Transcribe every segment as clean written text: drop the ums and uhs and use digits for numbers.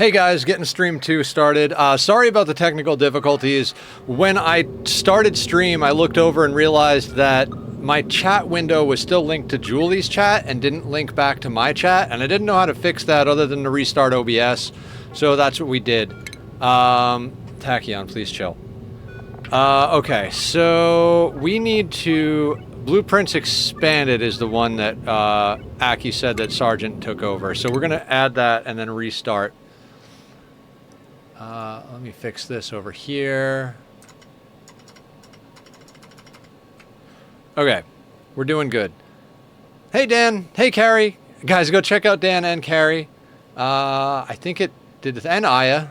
Hey guys, getting stream 2 started. Sorry about the technical difficulties. When I started stream, I looked over and realized that my chat window was still linked to Julie's chat and didn't link back to my chat, and I didn't know how to fix that other than to restart OBS, so that's what we did. Tachyon, please chill. Okay, so we need to... Blueprints Expanded is the one that Aki said that Sergeant took over, so we're going to add that and then restart. Let me fix this over here. Okay, we're doing good. Hey Dan, hey Carrie. Guys, go check out Dan and Carrie. I think it did, and Aya.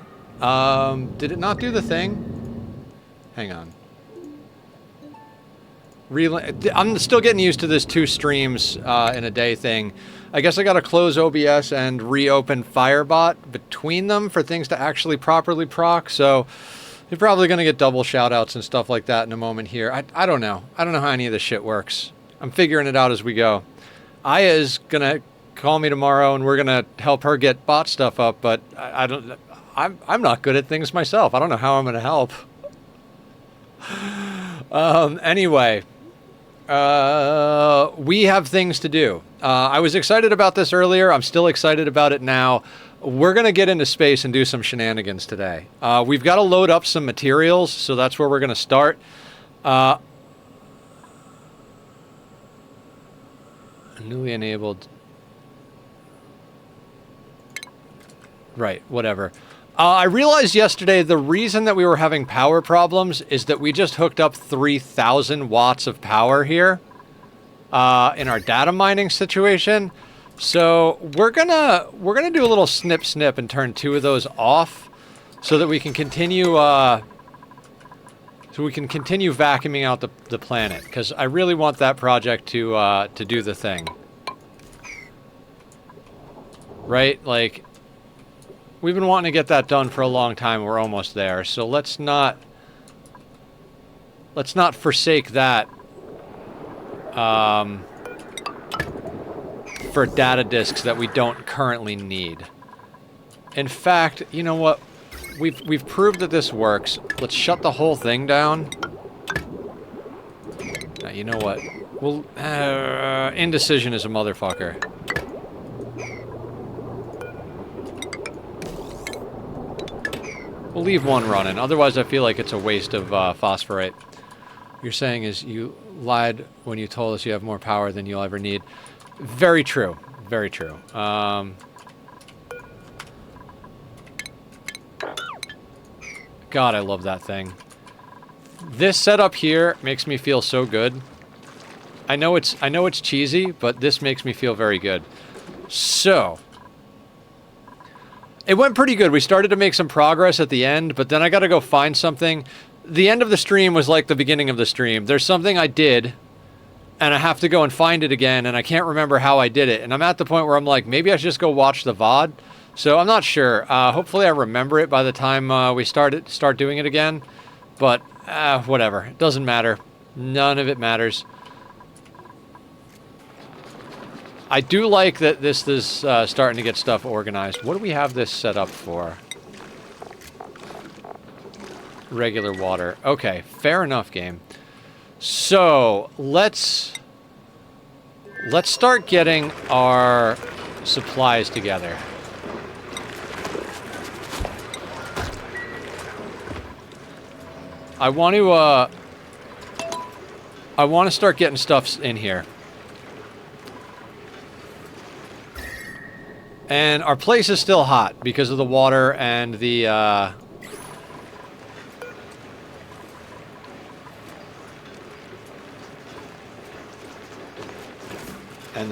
Did it not do the thing? Hang on. I'm still getting used to this 2 streams in a day thing. I guess I gotta close OBS and reopen Firebot between them for things to actually properly proc, so you're probably gonna get double shoutouts and stuff like that in a moment here. I don't know. I don't know how any of this shit works. I'm figuring it out as we go. Aya is gonna call me tomorrow and we're gonna help her get bot stuff up, but I'm not good at things myself. I don't know how I'm gonna help. Anyway. We have things to do. I was excited about this earlier. I'm still excited about it now. We're going to get into space and do some shenanigans today. We've got to load up some materials, so that's where we're going to start. Newly enabled. Right, whatever. I realized yesterday the reason that we were having power problems is that we just hooked up 3,000 watts of power here in our data mining situation. So we're gonna do a little snip and turn 2 of those off so that we can continue vacuuming out the planet, because I really want that project to do the thing. Right? Like, we've been wanting to get that done for a long time. We're almost there. So let's not forsake that for data disks that we don't currently need. In fact, you know what? We've proved that this works. Let's shut the whole thing down. Now, you know what? Well, indecision is a motherfucker. We'll leave one running, otherwise I feel like it's a waste of phosphorite. What you're saying is you lied when you told us you have more power than you'll ever need. Very true. Very true. God, I love that thing. This setup here makes me feel so good. I know it's cheesy, but this makes me feel very good. So... it went pretty good. We started to make some progress at the end, but then I gotta go find something. The end of the stream was like the beginning of the stream. There's something I did, and I have to go and find it again, and I can't remember how I did it. And I'm at the point where I'm like, maybe I should just go watch the VOD. So I'm not sure. Hopefully I remember it by the time we start doing it again. But, whatever. It doesn't matter. None of it matters. I do like that this is starting to get stuff organized. What do we have this set up for? Regular water. Okay, fair enough, game. So, let's start getting our supplies together. I want to start getting stuff in here. And our place is still hot because of the water and the,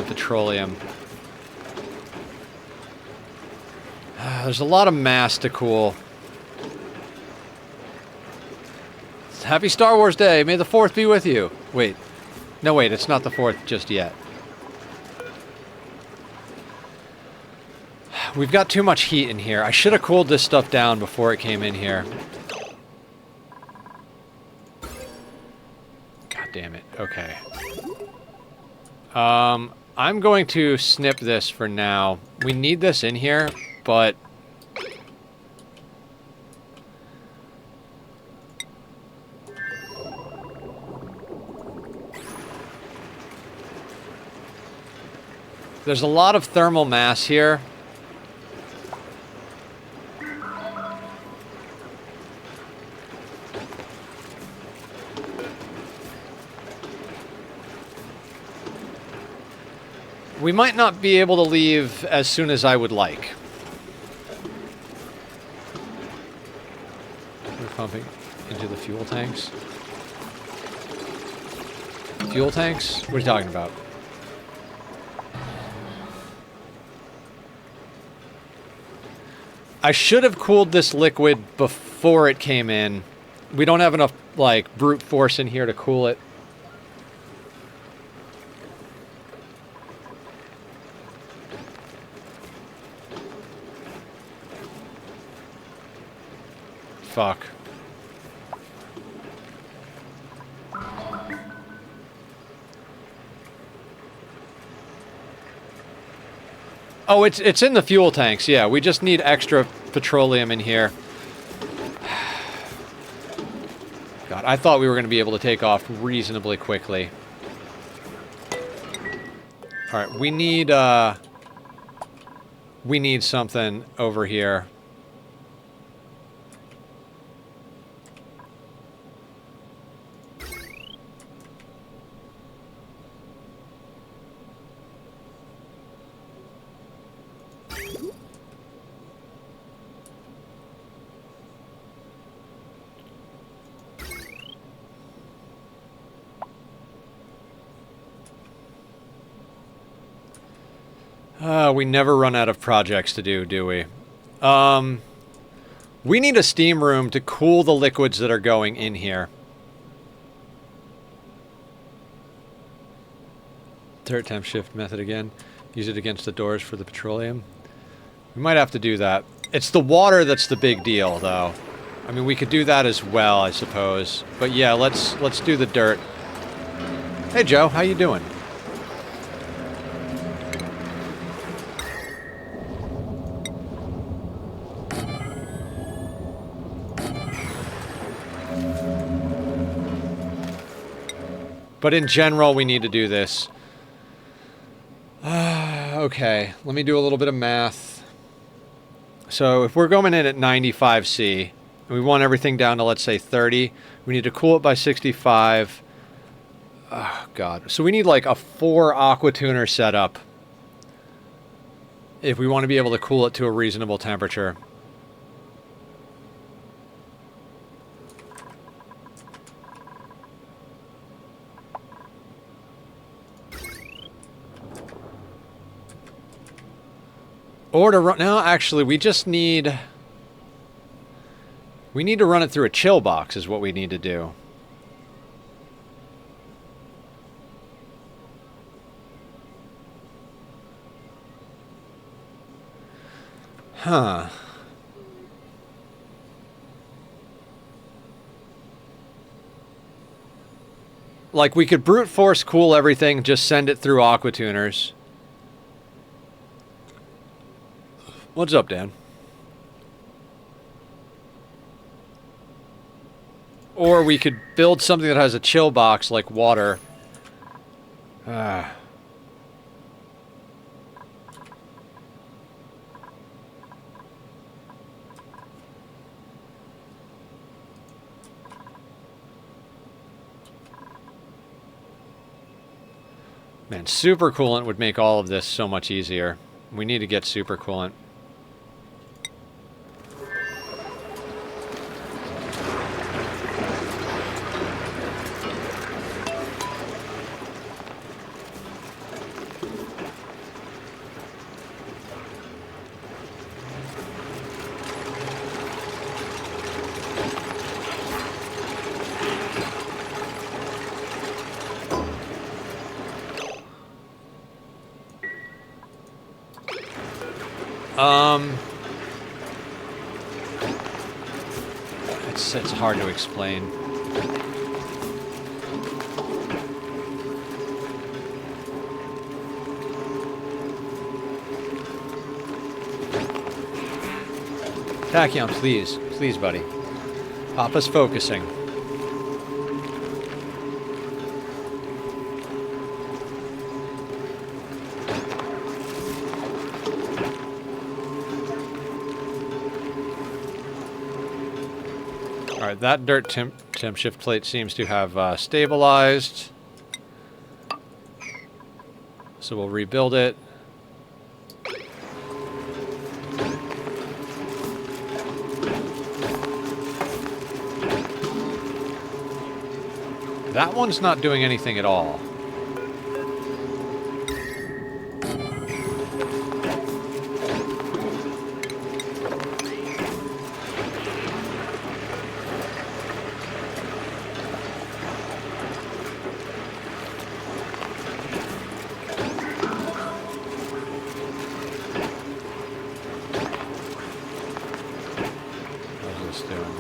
petroleum. There's a lot of mass to cool. Happy Star Wars Day. May the 4th be with you. Wait. No, wait. It's not the 4th just yet. We've got too much heat in here. I should have cooled this stuff down before it came in here. God damn it. Okay. I'm going to snip this for now. We need this in here, but There's a lot of thermal mass here. We might not be able to leave as soon as I would like. We're pumping into the fuel tanks. Fuel tanks? What are you talking about? I should have cooled this liquid before it came in. We don't have enough, like, brute force in here to cool it. Fuck. Oh, it's in the fuel tanks, yeah. We just need extra petroleum in here. God, I thought we were going to be able to take off reasonably quickly. Alright, we need something over here. We never run out of projects to do we? We need a steam room to cool the liquids that are going in here. Third temp shift method again. Use it against the doors for the petroleum. We might have to do that. It's the water that's the big deal, though. I mean, we could do that as well, I suppose. But yeah, let's do the dirt. Hey, Joe, how you doing? But in general, we need to do this. Okay, let me do a little bit of math. So if we're going in at 95C, and we want everything down to, let's say, 30, we need to cool it by 65. Oh, God. So we need like a 4 aqua tuner setup if we want to be able to cool it to a reasonable temperature. Or to run... No, actually, we just need... We need to run it through a chill box is what we need to do. Huh. Like, we could brute force cool everything, just send it through aqua tuners. What's up, Dan? Or we could build something that has a chill box, like water. Man, super coolant would make all of this so much easier. We need to get super coolant. It's hard to explain. Tachyon, please. Please, buddy. Papa's focusing. Alright, that dirt temp shift plate seems to have stabilized. So we'll rebuild it. That one's not doing anything at all. What's this doing?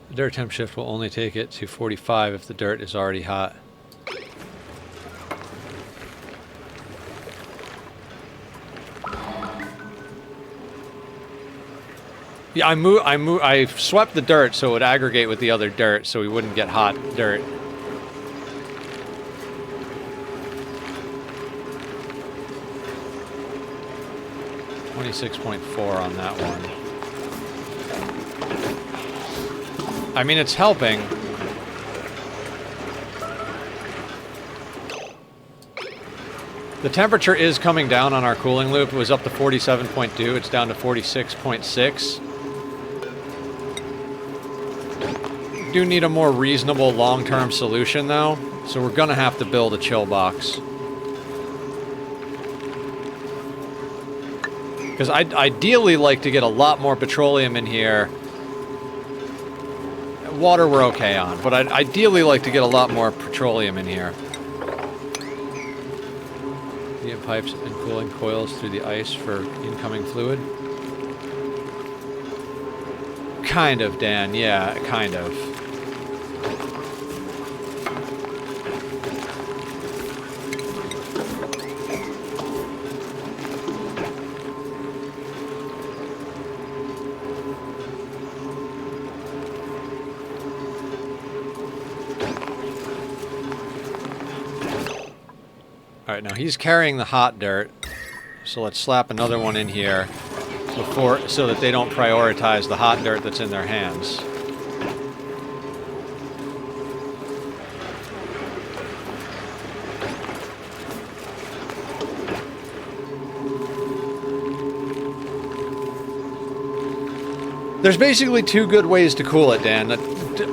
The dirt temp shift will only take it to 45 if the dirt is already hot. Yeah, I swept the dirt so it would aggregate with the other dirt so we wouldn't get hot dirt. .4 on that one. I mean, it's helping. The temperature is coming down on our cooling loop. It was up to 47.2. It's down to 46.6. Do need a more reasonable long-term solution, though. So we're going to have to build a chill box. Because I'd ideally like to get a lot more petroleum in here. Water we're okay on, but I'd ideally like to get a lot more petroleum in here. The pipes and cooling coils through the ice for incoming fluid. Kind of, Dan. Yeah, kind of. Alright, now he's carrying the hot dirt, so let's slap another one in here so that they don't prioritize the hot dirt that's in their hands. There's basically two good ways to cool it, Dan.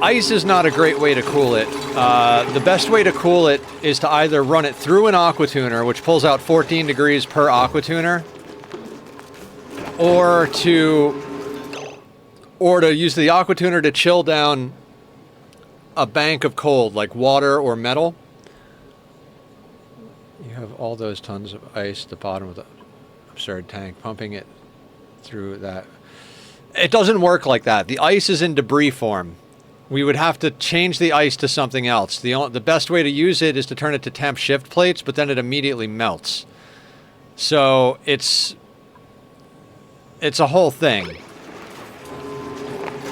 Ice is not a great way to cool it. The best way to cool it is to either run it through an aqua tuner, which pulls out 14 degrees per aqua tuner, or to use the aqua tuner to chill down a bank of cold, like water or metal. You have all those tons of ice at the bottom of the absurd tank, pumping it through that. It doesn't work like that. The ice is in debris form. We would have to change the ice to something else. The best way to use it is to turn it to temp shift plates, but then it immediately melts. So it's a whole thing.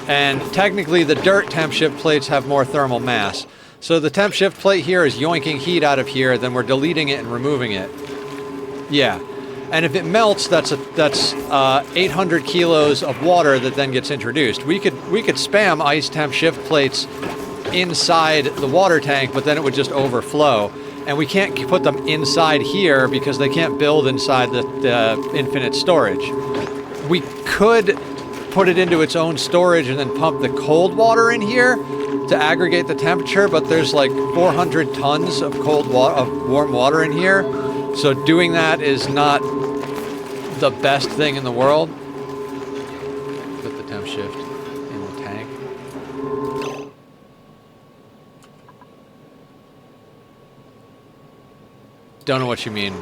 And technically the dirt temp shift plates have more thermal mass. So the temp shift plate here is yoinking heat out of here, then we're deleting it and removing it. Yeah. And if it melts, that's 800 kilos of water that then gets introduced. We could spam ice temp shift plates inside the water tank, but then it would just overflow. And we can't put them inside here because they can't build inside the infinite storage. We could put it into its own storage and then pump the cold water in here to aggregate the temperature, but there's like 400 tons of warm water in here. So doing that is not the best thing in the world. Put the temp shift in the tank. Don't know what you mean.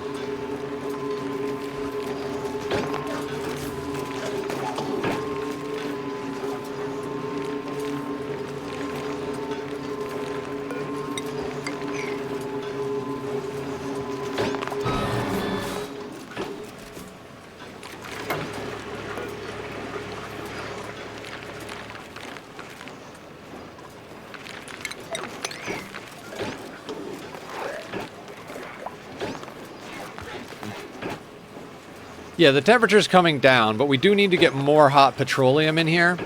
Yeah, the temperature's coming down, but we do need to get more hot petroleum in here.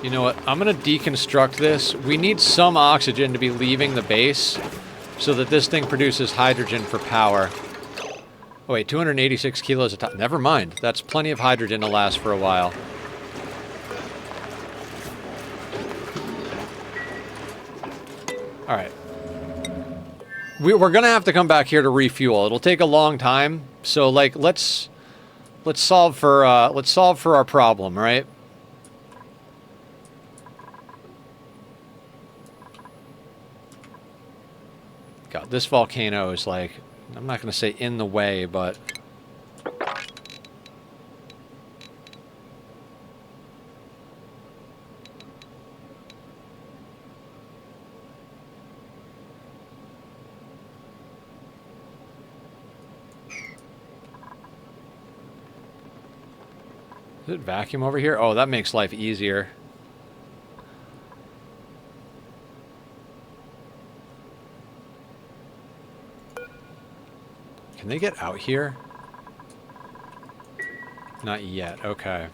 You know what? I'm going to deconstruct this. We need some oxygen to be leaving the base so that this thing produces hydrogen for power. Oh, wait, 286 kilos a ton. Never mind. That's plenty of hydrogen to last for a while. All right. We're going to have to come back here to refuel. It'll take a long time. So, like, let's solve for our problem, right? God, this volcano is like, I'm not going to say in the way, but... Is it vacuum over here? Oh, that makes life easier. Can they get out here? Not yet, okay.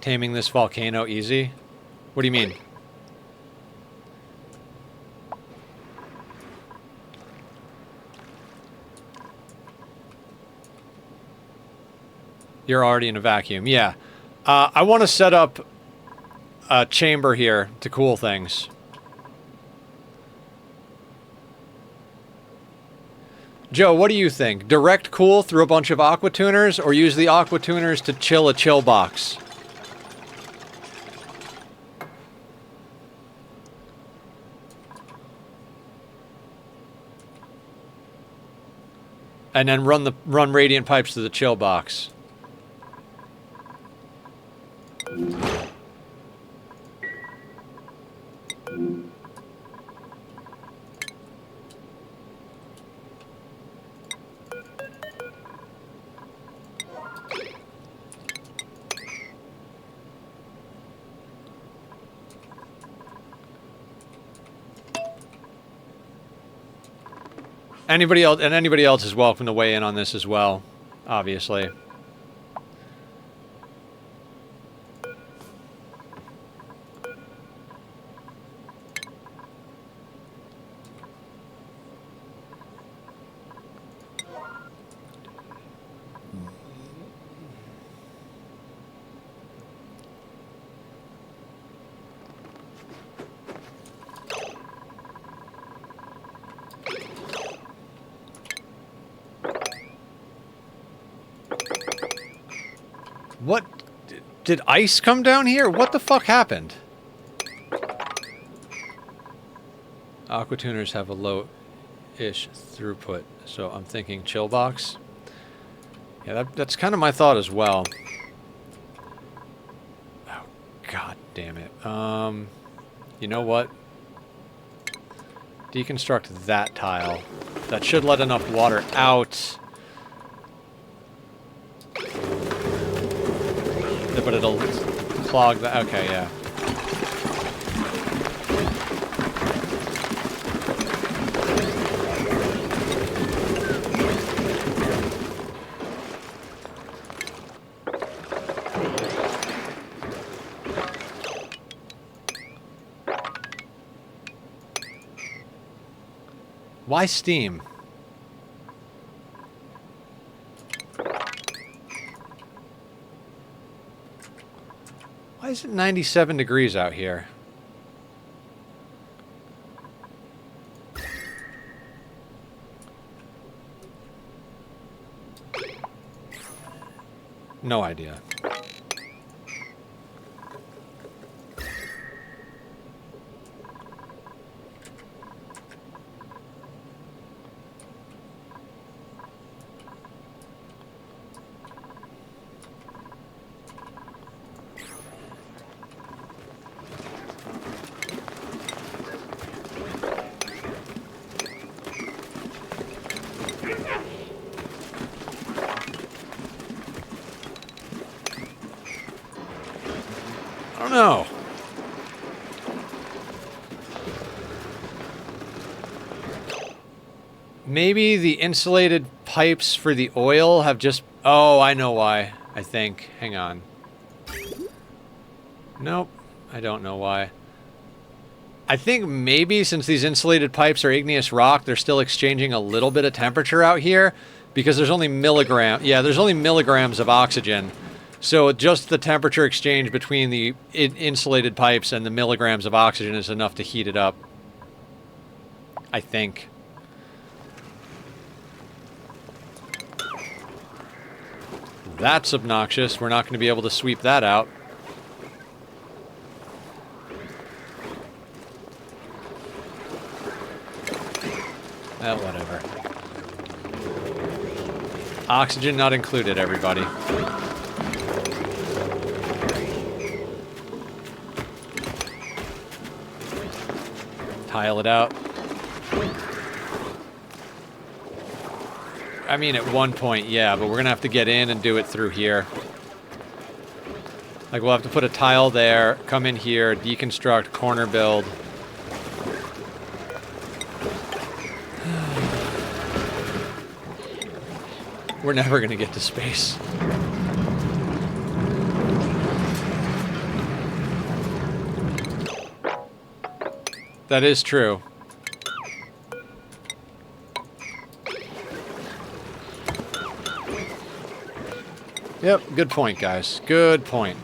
Taming this volcano easy? What do you mean? You're already in a vacuum, yeah. I want to set up a chamber here to cool things. Joe, what do you think? Direct cool through a bunch of aqua tuners, or use the aqua tuners to chill a chill box? And then run radiant pipes to the chill box. Anybody else is welcome to weigh in on this as well, obviously. What? Did ice come down here? What the fuck happened? Aqua tuners have a low-ish throughput, so I'm thinking chill box. Yeah, that's kind of my thought as well. Oh, god damn it. You know what? Deconstruct that tile. That should let enough water out. But it'll clog the... Okay, yeah. Why steam? Why is it 97 degrees out here? No idea. I don't know. Maybe the insulated pipes for the oil have just... Oh, I know why, I think. Hang on. Nope. I don't know why. I think maybe since these insulated pipes are igneous rock, they're still exchanging a little bit of temperature out here because there's only there's only milligrams of oxygen. So just the temperature exchange between the insulated pipes and the milligrams of oxygen is enough to heat it up. I think. That's obnoxious. We're not going to be able to sweep that out. Whatever. Oxygen not included, everybody. Tile it out. I mean, at one point, yeah, but we're going to have to get in and do it through here. Like, we'll have to put a tile there, come in here, deconstruct, corner build. We're never going to get to space. That is true. Yep, good point, guys. Good point.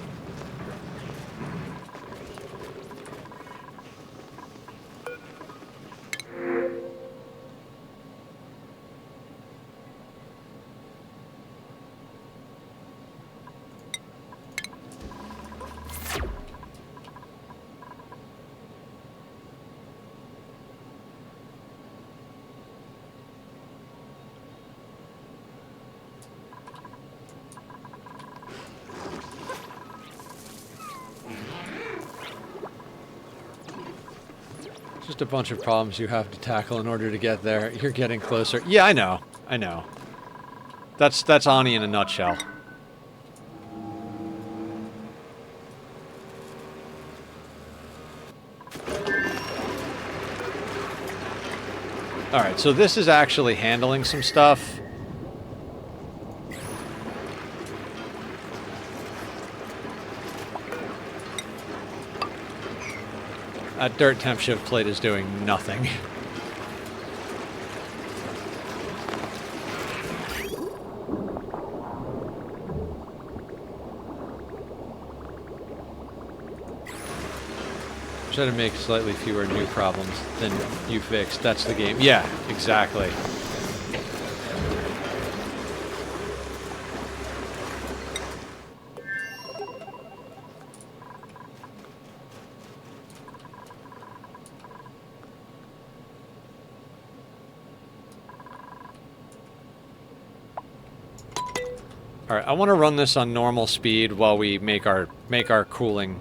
Just a bunch of problems you have to tackle in order to get there. You're getting closer. Yeah, I know. I know. That's Ani in a nutshell. Alright, so this is actually handling some stuff. That dirt temp shift plate is doing nothing. Try to make slightly fewer new problems than you fixed. That's the game. Yeah, exactly. All right, I want to run this on normal speed while we make our cooling.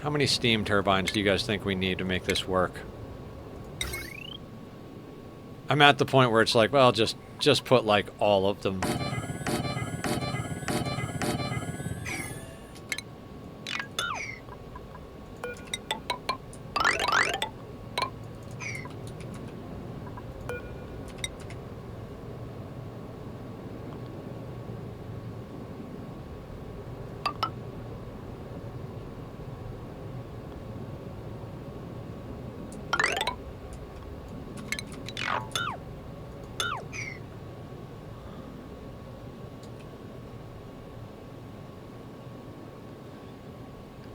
How many steam turbines do you guys think we need to make this work? I'm at the point where it's like, well, just put like all of them.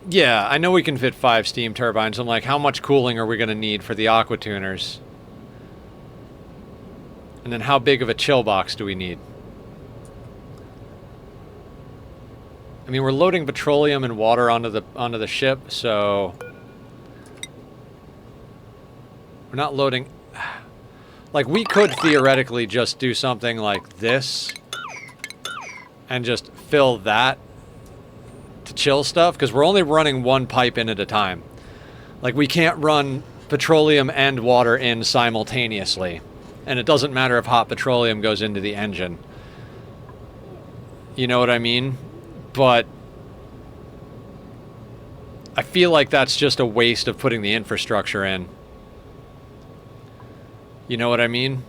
Yeah, I know we can fit 5 steam turbines. I'm like, how much cooling are we going to need for the aqua tuners? And then how big of a chill box do we need? I mean, we're loading petroleum and water onto the ship, so we're not loading. Like, we could theoretically just do something like this and just fill that to chill stuff, because we're only running one pipe in at a time. Like, we can't run petroleum and water in simultaneously, and it doesn't matter if hot petroleum goes into the engine. You know what I mean? But I feel like that's just a waste of putting the infrastructure in. You know what I mean?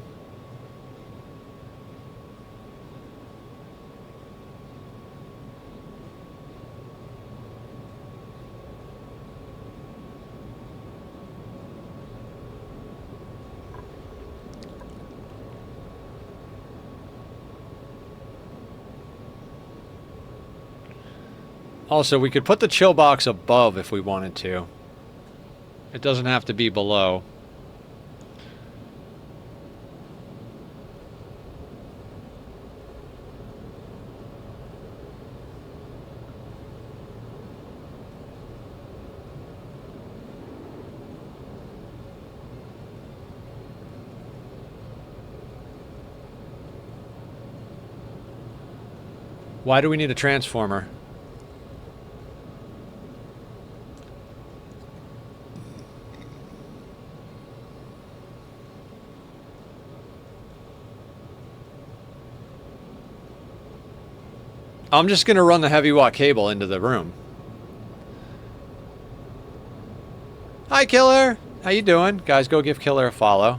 Also, we could put the chill box above if we wanted to. It doesn't have to be below. Why do we need a transformer? I'm just going to run the heavy watt cable into the room. Hi, Killer. How you doing? Guys, go give Killer a follow.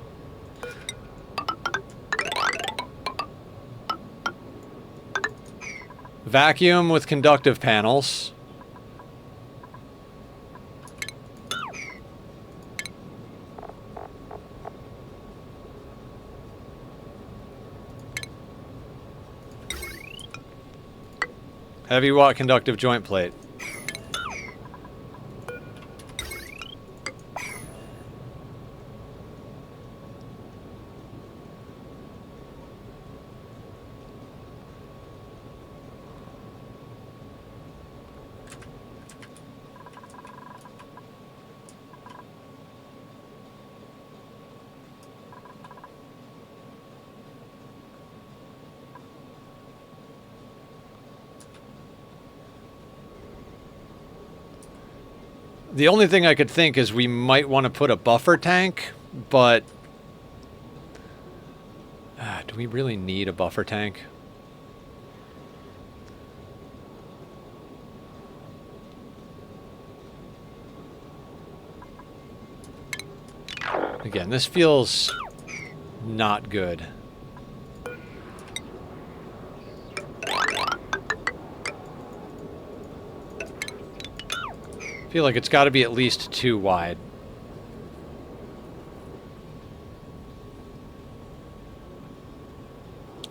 Vacuum with conductive panels. Heavy watt conductive joint plate. The only thing I could think is we might want to put a buffer tank, but do we really need a buffer tank? Again, this feels not good. I feel like it's got to be at least 2 wide.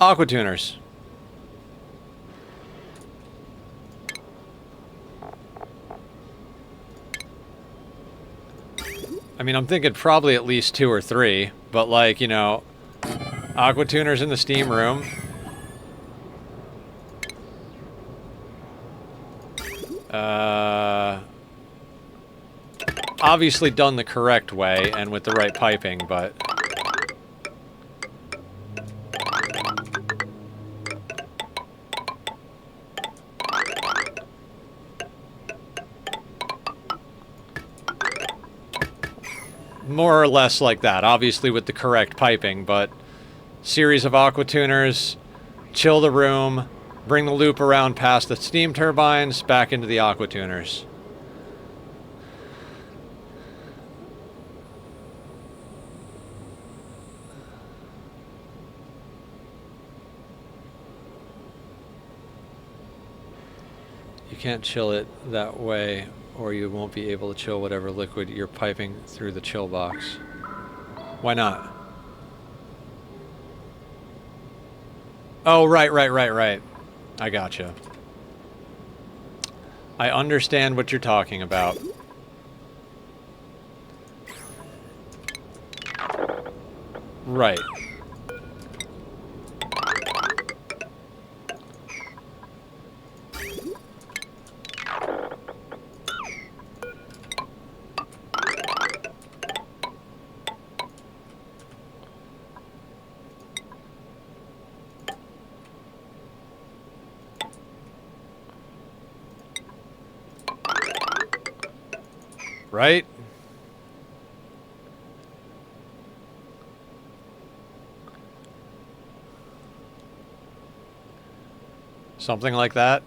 Aqua tuners. I mean, I'm thinking probably at least 2 or 3, but like, you know, aqua tuners in the steam room. Obviously done the correct way and with the right piping, but... more or less like that, obviously with the correct piping, but... series of aqua tuners, chill the room, bring the loop around past the steam turbines, back into the aqua tuners. You can't chill it that way, or you won't be able to chill whatever liquid you're piping through the chill box. Why not? Oh, right. I gotcha. I understand what you're talking about. Right. Right? Something like that.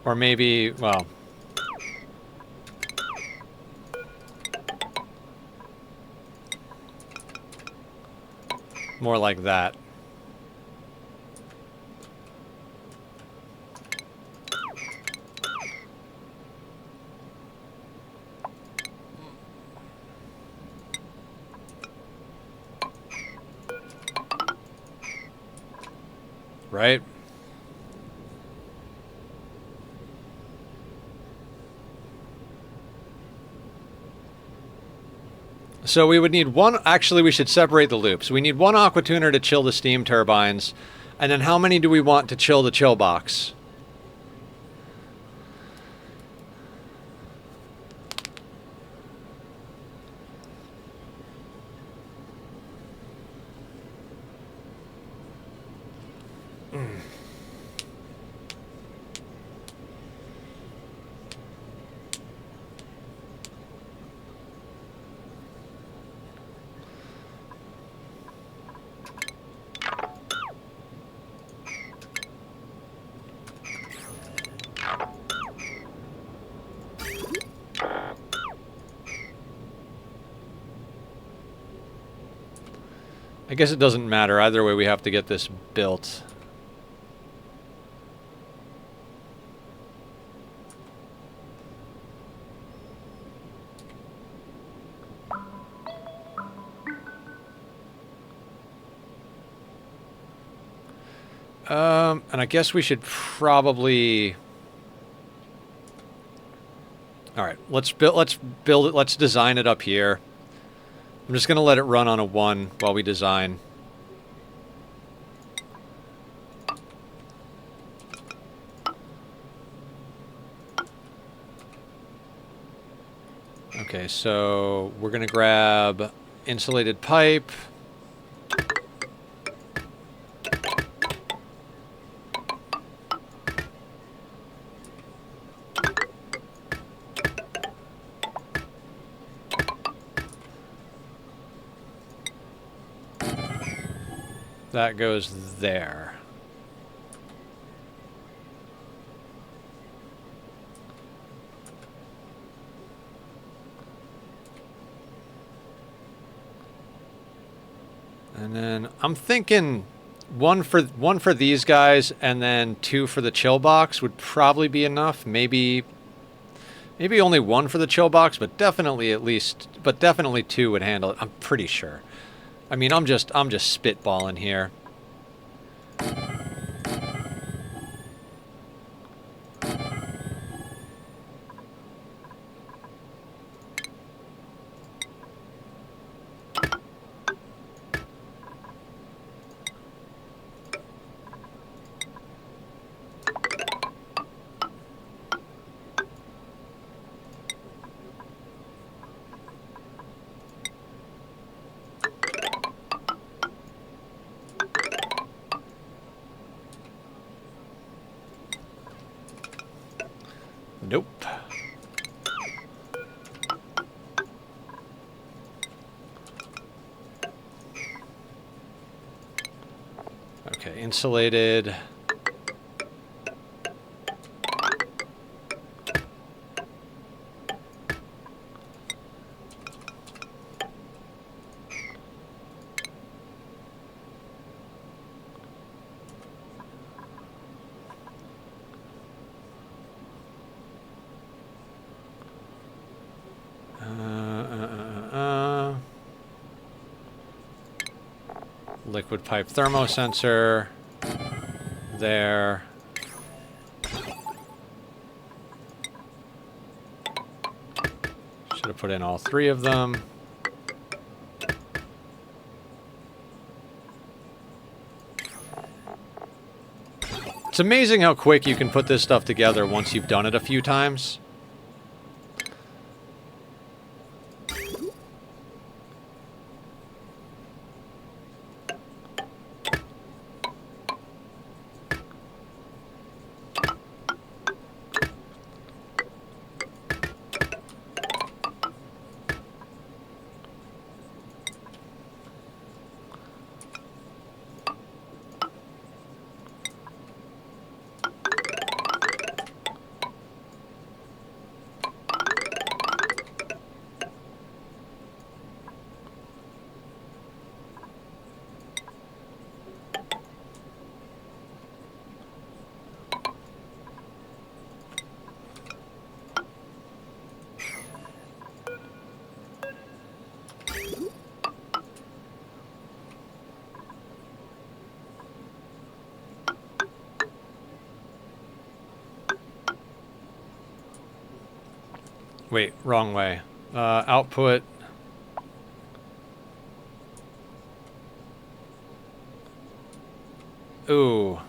Or maybe, well... more like that. Right? So we would need one, actually we should separate the loops. We need one aqua tuner to chill the steam turbines, and then how many do we want to chill the chill box? I guess it doesn't matter. Either way, we have to get this built. And I guess we should probably... All right, let's build it. Let's design it up here. I'm just going to let it run on a 1 while we design. Okay, so we're going to grab insulated pipe. That goes there. And then I'm thinking one for these guys and then 2 for the chill box would probably be enough. Maybe only 1 for the chill box, but definitely 2 would handle it. I'm pretty sure. I mean, I'm just spitballing here. Nope. Okay, insulated. Liquid pipe thermosensor. There. Should have put in all 3 of them. It's amazing how quick you can put this stuff together once you've done it a few times. Wait, wrong way. Output. Ooh.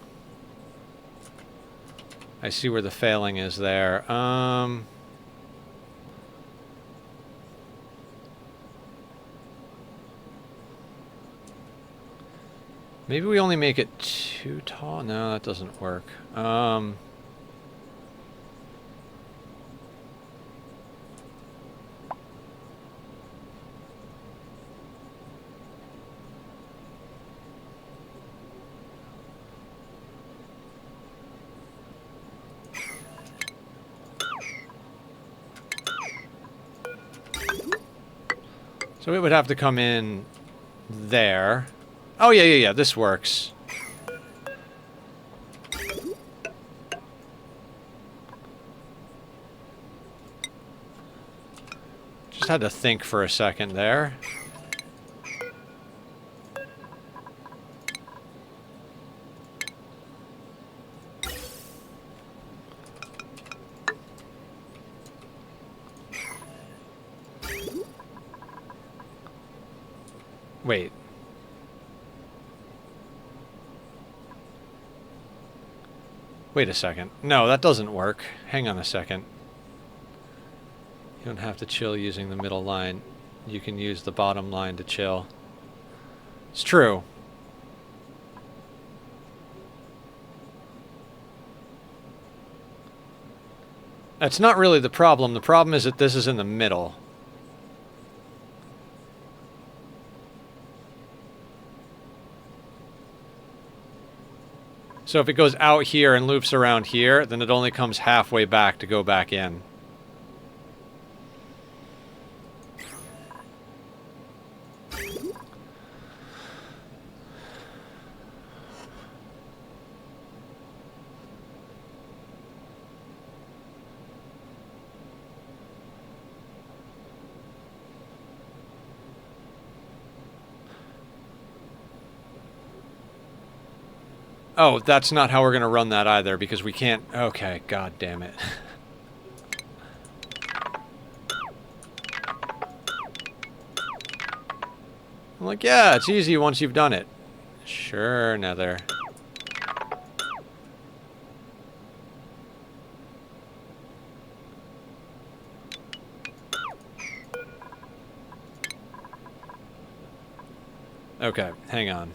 I see where the failing is there. Maybe we only make it too tall? No, that doesn't work. So it would have to come in there. Oh, yeah, this works. Just had to think for a second there. Wait. Wait a second. No, that doesn't work. Hang on a second. You don't have to chill using the middle line. You can use the bottom line to chill. It's true. That's not really the problem. The problem is that this is in the middle. So if it goes out here and loops around here, then it only comes halfway back to go back in. Oh, that's not how we're going to run that either, because we can't... Okay, god damn it. I'm like, yeah, it's easy once you've done it. Sure, Nether. Okay, hang on.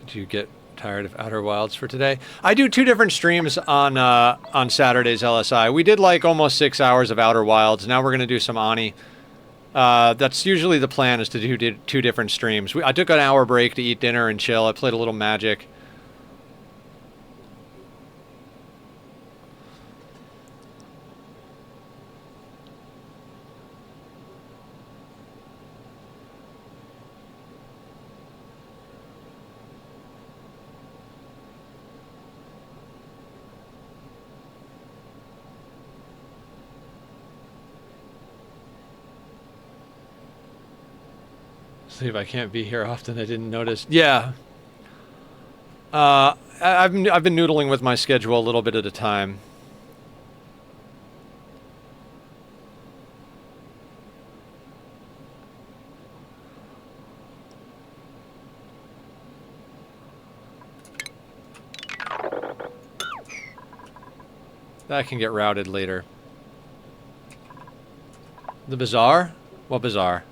Did you get tired of Outer Wilds for today? I do 2 different streams on Saturday's LSI. We did like almost 6 hours of Outer Wilds. Now we're going to do some Ani. That's usually the plan, is to do 2 different streams. I took an hour break to eat dinner and chill. I played a little Magic. See if I can't be here often. I didn't notice. Yeah. I've been noodling with my schedule a little bit at a time. That can get routed later. The bazaar? What bazaar?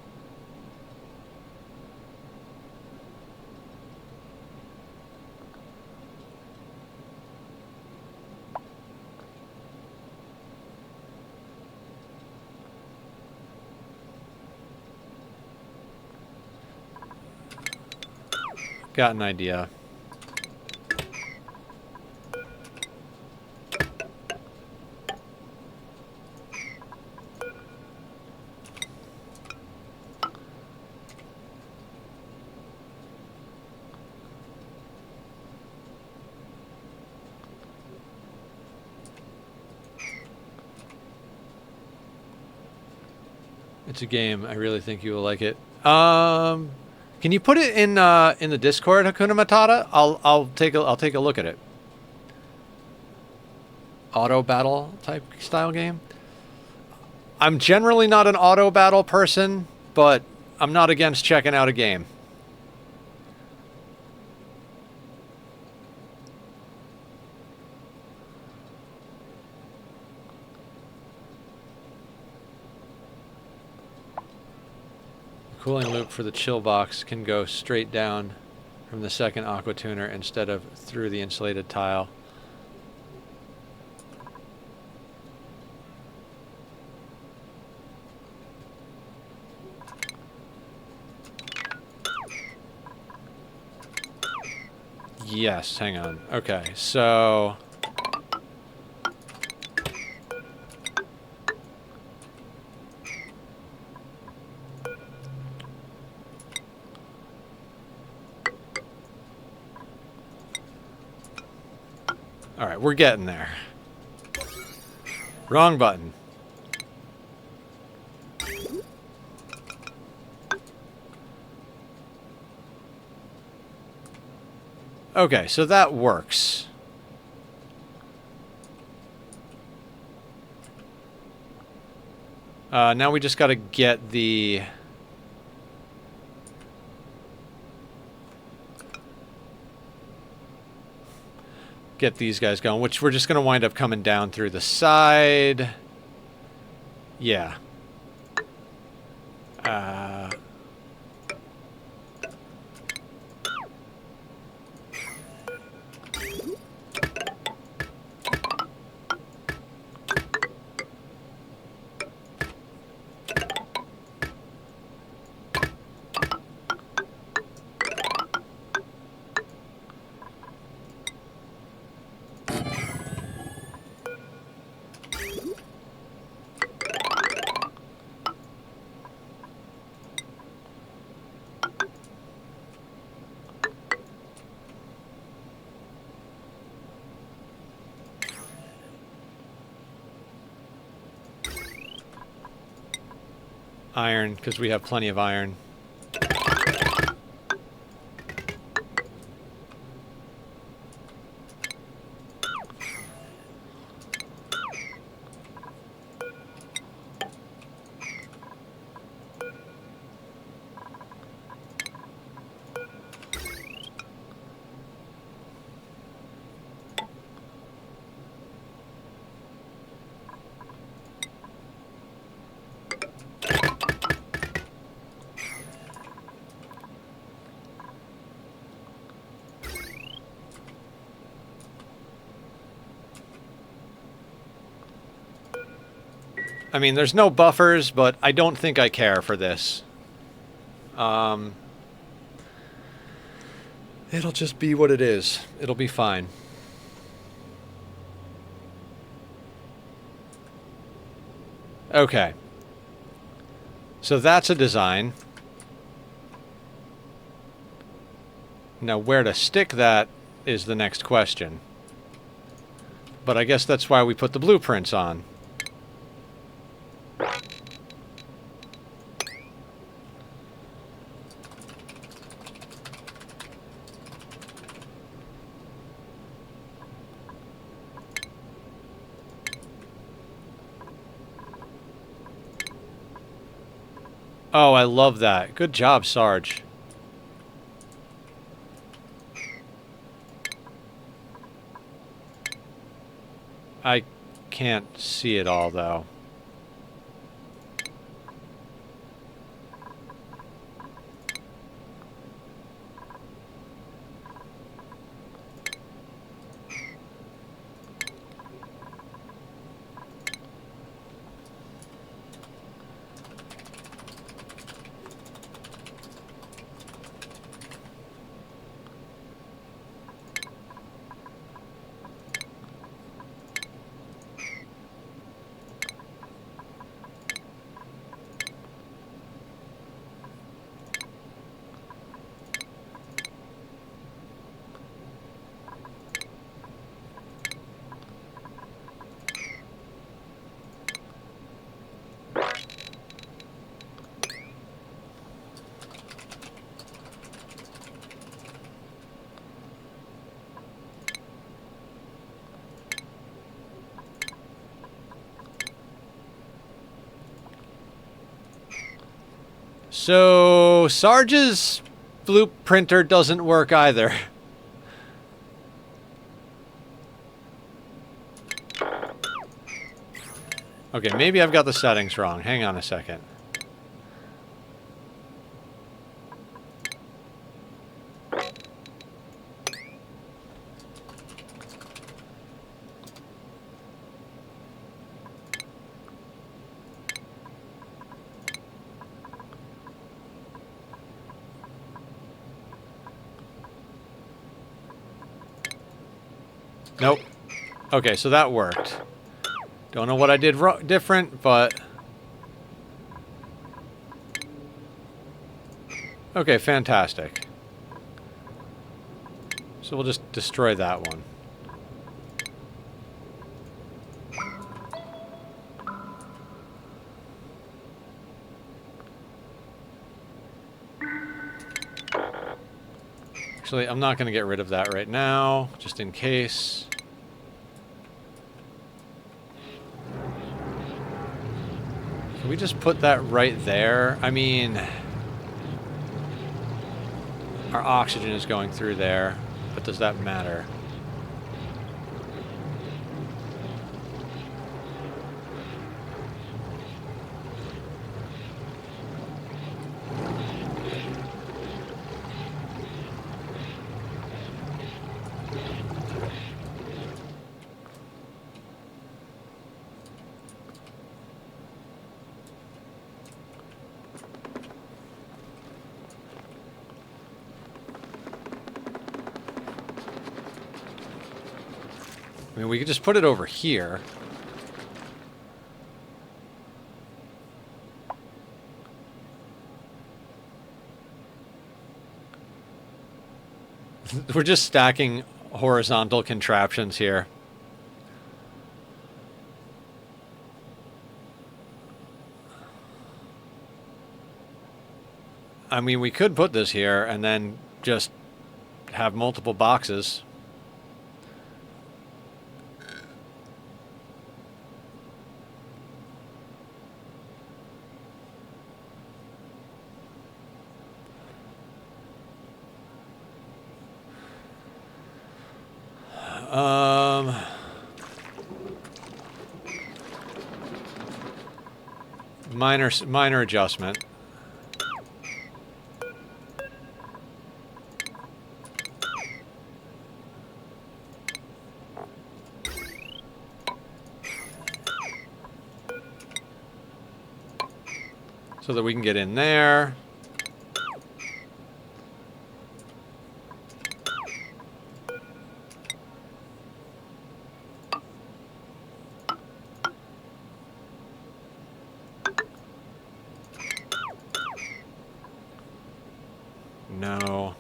Got an idea. It's a game. I really think you will like it. Can you put it in the Discord, Hakuna Matata? I'll take a look at it. Auto battle type style game. I'm generally not an auto battle person, but I'm not against checking out a game. Cooling loop for the chill box can go straight down from the second aqua tuner instead of through the insulated tile. Yes, hang on. Okay, so... Alright, we're getting there. Wrong button. Okay, so that works. Now we just got to get the... Get these guys going, which we're just going to wind up coming down through the side. Yeah. Iron, because we have plenty of iron. I mean, there's no buffers, but I don't think I care for this. It'll just be what it is. It'll be fine. Okay. So that's a design. Now, where to stick that is the next question. But I guess that's why we put the blueprints on. Oh, I love that. Good job, Sarge. I can't see it all, though. So Sarge's blueprinter doesn't work either. Okay, maybe I've got the settings wrong. Hang on a second. Nope. Okay, so that worked. Don't know what I did different, but... Okay, fantastic. So we'll just destroy that one. Actually, I'm not going to get rid of that right now, just in case. Can we just put that right there? I mean, our oxygen is going through there, but does that matter? I mean, we could just put it over here. We're just stacking horizontal contraptions here. I mean, we could put this here and then just have multiple boxes. Minor adjustment. So that we can get in there. No.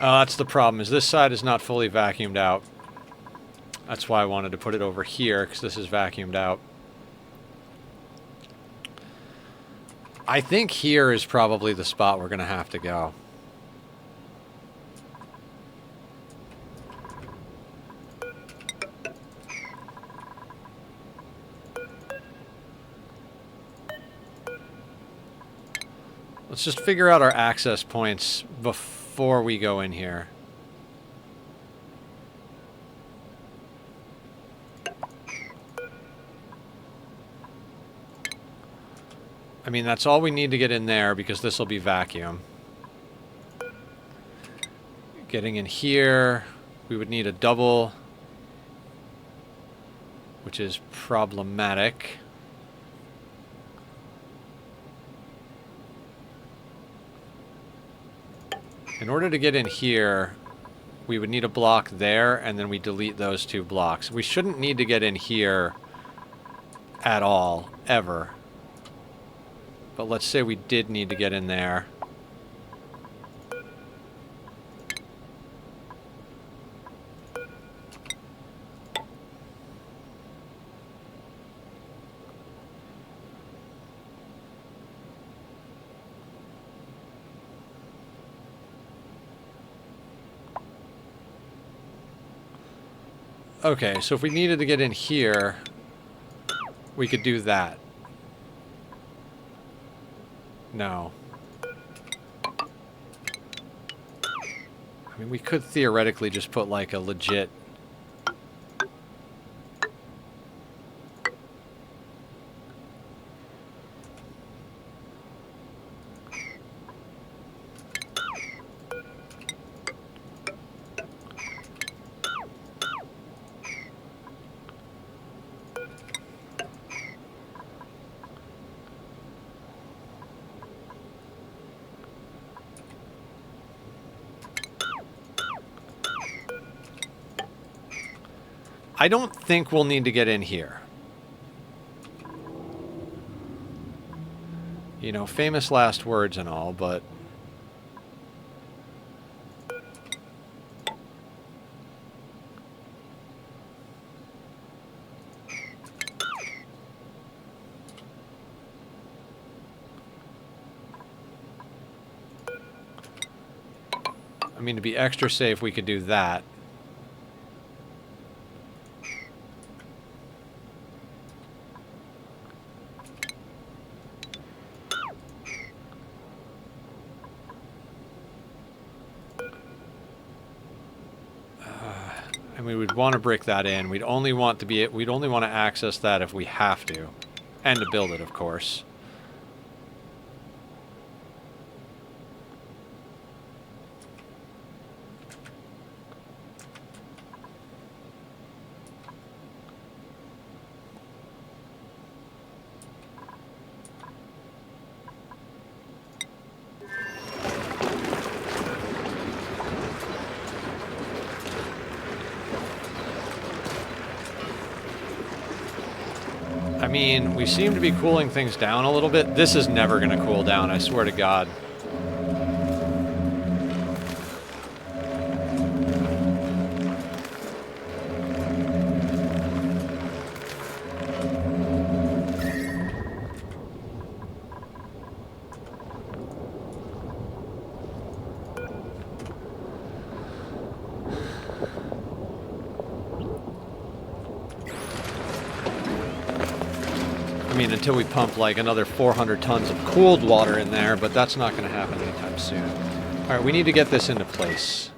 That's the problem, is this side is not fully vacuumed out. That's why I wanted to put it over here, because this is vacuumed out. I think here is probably the spot we're going to have to go. Let's just figure out our access points before we go in here. I mean, that's all we need to get in there because this will be vacuum. Getting in here, we would need a double, which is problematic. In order to get in here, we would need a block there, and then we delete those two blocks. We shouldn't need to get in here at all, ever. But let's say we did need to get in there. Okay, so if we needed to get in here, we could do that. No. I mean, we could theoretically just put like a legit... I don't think we'll need to get in here. You know, famous last words and all, but... I mean, to be extra safe, we could do that. And we would want to brick that in. We'd only want to access that if we have to. And to build it, of course. I mean, we seem to be cooling things down a little bit. This is never going to cool down, I swear to God. I mean, until we pump like another 400 tons of cooled water in there, but that's not going to happen anytime soon. All right, we need to get this into place.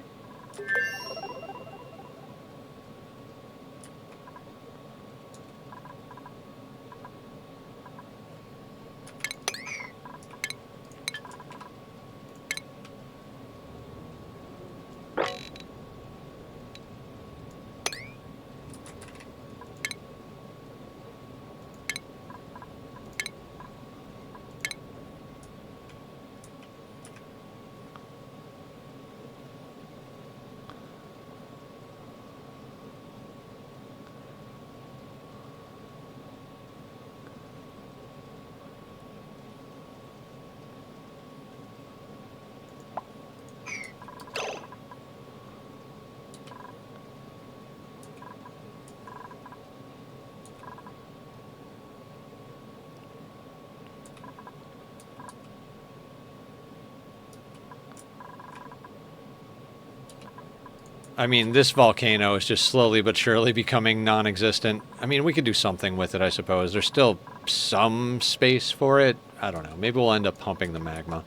I mean, this volcano is just slowly but surely becoming non-existent. I mean, we could do something with it, I suppose. There's still some space for it. I don't know. Maybe we'll end up pumping the magma.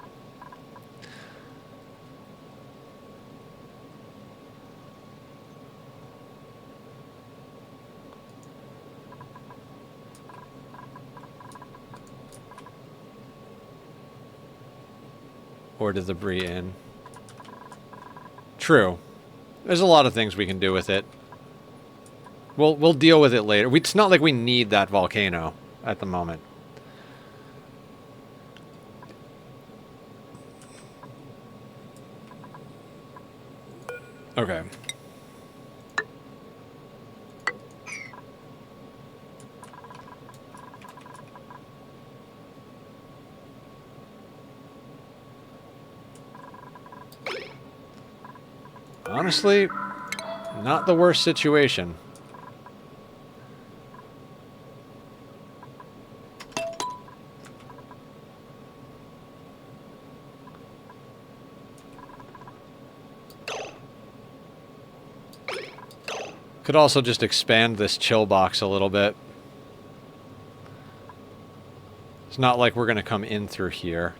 Or the debris in. True. There's a lot of things we can do with it. We'll deal with it later. It's not like we need that volcano at the moment. Okay. Honestly, not the worst situation. Could also just expand this chill box a little bit. It's not like we're going to come in through here.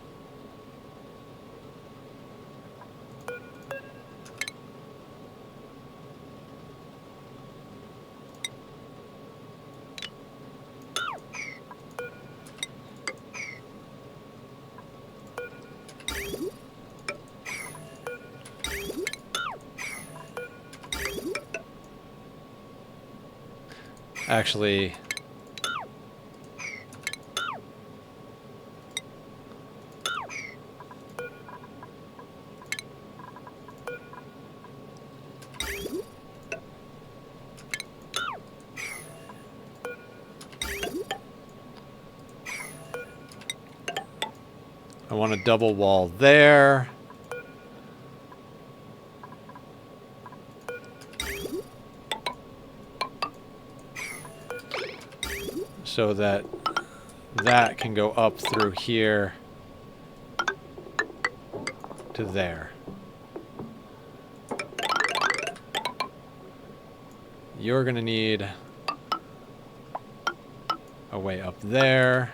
Actually, I want a double wall there. So that that can go up through here to there. You're going to need a way up there.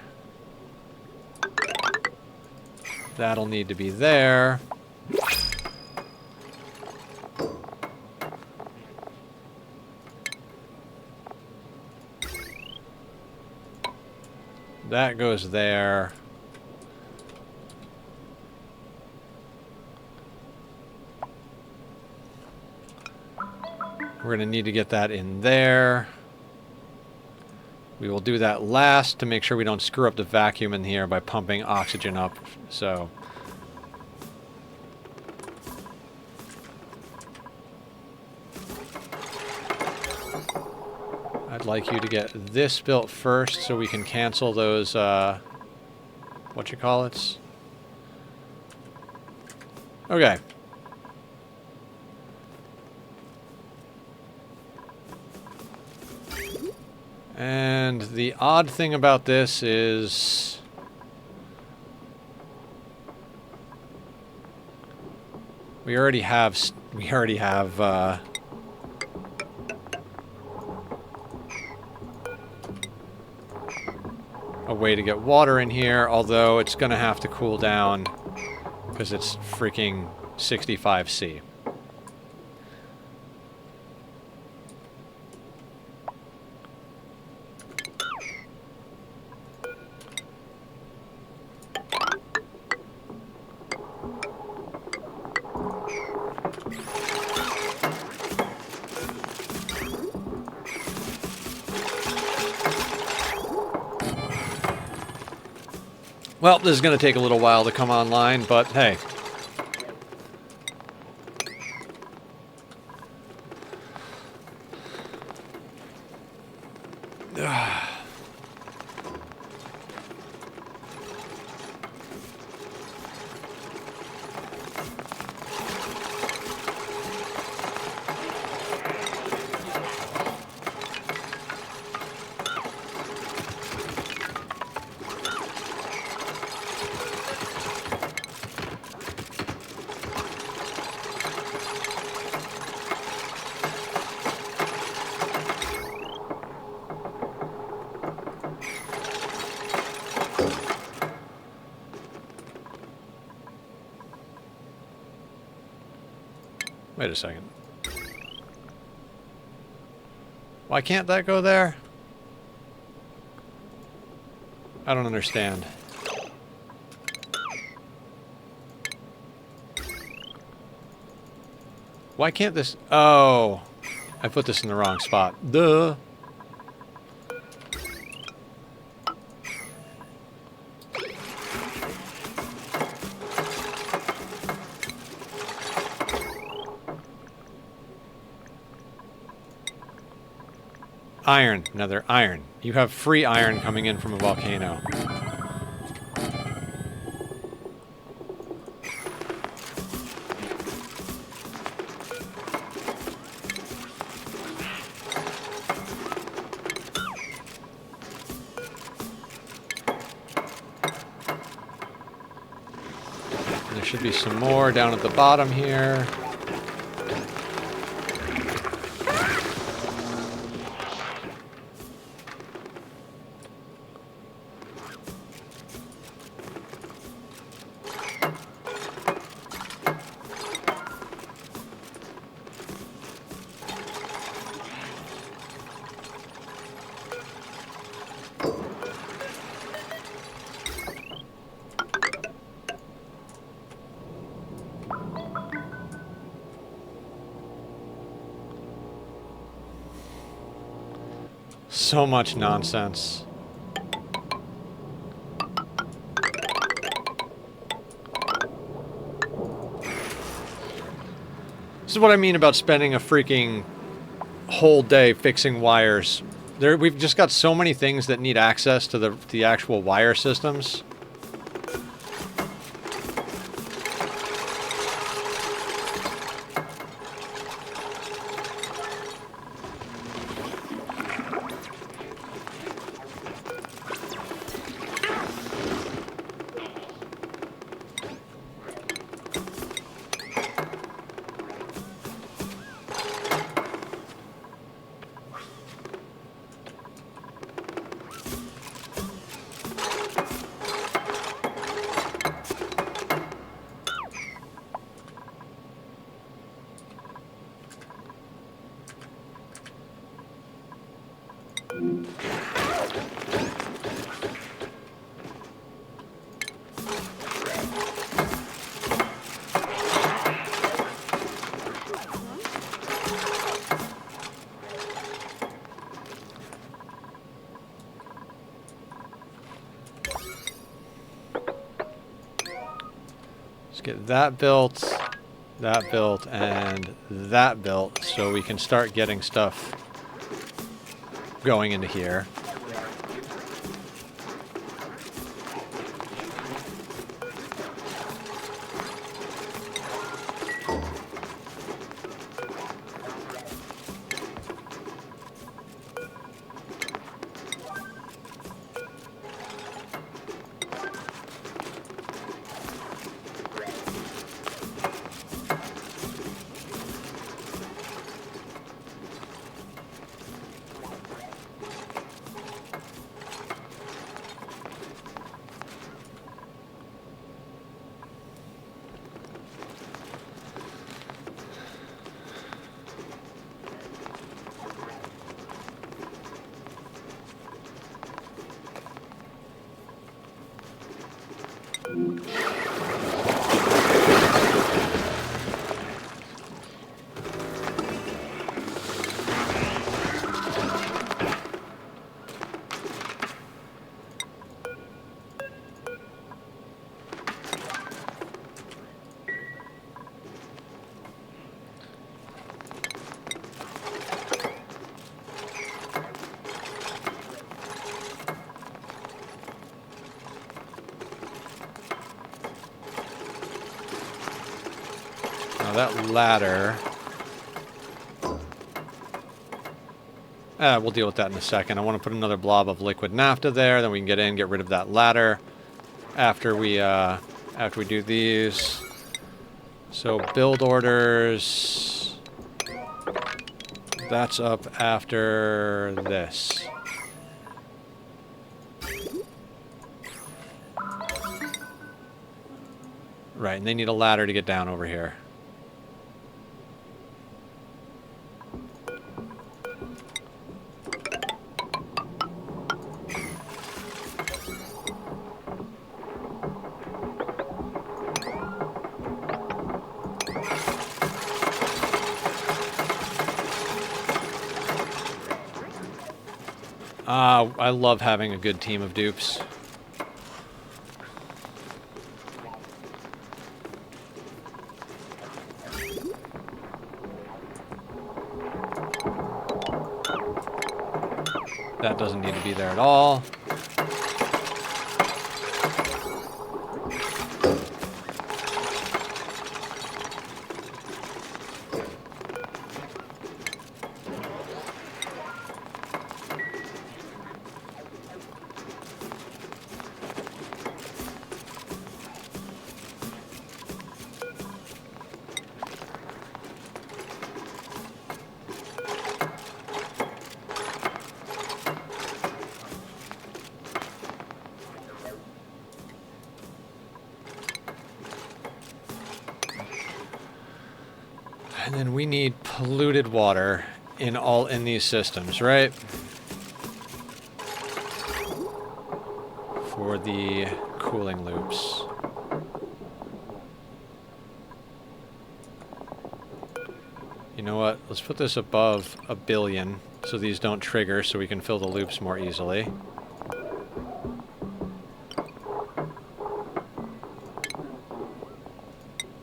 That'll need to be there. That goes there. We're going to need to get that in there. We will do that last to make sure we don't screw up the vacuum in here by pumping oxygen up. So I'd like you to get this built first so we can cancel those, whatchamacallits. Okay. And the odd thing about this is we already have a way to get water in here, although it's going to have to cool down because it's freaking 65°C. Well, this is going to take a little while to come online, but hey. Wait a second. Why can't that go there? I don't understand. Why can't this... Oh, I put this in the wrong spot. Duh. Iron, another iron. You have free iron coming in from a volcano. And there should be some more down at the bottom here. So much nonsense. This is what I mean about spending a freaking whole day fixing wires. We've just got so many things that need access to the actual wire systems. Get that built, and that built, so we can start getting stuff going into here. That ladder... we'll deal with that in a second. I want to put another blob of liquid naphtha there, then we can get in, get rid of that ladder after we do these. So build orders... That's up after this. Right, and they need a ladder to get down over here. I love having a good team of dupes. That doesn't need to be there at all. And then we need polluted water in these systems, right? For the cooling loops. You know what? Let's put this above 1 billion so these don't trigger so we can fill the loops more easily.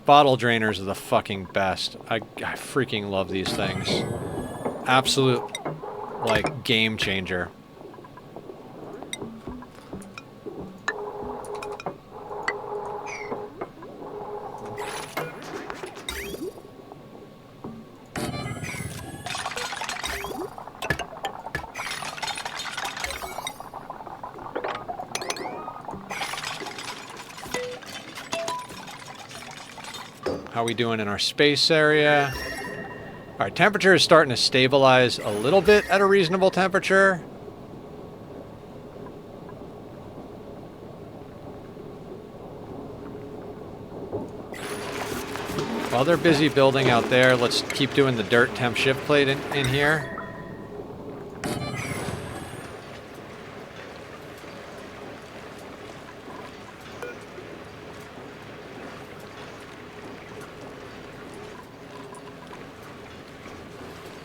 Bottle drainers are the fucking best. I freaking love these things. Absolute, like, game changer. How we doing in our space area? Our temperature is starting to stabilize a little bit at a reasonable temperature. While they're busy building out there, let's keep doing the dirt temp shift plate in here.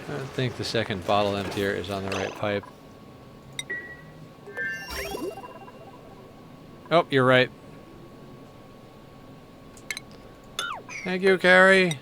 I think the second bottle emptier is on the right pipe. Oh, you're right. Thank you, Carrie.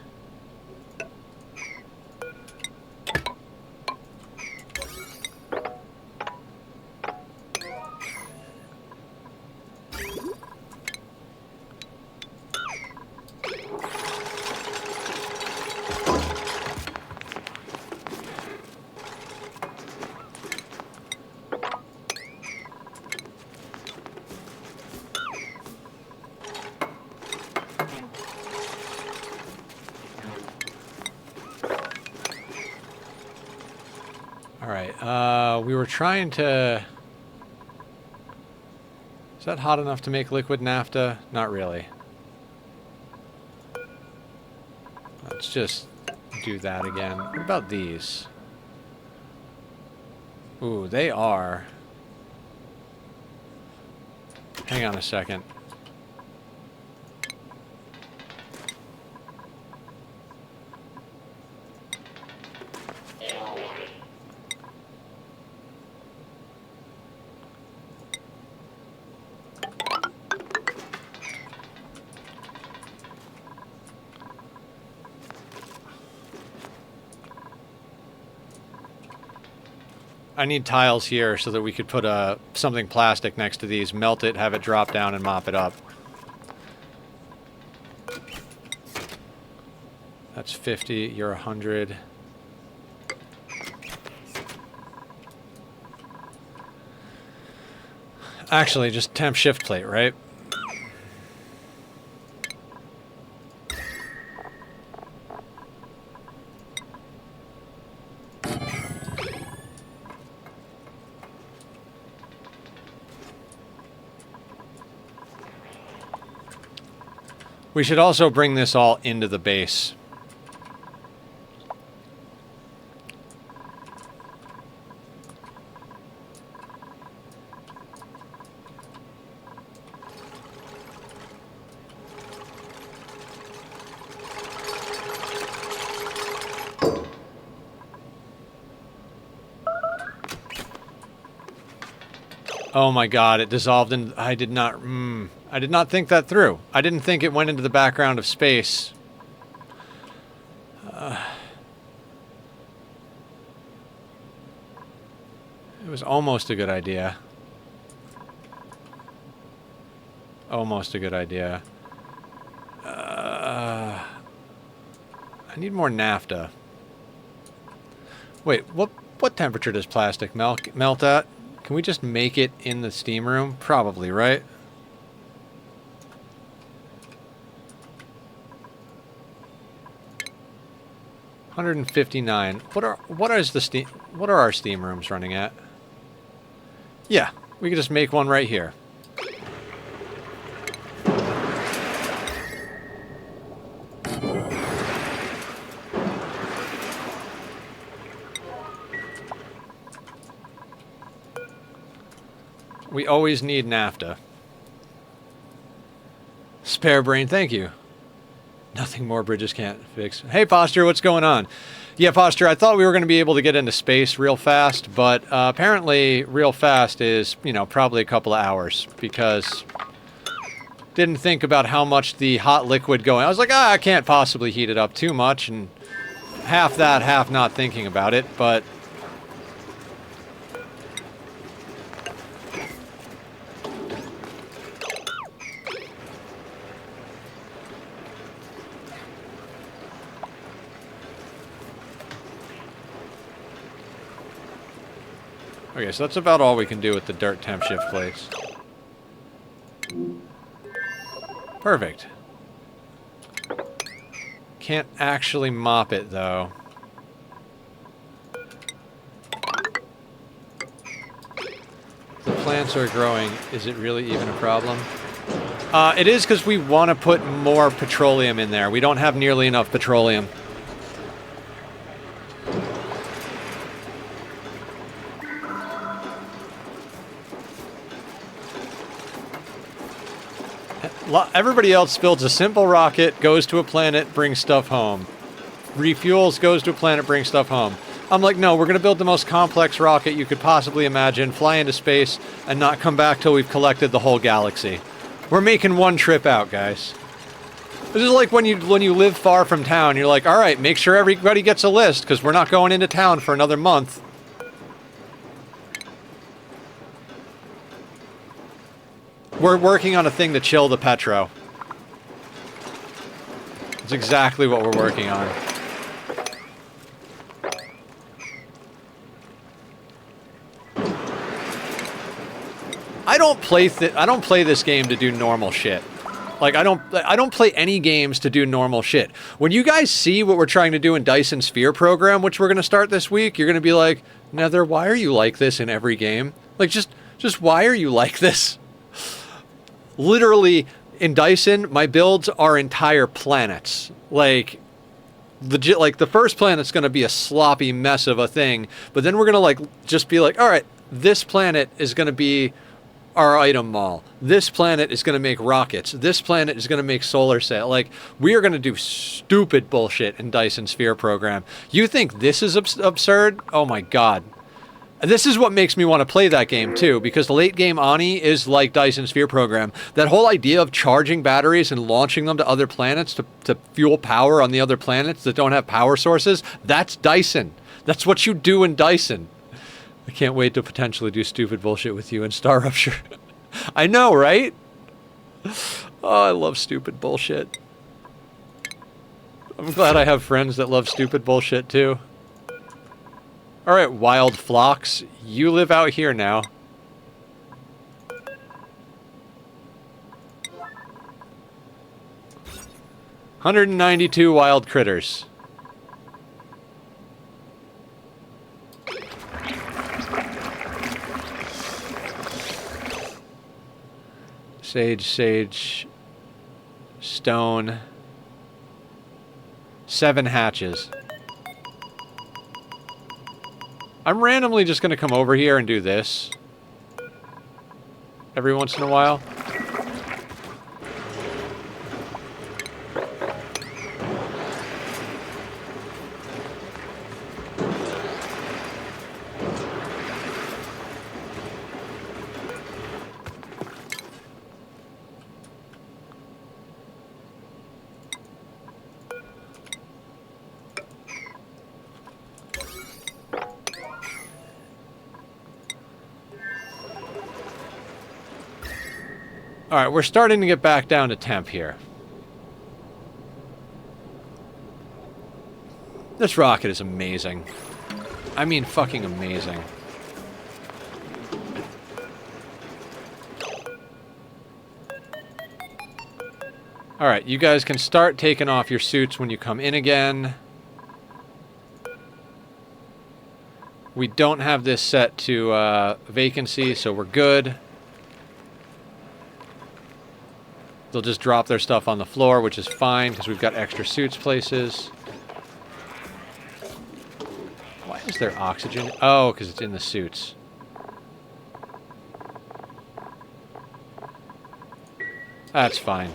We were trying to... Is that hot enough to make liquid naphtha? Not really. Let's just do that again. What about these? Ooh, they are... Hang on a second. I need tiles here so that we could put something plastic next to these, melt it, have it drop down, and mop it up. That's 50, you're 100. Actually, just temp shift plate, right? We should also bring this all into the base. Oh my god, it dissolved in... I did not think that through. I didn't think it went into the background of space. It was almost a good idea. Almost a good idea. I need more naphtha. Wait, what temperature does plastic melt at? Can we just make it in the steam room? Probably, right? $159. What are our steam rooms running at? Yeah, we can just make one right here. We always need naphtha. Spare brain, thank you. Nothing more bridges can't fix. Hey, Posture, what's going on? Yeah, Foster, I thought we were going to be able to get into space real fast, but apparently real fast is, you know, probably a couple of hours, because didn't think about how much the hot liquid going. I was like, I can't possibly heat it up too much, and half that, half not thinking about it, but... Okay, so that's about all we can do with the dirt temp shift plates. Perfect. Can't actually mop it, though. The plants are growing. Is it really even a problem? It is, because we want to put more petroleum in there. We don't have nearly enough petroleum. Everybody else builds a simple rocket, goes to a planet, brings stuff home. Refuels, goes to a planet, brings stuff home. I'm like, no, we're going to build the most complex rocket you could possibly imagine, fly into space, and not come back till we've collected the whole galaxy. We're making one trip out, guys. This is like when you live far from town, you're like, all right, make sure everybody gets a list, because we're not going into town for another month. We're working on a thing to chill the petro. That's exactly what we're working on. I don't play this game to do normal shit. Like, I don't play any games to do normal shit. When you guys see what we're trying to do in Dyson Sphere program, which we're going to start this week, you're going to be like, Nether, why are you like this in every game? Like, just why are you like this? Literally, in Dyson, my builds are entire planets. Like, legit, like, the first planet's going to be a sloppy mess of a thing, but then we're going to, like, just be like, all right, this planet is going to be our item mall. This planet is going to make rockets. This planet is going to make solar sail. Like, we are going to do stupid bullshit in Dyson Sphere program. You think this is absurd? Oh my god. This is what makes me want to play that game, too, because the late game Ani is like Dyson Sphere program. That whole idea of charging batteries and launching them to other planets to fuel power on the other planets that don't have power sources, that's Dyson. That's what you do in Dyson. I can't wait to potentially do stupid bullshit with you in Star Rupture. I know, right? Oh, I love stupid bullshit. I'm glad I have friends that love stupid bullshit, too. Alright, wild flocks, you live out here now. $192 wild critters. Sage, stone. 7 hatches. I'm randomly just going to come over here and do this every once in a while. Alright, we're starting to get back down to temp here. This rocket is amazing. I mean, fucking amazing. Alright, you guys can start taking off your suits when you come in again. We don't have this set to vacancy, so we're good. They'll just drop their stuff on the floor, which is fine, because we've got extra suits places. Why is there oxygen? Oh, because it's in the suits. That's fine.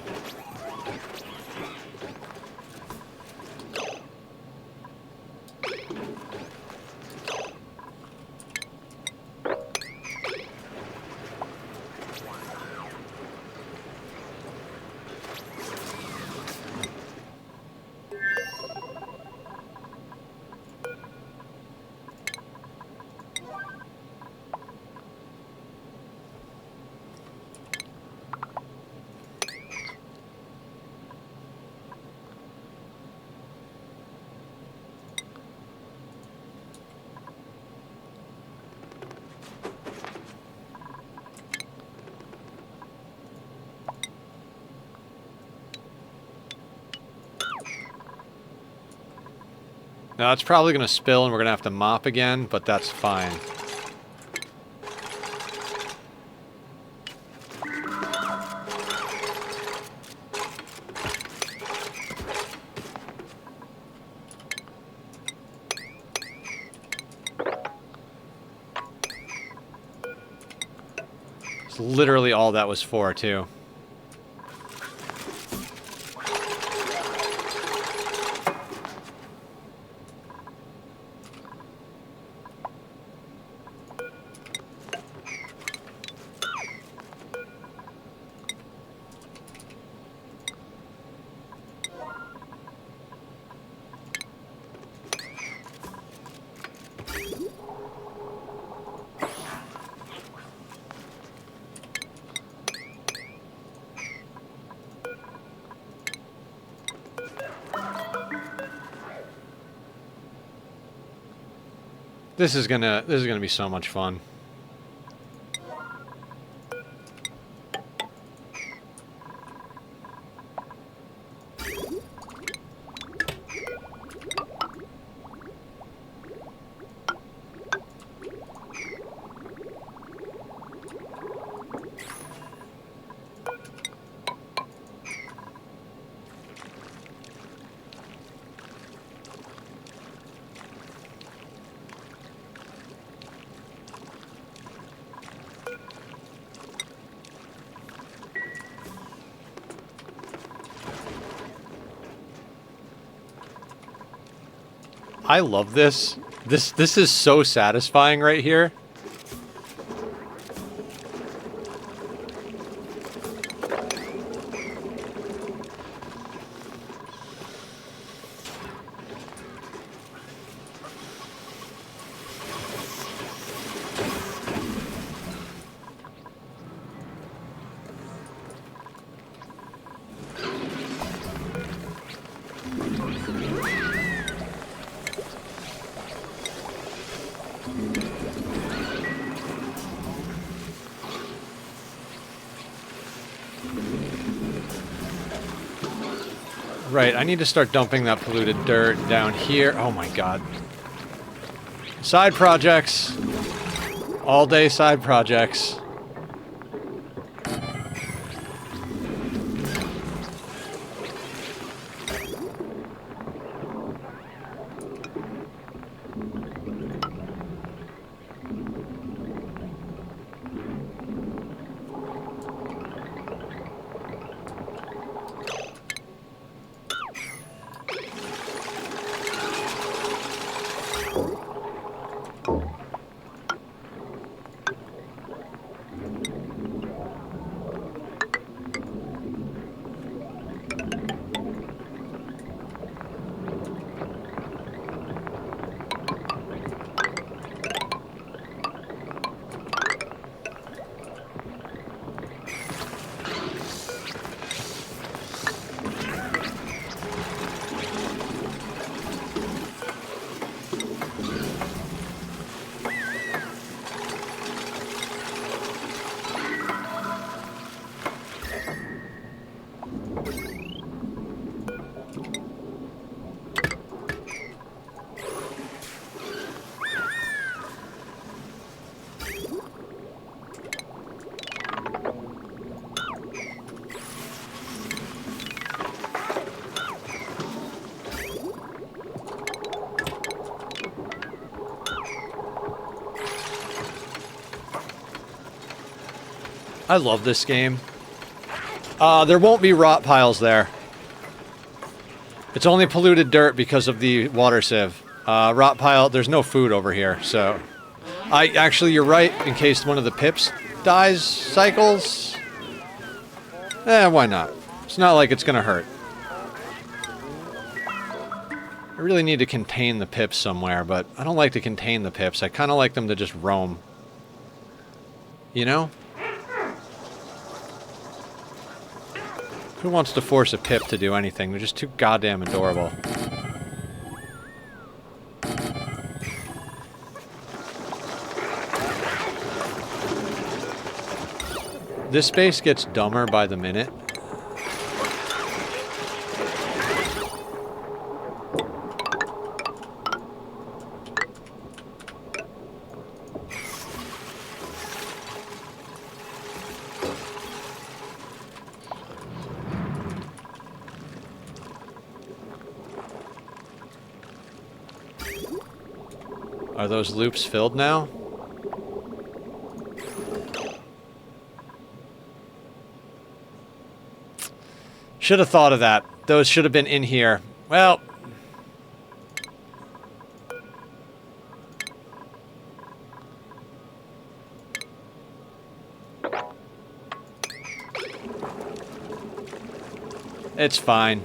Now it's probably going to spill and we're going to have to mop again, but that's fine. It's literally all that was for, too. This is gonna be so much fun. I love this. This is so satisfying right here. Right, I need to start dumping that polluted dirt down here. Oh my god. Side projects. All day side projects. I love this game. There won't be rot piles there. It's only polluted dirt because of the water sieve. Rot pile, there's no food over here, so... Actually, you're right, in case one of the pips dies cycles. Why not? It's not like it's gonna hurt. I really need to contain the pips somewhere, but I don't like to contain the pips. I kind of like them to just roam. You know? Who wants to force a pip to do anything? They're just too goddamn adorable. This space gets dumber by the minute. Are those loops filled now? Should have thought of that. Those should have been in here. Well... It's fine.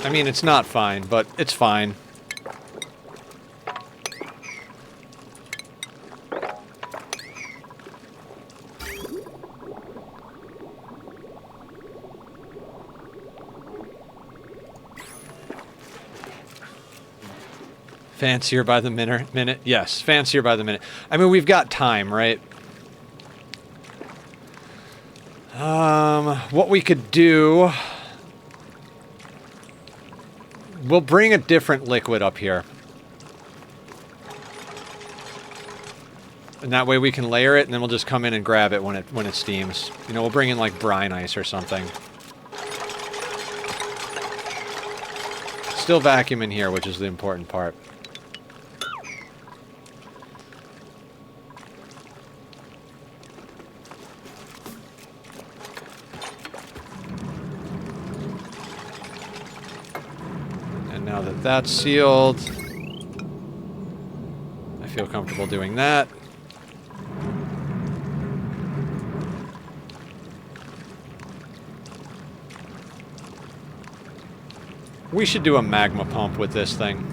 I mean, it's not fine, but it's fine. Fancier by the minute? Yes, fancier by the minute. I mean, we've got time, right? What we could do... We'll bring a different liquid up here. And that way we can layer it, and then we'll just come in and grab it when it steams. You know, we'll bring in, like, brine ice or something. Still vacuum in here, which is the important part. Now that that's sealed, I feel comfortable doing that. We should do a magma pump with this thing.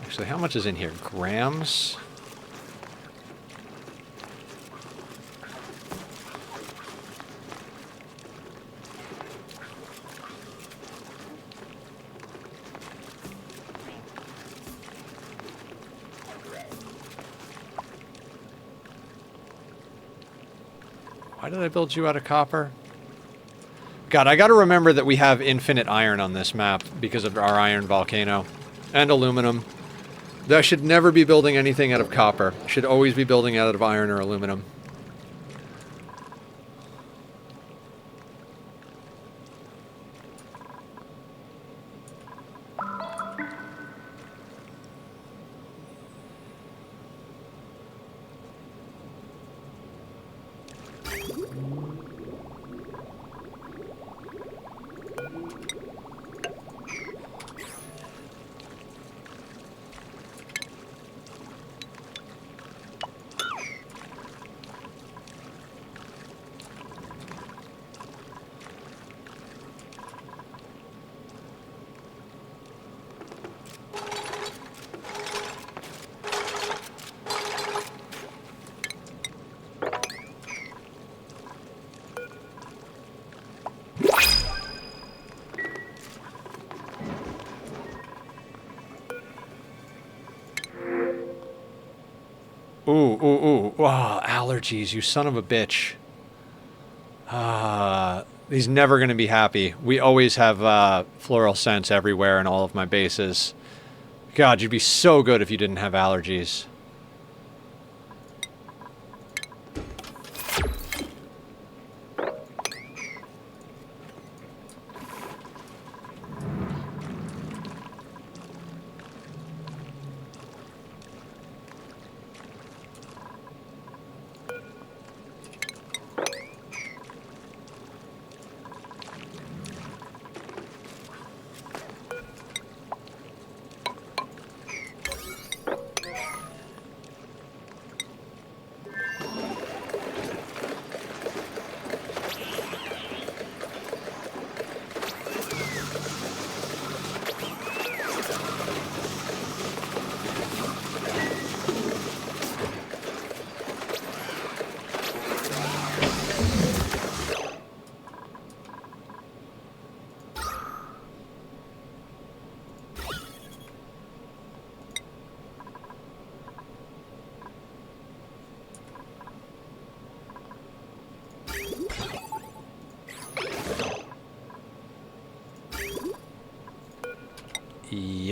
Actually, how much is in here? Grams? Why did I build you out of copper? God, I gotta remember that we have infinite iron on this map because of our iron volcano. And aluminum. I should never be building anything out of copper. Should always be building out of iron or aluminum. Ooh. Wow, allergies, you son of a bitch. He's never going to be happy. We always have floral scents everywhere in all of my bases. God, you'd be so good if you didn't have allergies.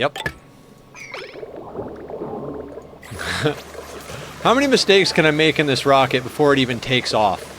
Yep. How many mistakes can I make in this rocket before it even takes off?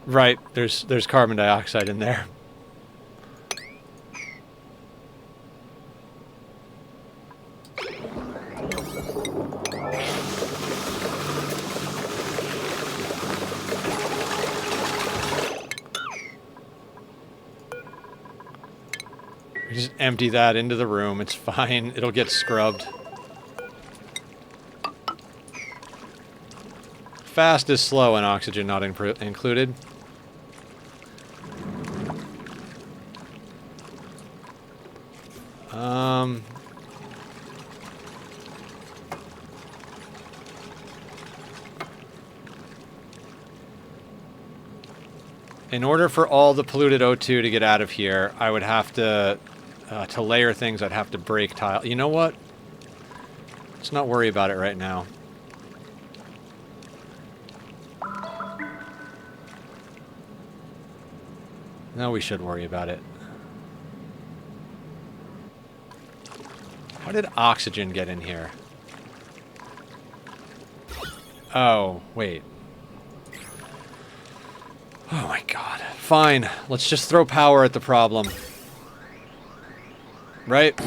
Right, there's carbon dioxide in there. Just empty that into the room. It's fine. It'll get scrubbed. Fast is slow and oxygen not included. In order for all the polluted O2 to get out of here, I would have to layer things, I'd have to break tile. You know what? Let's not worry about it right now. No, we should worry about it. How did oxygen get in here? Oh, wait. Oh my god. Fine. Let's just throw power at the problem. Right?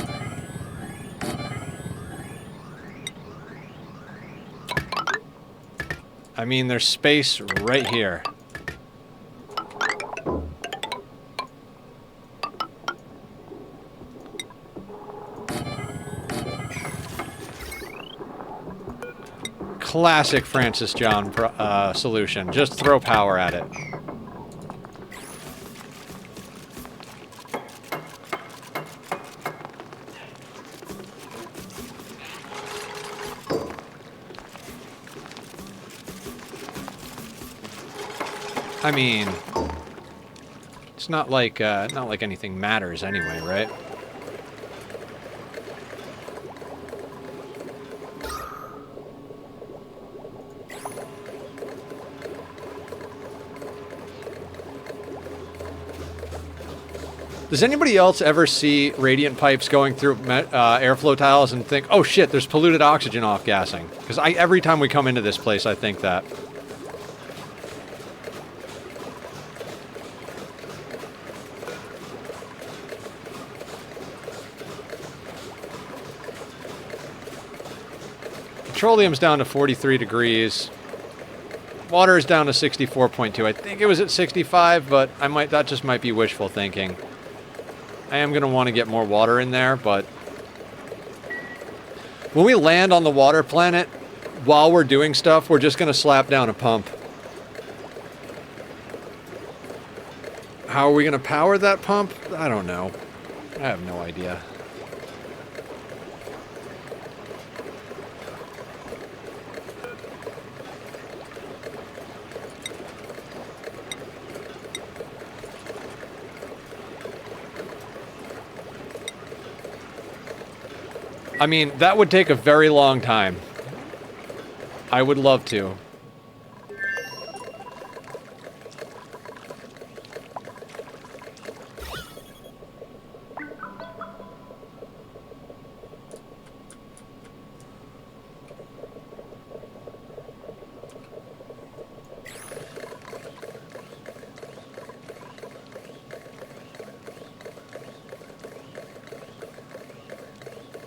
I mean, there's space right here. Classic Francis John solution. Just throw power at it. I mean, it's not like anything matters anyway, right? Does anybody else ever see radiant pipes going through airflow tiles and think, oh shit, there's polluted oxygen off-gassing? Because every time we come into this place, I think that. Petroleum's down to 43 degrees. Water is down to 64.2. I think it was at 65, but that just might be wishful thinking. I am going to want to get more water in there, but when we land on the water planet, while we're doing stuff, we're just going to slap down a pump. How are we going to power that pump? I don't know. I have no idea. I mean, that would take a very long time. I would love to.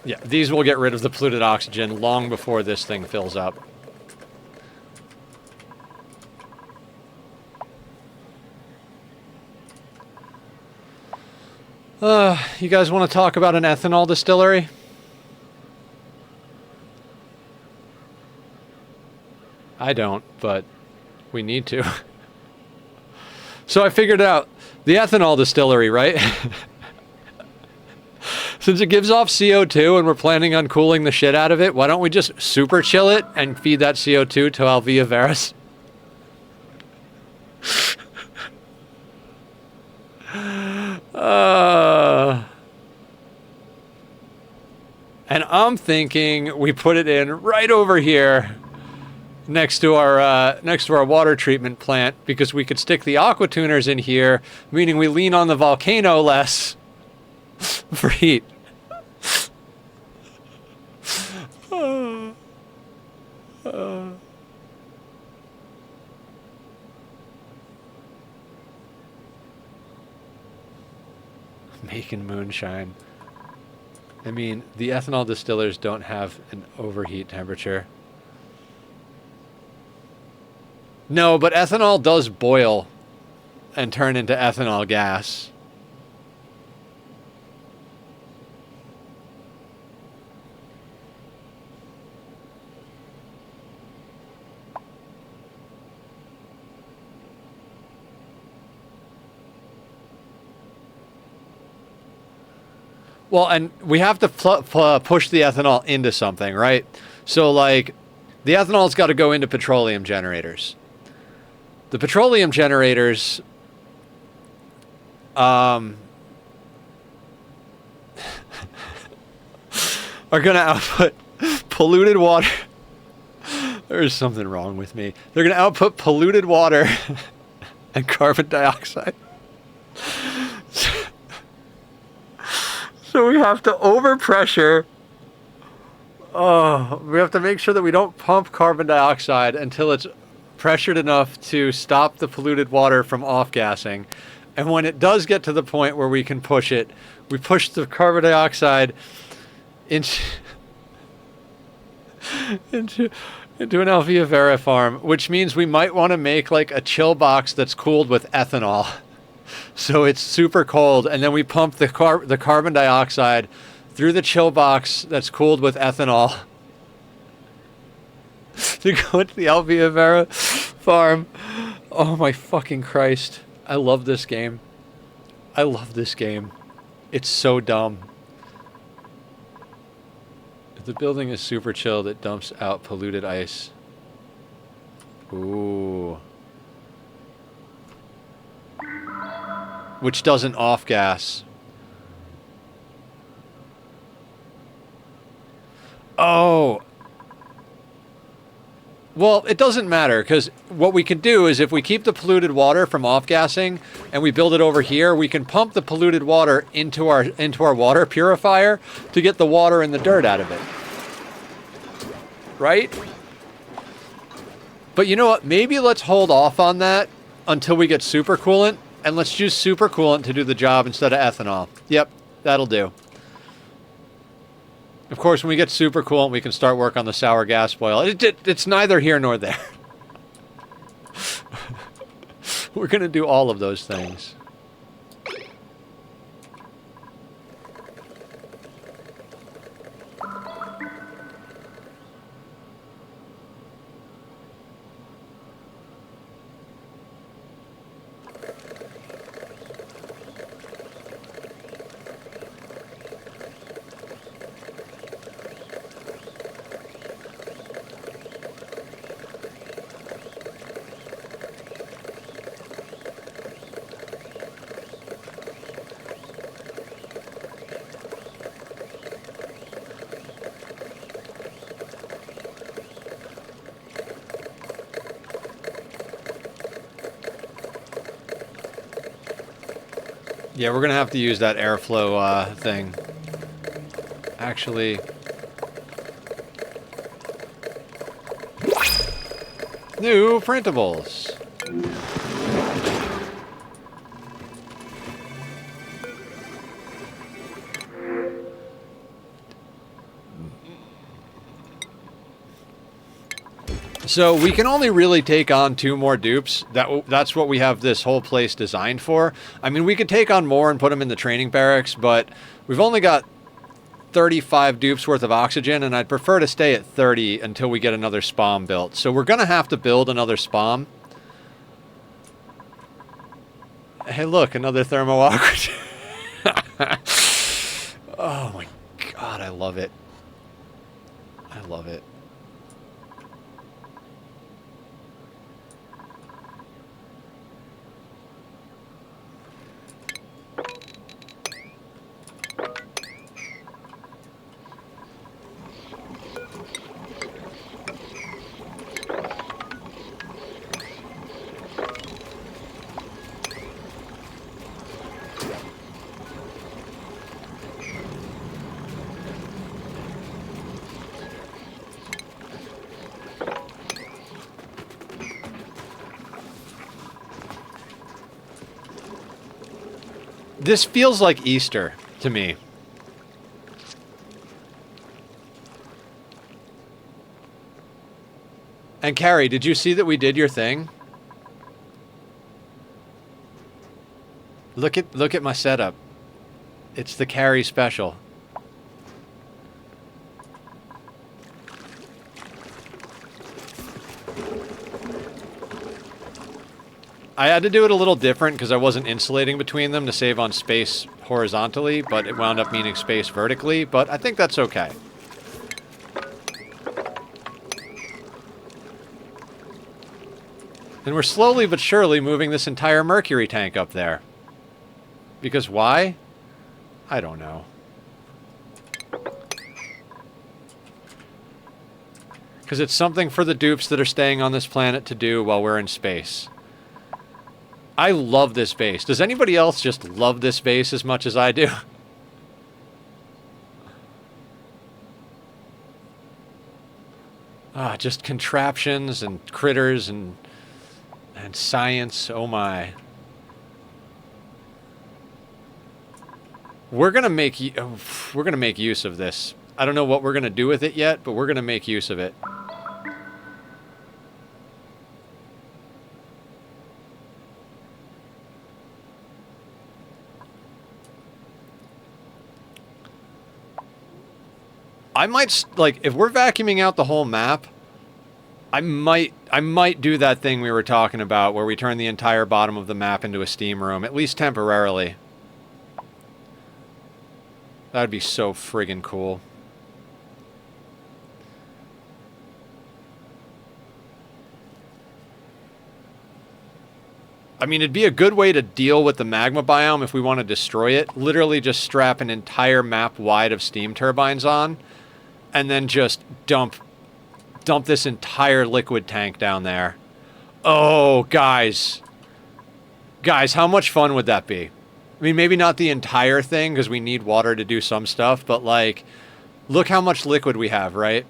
Yeah, these will get rid of the polluted oxygen long before this thing fills up. You guys want to talk about an ethanol distillery? I don't, but we need to. So I figured out the ethanol distillery, right? Since it gives off CO2 and we're planning on cooling the shit out of it, why don't we just super chill it and feed that CO2 to Alvia Veris? And I'm thinking we put it in right over here next to our water treatment plant, because we could stick the aqua tuners in here, meaning we lean on the volcano less for heat. Making moonshine. I mean, the ethanol distillers don't have an overheat temperature. No, but ethanol does boil and turn into ethanol gas. Well, and we have to push the ethanol into something, right? So, like, the ethanol's got to go into petroleum generators. The petroleum generators, are going to output polluted water. There's something wrong with me. They're going to output polluted water and carbon dioxide. So we have to overpressure. Oh, we have to make sure that we don't pump carbon dioxide until it's pressured enough to stop the polluted water from off-gassing. And when it does get to the point where we can push it, we push the carbon dioxide into an Alvia Vera farm, which means we might want to make like a chill box that's cooled with ethanol. So it's super cold, and then we pump the carbon dioxide through the chill box that's cooled with ethanol to go into the Alvia Vera farm. Oh my fucking Christ. I love this game. I love this game. It's so dumb. If the building is super chilled, it dumps out polluted ice. Ooh. Which doesn't off-gas. Oh. Well, it doesn't matter, because what we can do is if we keep the polluted water from off-gassing and we build it over here, we can pump the polluted water into our water purifier to get the water and the dirt out of it. Right? But you know what? Maybe let's hold off on that until we get supercoolant. And let's use supercoolant to do the job instead of ethanol. Yep, that'll do. Of course, when we get supercoolant, we can start work on the sour gas boil. It's neither here nor there. We're going to do all of those things. Yeah, we're going to have to use that airflow thing. Actually... New printables. So we can only really take on 2 more dupes. That's what we have this whole place designed for. I mean, we could take on more and put them in the training barracks, but we've only got 35 dupes worth of oxygen, and I'd prefer to stay at 30 until we get another spawn built. So we're going to have to build another spawn. Hey, look, another thermo oxygen. Oh my god, I love it. I love it. This feels like Easter to me. And Carrie, did you see that we did your thing? Look at my setup. It's the Carrie special. I had to do it a little different because I wasn't insulating between them to save on space horizontally, but it wound up meaning space vertically, but I think that's okay. And we're slowly but surely moving this entire mercury tank up there. Because why? I don't know. Because it's something for the dupes that are staying on this planet to do while we're in space. I love this base. Does anybody else just love this base as much as I do? Just contraptions and critters and science. Oh my. We're gonna make use of this. I don't know what we're gonna do with it yet, but we're gonna make use of it. I might, like, if we're vacuuming out the whole map, I might do that thing we were talking about where we turn the entire bottom of the map into a steam room, at least temporarily. That'd be so friggin' cool. I mean, it'd be a good way to deal with the magma biome if we want to destroy it. Literally just strap an entire map wide of steam turbines on, and then just dump this entire liquid tank down there. Oh, guys. Guys, how much fun would that be? I mean, maybe not the entire thing, because we need water to do some stuff, but, like, look how much liquid we have, right?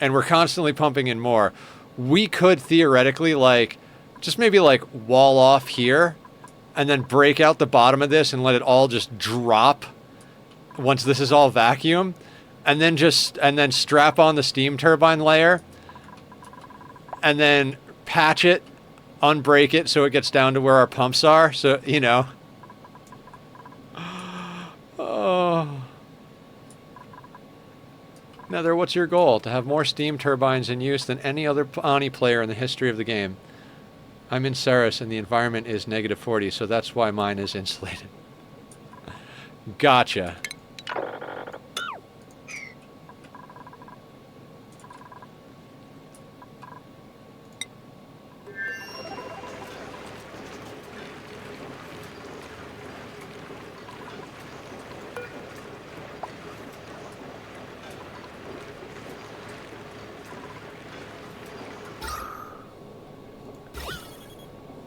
And we're constantly pumping in more. We could theoretically, like, just maybe, like, wall off here, and then break out the bottom of this and let it all just drop once this is all vacuum. And then strap on the steam turbine layer, and then patch it, unbreak it so it gets down to where our pumps are. So, you know. Oh. Nether, what's your goal? To have more steam turbines in use than any other Ani player in the history of the game. I'm in Ceres and the environment is -40, so that's why mine is insulated. Gotcha.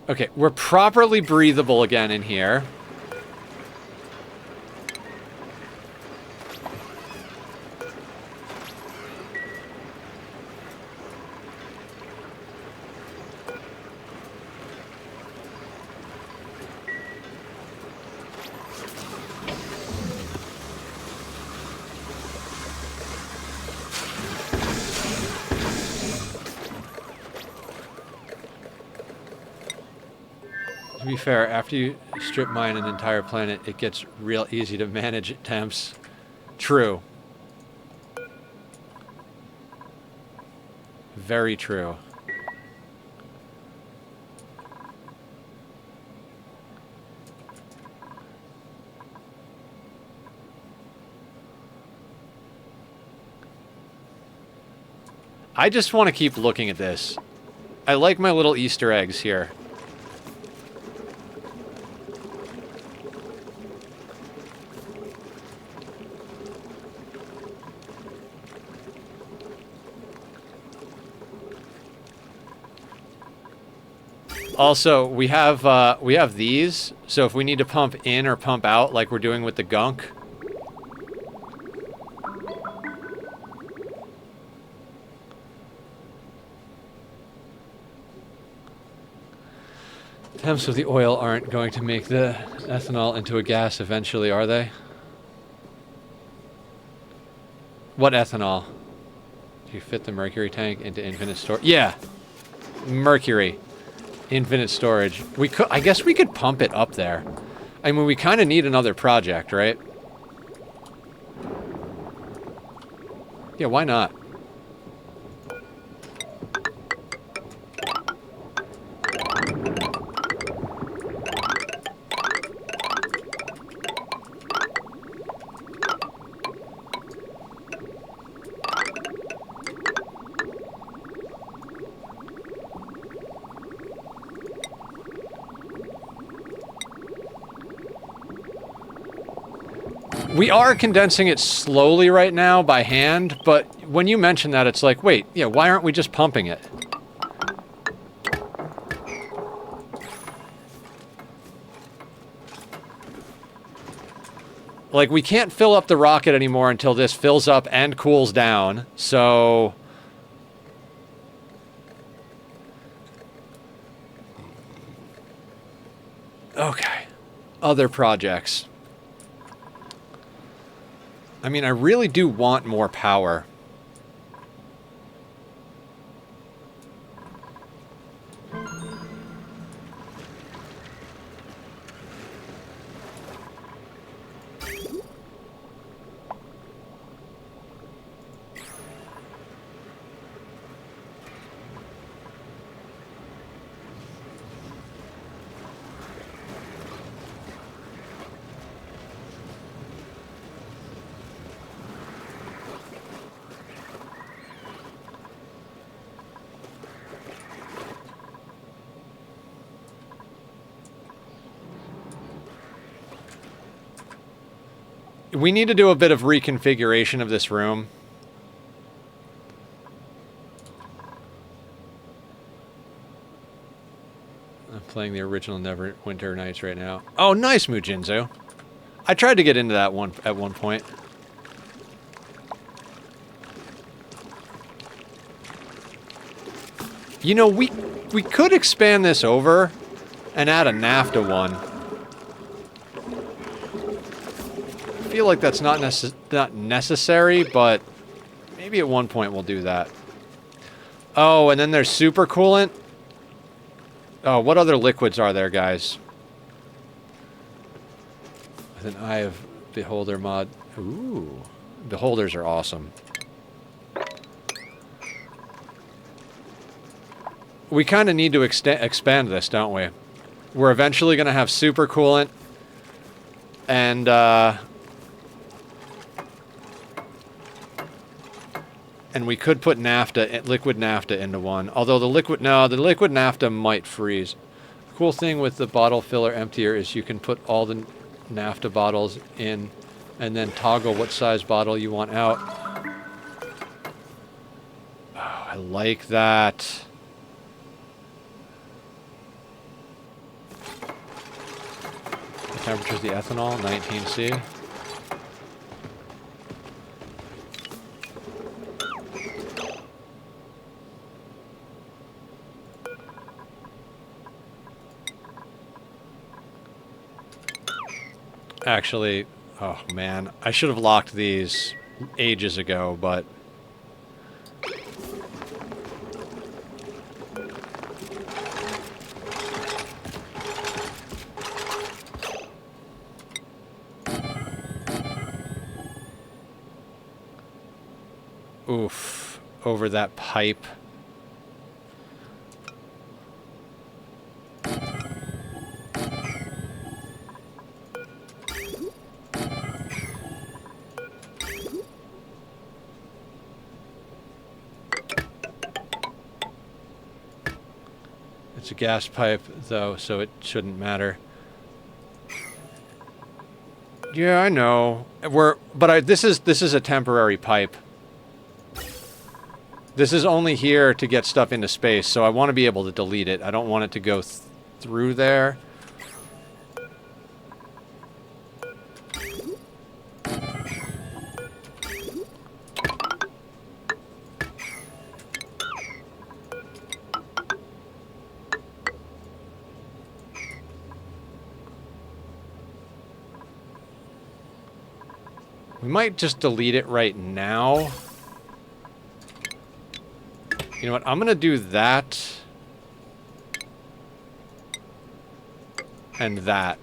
Okay, we're properly breathable again in here. To be fair, after you strip mine an entire planet, it gets real easy to manage temps. True. Very true. I just want to keep looking at this. I like my little Easter eggs here. Also, we have these, so if we need to pump in or pump out like we're doing with the gunk. Temps of the oil aren't going to make the ethanol into a gas eventually, are they? What ethanol? Do you fit the mercury tank into infinite storage? Yeah! Mercury. Infinite storage. We could, I guess we could pump it up there. I mean, we kind of need another project, right? Yeah, why not? We are condensing it slowly right now by hand, but when you mention that, it's like, wait, yeah, why aren't we just pumping it? Like, we can't fill up the rocket anymore until this fills up and cools down, so... Okay. Other projects. I mean, I really do want more power. We need to do a bit of reconfiguration of this room. I'm playing the original Neverwinter Nights right now. Oh, nice, Mujinzu. I tried to get into that one at one point. You know, we could expand this over and add a NAFTA one. I feel like that's not necessary, but maybe at one point we'll do that. Oh, and then there's supercoolant. Oh, what other liquids are there, guys? With an Eye of Beholder mod. Ooh, Beholders are awesome. We kind of need to expand this, don't we? We're eventually going to have supercoolant, and we could put NAFTA, liquid NAFTA into one. Although the liquid NAFTA might freeze. The cool thing with the bottle filler emptier is you can put all the NAFTA bottles in and then toggle what size bottle you want out. Oh, I like that. The temperature of the ethanol, 19C. Actually, oh man, I should have locked these ages ago, but... over that pipe. It's a gas pipe, though, so it shouldn't matter. Yeah, I know. This is a temporary pipe. This is only here to get stuff into space, so I want to be able to delete it. I don't want it to go through there. We might just delete it right now. You know what? I'm going to do that. And that.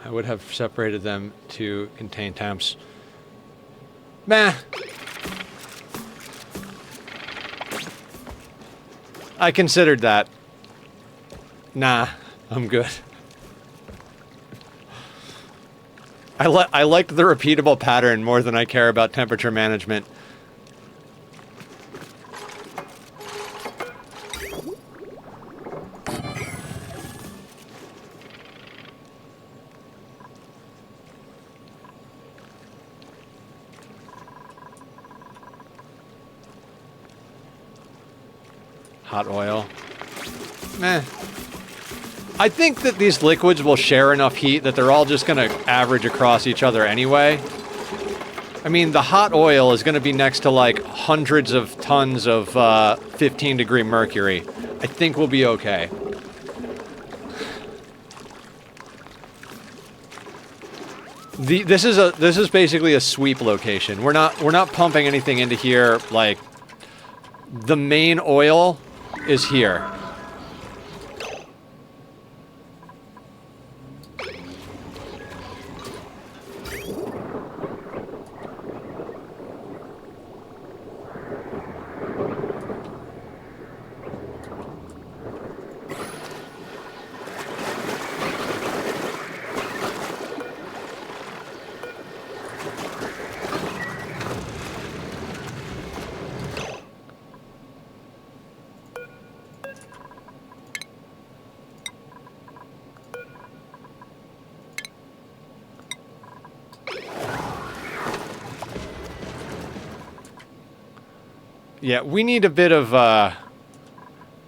I would have separated them to contain temps. Meh. I considered that. Nah, I'm good. I liked the repeatable pattern more than I care about temperature management. Hot oil. Meh. I think that these liquids will share enough heat that they're all just going to average across each other anyway. I mean, the hot oil is going to be next to like hundreds of tons of 15-degree mercury. I think we'll be okay. This is basically a sweep location. We're not pumping anything into here. Like, the main oil is here. Yeah, we need a bit of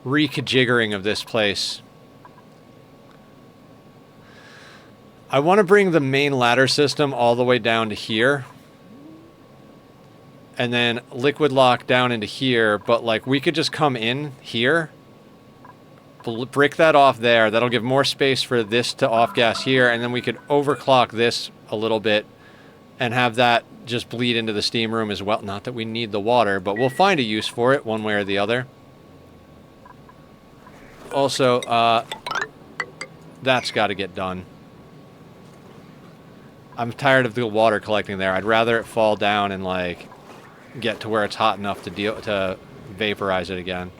rejiggering of this place. I want to bring the main ladder system all the way down to here. And then liquid lock down into here, but like we could just come in here. Brick that off there. That'll give more space for this to off-gas here, and then we could overclock this a little bit and have that just bleed into the steam room as well. Not that we need the water, but we'll find a use for it one way or the other. Also, that's got to get done. I'm tired of the water collecting there. I'd rather it fall down and like get to where it's hot enough to vaporize it again.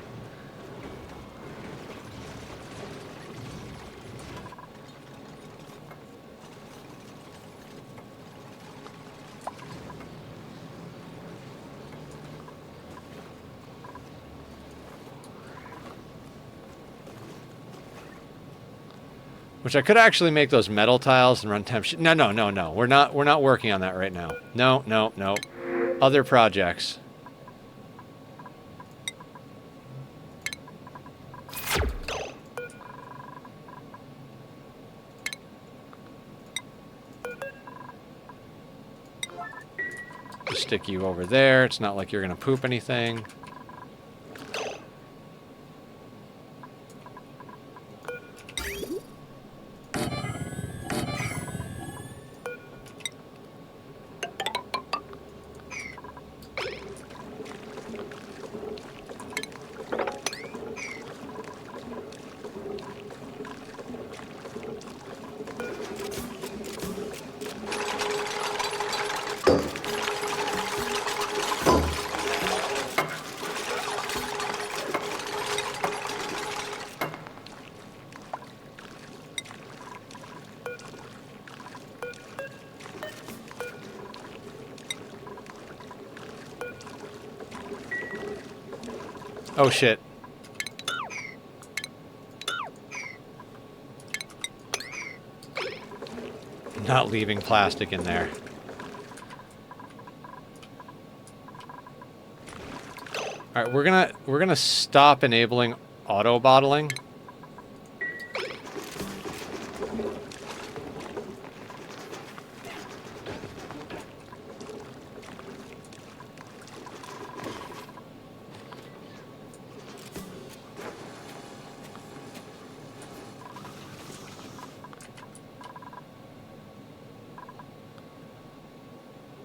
Which I could actually make those metal tiles and run temp. No, no, no, no. We're not working on that right now. No, no, no. Other projects. Just stick you over there. It's not like you're gonna poop anything. Oh shit. Not leaving plastic in there. All right, we're gonna stop enabling auto bottling.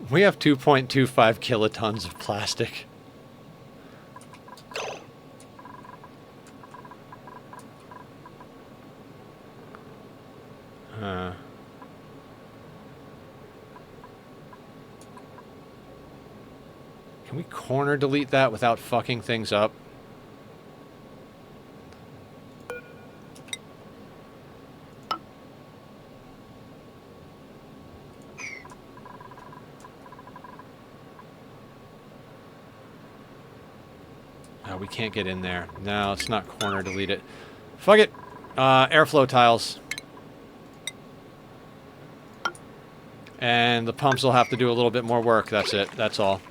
We have 2.25 kilotons of plastic. Can we corner delete that without fucking things up? We can't get in there. No, it's not corner delete it. Fuck it. Airflow tiles. And the pumps will have to do a little bit more work. That's it. That's all.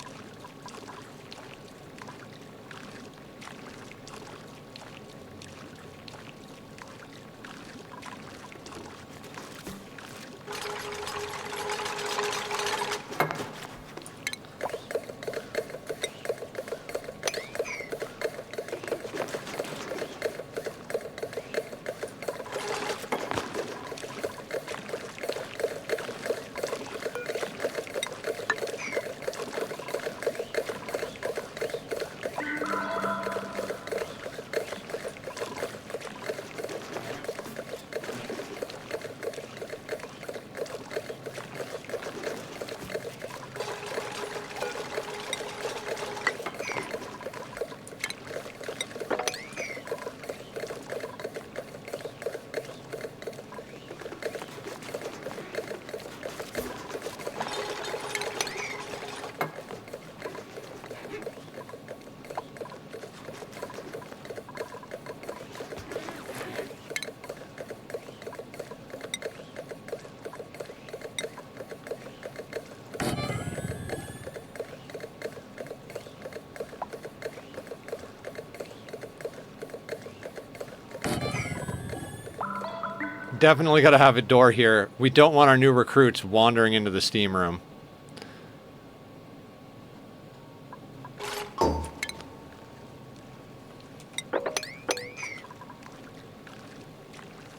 Definitely got to have a door here. We don't want our new recruits wandering into the steam room.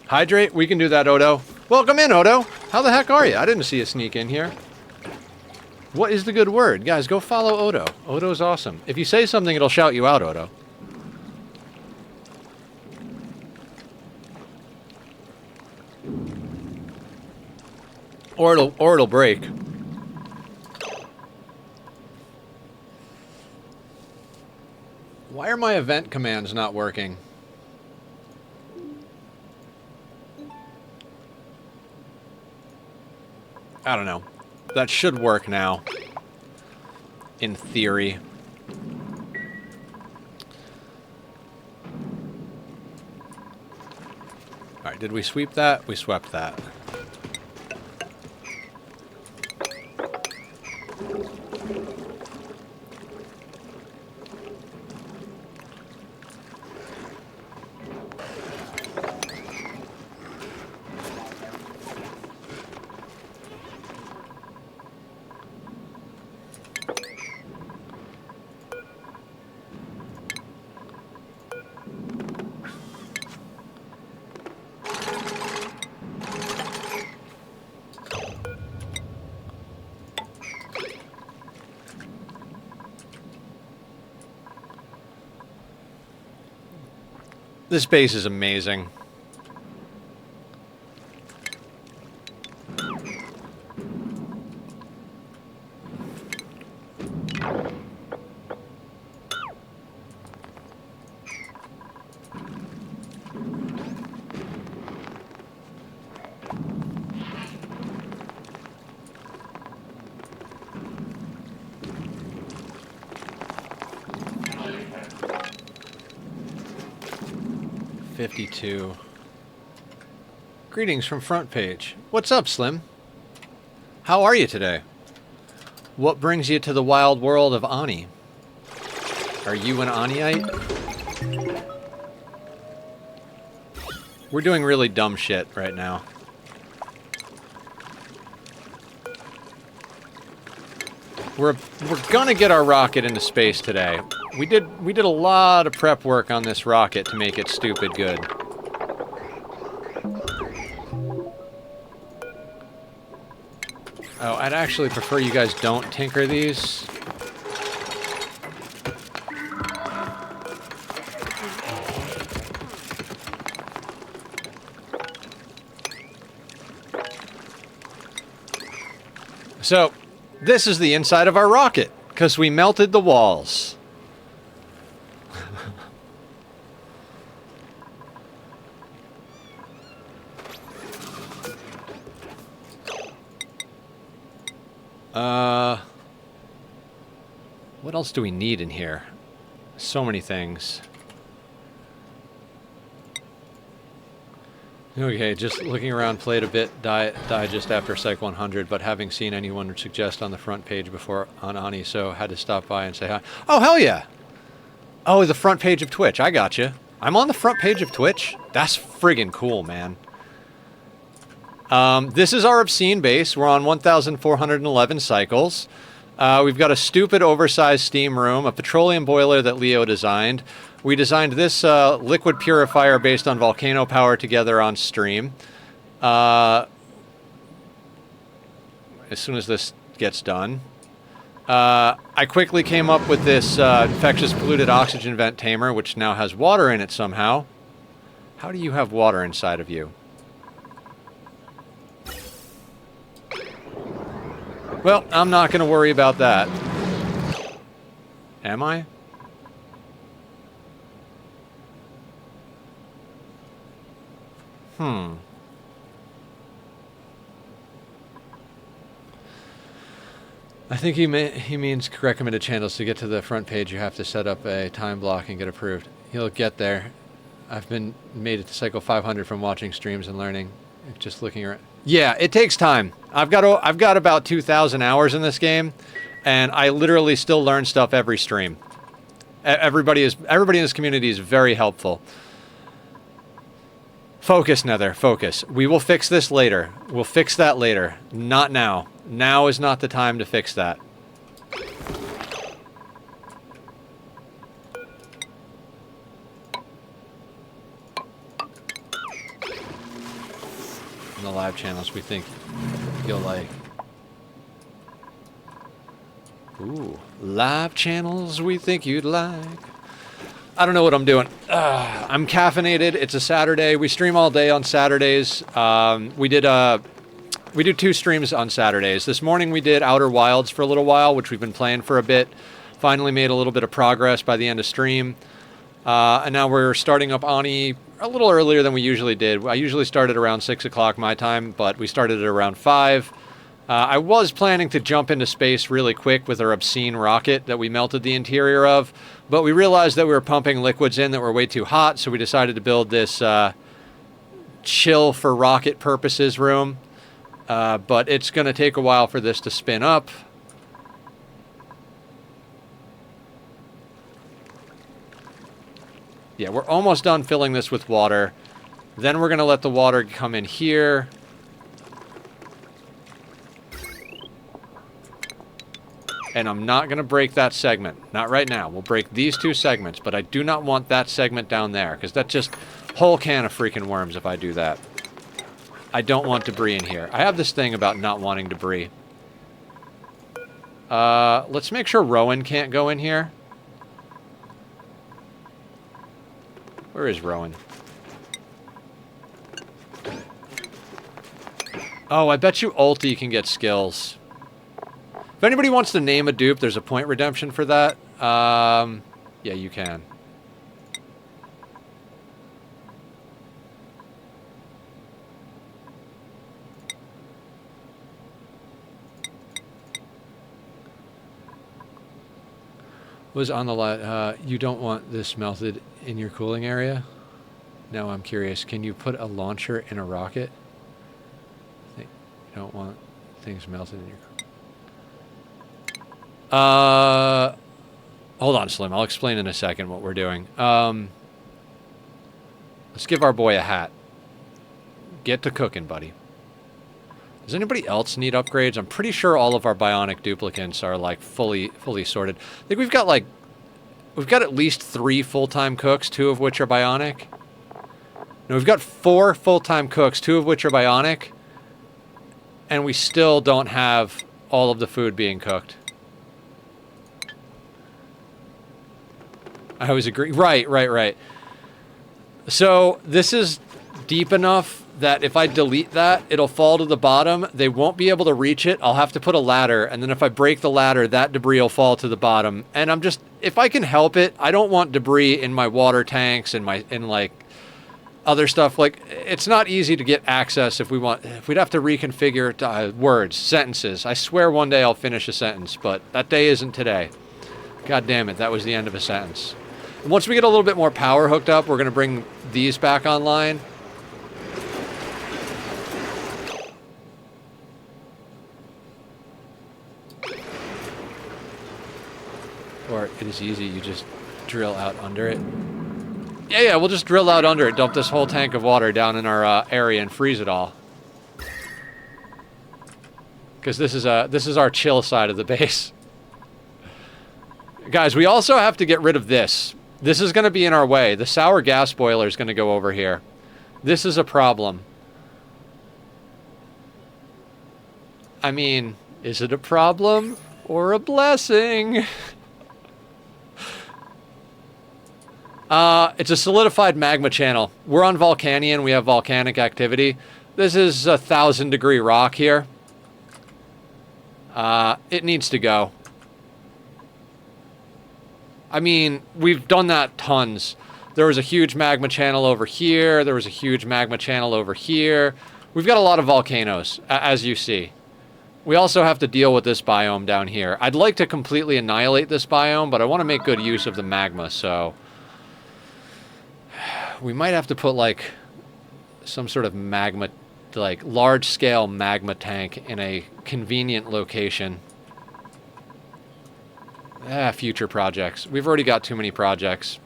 Hydrate? We can do that, Odo. Welcome in, Odo. How the heck are you? I didn't see you sneak in here. What is the good word? Guys, go follow Odo. Odo's awesome. If you say something, it'll shout you out, Odo. Or it'll break. Why are my event commands not working? I don't know. That should work now. In theory. Alright, Did we sweep that? We swept that. This base is amazing. Greetings from front page. What's up, Slim? How are you today? What brings you to the wild world of Ani? Are you an Aniite? We're doing really dumb shit right now. We're gonna get our rocket into space today. We did a lot of prep work on this rocket to make it stupid good. Oh, I'd actually prefer you guys don't tinker these. So, this is the inside of our rocket, because we melted the walls. What else do we need in here? So many things. Okay, just looking around, played a bit, died just after Psych 100, but having seen anyone suggest on the front page before on Ani, so had to stop by and say hi. Oh, hell yeah! Oh, the front page of Twitch, I gotcha. I'm on the front page of Twitch? That's friggin' cool, man. This is our obscene base. We're on 1,411 cycles. We've got a stupid oversized steam room, a petroleum boiler that Leo designed. We designed this liquid purifier based on volcano power together on stream. As soon as this gets done. I quickly came up with this infectious polluted oxygen vent tamer, which now has water in it somehow. How do you have water inside of you? Well, I'm not going to worry about that. Am I? I think he means recommended channels. To get to the front page, you have to set up a time block and get approved. He'll get there. I've made it to cycle 500 from watching streams and learning. Just looking around. Yeah, it takes time. I've got about 2,000 hours in this game, and I literally still learn stuff every stream. Everybody in this community is very helpful. Focus, Nether, focus. We will fix this later. We'll fix that later. Not now. Now is not the time to fix that. In the live channels we think you'll like. Ooh, live channels we think you'd like. I don't know what I'm doing. I'm caffeinated. It's a Saturday. We stream all day on Saturdays. We do 2 streams on Saturdays. This morning we did Outer Wilds for a little while, which we've been playing for a bit. Finally made a little bit of progress by the end of stream. And now we're starting up Ani a little earlier than we usually did. I usually started around 6 o'clock my time, but we started at around 5. I was planning to jump into space really quick with our obscene rocket that we melted the interior of, but we realized that we were pumping liquids in that were way too hot, so we decided to build this chill for rocket purposes room. But it's going to take a while for this to spin up. Yeah, we're almost done filling this with water. Then we're going to let the water come in here. And I'm not going to break that segment. Not right now. We'll break these two segments, but I do not want that segment down there, because that's just whole can of freaking worms if I do that. I don't want debris in here. I have this thing about not wanting debris. Let's make sure Rowan can't go in here. Where is Rowan? Oh, I bet you ulti can get skills. If anybody wants to name a dupe, there's a point redemption for that. Yeah, you can. Was on the lot. You don't want this melted in your cooling area? No, I'm curious. Can you put a launcher in a rocket? You don't want things melted in your... Hold on, Slim. I'll explain in a second what we're doing. Let's give our boy a hat. Get to cooking, buddy. Does anybody else need upgrades? I'm pretty sure all of our bionic duplicates are like fully sorted. I think we've got at least 3 full-time cooks, 2 of which are bionic. No, we've got 4 full-time cooks, 2 of which are bionic, and we still don't have all of the food being cooked. I always agree. Right. So this is deep enough that if I delete that, it'll fall to the bottom. They won't be able to reach it. I'll have to put a ladder, and then if I break the ladder, that debris will fall to the bottom. And I'm just, if I can help it, I don't want debris in my water tanks and like other stuff. Like, it's not easy to get access if we'd have to reconfigure words, sentences. I swear one day I'll finish a sentence, but that day isn't today. God damn it, that was the end of a sentence. And once we get a little bit more power hooked up, we're going to bring these back online. Or it is easy, you just drill out under it. Yeah, we'll just drill out under it, dump this whole tank of water down in our area and freeze it all. Because this is our chill side of the base. Guys, we also have to get rid of this. This is going to be in our way. The sour gas boiler is going to go over here. This is a problem. I mean, is it a problem or a blessing? It's a solidified magma channel. We're on Volcanea and we have volcanic activity. This is 1,000-degree rock here. It needs to go. I mean, we've done that tons. There was a huge magma channel over here. There was a huge magma channel over here. We've got a lot of volcanoes, as you see. We also have to deal with this biome down here. I'd like to completely annihilate this biome, but I want to make good use of the magma, so... we might have to put, like, some sort of magma, like, large-scale magma tank in a convenient location. Future projects. We've already got too many projects.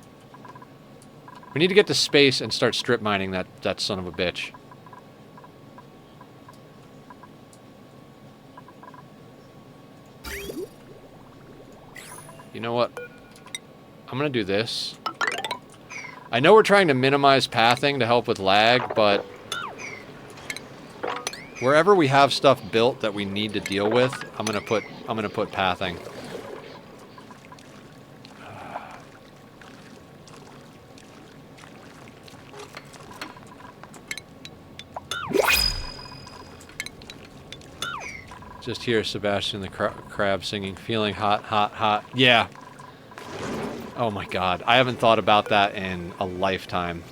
We need to get to space and start strip mining that son of a bitch. You know what? I'm gonna do this. I know we're trying to minimize pathing to help with lag, but wherever we have stuff built that we need to deal with, I'm gonna put pathing. Just hear Sebastian the crab singing, feeling hot, hot, hot. Yeah. Oh my god. I haven't thought about that in a lifetime.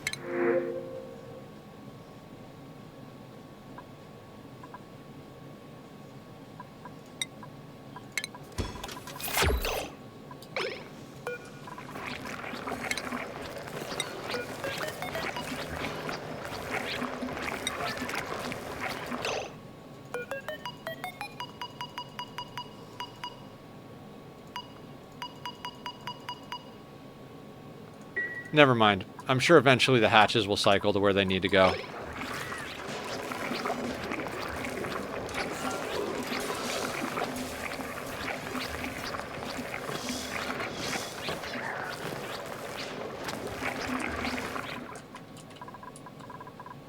Never mind. I'm sure eventually the hatches will cycle to where they need to go.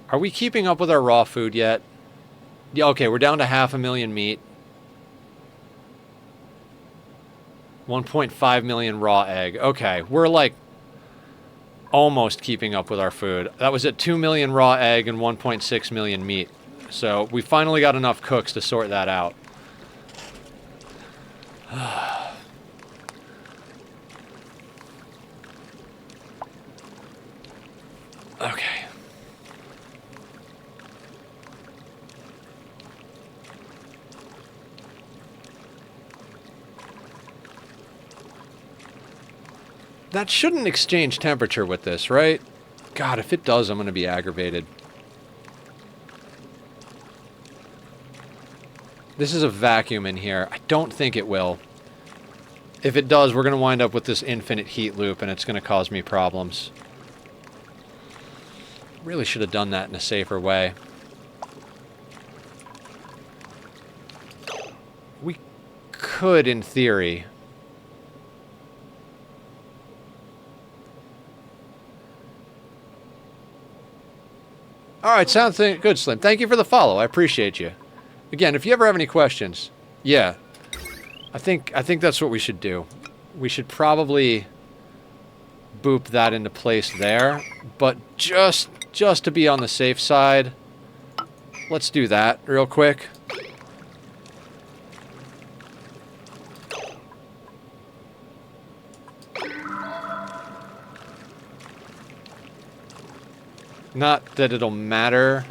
Are we keeping up with our raw food yet? Yeah, okay, we're down to 500,000 meat. 1.5 million raw egg. Okay, we're like almost keeping up with our food. That was at 2 million raw egg and 1.6 million meat. So we finally got enough cooks to sort that out. Okay. That shouldn't exchange temperature with this, right? God, if it does, I'm going to be aggravated. This is a vacuum in here. I don't think it will. If it does, we're going to wind up with this infinite heat loop, and it's going to cause me problems. Really should have done that in a safer way. We could, in theory... All right, sounds good, Slim. Thank you for the follow. I appreciate you. Again, if you ever have any questions, yeah, I think that's what we should do. We should probably boop that into place there, but just to be on the safe side, let's do that real quick. Not that it'll matter.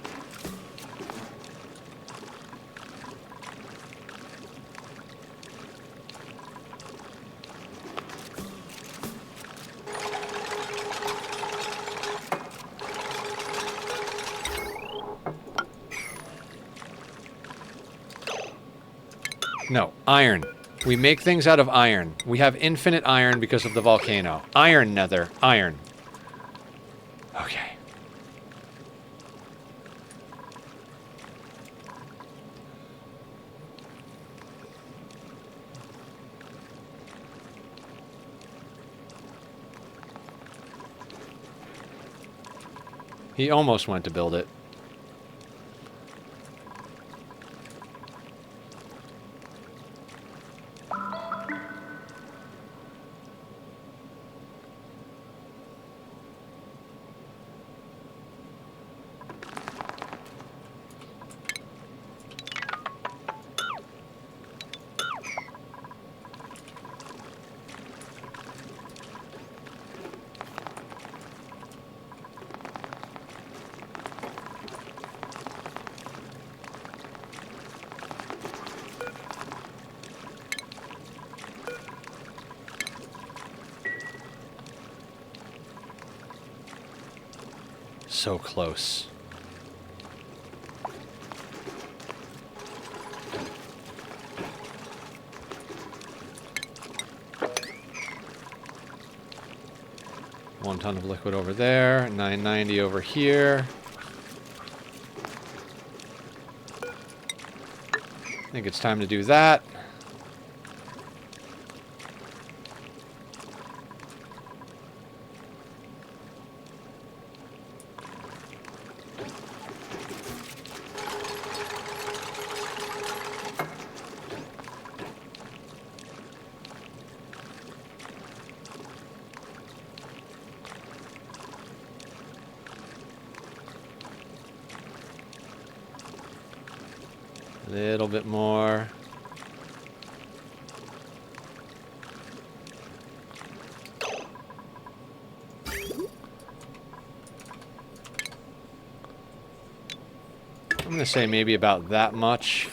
No, iron. We make things out of iron. We have infinite iron because of the volcano. Iron nether. Iron. Okay. He almost went to build it. So close. One ton of liquid over there, 990 over here. I think it's time to do that. A little bit more. I'm going to say maybe about that much.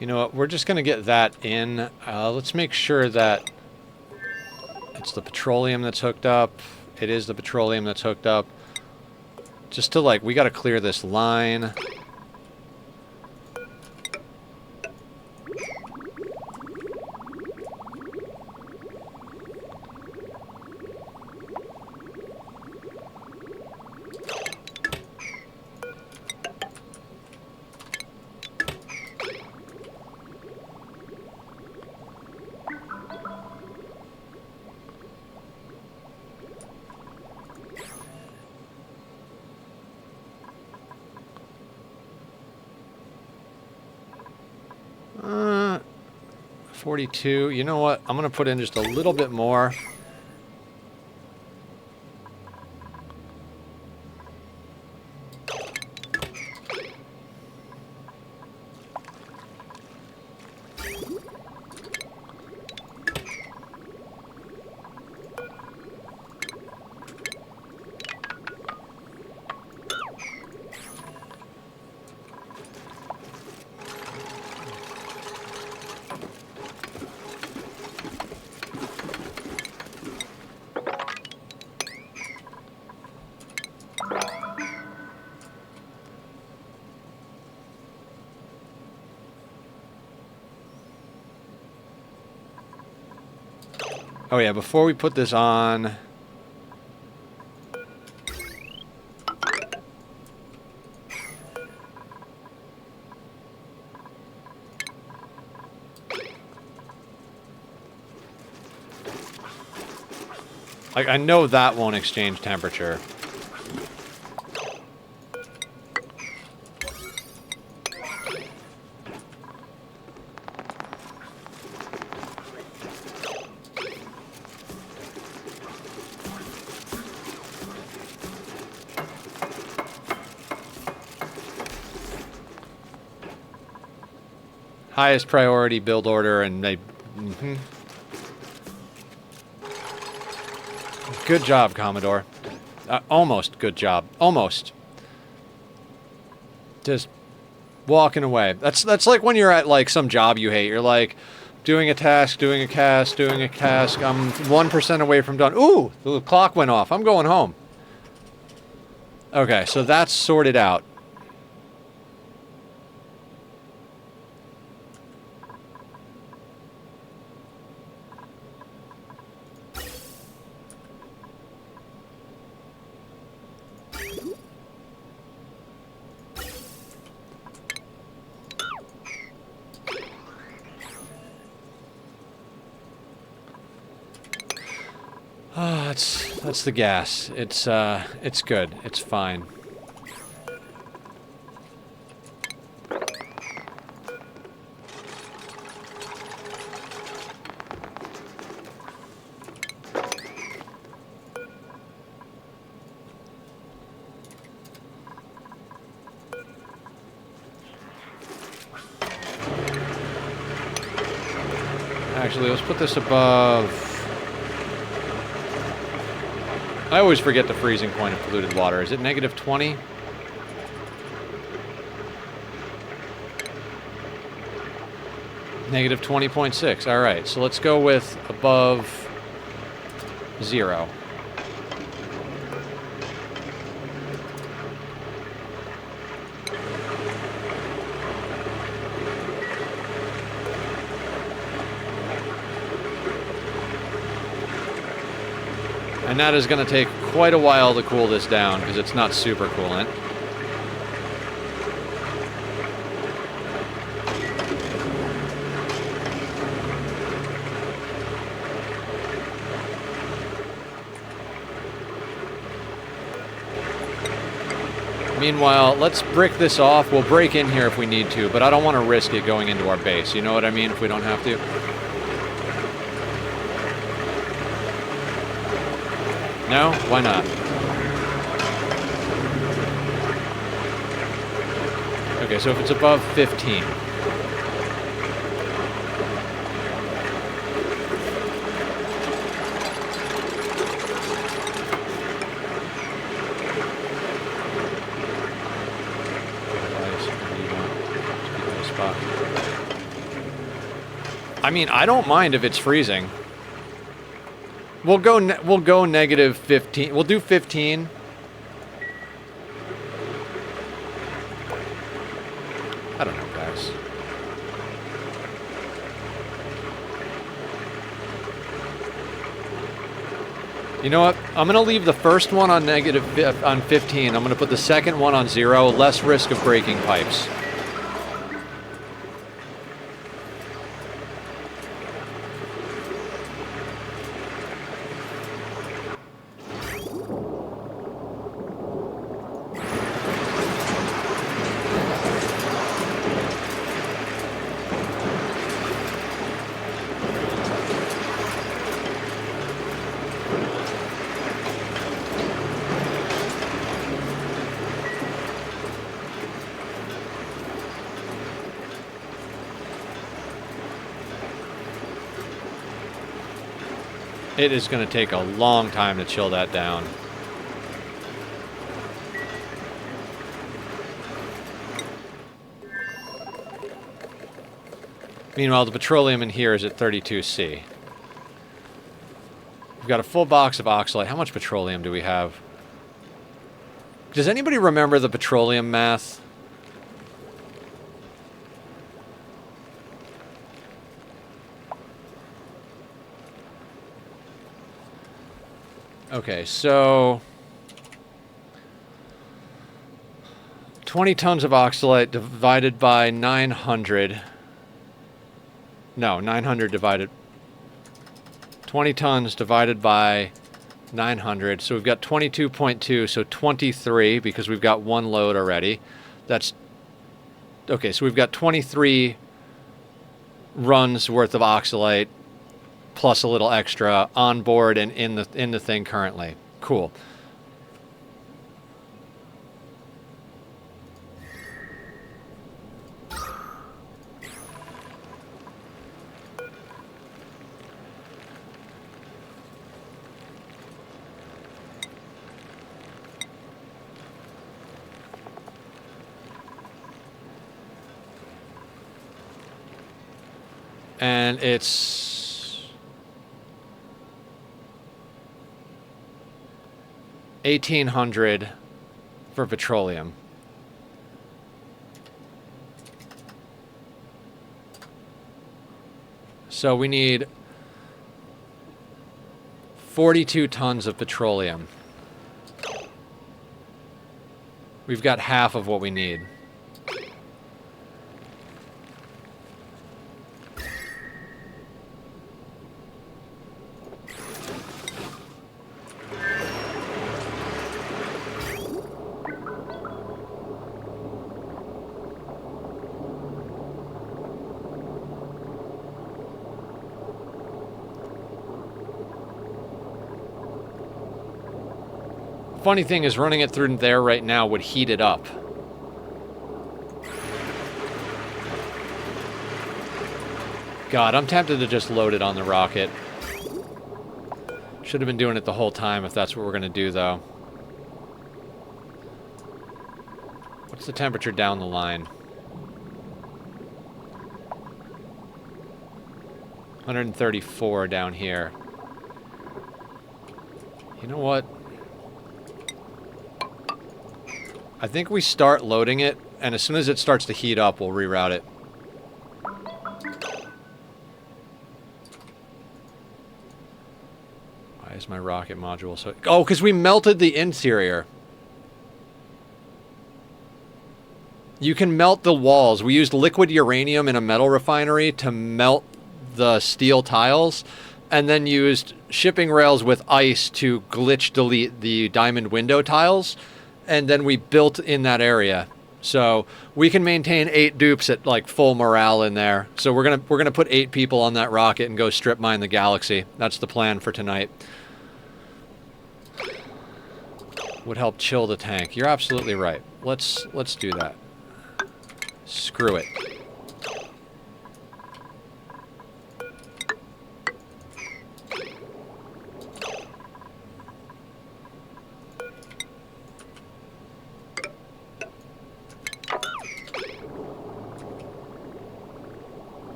You know what? We're just going to get that in. Let's make sure that it's the petroleum that's hooked up. It is the petroleum that's hooked up. Just to, like, we got to clear this line. Uh, 42. You know what? I'm going to put in just a little bit more. Oh yeah, before we put this on... Like, I know that won't exchange temperature. Highest priority build order, and they... Good job, Commodore. Almost good job. Almost. Just walking away. That's like when you're at, like, some job you hate. You're like, doing a task, doing a task, doing a task. I'm 1% away from done. Ooh! The clock went off. I'm going home. Okay, so that's sorted out. That's the gas. It's good. It's fine. Actually, let's put this above... I always forget the freezing point of polluted water. Is it negative 20? Negative 20.6. All right, so let's go with above 0. And that is going to take quite a while to cool this down because it's not super coolant. Meanwhile, let's brick this off. We'll break in here if we need to, but I don't want to risk it going into our base. You know what I mean? If we don't have to. No? Why not? Okay, so if it's above 15. I mean, I don't mind if it's freezing. We'll go negative 15. We'll do 15. I don't know, guys. You know what? I'm going to leave the first one on on 15. I'm going to put the second one on 0. Less risk of breaking pipes. It is going to take a long time to chill that down. Meanwhile, the petroleum in here is at 32C. We've got a full box of oxalate. How much petroleum do we have? Does anybody remember the petroleum math? Okay, so 20 tons of oxalate divided by 900. No, 900 divided... 20 tons divided by 900. So we've got 22.2, so 23, because we've got one load already. That's... Okay, so we've got 23 runs worth of oxalate, plus a little extra on board and in the thing currently. Cool. And it's 1,800 for petroleum. So we need 42 tons of petroleum. We've got half of what we need. Funny thing is, running it through there right now would heat it up. God, I'm tempted to just load it on the rocket. Should have been doing it the whole time if that's what we're going to do, though. What's the temperature down the line? 134 down here. You know what? I think we start loading it, and as soon as it starts to heat up, we'll reroute it. Why is my rocket module so... Oh, because we melted the interior. You can melt the walls. We used liquid uranium in a metal refinery to melt the steel tiles, and then used shipping rails with ice to glitch delete the diamond window tiles. And then we built in that area, so we can maintain 8 dupes at like full morale in there. So we're gonna put 8 people on that rocket and go strip mine the galaxy. That's the plan for tonight. Would help chill the tank. You're absolutely right. Let's do that. Screw it.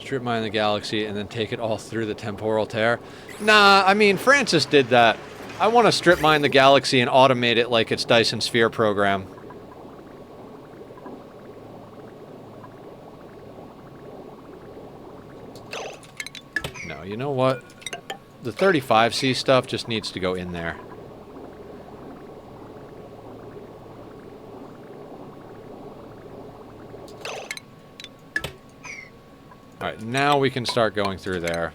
Strip mine the galaxy and then take it all through the temporal tear. Nah, I mean, Francis did that. I want to strip mine the galaxy and automate it like it's Dyson Sphere program. No, you know what? The 35C stuff just needs to go in there. Alright, now we can start going through there.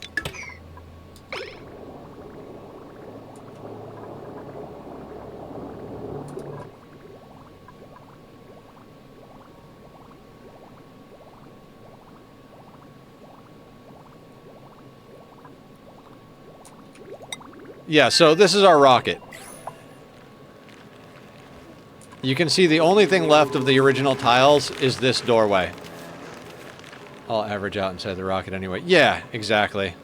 Yeah, so this is our rocket. You can see the only thing left of the original tiles is this doorway. I'll average out inside the rocket anyway. Yeah, exactly.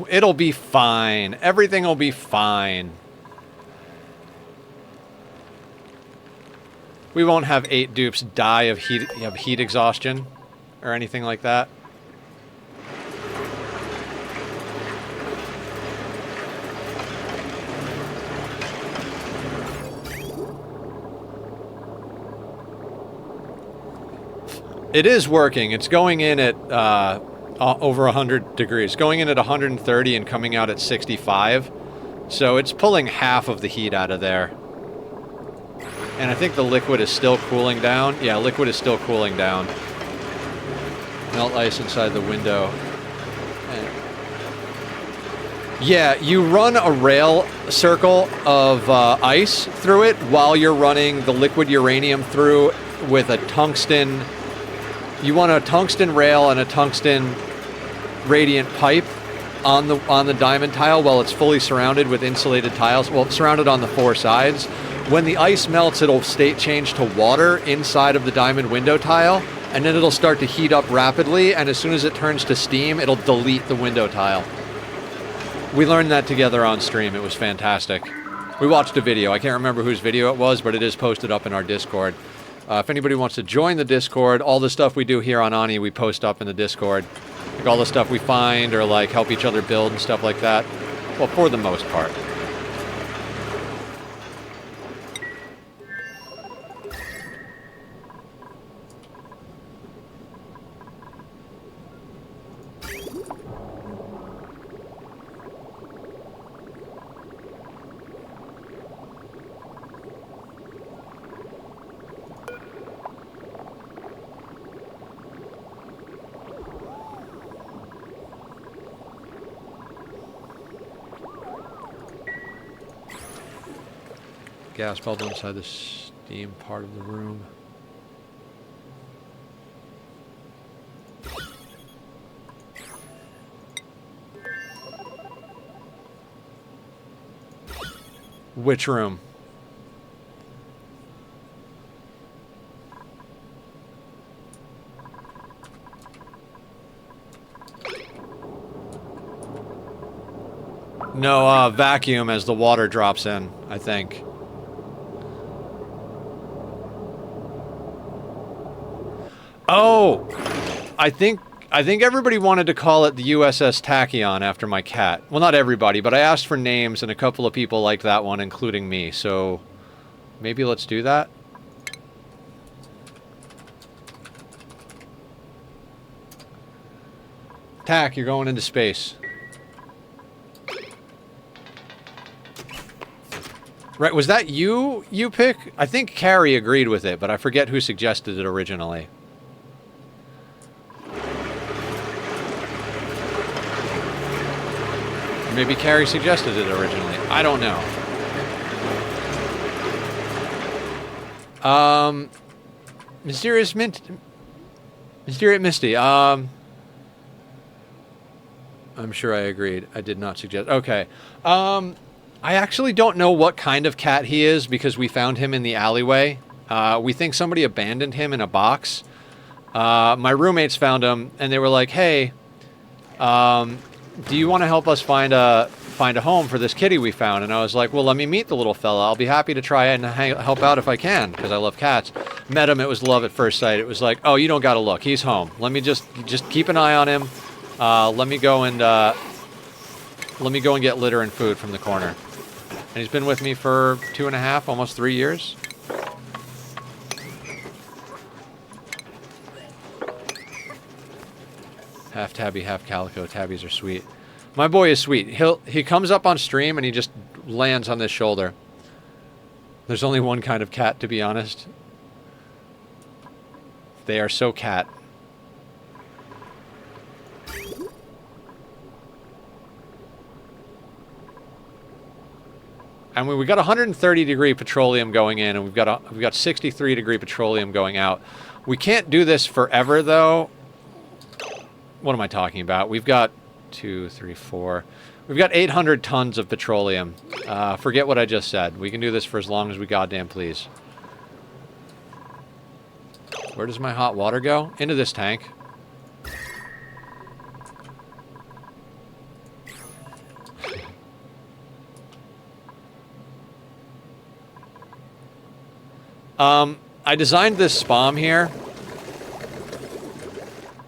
It'll be fine. Everything will be fine. We won't have 8 dupes die of heat exhaustion or anything like that. It is working. It's going in at over 100 degrees. Going in at 130 and coming out at 65. So it's pulling half of the heat out of there. And I think the liquid is still cooling down. Yeah, liquid is still cooling down. Melt ice inside the window. Yeah, you run a rail circle of ice through it while you're running the liquid uranium through with a tungsten... You want a tungsten rail and a tungsten radiant pipe on the diamond tile while it's fully surrounded with insulated tiles. Well, it's surrounded on the 4 sides. When the ice melts, it'll state change to water inside of the diamond window tile, and then it'll start to heat up rapidly, and as soon as it turns to steam, it'll delete the window tile. We learned that together on stream. It was fantastic. We watched a video. I can't remember whose video it was, but it is posted up in our Discord. If anybody wants to join the Discord, all the stuff we do here on Ani, we post up in the Discord. Like all the stuff we find or like help each other build and stuff like that. Well, for the most part. Gas bubble inside the steam part of the room. Which room? No, vacuum as the water drops in, I think. Oh, I think everybody wanted to call it the USS Tachyon after my cat. Well, not everybody, but I asked for names and a couple of people liked that one, including me. So maybe let's do that. Tack, you're going into space. Right, was that you pick? I think Carrie agreed with it, but I forget who suggested it originally. Maybe Carrie suggested it originally. I don't know. Mysterious Misty. I'm sure I agreed. I did not suggest. Okay. I actually don't know what kind of cat he is because we found him in the alleyway. We think somebody abandoned him in a box. My roommates found him and they were like, "Hey, do you want to help us find a home for this kitty we found?" And I was like, "Well, let me meet the little fella. I'll be happy to try and help out if I can because I love cats." met him, it was love at first sight. It was like, oh, you don't got to look. He's home. Let me just keep an eye on him. Let me go and get litter and food from the corner. And he's been with me for 2.5, almost 3 years. Half tabby, half calico. Tabbies are sweet. My boy is sweet. He comes up on stream and he just lands on this shoulder. There's only one kind of cat, to be honest. They are so cat. I mean, we got 130 degree petroleum going in, and we've got 63 degree petroleum going out. We can't do this forever, though. What am I talking about? We've got 2, 3, 4. We've got 800 tons of petroleum. Forget what I just said. We can do this for as long as we goddamn please. Where does my hot water go? Into this tank. I designed this spam here.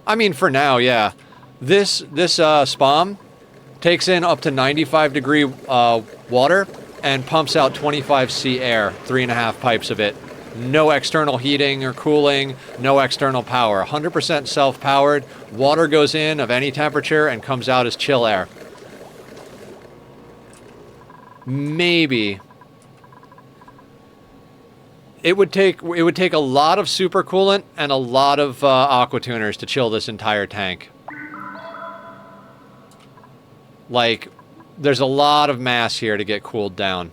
I mean, for now, yeah. This spam takes in up to 95 degree water and pumps out 25C air, 3.5 pipes of it. No external heating or cooling, no external power. 100% self-powered. Water goes in of any temperature and comes out as chill air. Maybe. It would take a lot of supercoolant and a lot of aqua tuners to chill this entire tank. Like, there's a lot of mass here to get cooled down.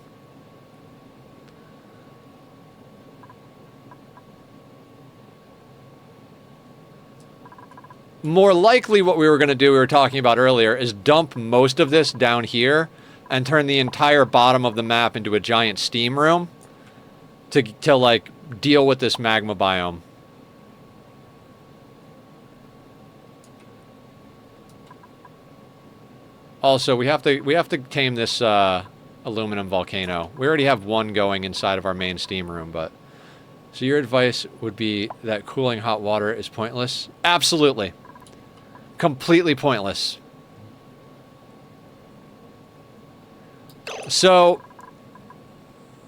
More likely what we were going to do, we were talking about earlier, is dump most of this down here and turn the entire bottom of the map into a giant steam room to like deal with this magma biome. Also, we have to tame this aluminum volcano. We already have one going inside of our main steam room, but so your advice would be that cooling hot water is pointless? Absolutely. Completely pointless. So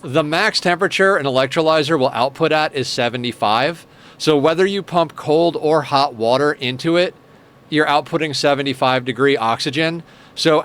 the max temperature an electrolyzer will output at is 75. So whether you pump cold or hot water into it, you're outputting 75 degree oxygen. So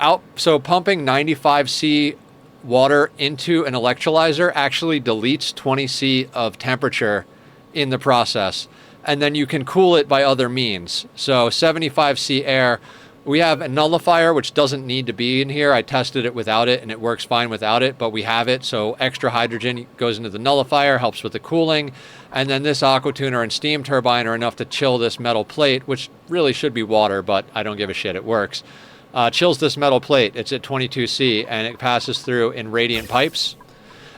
pumping 95C water into an electrolyzer actually deletes 20C of temperature in the process. And then you can cool it by other means. So 75C air. We have a nullifier, which doesn't need to be in here. I tested it without it, and it works fine without it, but we have it. So extra hydrogen goes into the nullifier, helps with the cooling. And then this aqua tuner and steam turbine are enough to chill this metal plate, which really should be water, but I don't give a shit. It works. Chills this metal plate. It's at 22C, and it passes through in radiant pipes.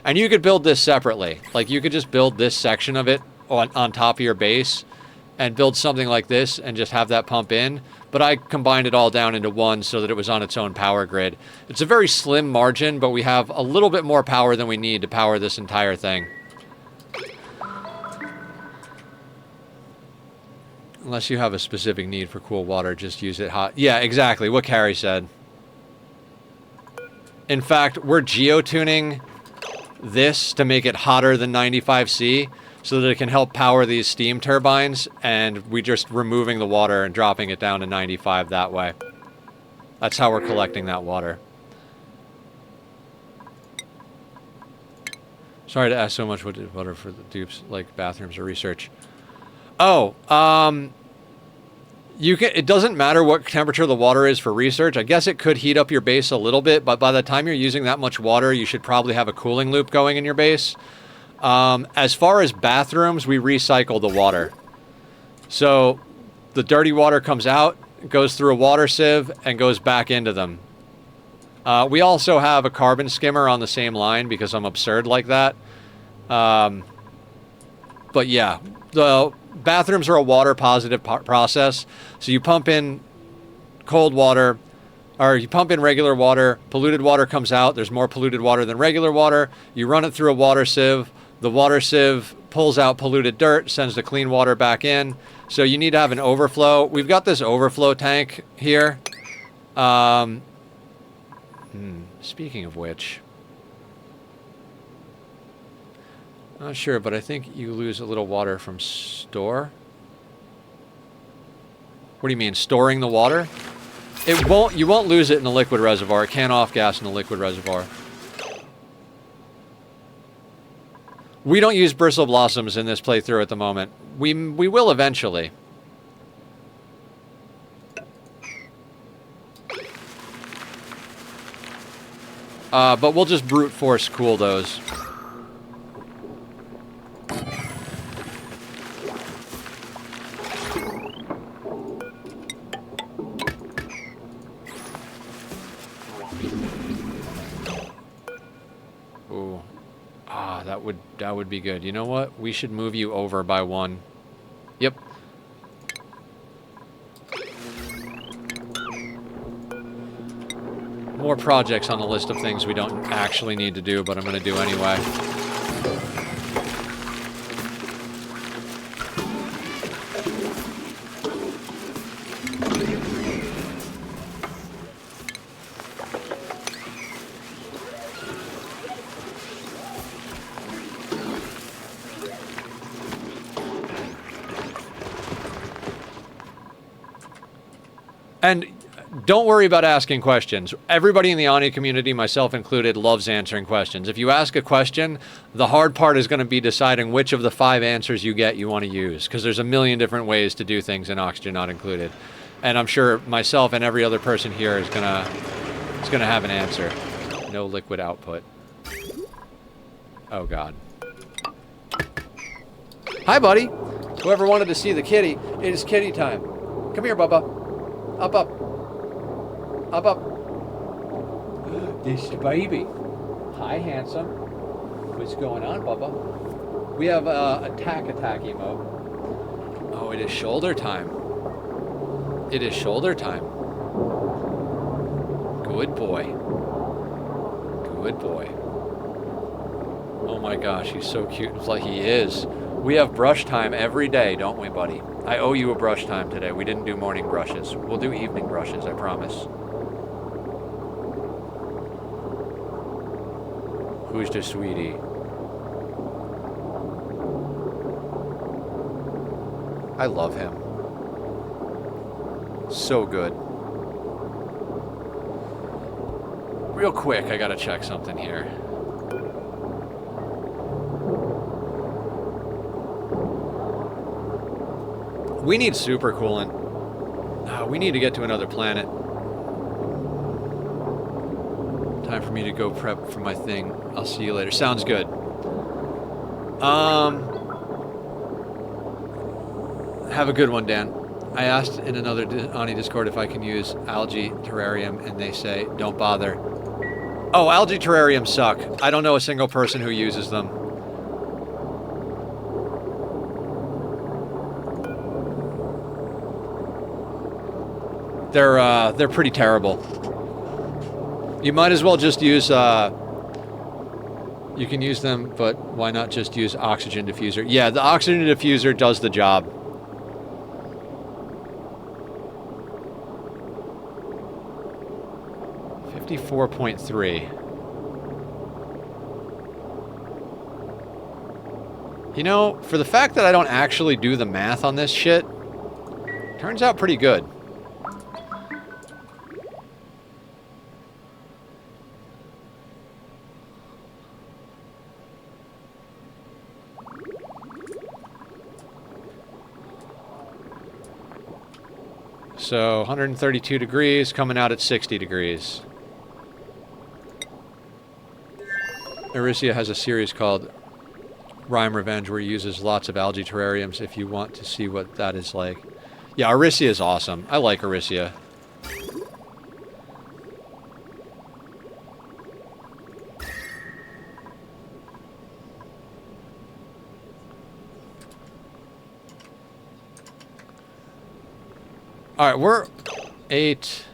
And you could build this separately. Like, you could just build this section of it on top of your base and build something like this and just have that pump in. But I combined it all down into one so that it was on its own power grid. It's a very slim margin, but we have a little bit more power than we need to power this entire thing. Unless you have a specific need for cool water, just use it hot. Yeah, exactly what Carrie said. In fact, we're geotuning this to make it hotter than 95C so that it can help power these steam turbines, and we just removing the water and dropping it down to 95 that way. That's how we're collecting that water. Sorry to ask so much. What are for the dupes, like bathrooms or research? Oh, you can. It doesn't matter what temperature the water is for research. I guess it could heat up your base a little bit, but by the time you're using that much water, you should probably have a cooling loop going in your base. As far as bathrooms, we recycle the water. So the dirty water comes out, goes through a water sieve, and goes back into them. We also have a carbon skimmer on the same line because I'm absurd like that. But yeah, the bathrooms are a water positive process. So you pump in cold water, or you pump in regular water, polluted water comes out. There's more polluted water than regular water. You run it through a water sieve. The water sieve pulls out polluted dirt, sends the clean water back in. So you need to have an overflow. We've got this overflow tank here. Speaking of which, not sure, but I think you lose a little water from store. What do you mean, storing the water? It won't. You won't lose it in the liquid reservoir. It can't off-gas in the liquid reservoir. We don't use bristle blossoms in this playthrough at the moment. We will eventually. But we'll just brute force cool those. Ooh. Ah, that would be good. You know what? We should move you over by one. Yep. More projects on the list of things we don't actually need to do, but I'm going to do anyway. And don't worry about asking questions. Everybody in the Ani community, myself included, loves answering questions. If you ask a question, the hard part is going to be deciding which of the 5 answers you get you want to use, because there's a million different ways to do things in Oxygen Not Included. And I'm sure myself and every other person here is gonna have an answer. No liquid output. Oh God. Hi, buddy. Whoever wanted to see the kitty, it is kitty time. Come here, Bubba. Up, up. Up, up. This baby. Hi, handsome. What's going on, Bubba? We have attack emote. Oh, it is shoulder time. It is shoulder time. Good boy. Good boy. Oh my gosh, he's so cute. It's like he is. We have brush time every day, don't we, buddy? I owe you a brush time today. We didn't do morning brushes. We'll do evening brushes, I promise. Who's the sweetie? I love him. So good. Real quick, I gotta check something here. We need super coolant. We need to get to another planet. Time for me to go prep for my thing. I'll see you later. Sounds good. Have a good one, Dan. I asked in another Ani Discord if I can use algae terrarium, and they say, don't bother. Oh, algae terrariums suck. I don't know a single person who uses them. They're pretty terrible. You might as well just use, you can use them, but why not just use oxygen diffuser? Yeah, the oxygen diffuser does the job. .3. You know, for the fact that I don't actually do the math on this shit, turns out pretty good. So 132 degrees, coming out at 60 degrees. Aricia has a series called Rhyme Revenge where he uses lots of algae terrariums if you want to see what that is like. Yeah, Aricia is awesome. I like Aricia. All right, we're 8,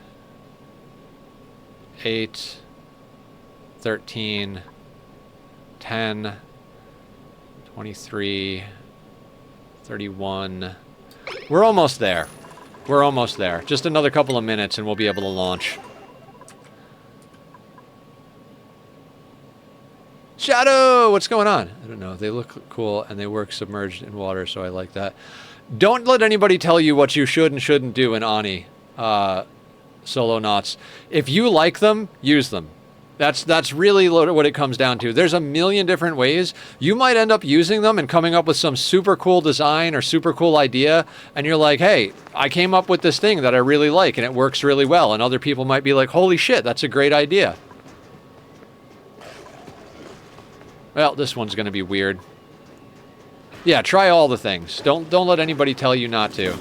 13, 10, 23, 31. We're almost there. We're almost there. Just another couple of minutes and we'll be able to launch. Shadow! What's going on? I don't know. They look cool and they work submerged in water, so I like that. Don't let anybody tell you what you should and shouldn't do in Ani, solo knots. If you like them, use them. That's really what it comes down to. There's a million different ways. You might end up using them and coming up with some super cool design or super cool idea, and you're like, hey, I came up with this thing that I really like, and it works really well. And other people might be like, holy shit, that's a great idea. Well, this one's going to be weird. Yeah, try all the things. Don't let anybody tell you not to.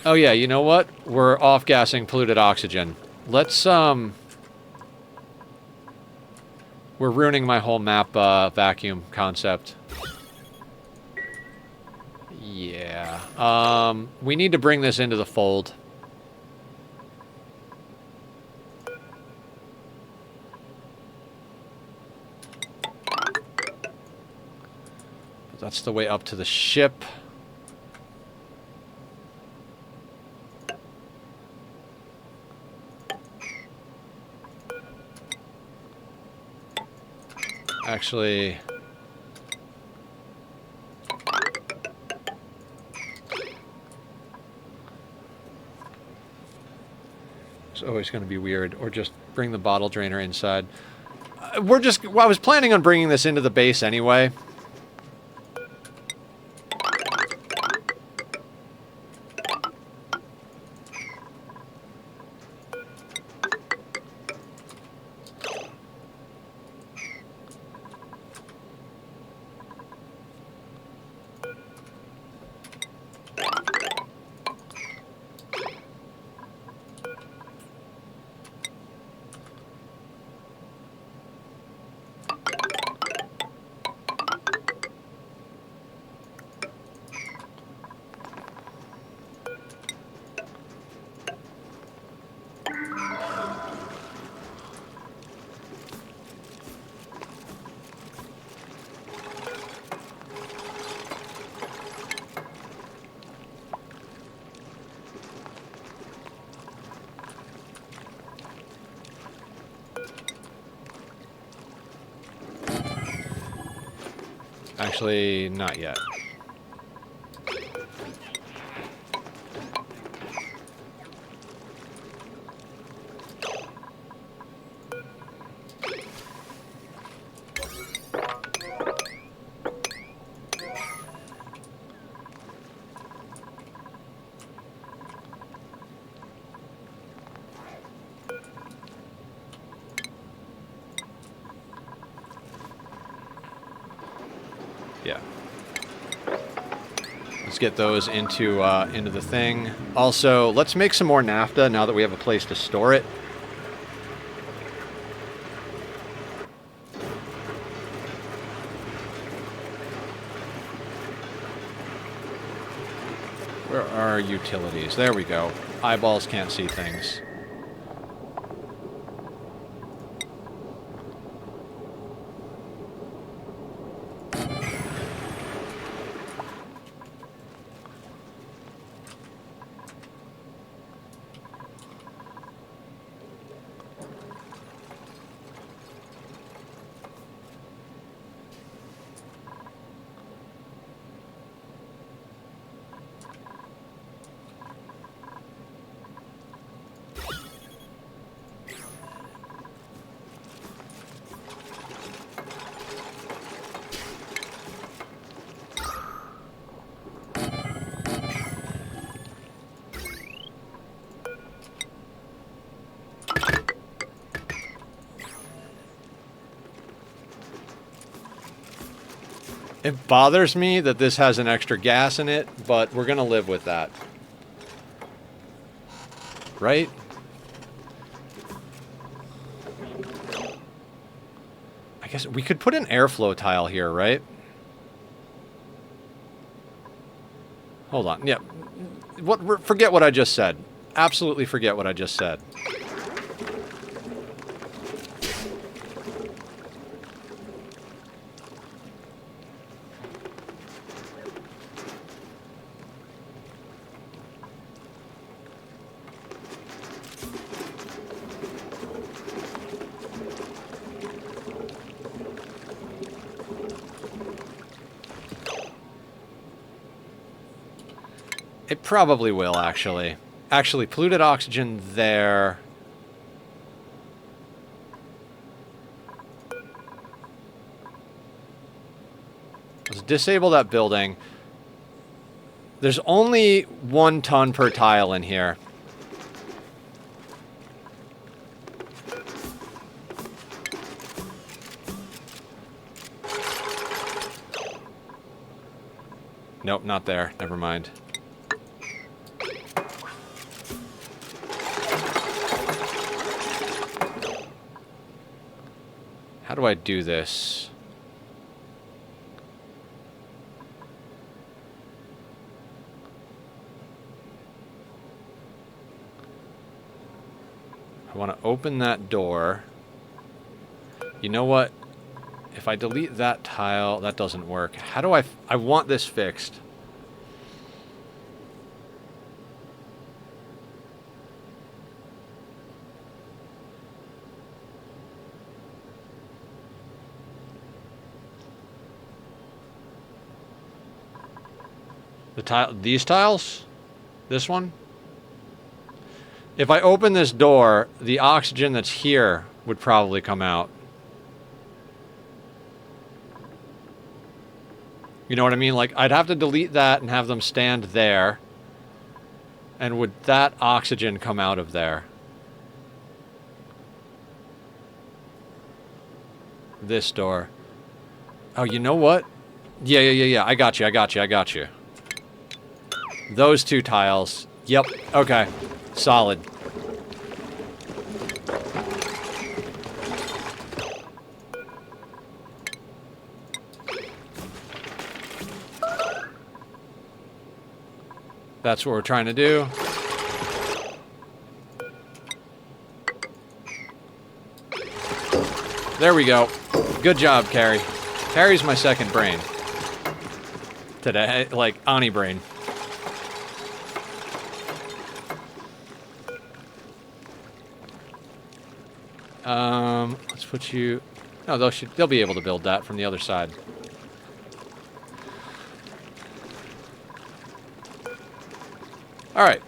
Oh yeah, you know what? We're off-gassing polluted oxygen. Let's, we're ruining my whole map, vacuum concept. Yeah. We need to bring this into the fold. That's the way up to the ship. Actually, it's always going to be weird. Or just bring the bottle drainer inside. I was planning on bringing this into the base anyway. Actually, not yet. Yeah. Let's get those into the thing. Also, let's make some more naphtha now that we have a place to store it. Where are utilities? There we go. Eyeballs can't see things. It bothers me that this has an extra gas in it, but we're gonna live with that. Right? I guess we could put an airflow tile here, right? Hold on. Yep. Forget what I just said. Absolutely forget what I just said. It probably will, actually. Actually, polluted oxygen there. Let's disable that building. There's only 1 ton per tile in here. Nope, not there. Never mind. How do I do this? I want to open that door. You know what? If I delete that tile, that doesn't work. How do I want this fixed. These tiles? This one? If I open this door, the oxygen that's here would probably come out. You know what I mean? Like, I'd have to delete that and have them stand there. And would that oxygen come out of there? This door. Oh, you know what? Yeah. I got you. Those 2 tiles. Yep. Okay. Solid. That's what we're trying to do. There we go. Good job, Carrie. Carrie's my second brain. Today, like, Ani brain. Let's put you... No, they'll be able to build that from the other side. Alright.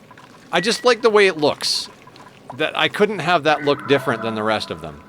I just like the way it looks. That I couldn't have that look different than the rest of them.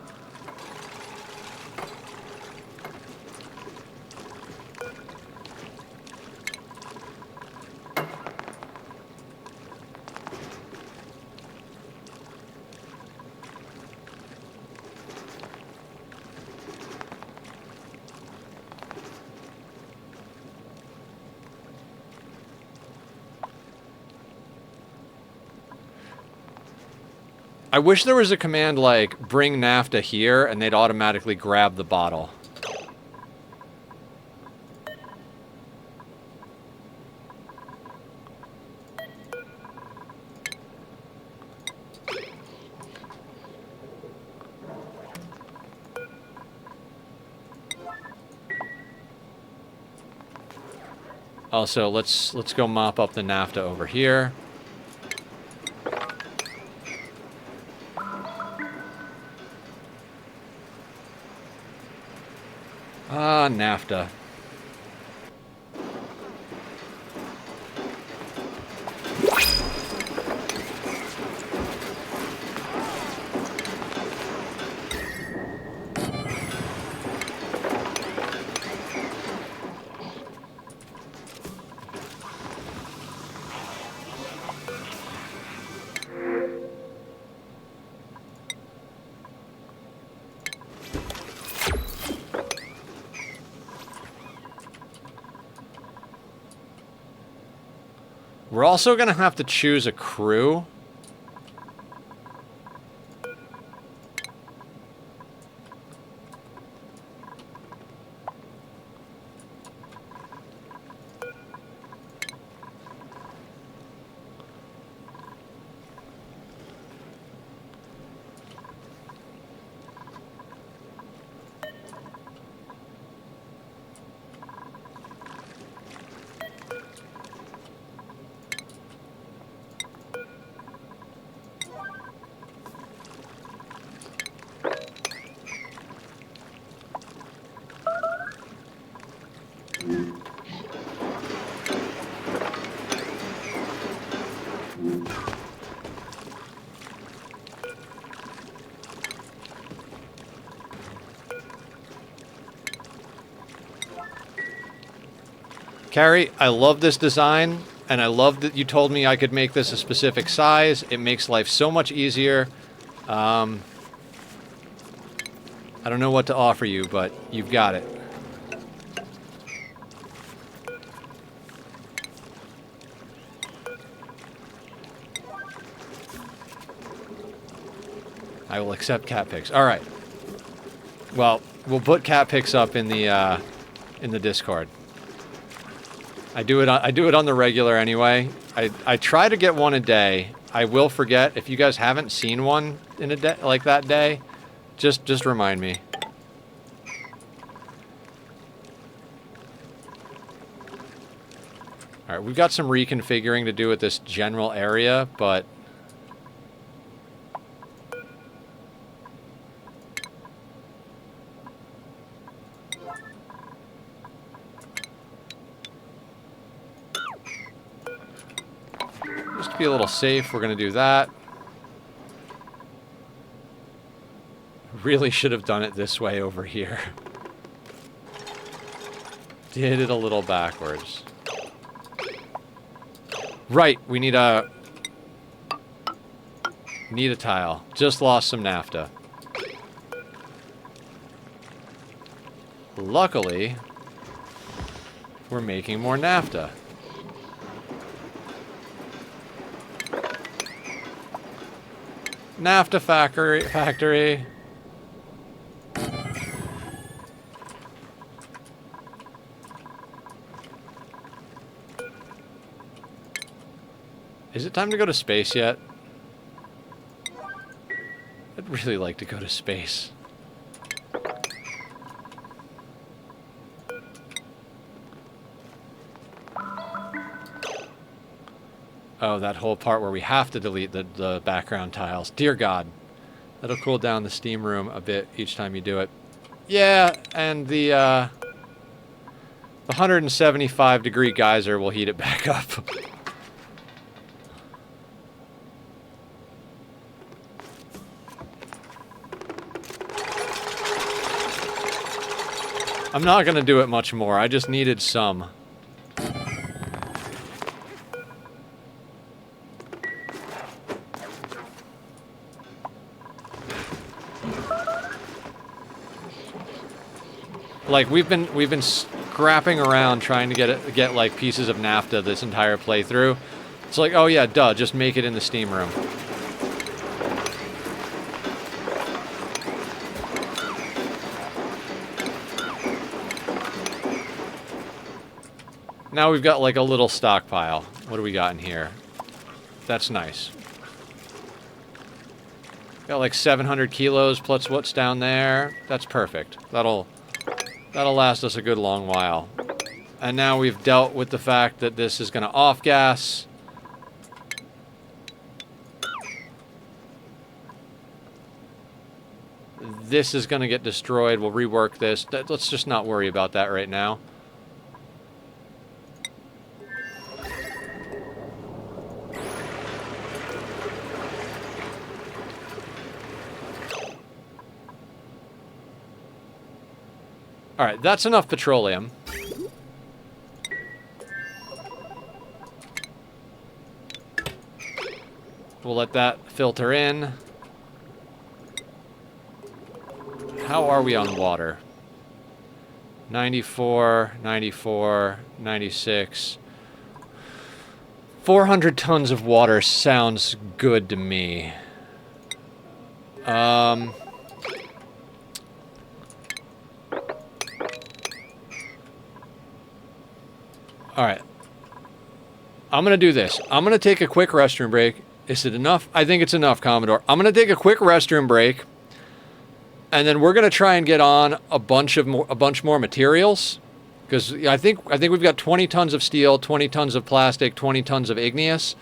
I wish there was a command like, bring NAFTA here, and they'd automatically grab the bottle. Also, let's go mop up the NAFTA over here. Ah, NAFTA. We're also going to have to choose a crew. Carrie, I love this design, and I love that you told me I could make this a specific size. It makes life so much easier. I don't know what to offer you, but you've got it. I will accept cat pics. All right. Well, we'll put cat pics up in the Discord. I do it on the regular anyway. I try to get one a day. I will forget. If you guys haven't seen one in a day like that day, just remind me. All right, we've got some reconfiguring to do with this general area, but just to be a little safe, we're going to do that. Really should have done it this way over here. Did it a little backwards. Right, we need a tile. Just lost some naphtha. Luckily, we're making more naphtha. Naphtha factory. Is it time to go to space yet? I'd really like to go to space. Oh, that whole part where we have to delete the background tiles. Dear God. That'll cool down the steam room a bit each time you do it. Yeah, and the 175 degree geyser will heat it back up. I'm not going to do it much more. I just needed some. Like we've been scrapping around trying to get like pieces of naphtha this entire playthrough. It's like, oh yeah, duh, just make it in the steam room. Now we've got like a little stockpile. What do we got in here? That's nice. Got like 700 kilos plus what's down there. That's perfect. That'll last us a good long while. And now we've dealt with the fact that this is going to off-gas. This is going to get destroyed. We'll rework this. Let's just not worry about that right now. Alright, that's enough petroleum. We'll let that filter in. How are we on water? 94, 94, 96. 400 tons of water sounds good to me. Alright. I'm going to do this. I'm going to take a quick restroom break. Is it enough? I think it's enough, Commodore. I'm going to take a quick restroom break. And then we're going to try and get on a bunch more materials. Because I think we've got 20 tons of steel, 20 tons of plastic, 20 tons of igneous.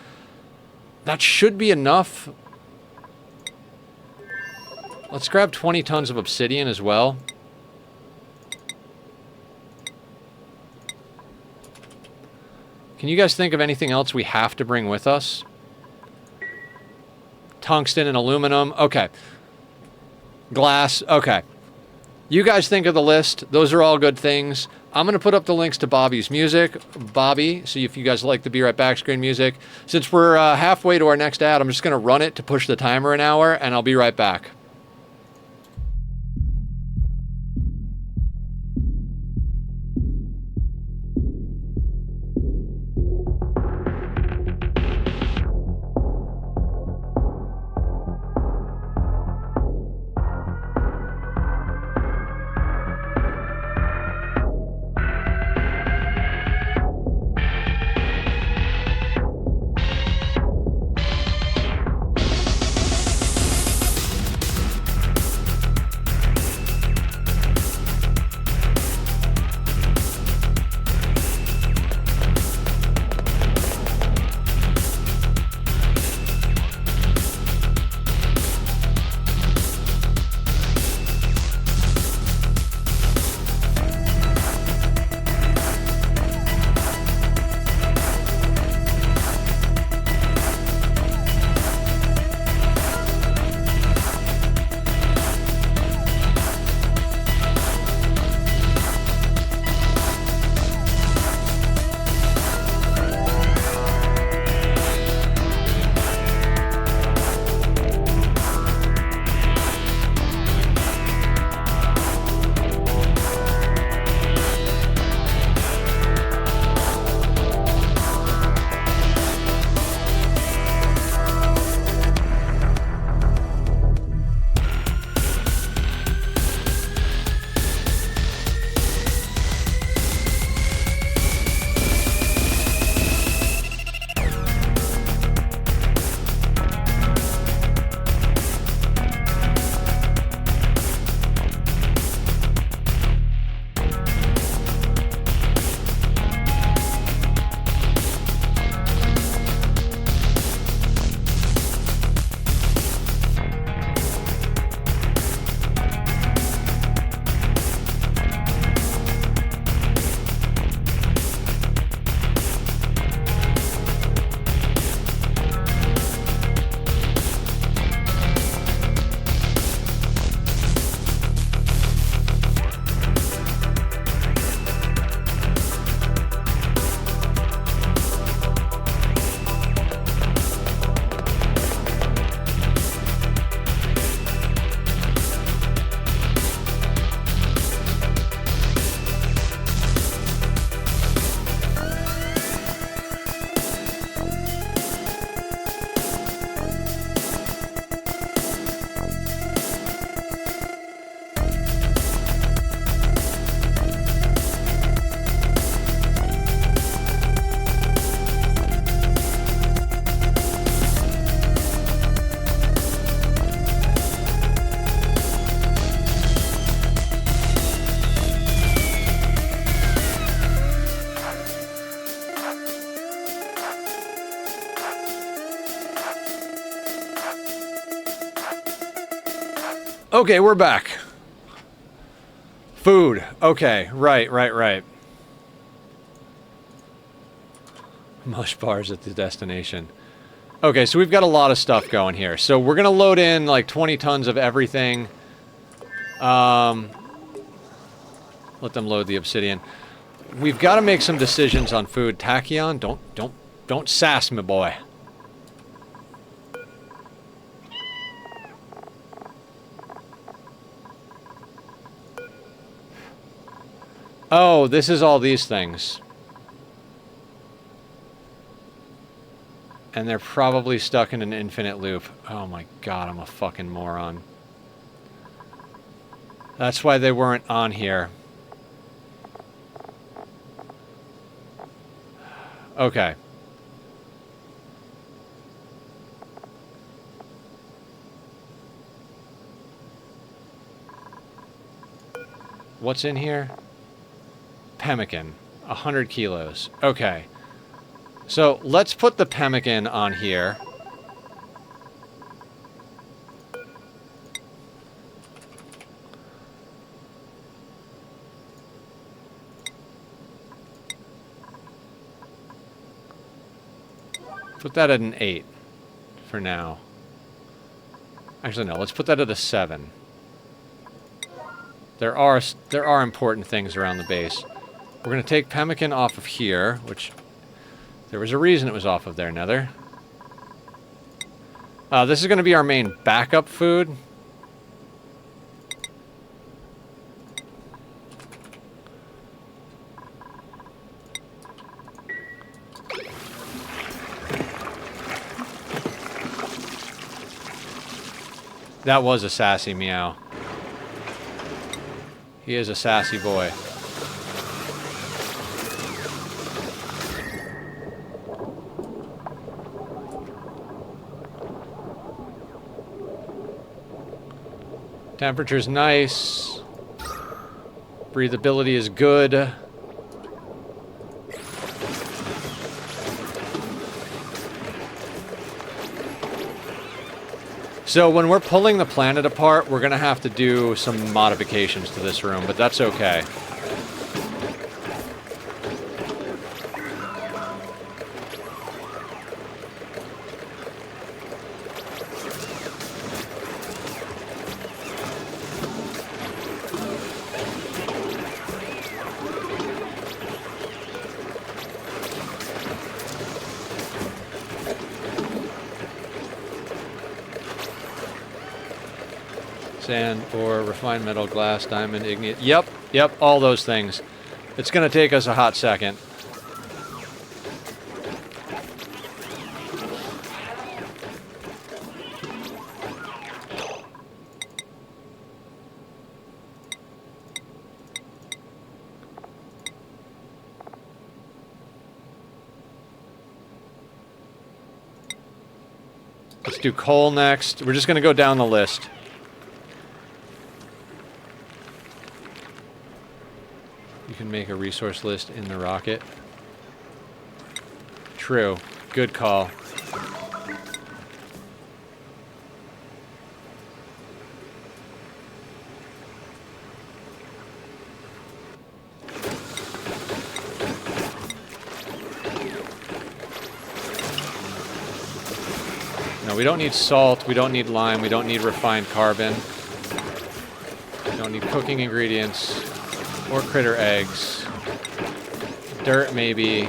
That should be enough. Let's grab 20 tons of obsidian as well. Can you guys think of anything else we have to bring with us? Tungsten and aluminum. Okay. Glass. Okay. You guys think of the list. Those are all good things. I'm going to put up the links to Bobby's music. Bobby, see if you guys like the Be Right Back screen music. Since we're halfway to our next ad, I'm just going to run it to push the timer an hour, and I'll be right back. Okay, we're back. Food. Okay, right. Mush bars at the destination. Okay, so we've got a lot of stuff going here. So we're going to load in like 20 tons of everything. Let them load the obsidian. We've got to make some decisions on food. Tachyon, don't sass me, boy. Oh, this is all these things. And they're probably stuck in an infinite loop. Oh my god, I'm a fucking moron. That's why they weren't on here. Okay. What's in here? Pemmican. 100 kilos. Okay. So let's put the pemmican on here. Put that at an 8 for now. Actually, no. Let's put that at a 7. There are important things around the base. We're going to take pemmican off of here, which there was a reason it was off of there, Nether. This is going to be our main backup food. That was a sassy meow. He is a sassy boy. Temperature's nice. Breathability is good. So when we're pulling the planet apart, we're going to have to do some modifications to this room, but that's okay. Sand, ore, refined metal, glass, diamond, igneous. Yep, all those things. It's going to take us a hot second. Let's do coal next. We're just going to go down the list. You can make a resource list in the rocket. True. Good call. No, we don't need salt, we don't need lime, we don't need refined carbon. We don't need cooking ingredients. Or critter eggs. Dirt, maybe.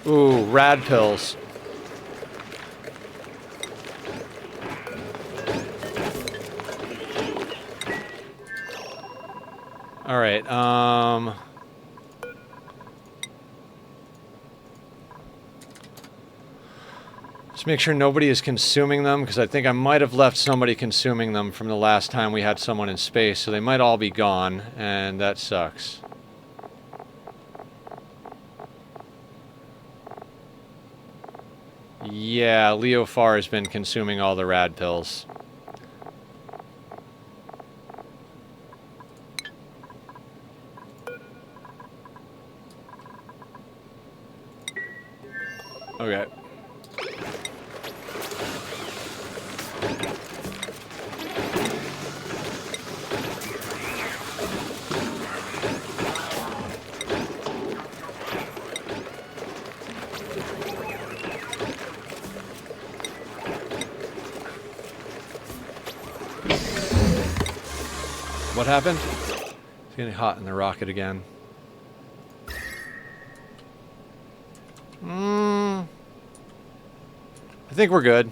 Ooh, rad pills. All right, just make sure nobody is consuming them, because I think I might have left somebody consuming them from the last time we had someone in space, so they might all be gone, and that sucks. Yeah, Leo Farr has been consuming all the rad pills. Okay. What happened? It's getting hot in the rocket again. I think we're good.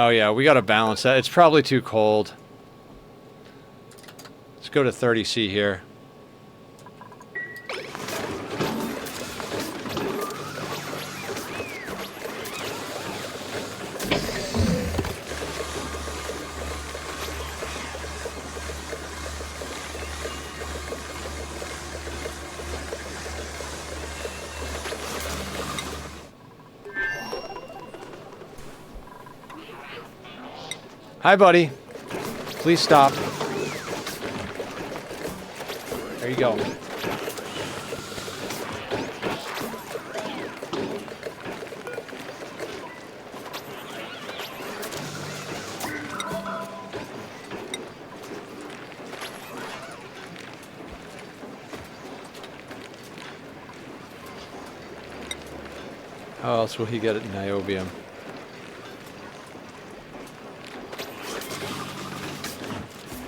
Oh yeah, we gotta balance that. It's probably too cold. Let's go to 30°C here. Hi, buddy. Please stop. There you go. How else will he get it in niobium?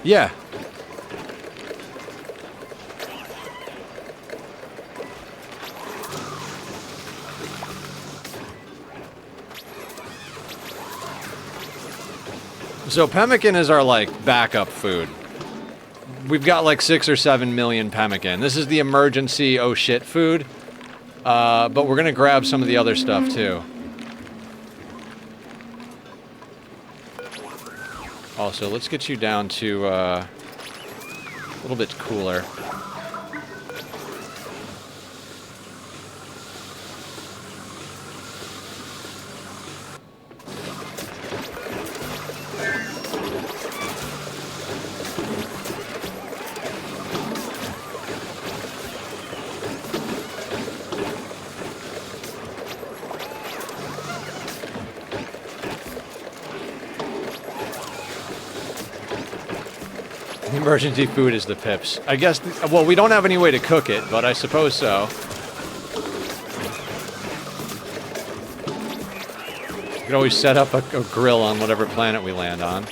Yeah. So pemmican is our, like, backup food. We've got, like, 6 or 7 million pemmican. This is the emergency oh shit food. But we're gonna grab some of the other stuff, too. Also, let's get you down to, a little bit cooler. Emergency food is the pips. I guess, well, we don't have any way to cook it, but I suppose so. We could always set up a grill on whatever planet we land on.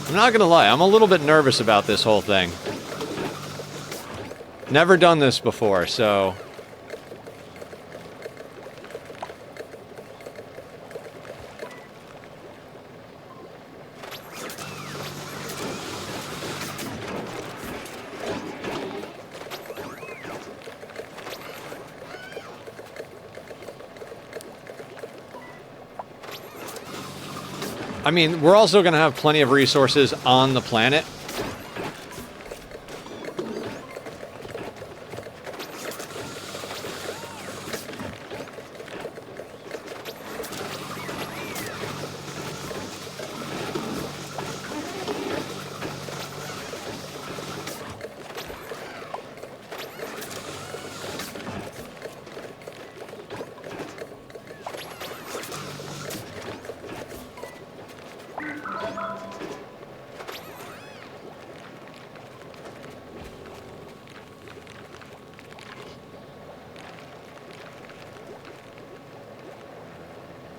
I'm not gonna lie, I'm a little bit nervous about this whole thing. Never done this before, so... I mean, we're also going to have plenty of resources on the planet.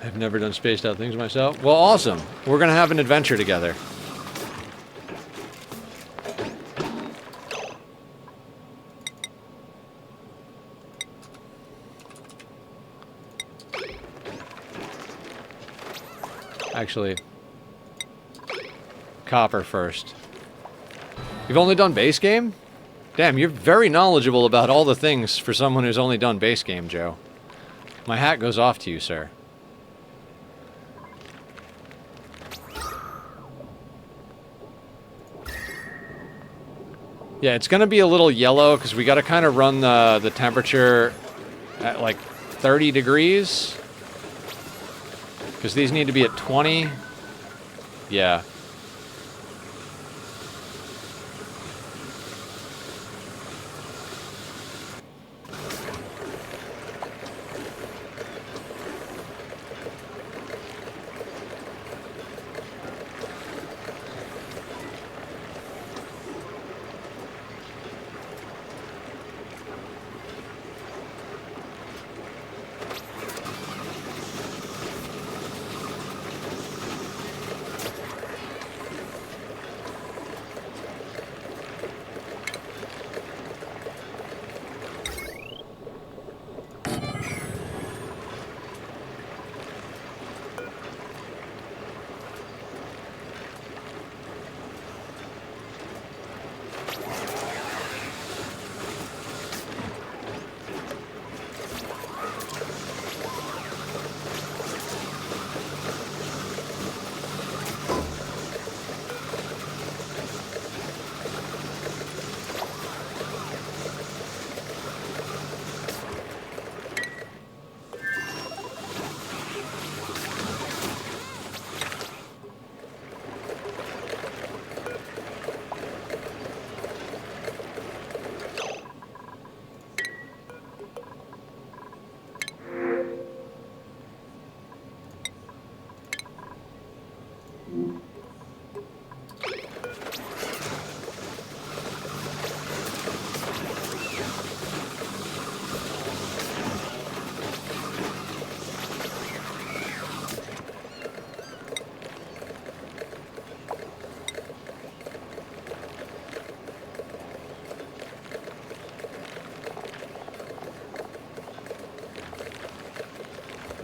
I've never done spaced out things myself. Well, awesome. We're going to have an adventure together. Actually, copper first. You've only done base game? Damn, you're very knowledgeable about all the things for someone who's only done base game, Joe. My hat goes off to you, sir. Yeah, it's going to be a little yellow because we got to kind of run the temperature at like 30 degrees. Because these need to be at 20. Yeah.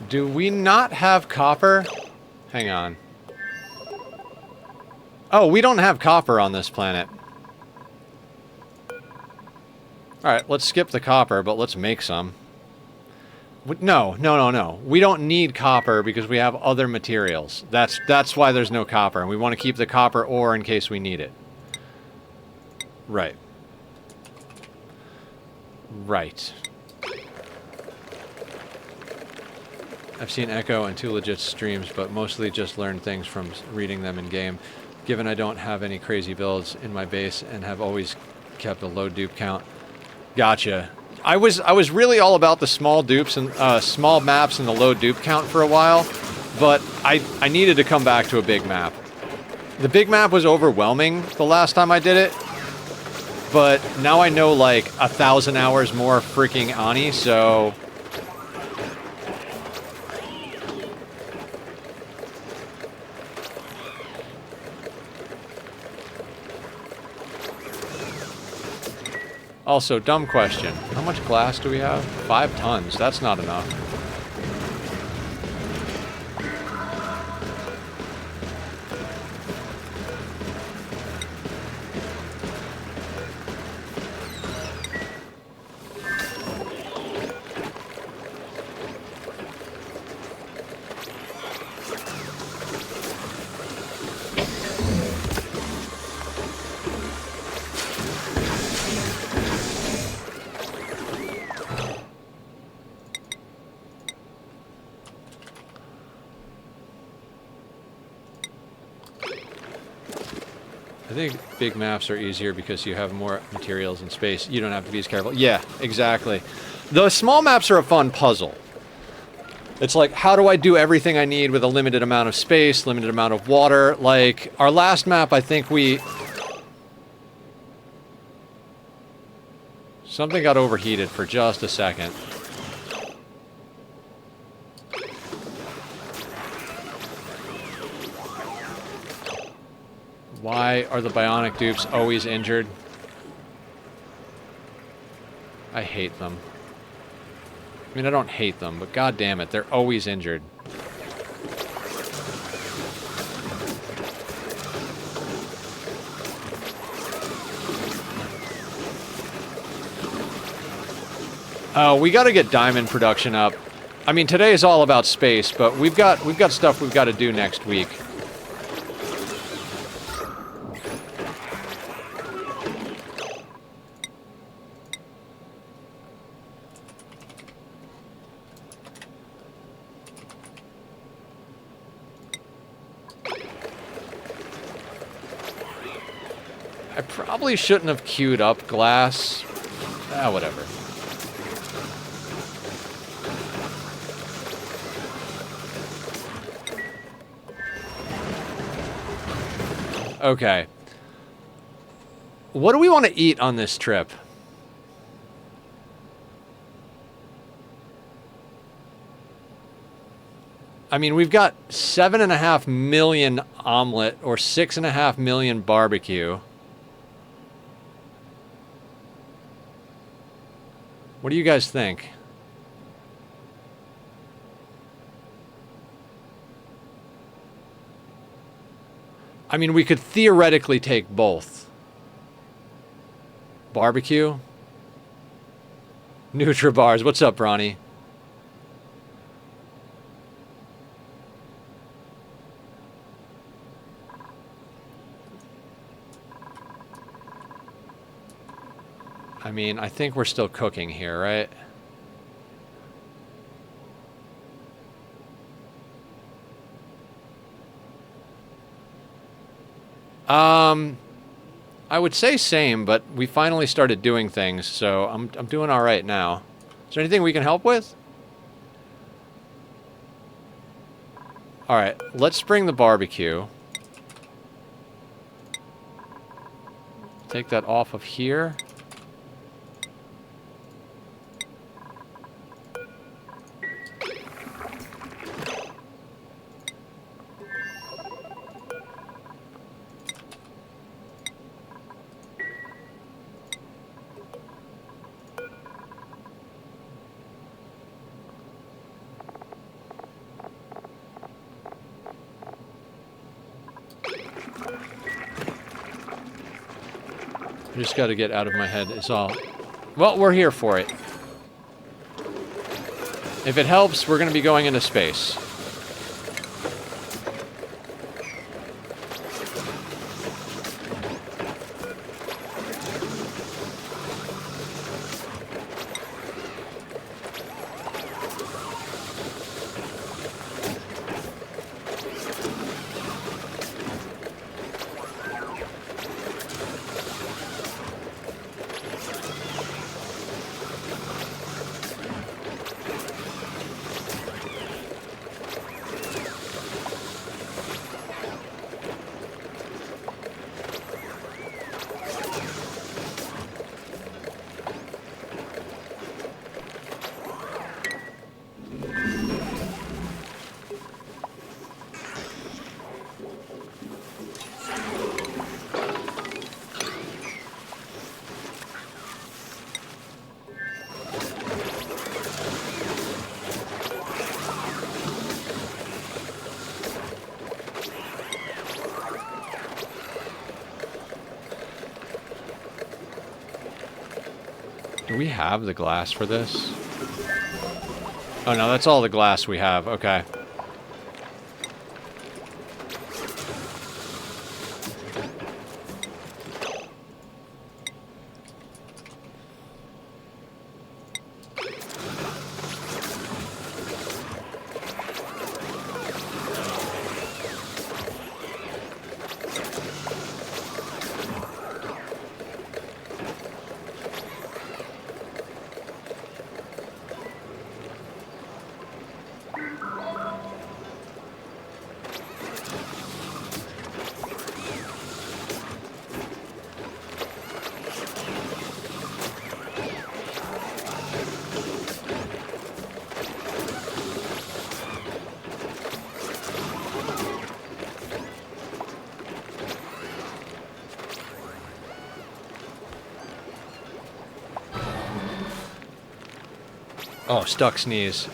Do we not have copper? Hang on. Oh, we don't have copper on this planet. Alright, let's skip the copper, but let's make some. No. We don't need copper because we have other materials. That's why there's no copper, and we want to keep the copper ore in case we need it. Right. Right. I've seen Echo and 2 Legit streams, but mostly just learned things from reading them in game. Given I don't have any crazy builds in my base and have always kept a low dupe count. Gotcha. I was really all about the small dupes and small maps and the low dupe count for a while, but I needed to come back to a big map. The big map was overwhelming the last time I did it, but now I know like 1,000 hours more freaking Ani, so. Also, dumb question. How much glass do we have? 5 tons. That's not enough. I think big maps are easier because you have more materials and space. You don't have to be as careful. Yeah, exactly. The small maps are a fun puzzle. It's like, how do I do everything I need with a limited amount of space, limited amount of water? Like, our last map, I think we... Something got overheated for just a second. Why are the Bionic dupes always injured? I hate them. I mean, I don't hate them, but god damn it, they're always injured. Oh, we gotta get diamond production up. I mean, today is all about space, but we've got stuff we've got to do next week. Probably shouldn't have queued up glass. Ah, whatever. Okay. What do we want to eat on this trip? I mean, we've got 7.5 million omelet or 6.5 million barbecue. What do you guys think? I mean, we could theoretically take both. Barbecue? Nutribars. What's up, Ronnie? I mean, I think we're still cooking here, right? I would say same, but we finally started doing things, so I'm doing all right now. Is there anything we can help with? All right, let's bring the barbecue. Take that off of here. Just got to get out of my head is all. Well, we're here for it. If it helps, we're going to be going into space. Do we have the glass for this? Oh no, that's all the glass we have. Okay. Oh, stuck sneeze.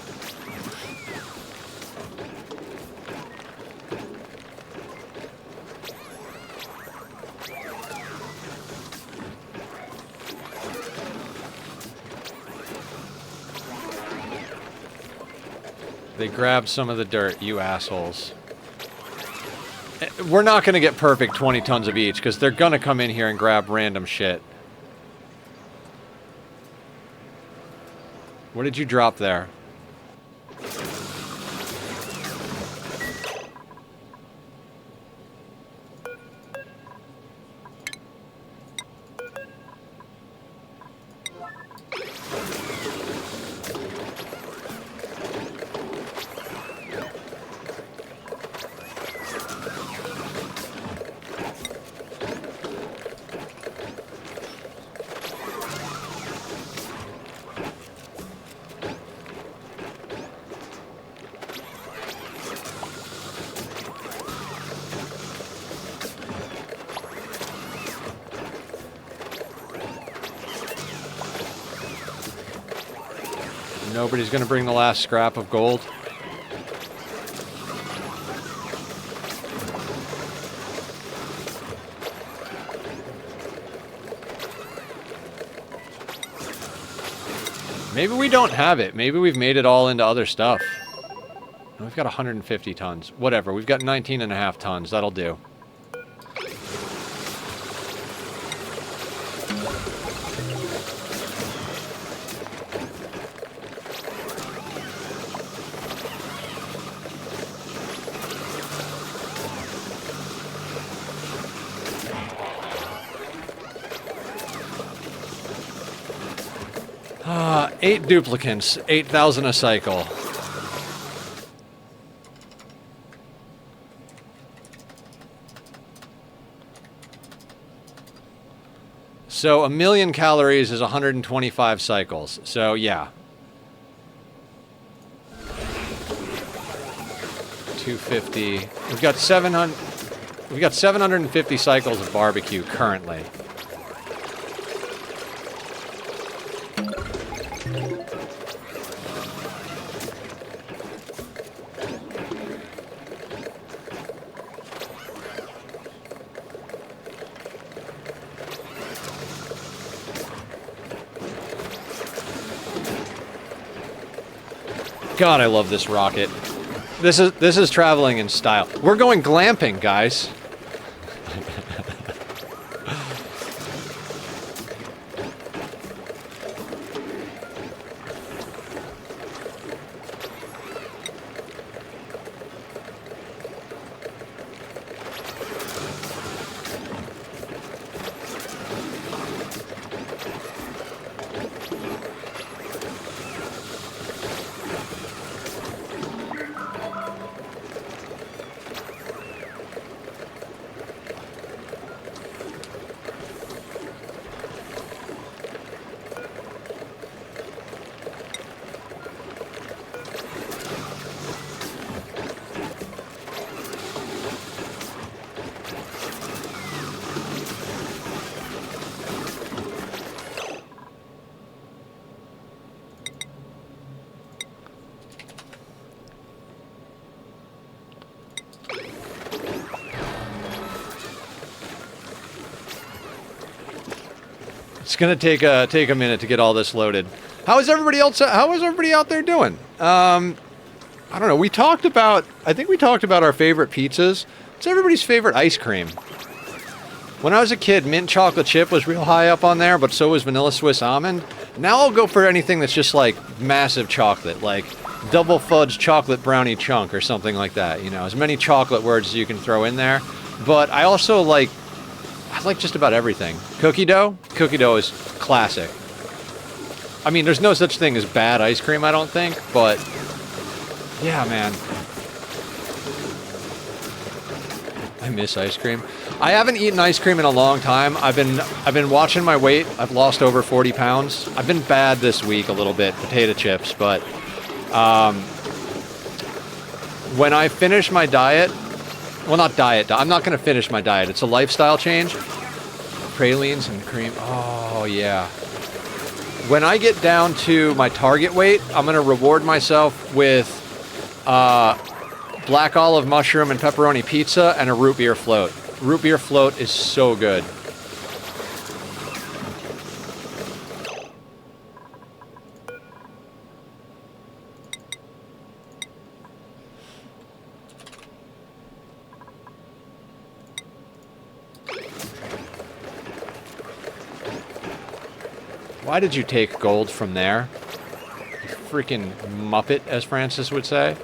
They grabbed some of the dirt, you assholes. We're not going to get perfect 20 tons of each, because they're going to come in here and grab random shit. What did you drop there? Nobody's gonna bring the last scrap of gold. Maybe we don't have it. Maybe we've made it all into other stuff. We've got 150 tons. Whatever. We've got 19.5 tons. That'll do. Eight duplicants, 8,000 a cycle. So 1,000,000 calories is 125 cycles. So yeah. 250. We've got 750 cycles of barbecue currently. God, I love this rocket. This is traveling in style. We're going glamping, guys. It's gonna take a minute to get all this loaded. How is everybody else? How is everybody out there doing? I don't know. I think we talked about our favorite pizzas. What's everybody's favorite ice cream? When I was a kid, mint chocolate chip was real high up on there, but so was vanilla Swiss almond. Now I'll go for anything that's just like massive chocolate, like double fudge chocolate brownie chunk or something like that. You know, as many chocolate words as you can throw in there. But I also like just about everything. Cookie dough? Cookie dough is classic. I mean, there's no such thing as bad ice cream, I don't think, but yeah, man. I miss ice cream. I haven't eaten ice cream in a long time. I've been watching my weight. I've lost over 40 pounds. I've been bad this week a little bit, potato chips, but when I finish my diet, well, not diet, I'm not going to finish my diet. It's a lifestyle change. Pralines and cream. Oh, yeah. When I get down to my target weight, I'm going to reward myself with black olive mushroom and pepperoni pizza and a root beer float. Root beer float is so good. Why did you take gold from there? You freaking muppet, as Francis would say.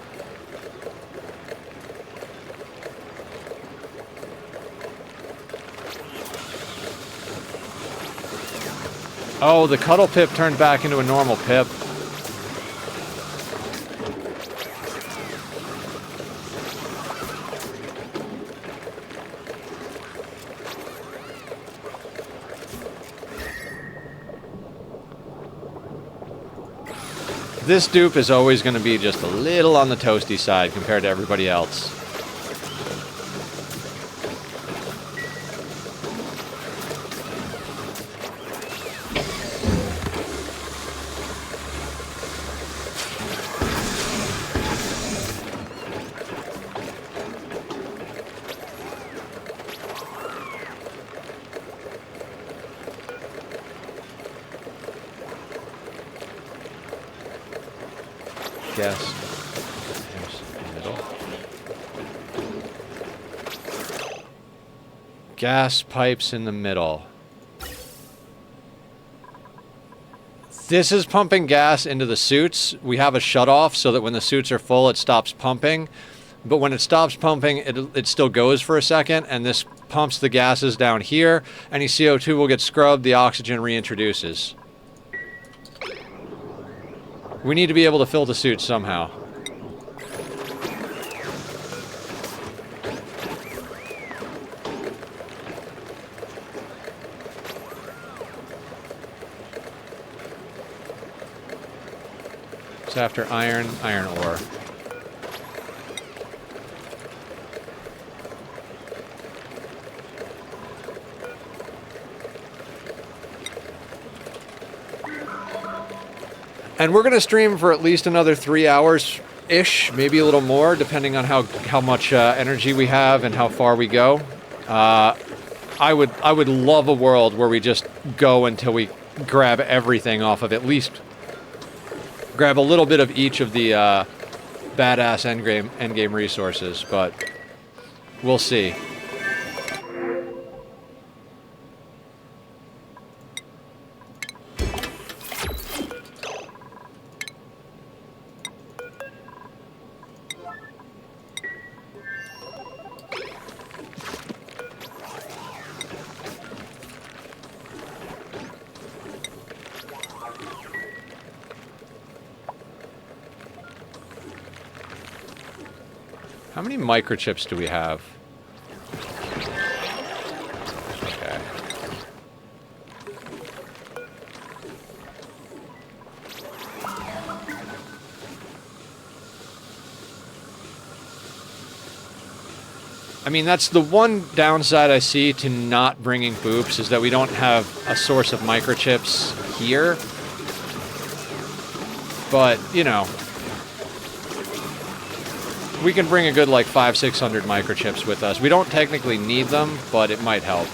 Oh, the cuddle pip turned back into a normal pip. This dupe is always going to be just a little on the toasty side compared to everybody else. Gas. Middle. Gas pipes in the middle. This is pumping gas into the suits. We have a shutoff so that when the suits are full, it stops pumping. But when it stops pumping, it still goes for a second, and this pumps the gases down here. Any CO2 will get scrubbed, the oxygen reintroduces. We need to be able to fill the suits somehow. It's after iron ore. And we're going to stream for at least another 3 hours-ish, maybe a little more, depending on how much energy we have and how far we go. I would love a world where we just go until we grab everything off of at least grab a little bit of each of the badass endgame resources, but we'll see. How many microchips do we have? Okay. I mean, that's the one downside I see to not bringing boops, is that we don't have a source of microchips here. But, you know, we can bring a good, like, 500-600 microchips with us. We don't technically need them, but it might help.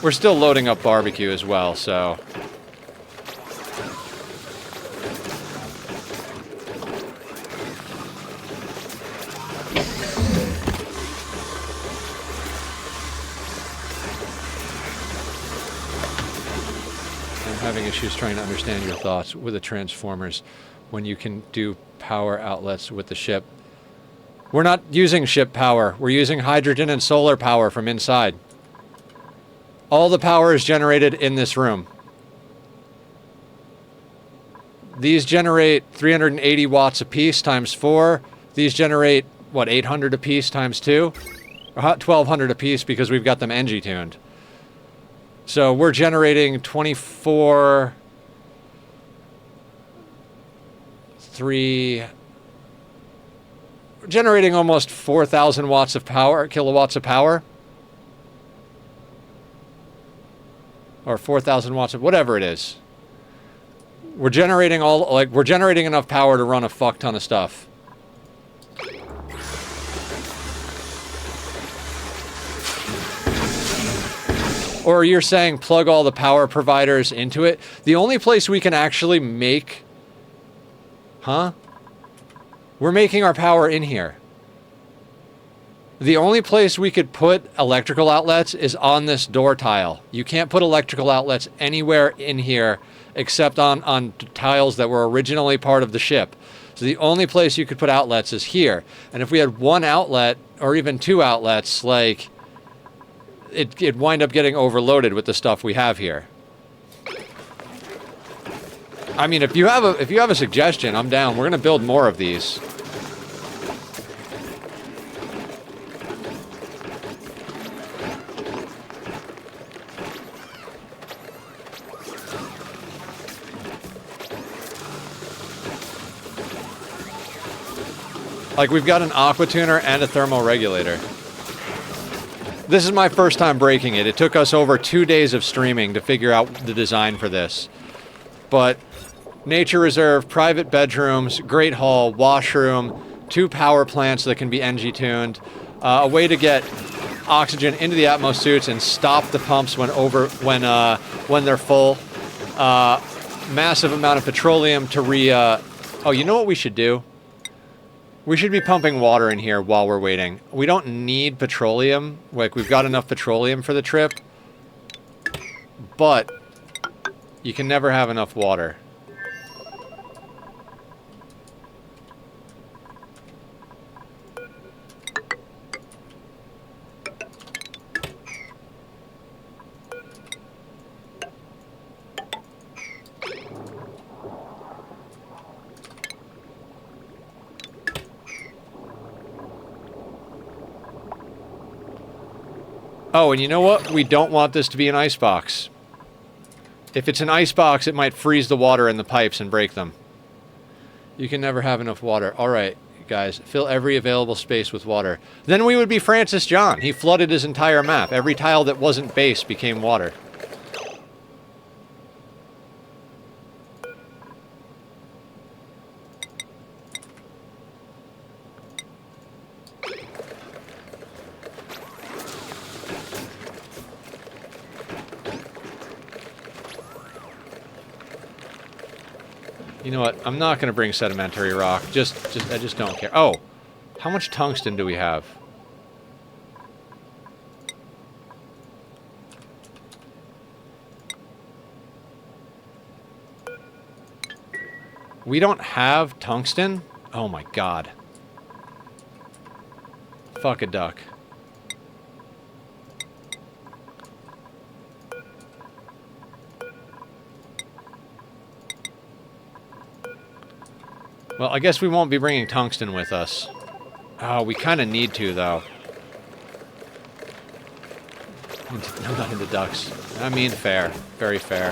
We're still loading up barbecue as well, so... having issues trying to understand your thoughts with the transformers when you can do power outlets with the ship. We're not using ship power. We're using hydrogen and solar power from inside. All the power is generated in this room. These generate 380 watts apiece times 4. These generate, what, 800 apiece times 2? Or 1,200 apiece because we've got them NG tuned. So we're generating 24... 3... We're generating almost 4,000 watts of power, kilowatts of power. Or 4,000 watts of whatever it is. We're generating we're generating enough power to run a fuck ton of stuff. Or you're saying plug all the power providers into it. The only place we can actually make... Huh? We're making our power in here. The only place we could put electrical outlets is on this door tile. You can't put electrical outlets anywhere in here except on tiles that were originally part of the ship. So the only place you could put outlets is here. And if we had one outlet, or even two outlets, like... It'd wind up getting overloaded with the stuff we have here. I mean, if you have a suggestion, I'm down. We're gonna build more of these. Like, we've got an aqua tuner and a thermal regulator. This is my first time breaking it. It took us over 2 days of streaming to figure out the design for this. but nature reserve, private bedrooms, great hall, washroom, 2 power plants that can be NG tuned, a way to get oxygen into the Atmos suits and stop the pumps when they're full. Massive amount of petroleum to oh, you know what we should do? We should be pumping water in here while we're waiting. We don't need petroleum. Like, we've got enough petroleum for the trip. But you can never have enough water. Oh, and you know what? We don't want this to be an icebox. If it's an icebox, it might freeze the water in the pipes and break them. You can never have enough water. All right, guys, fill every available space with water. Then we would be Francis John. He flooded his entire map. Every tile that wasn't base became water. You know what? I'm not going to bring sedimentary rock. I just don't care. Oh, how much tungsten do we have? We don't have tungsten? Oh my god. Fuck a duck. Well, I guess we won't be bringing tungsten with us. Oh, we kind of need to, though. No, not into ducks. I mean, fair. Very fair.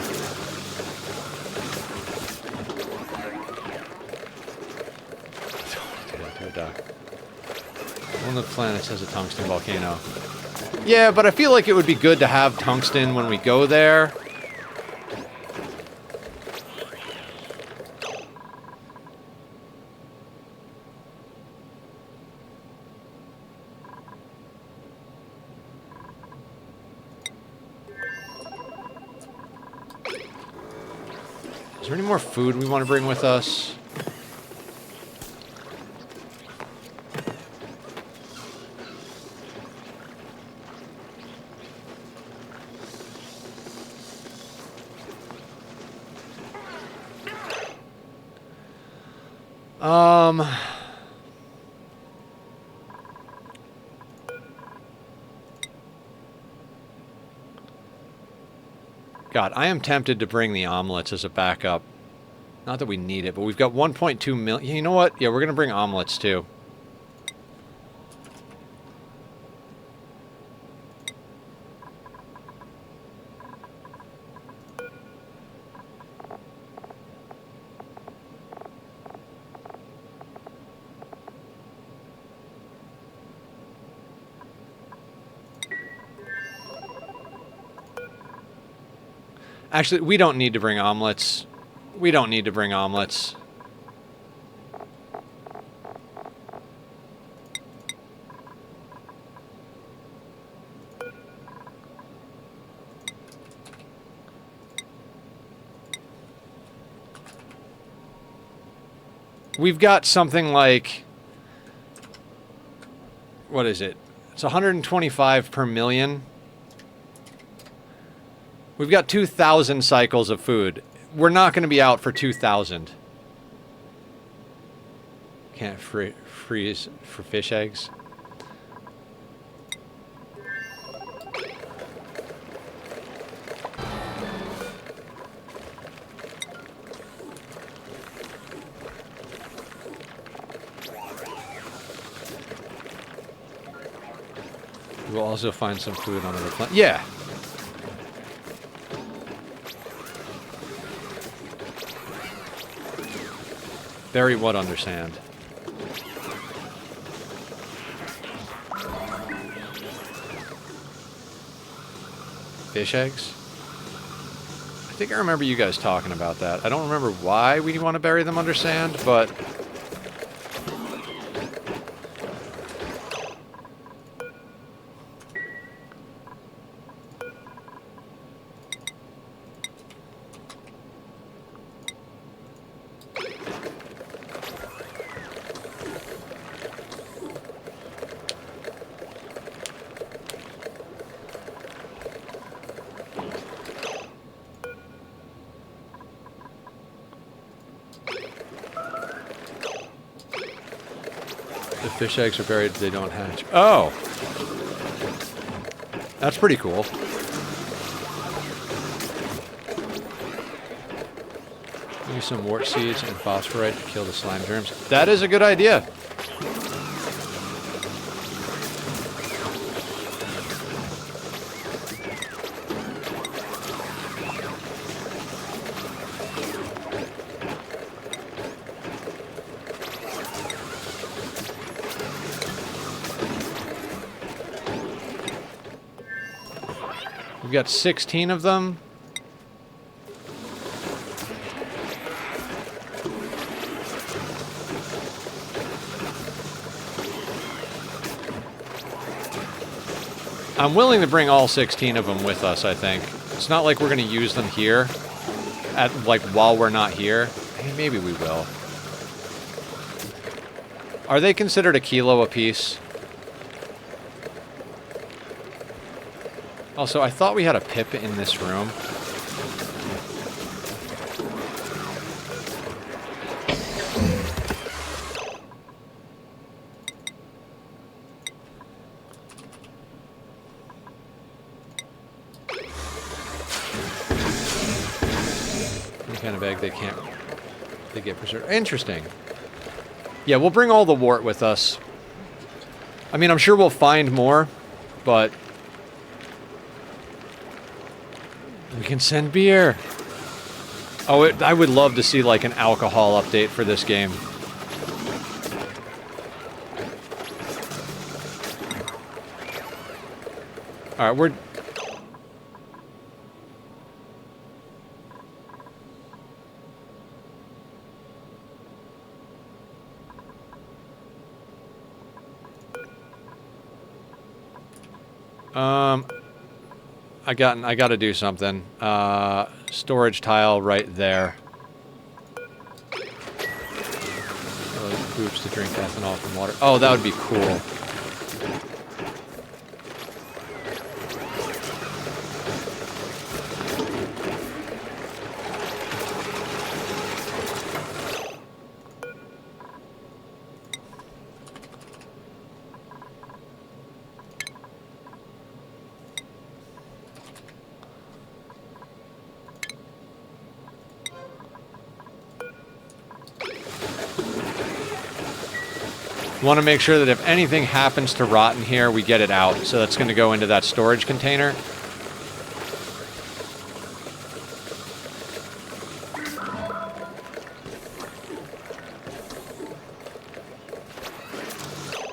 A duck. One of the planets has a tungsten volcano. Yeah, but I feel like it would be good to have tungsten when we go there. Is there any more food we want to bring with us? God, I am tempted to bring the omelets as a backup. Not that we need it, but we've got 1.2 million. You know what? Yeah, we're going to bring omelets too. Actually, we don't need to bring omelets. We don't need to bring omelets. We've got something like... What is it? It's 125 per million. We've got 2,000 cycles of food. We're not going to be out for 2,000. Can't freeze for fish eggs. We'll also find some food on the planet. Yeah. Very what understand. Fish eggs? I think I remember you guys talking about that. I don't remember why we want to bury them under sand, but... Fish eggs are buried, they don't hatch. Oh! That's pretty cool. Use some wart seeds and phosphorite to kill the slime germs. That is a good idea. We've got 16 of them. I'm willing to bring all 16 of them with us, I think. It's not like we're going to use them here, while we're not here. Hey, maybe we will. Are they considered a kilo apiece? Also, I thought we had a pip in this room. Some kind of egg they get preserved. Interesting. Yeah, we'll bring all the wart with us. I mean, I'm sure we'll find more, but... we can send beer. Oh, I would love to see like an alcohol update for this game. All right, we're... I gotta do something. Storage tile right there. Hoops to drink ethanol from water. Oh, that would be cool. Want to make sure that if anything happens to rot in here, we get it out. So that's going to go into that storage container.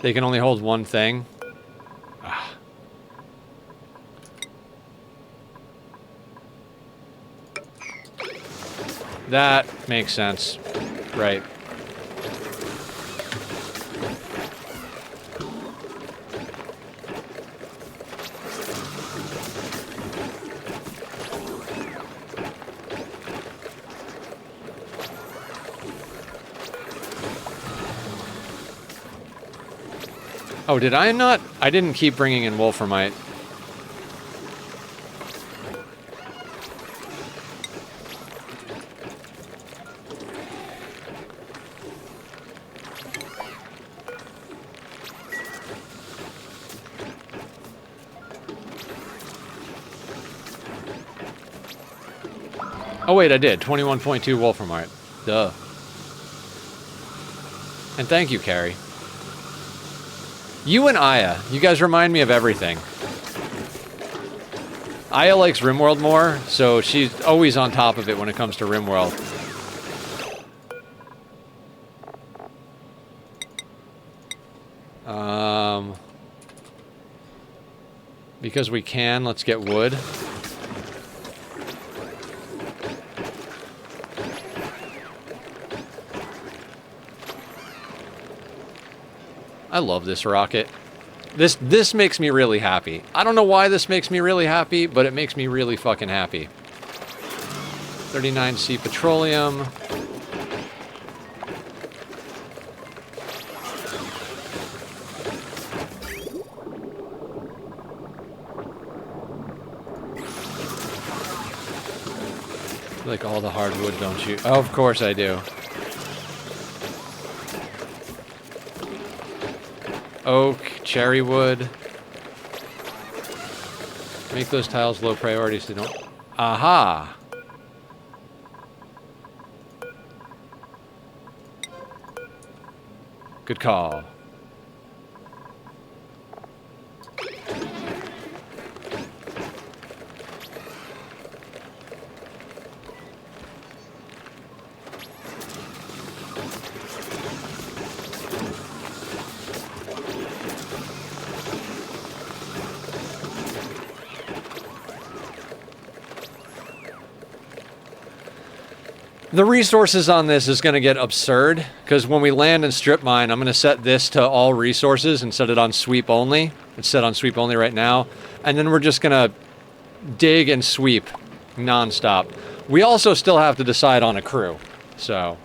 They can only hold one thing. Ah. That makes sense. Right. Oh, did I not? I didn't keep bringing in wolframite. Oh wait, I did. 21.2 wolframite. Duh. And thank you, Carrie. You and Aya, you guys remind me of everything. Aya likes RimWorld more, so she's always on top of it when it comes to RimWorld. Because we can, let's get wood. I love this rocket. This makes me really happy. I don't know why this makes me really happy, but it makes me really fucking happy. 39C petroleum. You like all the hardwood, don't you? Oh, of course I do. Oak, cherry wood. Make those tiles low priority so they don't... Aha! Good call. The resources on this is going to get absurd, because when we land and strip mine, I'm going to set this to all resources and set it on sweep only. It's set on sweep only right now. And then we're just going to dig and sweep nonstop. We also still have to decide on a crew, so...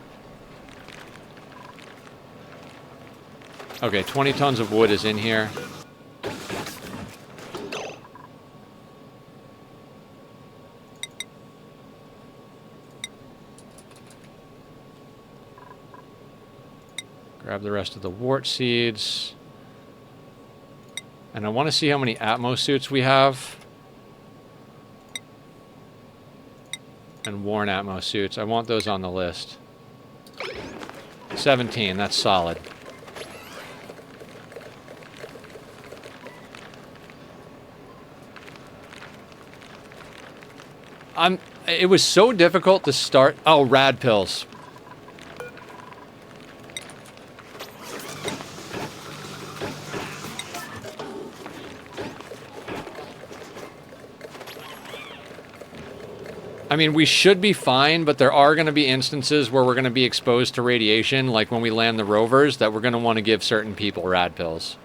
Okay, 20 tons of wood is in here. Grab the rest of the wart seeds. And I want to see how many Atmos suits we have. And worn Atmos suits. I want those on the list. 17, that's solid. It was so difficult to start. Oh, rad pills. I mean, we should be fine, but there are going to be instances where we're going to be exposed to radiation, like when we land the rovers, that we're going to want to give certain people rad pills.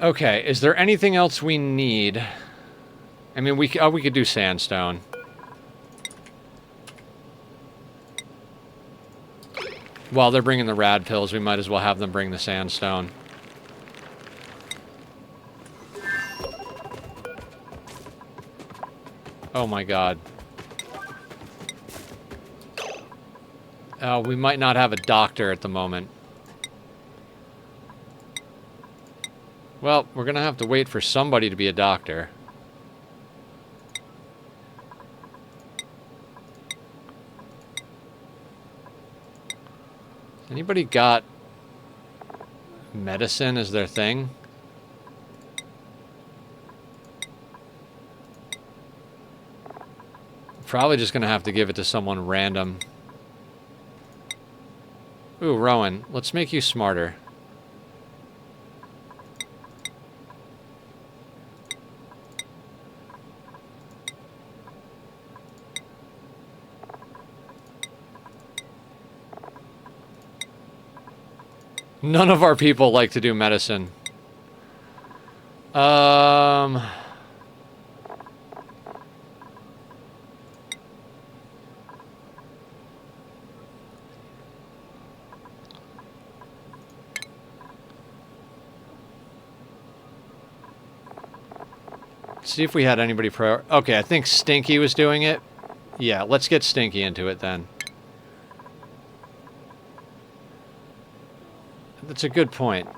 Okay, is there anything else we need? I mean, we could do sandstone. While they're bringing the rad pills, we might as well have them bring the sandstone. Oh my god. We might not have a doctor at the moment. Well, we're gonna have to wait for somebody to be a doctor. Anybody got medicine as their thing? Probably just gonna have to give it to someone random. Ooh, Rowan, let's make you smarter. None of our people like to do medicine. See if we had anybody pro... Okay, I think Stinky was doing it. Yeah, let's get Stinky into it then. That's a good point.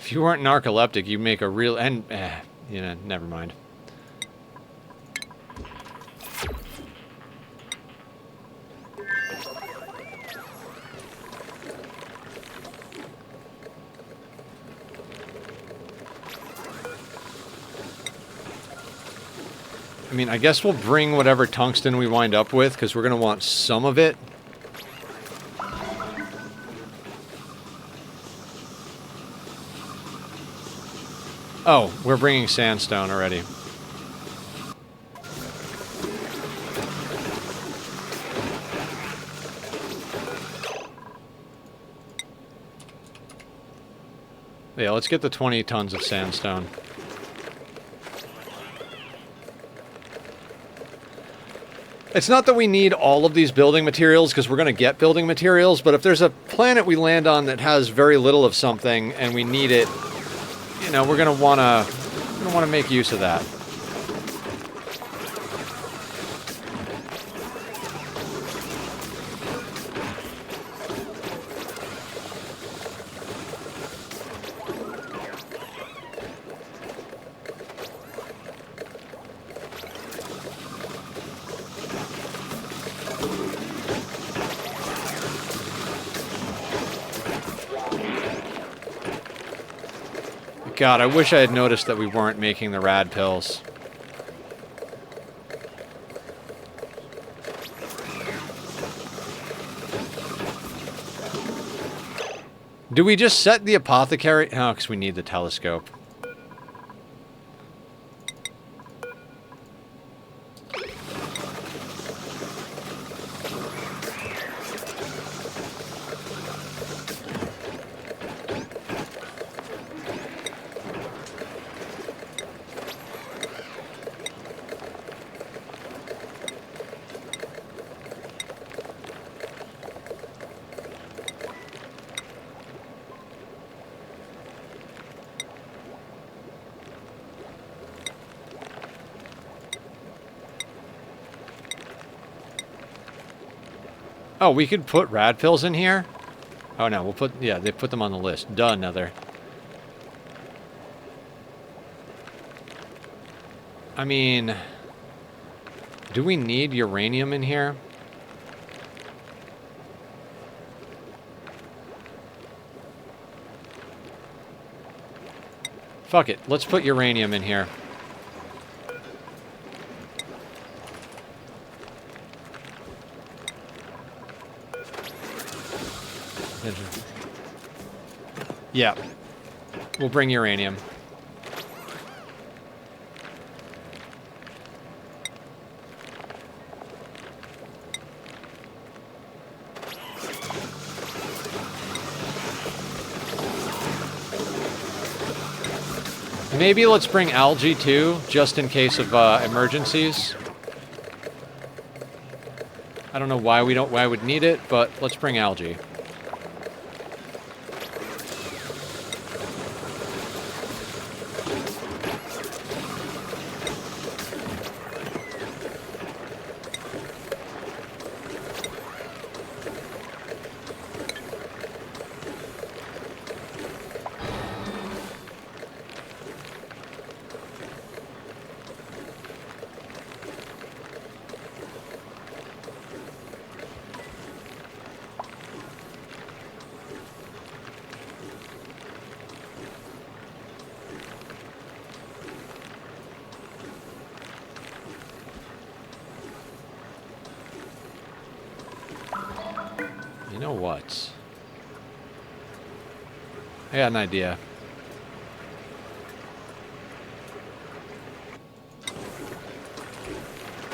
If you weren't narcoleptic, you'd make a real... And, you know, never mind. I mean, I guess we'll bring whatever tungsten we wind up with, because we're going to want some of it. Oh, we're bringing sandstone already. Yeah, let's get the 20 tons of sandstone. It's not that we need all of these building materials, because we're going to get building materials, but if there's a planet we land on that has very little of something and we need it, you know, we're going to want to make use of that. God, I wish I had noticed that we weren't making the rad pills. Do we just set the apothecary? Oh, because we need the telescope. Oh, we could put rad pills in here? Oh no, we'll put, yeah, they put them on the list. Duh, another. I mean, do we need uranium in here? Fuck it, let's put uranium in here. Yeah, we'll bring uranium. Maybe let's bring algae too, just in case of emergencies. I don't know why why we'd need it, but let's bring algae. You know what? I got an idea.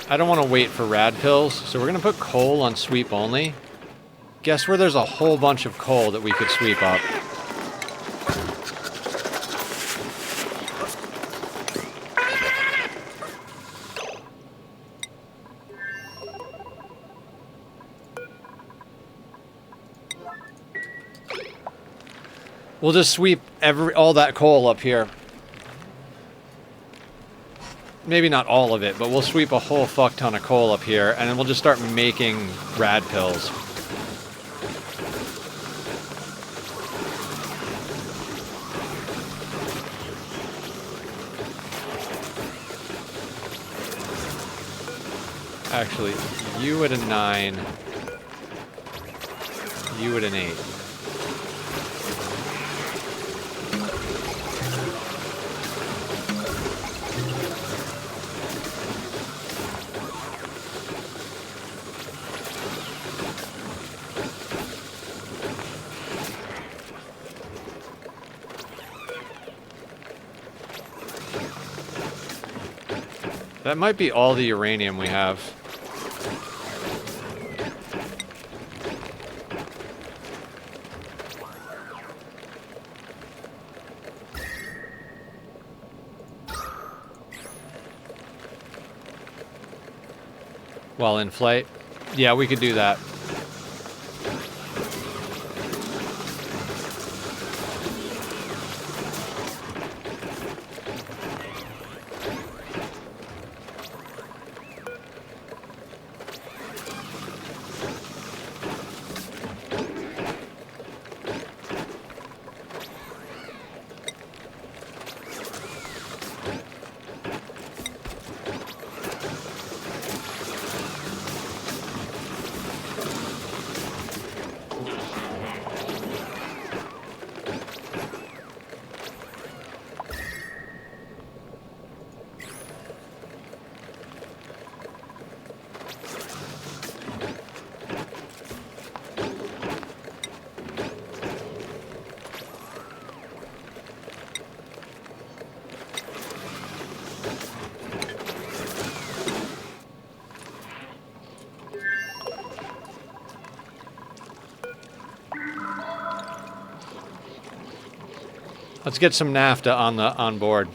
I don't want to wait for rad pills, so we're going to put coal on sweep only. Guess where there's a whole bunch of coal that we could sweep up. We'll just sweep all that coal up here. Maybe not all of it, but we'll sweep a whole fuck ton of coal up here, and then we'll just start making rad pills. Actually, you at a 9. You at an 8. That might be all the uranium we have. While in flight? Yeah, we could do that. Let's get some NAFTA on board.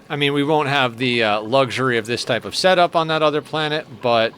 I mean, we won't have the luxury of this type of setup on that other planet, but...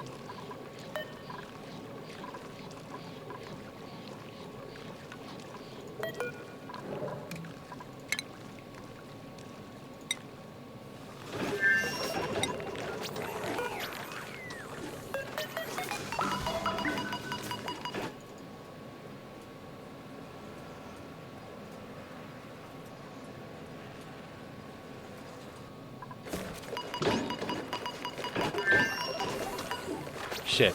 Shit.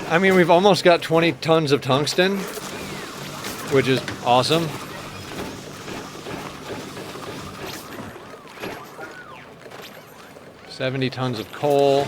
I mean, we've almost got 20 tons of tungsten, which is awesome. $70 tons of coal.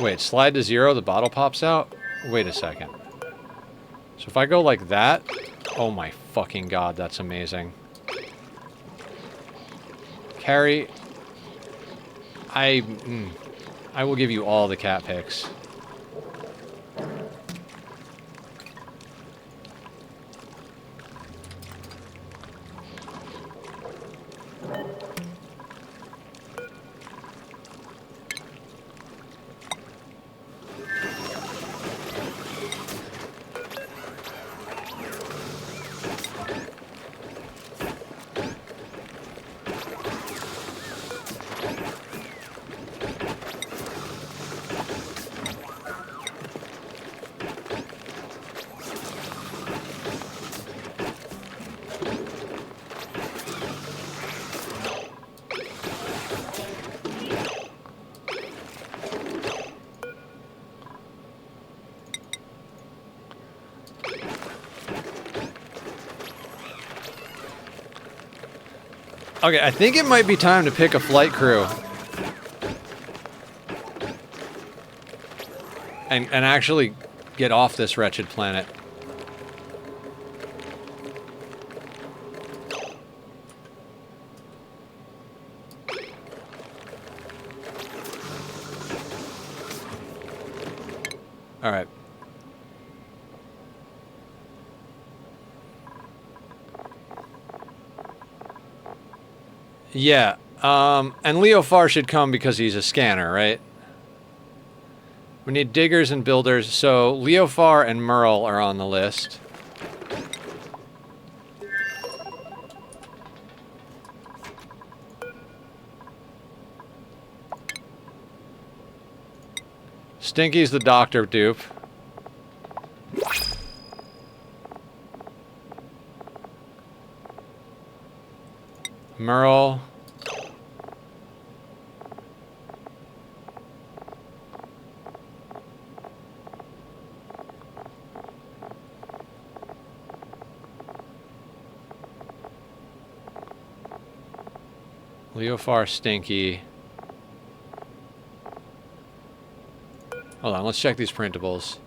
Wait, slide to 0, the bottle pops out? Wait a second. So if I go like that... Oh my fucking god, that's amazing. Carrie... I will give you all the cat pics. Okay, I think it might be time to pick a flight crew. And actually get off this wretched planet. All right. Yeah, and Leofar should come because he's a scanner, right? We need diggers and builders, so Leofar and Merle are on the list. Stinky's the doctor dupe. Merle. Leofar, Stinky. Hold on, let's check these printables.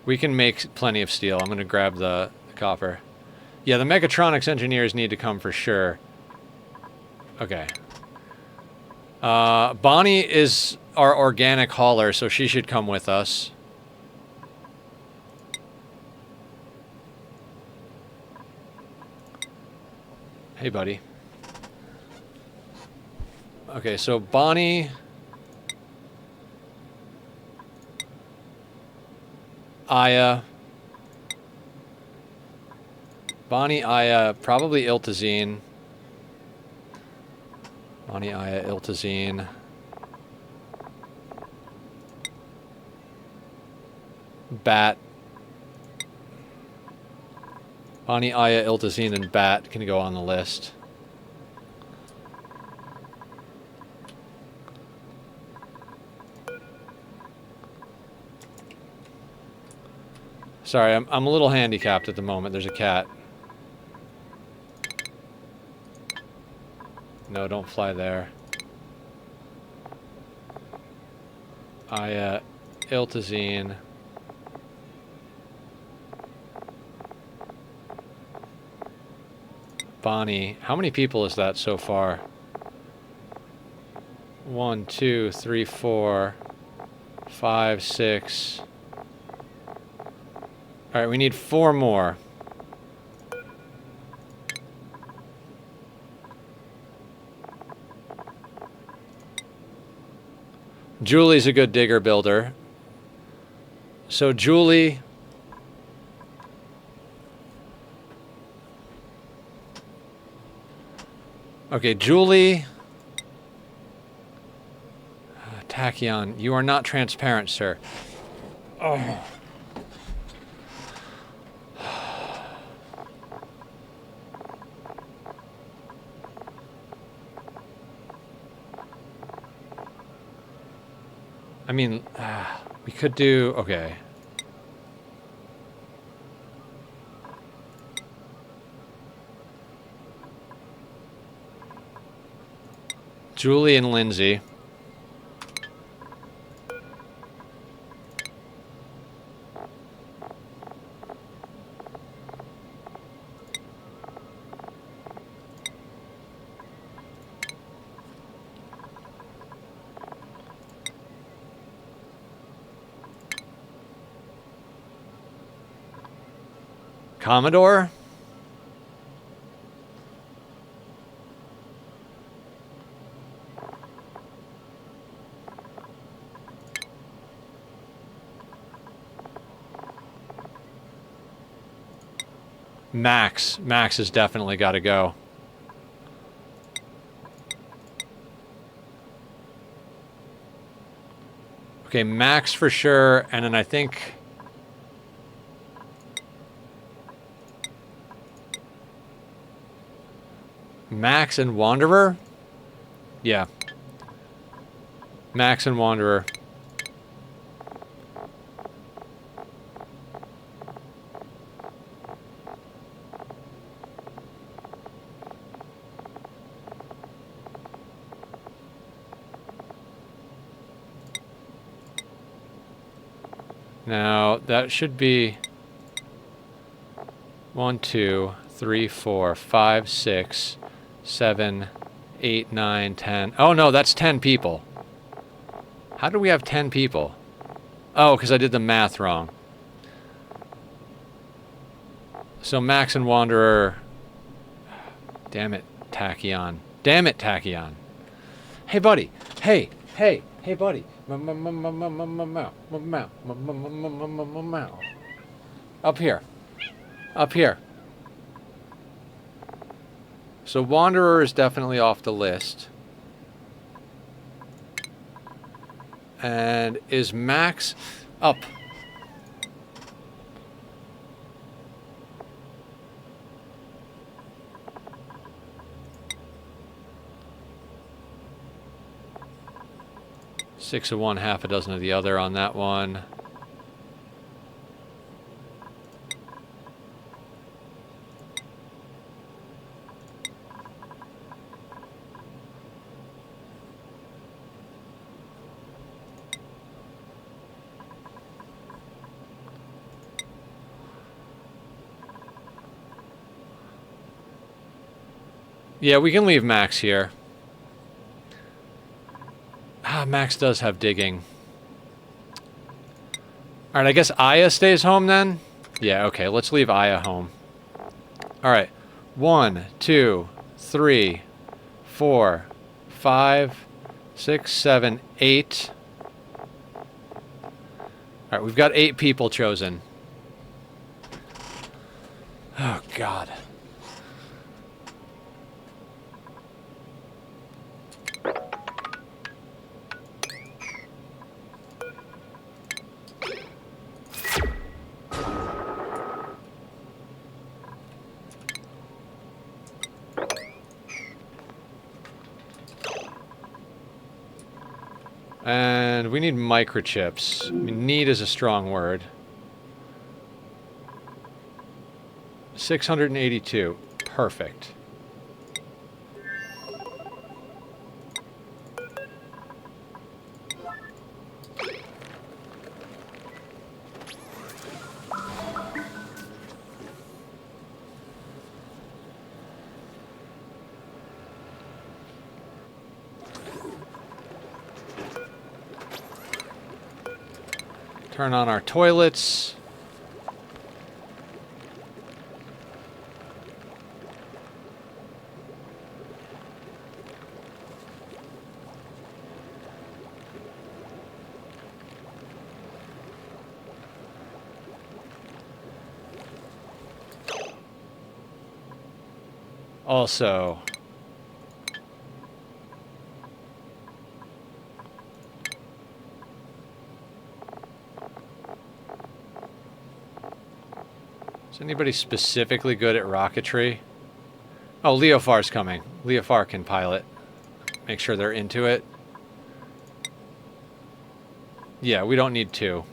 We can make plenty of steel. I'm going to grab the copper. Yeah, the mechatronics engineers need to come for sure. Okay. Bonnie is our organic hauler, so she should come with us. Hey, buddy. Okay, so Bonnie... Aya. Bonnie, Aya, probably Iltazine. Bonnie, Aya, Iltazine. Bat. Bonnie, Aya, Iltazine, and Bat can go on the list. Sorry, I'm a little handicapped at the moment. There's a cat. No, don't fly there. Aya, Iltazine. Bonnie. How many people is that so far? 1, 2, 3, 4, 5, 6. All right, we need 4 more. Julie's a good digger builder. So Julie... Okay, Julie... Tachyon, you are not transparent, sir. Oh. I mean, we could do... Okay. Julie and Lindsay. Commodore? Max. Max has definitely got to go. Okay, Max for sure, and then I think... Max and Wanderer? Yeah. Max and Wanderer. Now, that should be 1, 2, 3, 4, 5, 6, 7, 8, 9, 10. Oh, no, that's 10 people. How do we have 10 people? Oh, because I did the math wrong. So Max and Wanderer... Damn it, Tachyon. Damn it, Tachyon. Hey, buddy. Hey, buddy. Up here. Up here. So Wanderer is definitely off the list. And is Max up? Six of one, half a dozen of the other on that one. Yeah, we can leave Max here. Ah, Max does have digging. Alright, I guess Aya stays home then? Yeah, okay, let's leave Aya home. Alright. 1, 2, 3, 4, 5, 6, 7, 8. Alright, we've got 8 people chosen. Oh, God. And we need microchips. I mean, need is a strong word. 682. Perfect. Turn on our toilets. Also, is anybody specifically good at rocketry? Oh, Leofar's coming. Leofar can pilot. Make sure they're into it. Yeah, we don't need 2.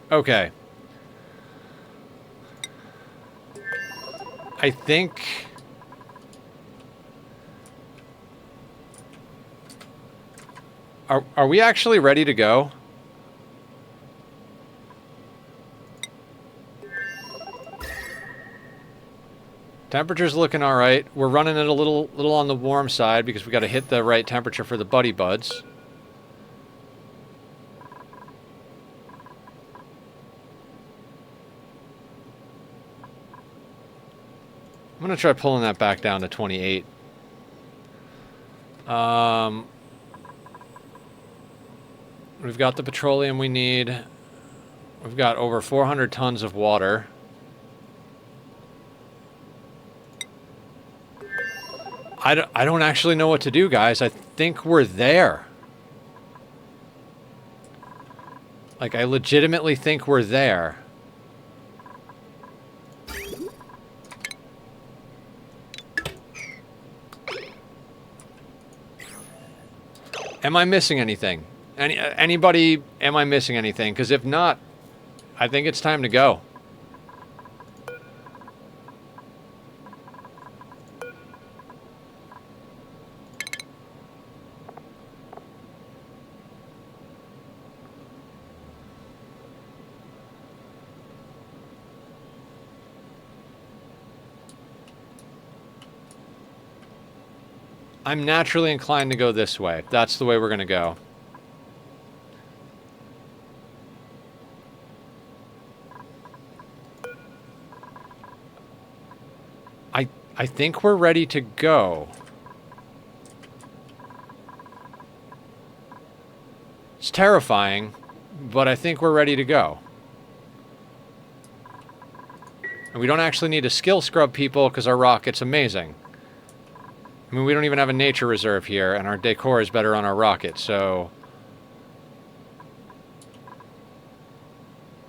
Okay. I think... Are we actually ready to go? Temperature's looking all right. We're running it a little on the warm side because we got to hit the right temperature for the buddy buds. I'm going to try pulling that back down to 28. We've got the petroleum we need. We've got over 400 tons of water. I don't actually know what to do, guys. I think we're there. Like, I legitimately think we're there. Am I missing anything? Anybody, am I missing anything? Because if not, I think it's time to go. I'm naturally inclined to go this way. That's the way we're going to go. I think we're ready to go. It's terrifying, but I think we're ready to go. And we don't actually need to skill scrub people because our rocket's amazing. I mean, we don't even have a nature reserve here, and our decor is better on our rocket, so...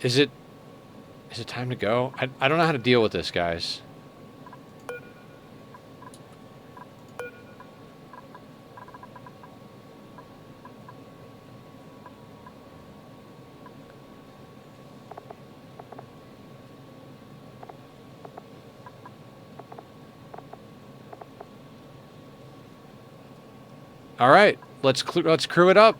Is it time to go? I don't know how to deal with this, guys. All right, let's crew it up.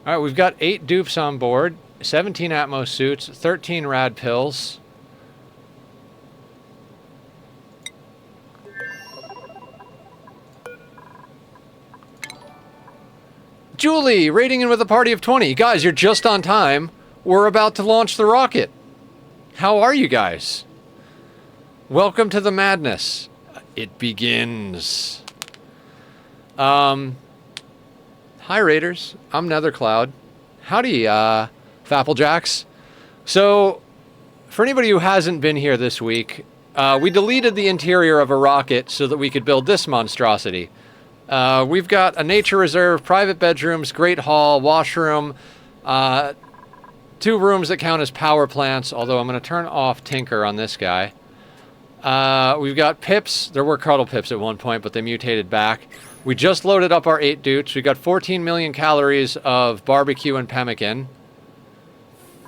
All right, we've got 8 dupes on board, 17 Atmos suits, 13 rad pills. Julie, raiding in with a party of 20. Guys, you're just on time. We're about to launch the rocket. How are you guys? Welcome to the madness. It begins. Hi, Raiders. I'm Nethercloud. Howdy, Fapplejacks. So, for anybody who hasn't been here this week, we deleted the interior of a rocket so that we could build this monstrosity. We've got a nature reserve, private bedrooms, great hall, washroom, 2 rooms that count as power plants, although I'm going to turn off Tinker on this guy. We've got pips. There were cuddle pips at one point, but they mutated back. We just loaded up our 8 dutes. We got 14 million calories of barbecue and pemmican,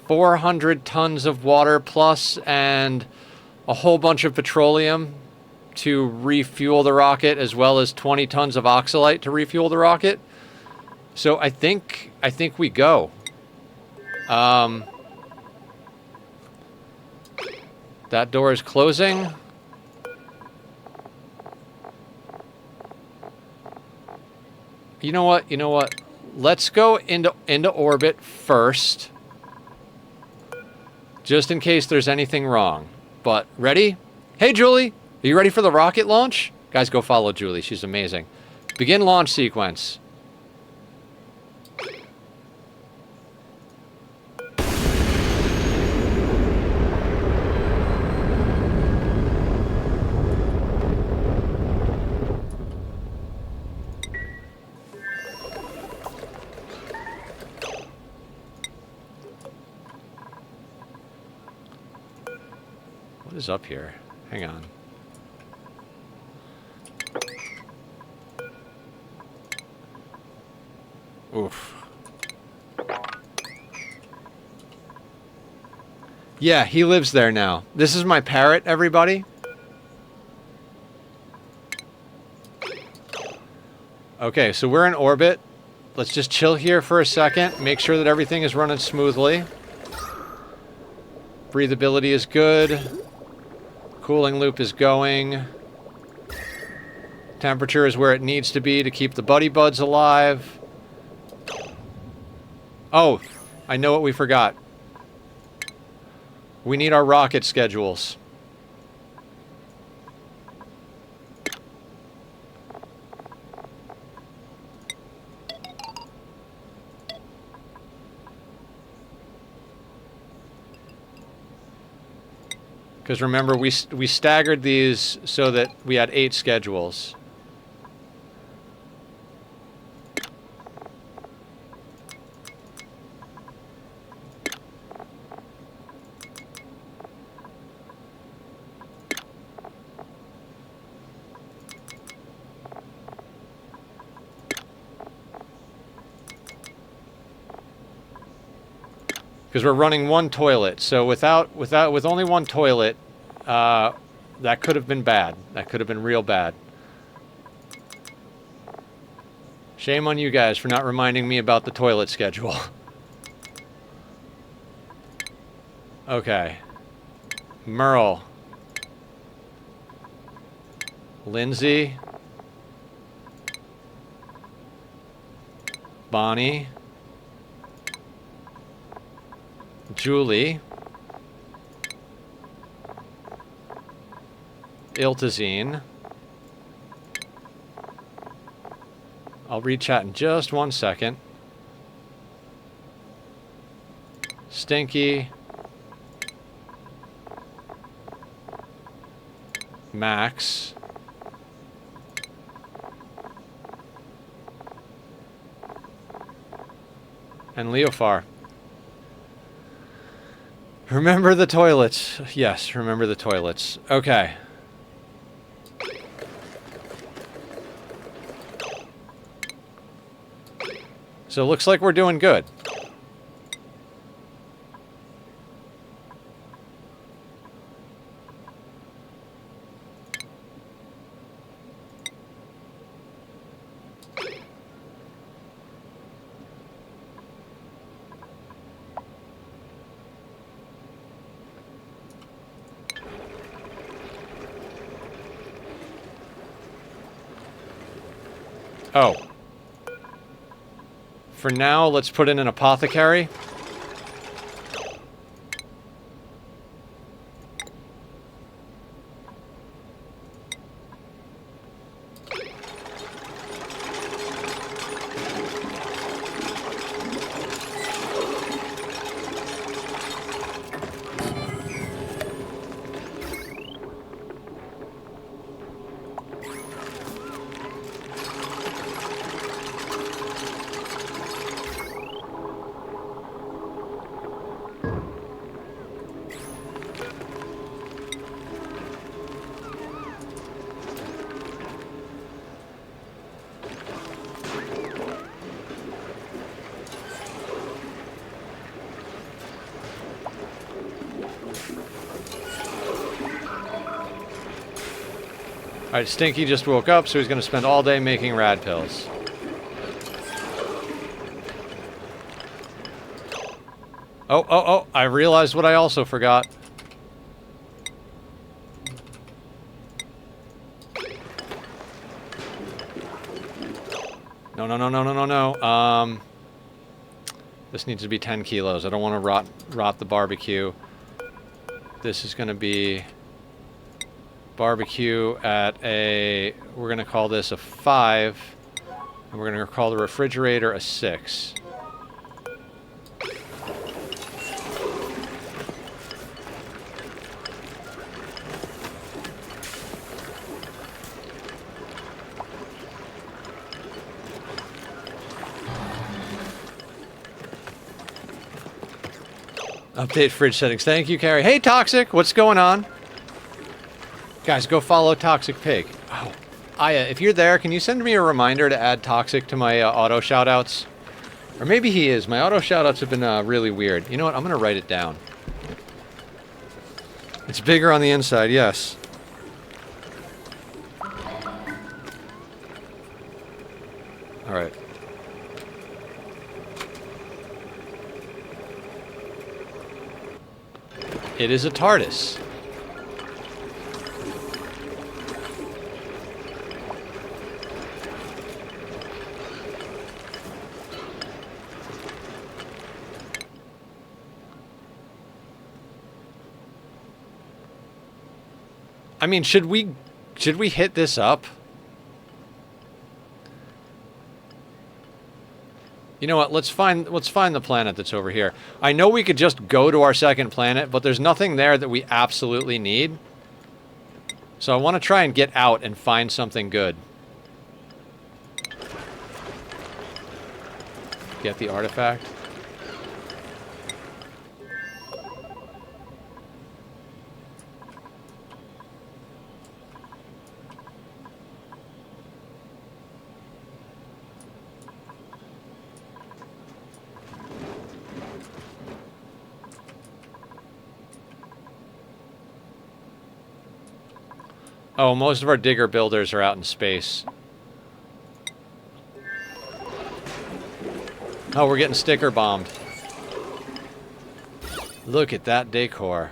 400 tons of water plus, and a whole bunch of petroleum to refuel the rocket, as well as 20 tons of oxalite to refuel the rocket. So I think we go. That door is closing. You know what? Let's go into orbit first, just in case there's anything wrong. But ready? Hey, Julie. Are you ready for the rocket launch? Guys, go follow Julie. She's amazing. Begin launch sequence. What is up here? Hang on. Oof. Yeah, he lives there now. This is my parrot, everybody. Okay, so we're in orbit. Let's just chill here for a second. Make sure that everything is running smoothly. Breathability is good. Cooling loop is going. Temperature is where it needs to be to keep the buddy buds alive. Oh, I know what we forgot. We need our rocket schedules. Because remember, we staggered these so that we had 8 schedules. Because we're running 1 toilet, so with only 1 toilet, that could have been bad. That could have been real bad. Shame on you guys for not reminding me about the toilet schedule. Okay. Merle. Lindsay. Bonnie. Julie. Iltazine. I'll read chat in just 1 second. Stinky. Max. And Leofar. Remember the toilets. Yes, remember the toilets. Okay. So it looks like we're doing good. Oh. For now, let's put in an apothecary. Alright, Stinky just woke up, so he's going to spend all day making rad pills. Oh, I realized what I also forgot. No. This needs to be 10 kilos. I don't want to rot the barbecue. This is going to be barbecue at a, we're going to call this a 5, and we're going to call the refrigerator a 6. Update fridge settings. Thank you, Carrie. Hey, Toxic, what's going on? Guys, go follow Toxic Pig. Oh, Aya, if you're there, can you send me a reminder to add Toxic to my auto shoutouts? Or maybe he is. My auto shoutouts have been really weird. You know what? I'm going to write it down. It's bigger on the inside, yes. All right. It is a TARDIS. I mean, should we hit this up? You know what? Let's find the planet that's over here. I know we could just go to our second planet, but there's nothing there that we absolutely need. So I want to try and get out and find something good. Get the artifact. Oh, most of our digger builders are out in space. Oh, we're getting sticker bombed. Look at that decor.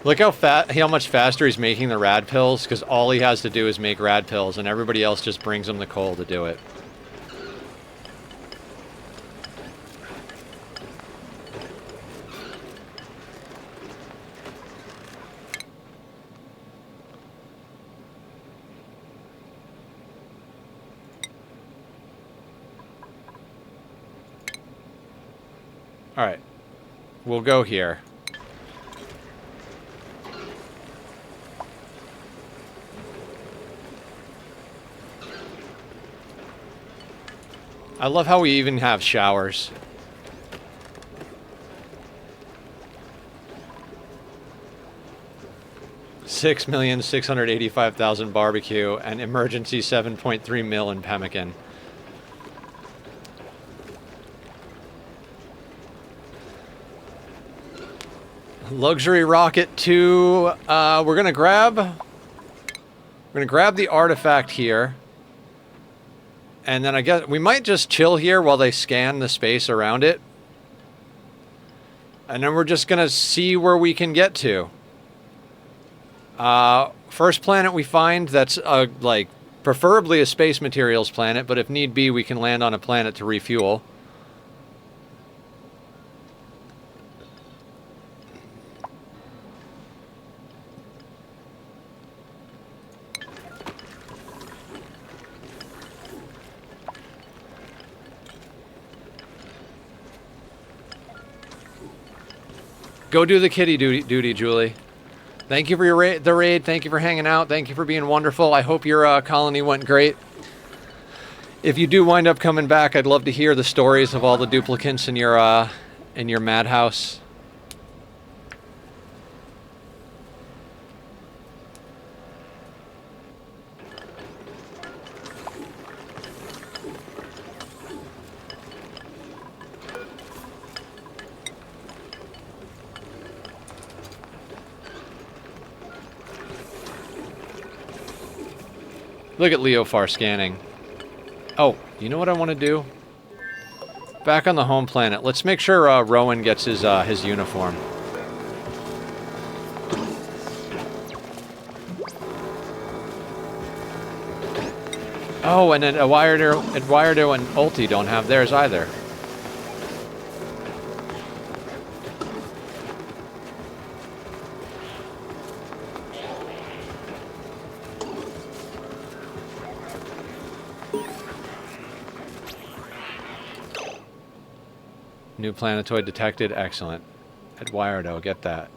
Look how much faster he's making the rad pills, because all he has to do is make rad pills, and everybody else just brings him the coal to do it. Alright. We'll go here. I love how we even have showers. $6,685,000 barbecue and emergency 7.3 mil in pemmican. Luxury rocket to we're gonna grab the artifact here. And then I guess we might just chill here while they scan the space around it. And then we're just gonna see where we can get to. First planet we find that's like preferably a space materials planet, but if need be we can land on a planet to refuel. Go do the kitty duty, Julie. Thank you for your the raid. Thank you for hanging out. Thank you for being wonderful. I hope your colony went great. If you do wind up coming back, I'd love to hear the stories of all the duplicants in your madhouse. Look at Leofar scanning. Oh, you know what I want to do? Back on the home planet, let's make sure Rowan gets his uniform. Oh, and then Eduardo and Ulti don't have theirs either. New planetoid detected. Excellent. Eduardo, get that.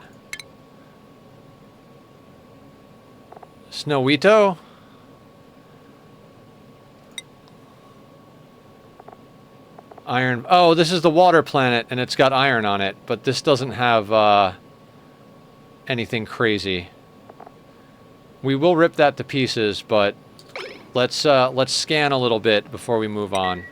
Snowito? Iron. Oh, this is the water planet, and it's got iron on it, but this doesn't have anything crazy. We will rip that to pieces, but let's scan a little bit before we move on.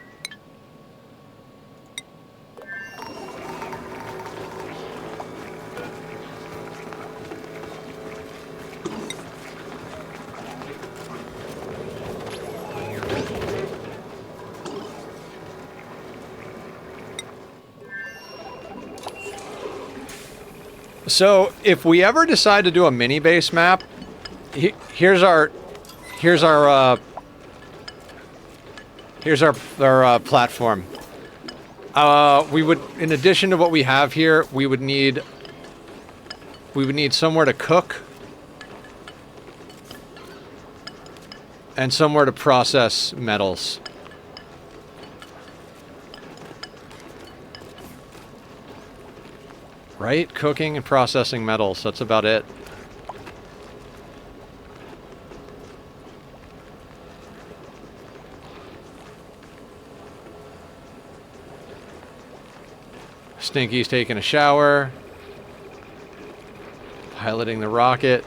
So, if we ever decide to do a mini base map, here's our platform. We would, in addition to what we have here, we would need We would need somewhere to cook. And somewhere to process metals. Right? Cooking and processing metals. That's about it. Stinky's taking a shower. Piloting the rocket.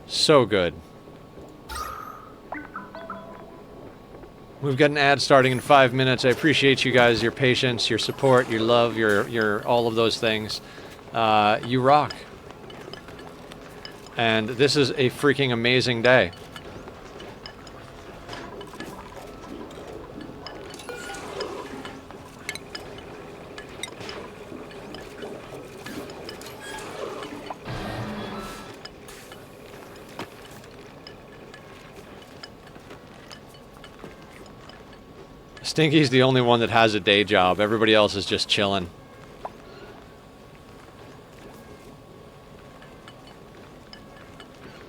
So good. We've got an ad starting in 5 minutes. I appreciate you guys, your patience, your support, your love, your all of those things. You rock. And this is a freaking amazing day. Stinky's the only one that has a day job. Everybody else is just chilling.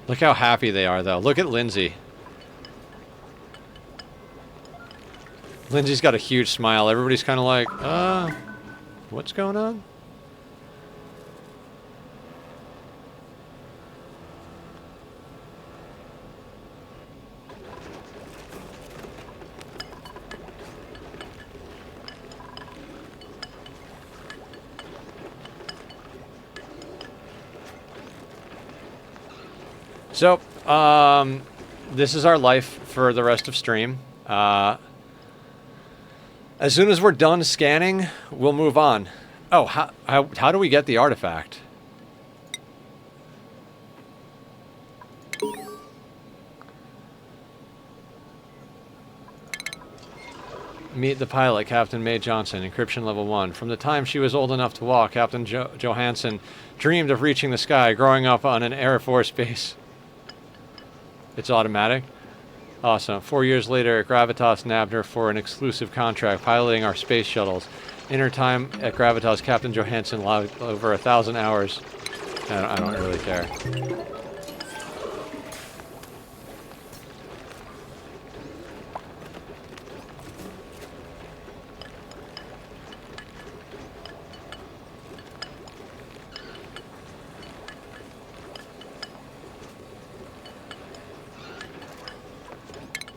Look how happy they are, though. Look at Lindsay. Lindsay's got a huge smile. Everybody's kind of like, what's going on? So, this is our life for the rest of stream. As soon as we're done scanning, we'll move on. Oh, how do we get the artifact? Meet the pilot, Captain Mae Johnson, encryption level 1. From the time she was old enough to walk, Captain Johansson dreamed of reaching the sky, growing up on an Air Force base. It's automatic. Awesome. 4 years later, Gravitas nabbed her for an exclusive contract, piloting our space shuttles. In her time at Gravitas, Captain Johansson logged over 1,000 hours. I don't really care.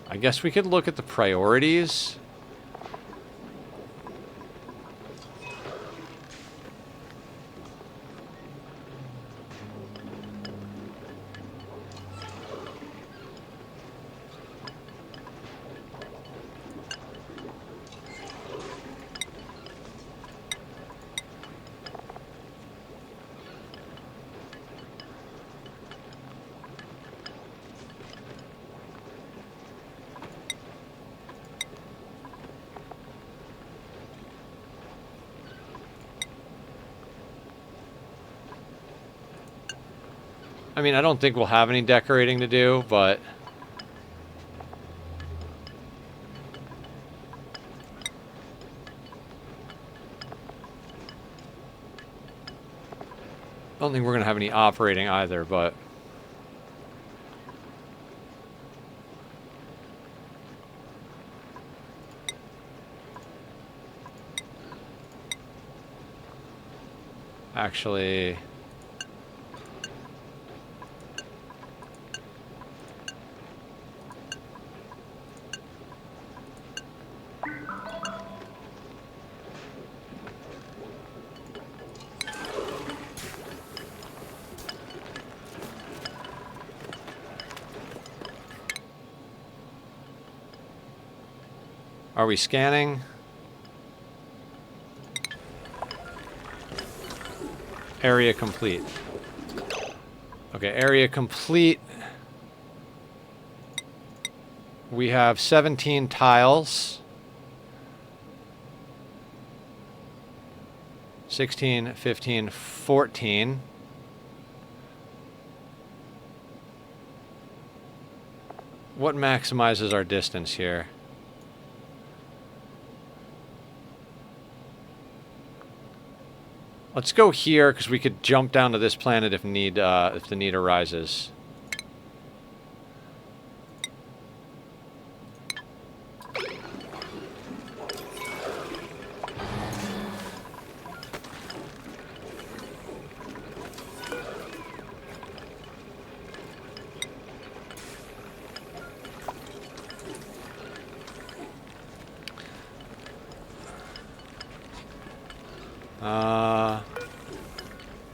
I guess we could look at the priorities. I mean, I don't think we'll have any decorating to do, but... I don't think we're going to have any operating either, but... Actually... Are we scanning? Area complete. Okay, area complete. We have 17 tiles. 16, 15, 14. What maximizes our distance here? Let's go here, because we could jump down to this planet if the need arises.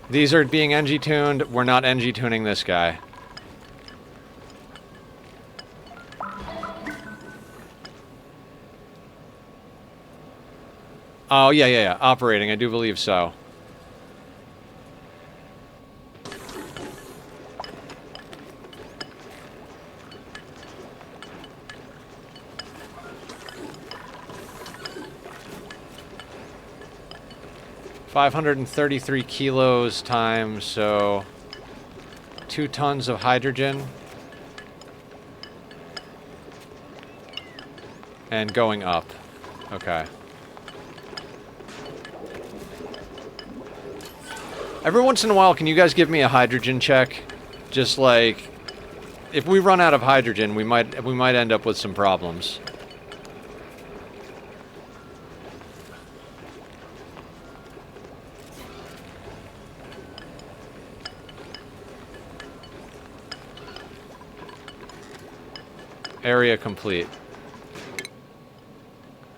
These are being NG tuned. We're not NG tuning this guy. Oh, yeah. Operating, I do believe so. $533 kilos times, so 2 tons of hydrogen. And going up. Okay. Every once in a while, can you guys give me a hydrogen check? Just like, if we run out of hydrogen, we might end up with some problems. Area complete.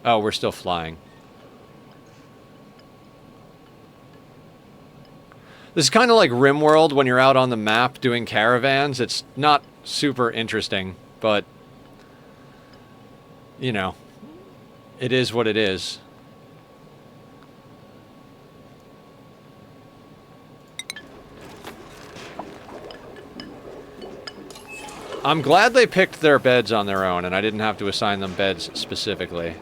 Oh, we're still flying. This is kind of like RimWorld when you're out on the map doing caravans. It's not super interesting, but, you know, it is what it is. I'm glad they picked their beds on their own, and I didn't have to assign them beds specifically.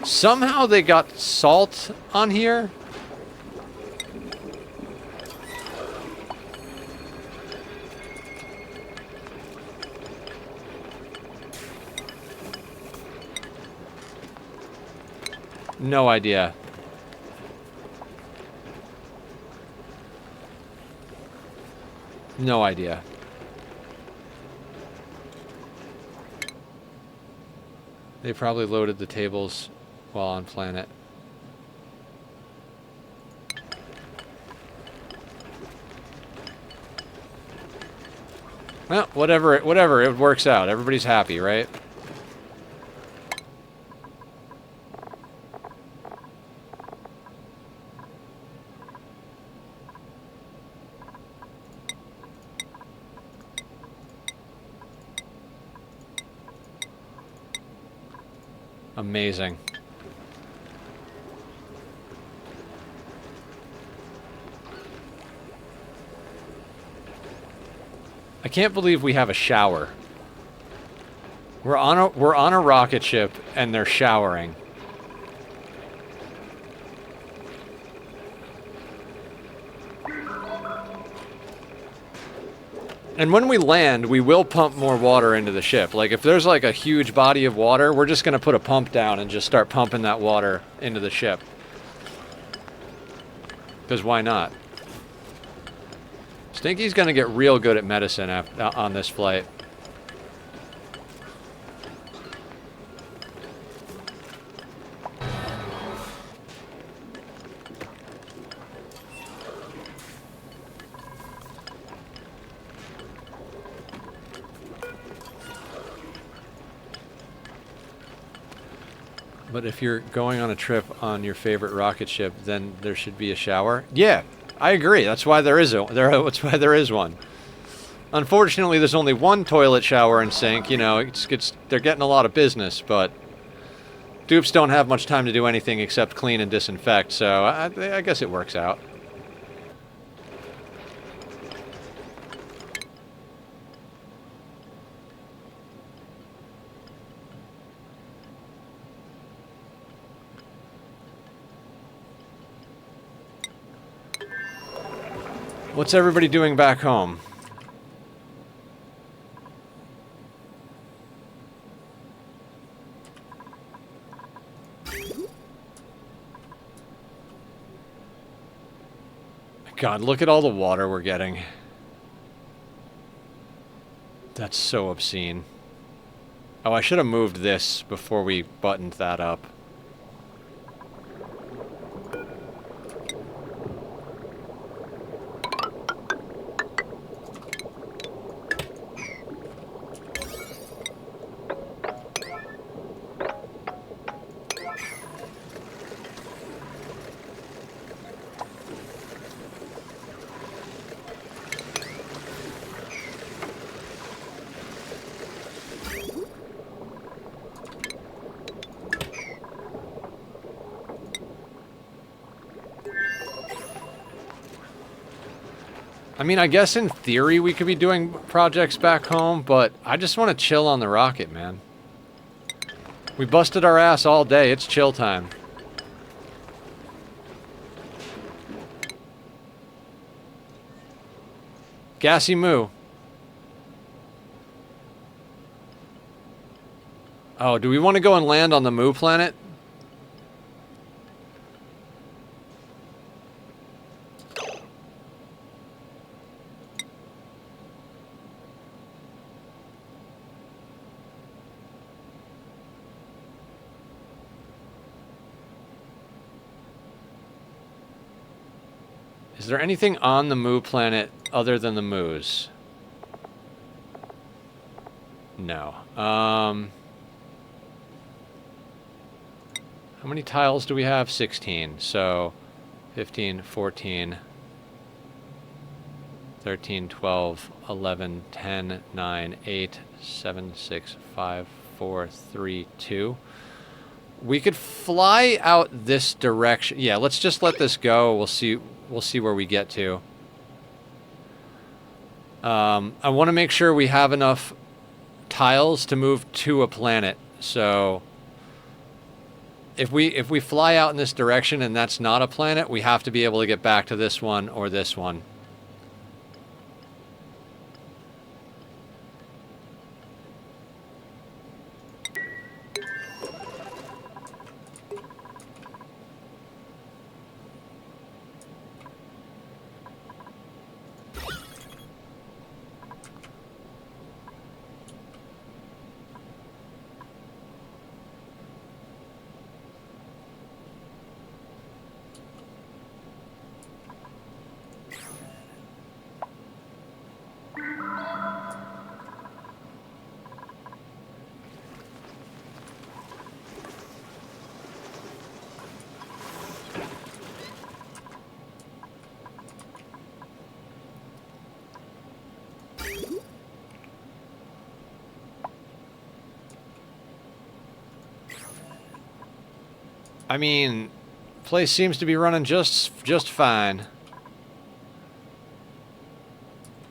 Somehow they got salt on here. No idea. No idea. They probably loaded the tables while on planet. Well, whatever, it works out. Everybody's happy, right? Amazing. I can't believe we have a shower. We're on a rocket ship and they're showering. And when we land, we will pump more water into the ship. Like, if there's like a huge body of water, we're just going to put a pump down and just start pumping that water into the ship. Because why not? Stinky's going to get real good at medicine on this flight. But if you're going on a trip on your favorite rocket ship, then there should be a shower. Yeah, I agree. That's why there is that's why there is one. Unfortunately, there's only one toilet, shower, and sink. You know, they're getting a lot of business, but dupes don't have much time to do anything except clean and disinfect. So I guess it works out. What's everybody doing back home? God, look at all the water we're getting. That's so obscene. Oh, I should have moved this before we buttoned that up. I mean, I guess in theory we could be doing projects back home, but I just want to chill on the rocket, man. We busted our ass all day. It's chill time. Gassy Moo. Oh, do we want to go and land on the Moo planet? Is there anything on the Moo planet other than the Moos? No. How many tiles do we have? 16. So 15, 14, 13, 12, 11, 10, 9, 8, 7, 6, 5, 4, 3, 2. We could fly out this direction. Yeah, let's just let this go. We'll see where we get to. I want to make sure we have enough tiles to move to a planet. So if we fly out in this direction and that's not a planet, we have to be able to get back to this one or this one. I mean, place seems to be running just fine.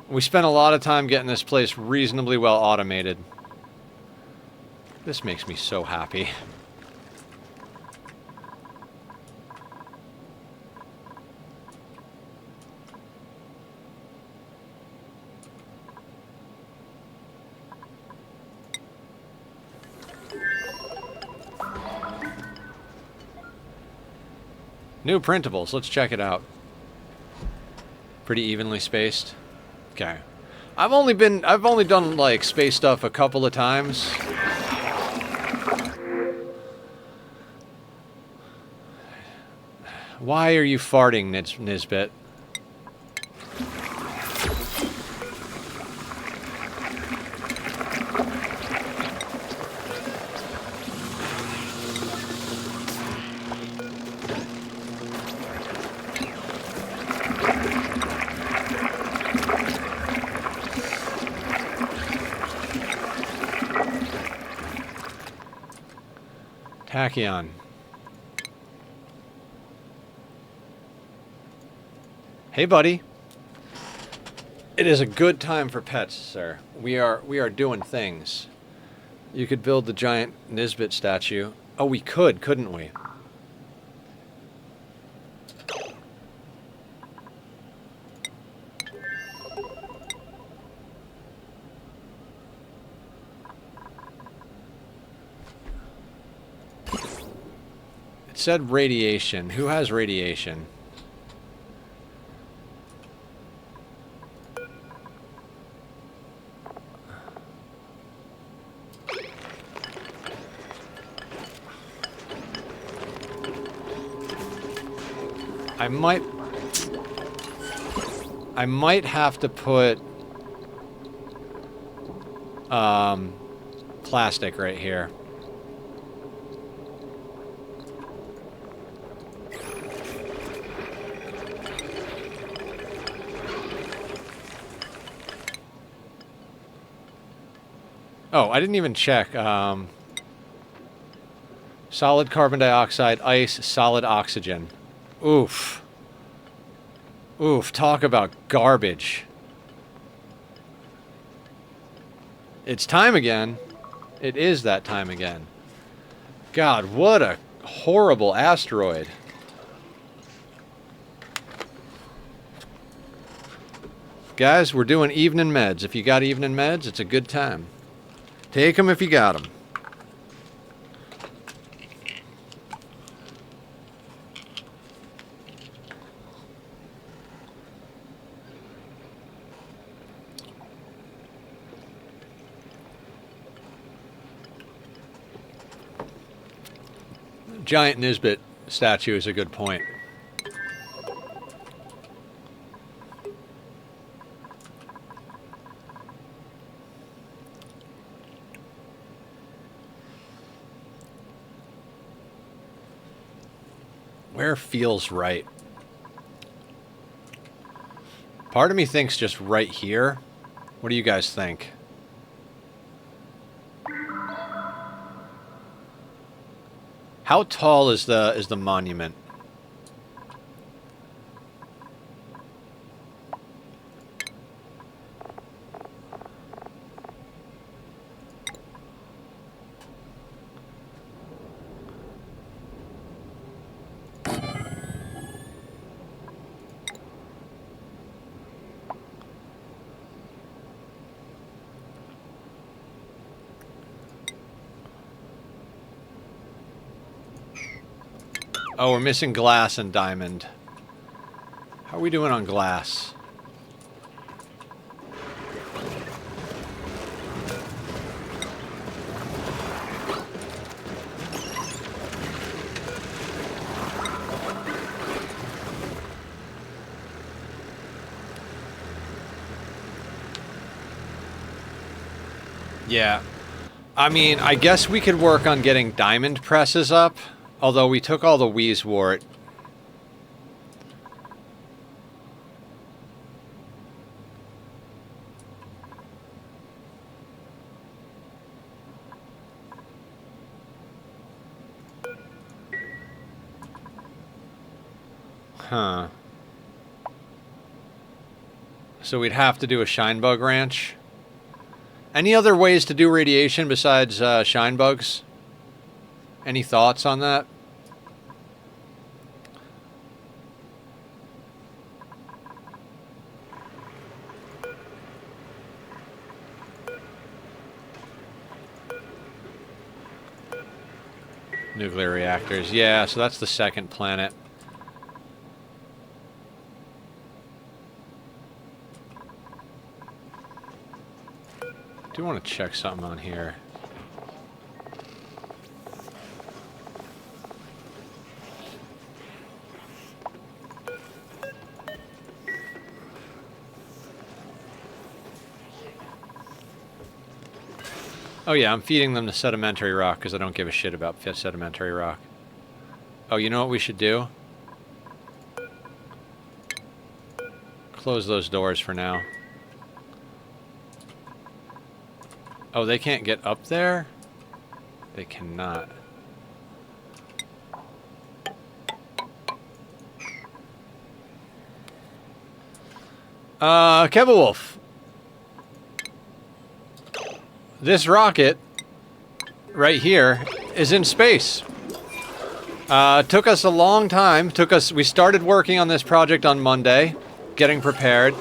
We spent a lot of time getting this place reasonably well automated. This makes me so happy. New printables. Let's check it out. Pretty evenly spaced. Okay. I've only done like space stuff a couple of times. Why are you farting, Nisbet? Tachyon. Hey, buddy. It is a good time for pets, sir. We are doing things. You could build the giant Nisbet statue. Oh, we could, couldn't we? said radiation. Who has radiation? I might have to put plastic right here. Oh, I didn't even check. Solid carbon dioxide, ice, solid oxygen. Oof. Oof, talk about garbage. It's time again. It is that time again. God, what a horrible asteroid. Guys, we're doing evening meds. If you got evening meds, it's a good time. Take them if you got them. Giant Nisbet statue is a good point. Where feels right? Part of me thinks just right here. What do you guys think? How tall is the monument? Oh, we're missing glass and diamond. How are we doing on glass? Yeah. I mean, I guess we could work on getting diamond presses up. Although we took all the Wheezewort. Huh. So we'd have to do a Shinebug Ranch. Any other ways to do radiation besides Shinebugs? Any thoughts on that? Nuclear reactors. Yeah, so that's the second planet. I do want to check something on here. Oh yeah, I'm feeding them the sedimentary rock because I don't give a shit about sedimentary rock. Oh, you know what we should do? Close those doors for now. Oh, they can't get up there? They cannot. Kevin Wolf. This rocket right here is in space. Took us a long time. We started working on this project on Monday, getting prepared.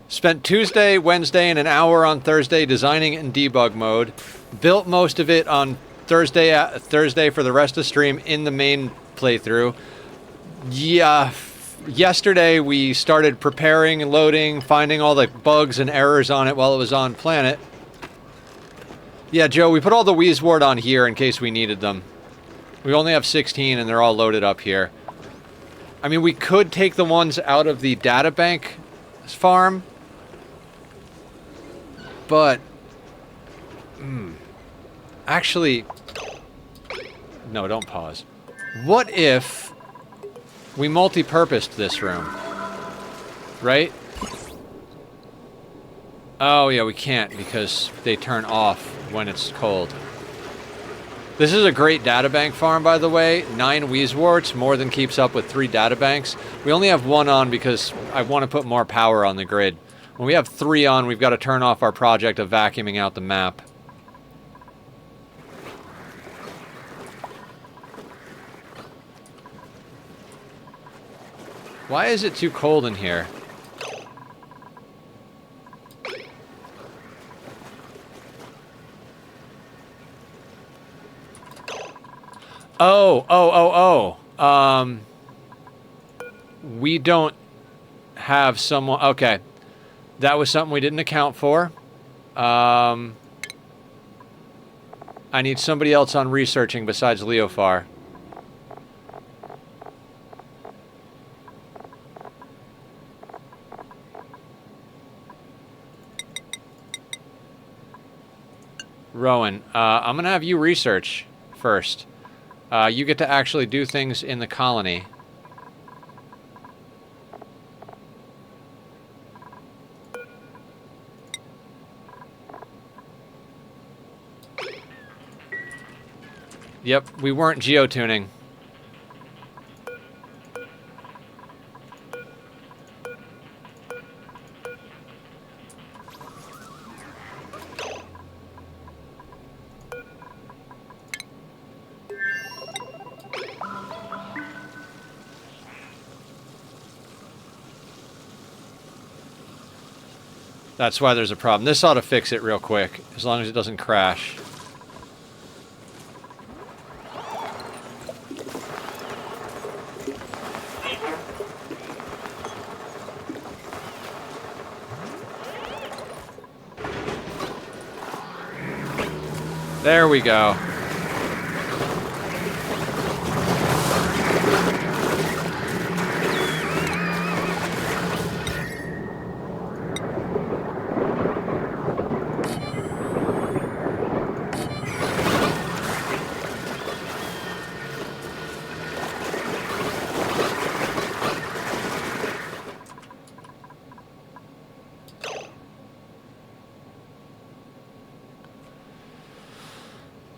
Spent Tuesday, Wednesday, and an hour on Thursday designing it in debug mode. Built most of it on Thursday for the rest of the stream in the main playthrough. Yeah, yesterday we started preparing and loading, finding all the bugs and errors on it while it was on planet. Yeah, Joe, we put all the Wheezewort on here in case we needed them. We only have 16 and they're all loaded up here. I mean, we could take the ones out of the databank farm, but actually, no, don't pause. What if we multi-purposed this room, right? Oh yeah, we can't because they turn off when it's cold. This is a great databank farm, by the way. 9 Wheezeworts, more than keeps up with 3 databanks. We only have 1 on because I want to put more power on the grid. When we have 3 on, we've got to turn off our project of vacuuming out the map. Why is it too cold in here? Oh. We don't have someone... Okay. That was something we didn't account for. I need somebody else on researching besides Leofar. Rowan, I'm gonna have you research first. You get to actually do things in the colony. Yep, we weren't geotuning. That's why there's a problem. This ought to fix it real quick, as long as it doesn't crash. There we go.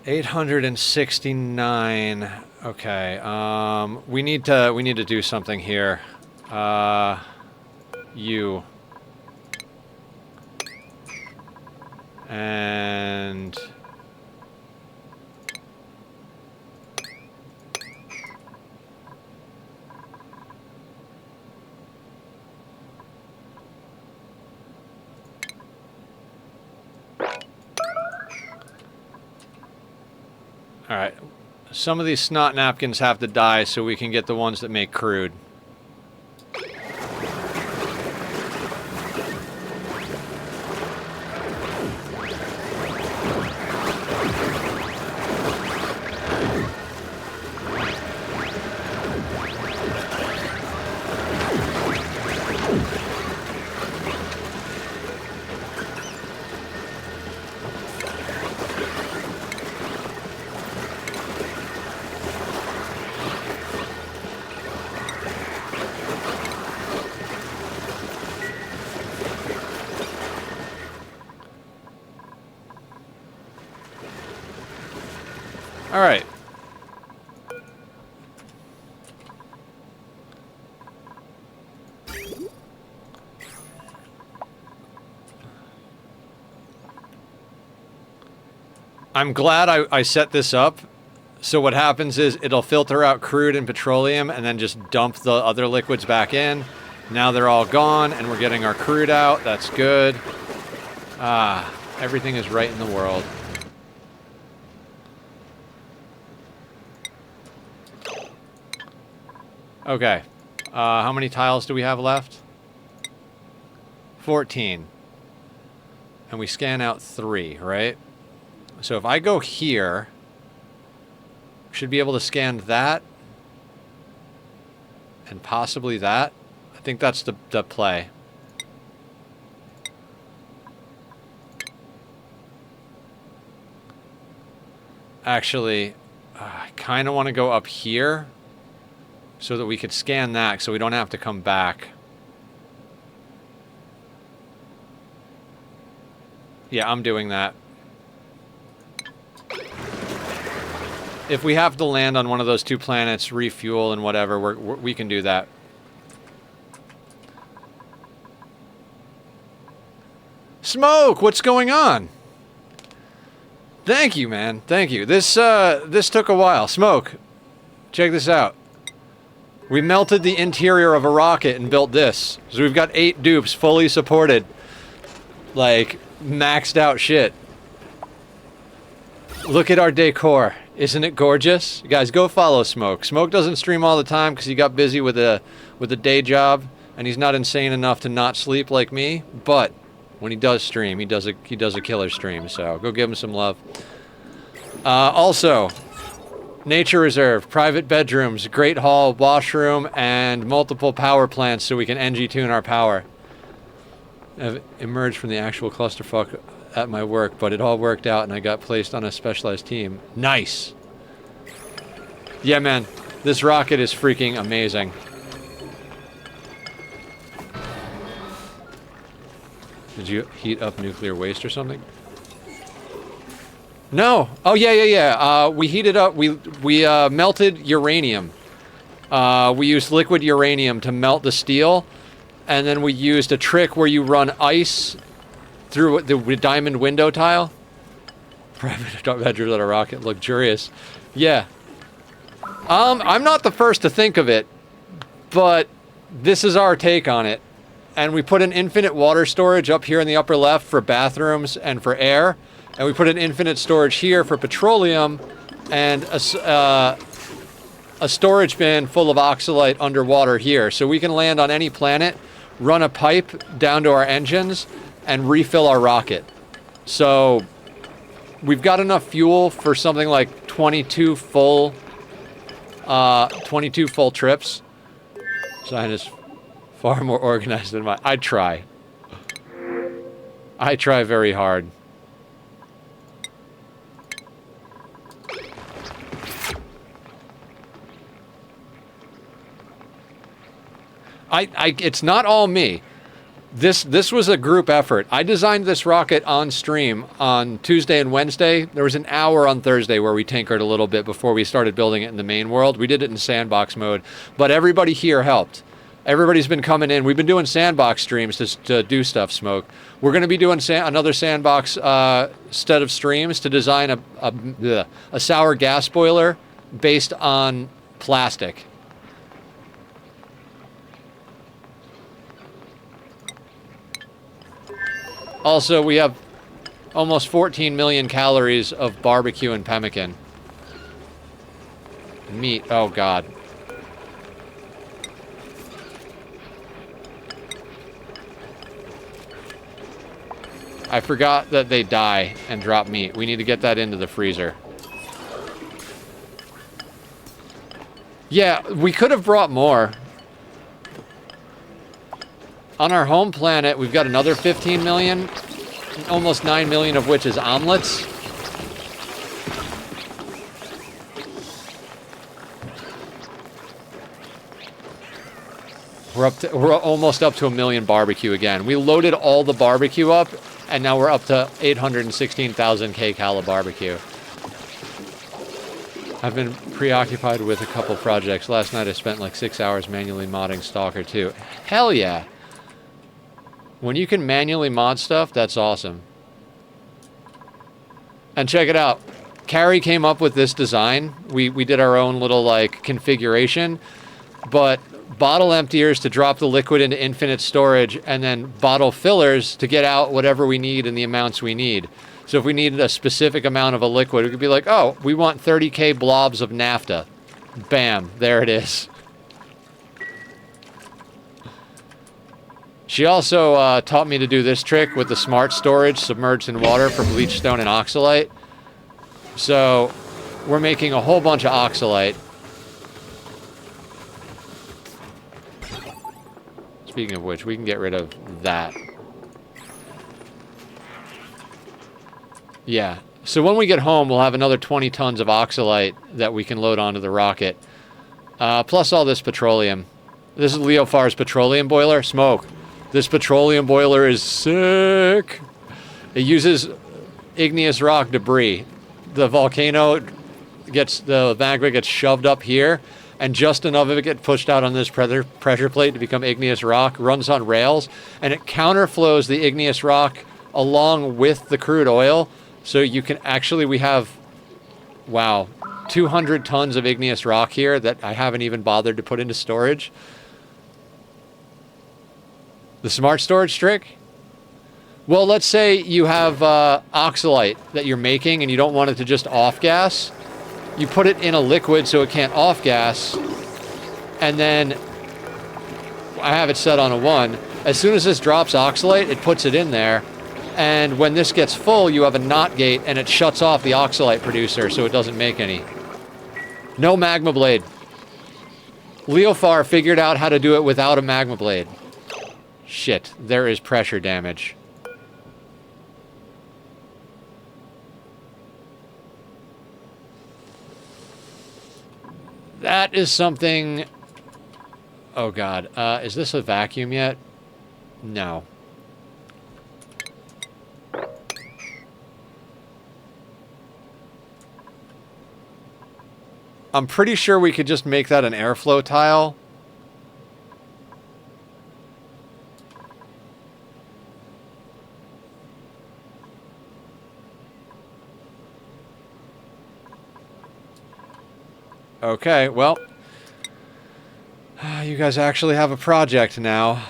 $869. Okay. We need to do something here. You. And all right. Some of these snot napkins have to die so we can get the ones that make crude. All right. I'm glad I set this up. So what happens is it'll filter out crude and petroleum and then just dump the other liquids back in. Now they're all gone and we're getting our crude out. That's good. Everything is right in the world. Okay. How many tiles do we have left? 14. And we scan out 3, right? So if I go here, should be able to scan that. And possibly that. I think that's the play. Actually, I kind of want to go up here so that we could scan that so we don't have to come back. Yeah, I'm doing that. If we have to land on one of those 2 planets, refuel and whatever, we can do that. Smoke, what's going on? Thank you, man. Thank you. This took a while. Smoke, check this out. We melted the interior of a rocket and built this. So we've got 8 dupes fully supported. Like, maxed out shit. Look at our decor. Isn't it gorgeous? You guys, go follow Smoke. Smoke doesn't stream all the time because he got busy with a day job, and he's not insane enough to not sleep like me. But when he does stream, he does a killer stream. So go give him some love. Also, nature reserve, private bedrooms, great hall, washroom, and multiple power plants so we can NG tune our power. I've emerged from the actual clusterfuck at my work, but it all worked out and I got placed on a specialized team. Nice. Yeah, man, this rocket is freaking amazing. Did you heat up nuclear waste or something? No. Oh, yeah. We heated up, we melted uranium. We used liquid uranium to melt the steel, and then we used a trick where you run ice through the diamond window tile. Private bedrooms on a rocket, luxurious. Yeah. I'm not the first to think of it, but this is our take on it. And we put an infinite water storage up here in the upper left for bathrooms and for air. And we put an infinite storage here for petroleum and a storage bin full of oxalite underwater here. So we can land on any planet, run a pipe down to our engines, and refill our rocket. So we've got enough fuel for something like 22 full trips. Sign is far more organized than mine. I try very hard. It's not all me. This was a group effort. I designed this rocket on stream on Tuesday and Wednesday. There was an hour on Thursday where we tinkered a little bit before we started building it in the main world. We did it in sandbox mode, but everybody here helped. Everybody's been coming in. We've been doing sandbox streams to do stuff, Smoke. We're going to be doing another sandbox set of streams to design a sour gas boiler based on plastic. Also, we have almost 14 million calories of barbecue and pemmican. Meat, oh god. I forgot that they die and drop meat. We need to get that into the freezer. Yeah, we could have brought more. On our home planet, we've got another 15 million, almost 9 million of which is omelets. We're almost up to 1 million barbecue again. We loaded all the barbecue up, and now we're up to 816,000 kcal barbecue. I've been preoccupied with a couple projects. Last night I spent like 6 hours manually modding Stalker 2. Hell yeah! When you can manually mod stuff, that's awesome. And check it out. Carrie came up with this design. We did our own little like configuration, but bottle emptiers to drop the liquid into infinite storage, and then bottle fillers to get out whatever we need in the amounts we need. So if we needed a specific amount of a liquid, we could be like, oh, we want 30k blobs of naphtha. Bam, there it is. She also taught me to do this trick with the smart storage submerged in water for bleach stone and oxalite. So we're making a whole bunch of oxalite. Speaking of which, we can get rid of that. Yeah. So when we get home, we'll have another 20 tons of oxalite that we can load onto the rocket. Plus all this petroleum. This is Leofar's petroleum boiler. Smoke. This petroleum boiler is sick. It uses igneous rock debris. The volcano the magma gets shoved up here, and just enough of it gets pushed out on this pressure plate to become igneous rock, runs on rails, and it counterflows the igneous rock along with the crude oil. So you can actually, we have, wow, 200 tons of igneous rock here that I haven't even bothered to put into storage. The smart storage trick? Well, let's say you have oxalite that you're making and you don't want it to just off-gas. You put it in a liquid so it can't off-gas, and then I have it set on a 1. As soon as this drops oxalite, it puts it in there, and when this gets full, you have a NOT gate, and it shuts off the oxalite producer so it doesn't make any. No magma blade. Leofar figured out how to do it without a magma blade. Shit, there is pressure damage. That is something... Oh god, is this a vacuum yet? No. I'm pretty sure we could just make that an airflow tile. Okay, well, you guys actually have a project now.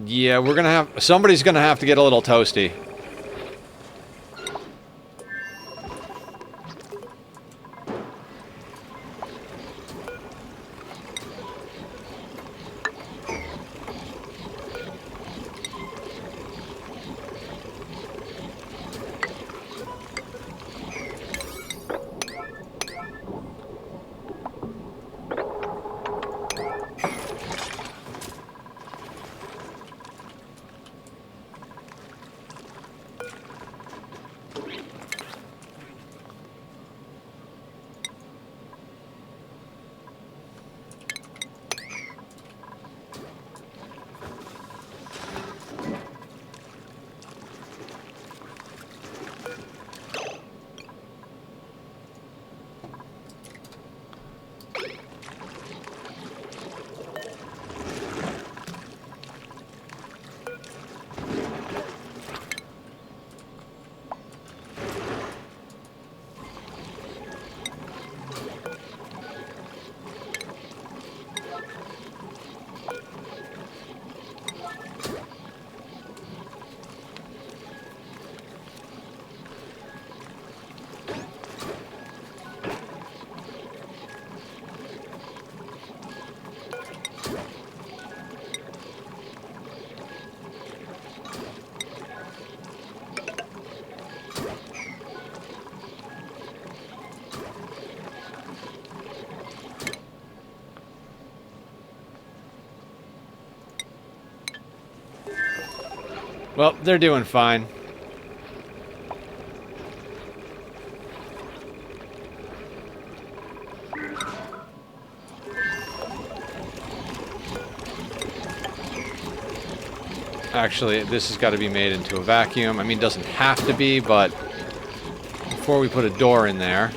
Yeah, we're gonna have... Somebody's gonna have to get a little toasty. Well, they're doing fine. Actually, this has got to be made into a vacuum. I mean, it doesn't have to be, but before we put a door in there...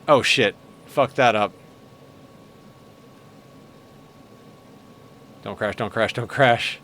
Oh shit. Fuck that up. Don't crash, don't crash, don't crash.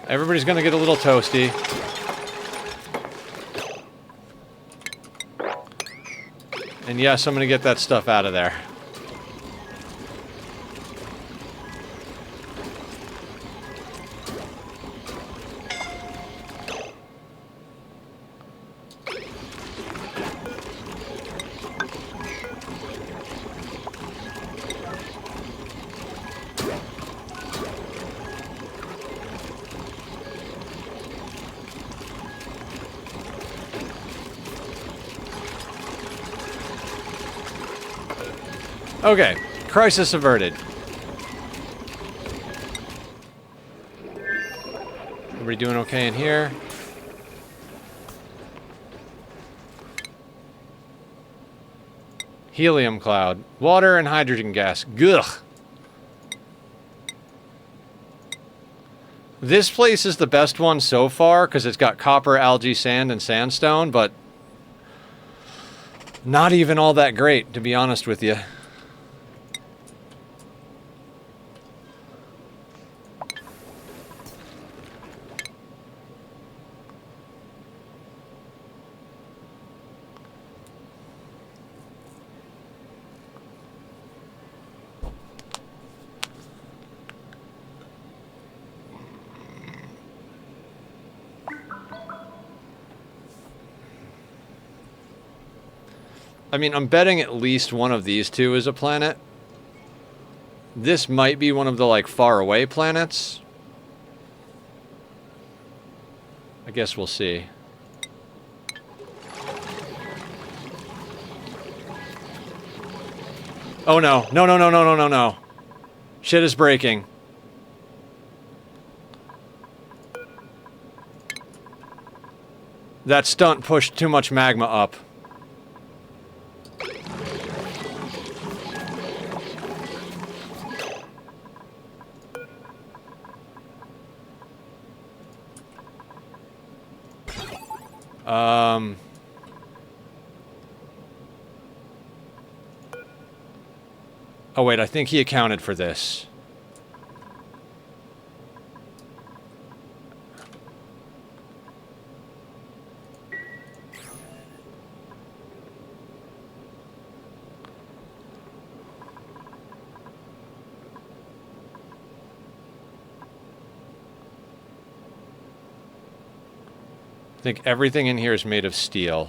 Everybody's gonna get a little toasty. And yes, I'm gonna get that stuff out of there. Okay, crisis averted. Everybody doing okay in here? Helium cloud. Water and hydrogen gas. Gugh. This place is the best one so far because it's got copper, algae, sand, and sandstone, but not even all that great, to be honest with you. I mean, I'm betting at least one of these two is a planet. This might be one of the, like, far away planets. I guess we'll see. Oh no. No, no, no, no, no, no, no. Shit is breaking. That stunt pushed too much magma up. Oh wait, I think he accounted for this. I think everything in here is made of steel.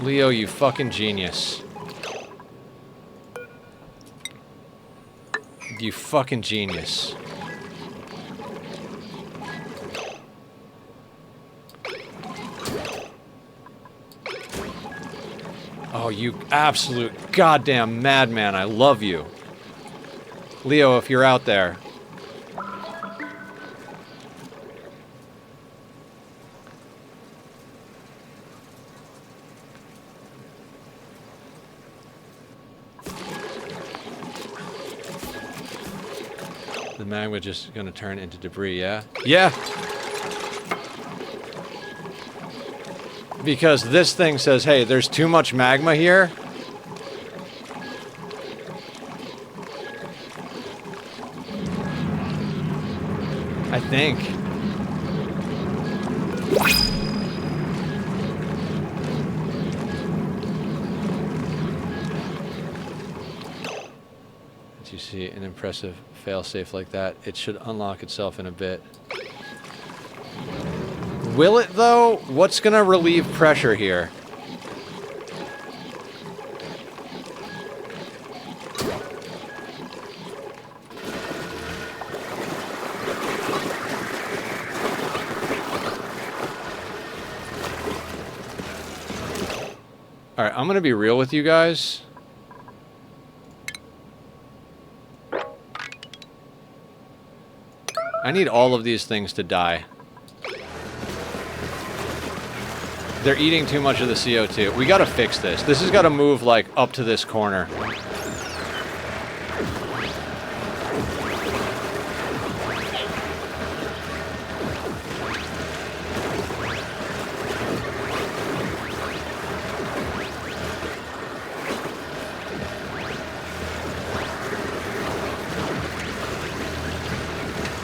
Leo, you fucking genius. You fucking genius. Oh, you absolute goddamn madman. I love you. Leo, if you're out there. The magma just gonna turn into debris, yeah? Yeah! Because this thing says, hey, there's too much magma here. I think. As you see an impressive failsafe like that, it should unlock itself in a bit. Will it, though? What's gonna relieve pressure here? Alright, I'm gonna be real with you guys. I need all of these things to die. They're eating too much of the CO2. We gotta fix this. This has gotta move, like, up to this corner.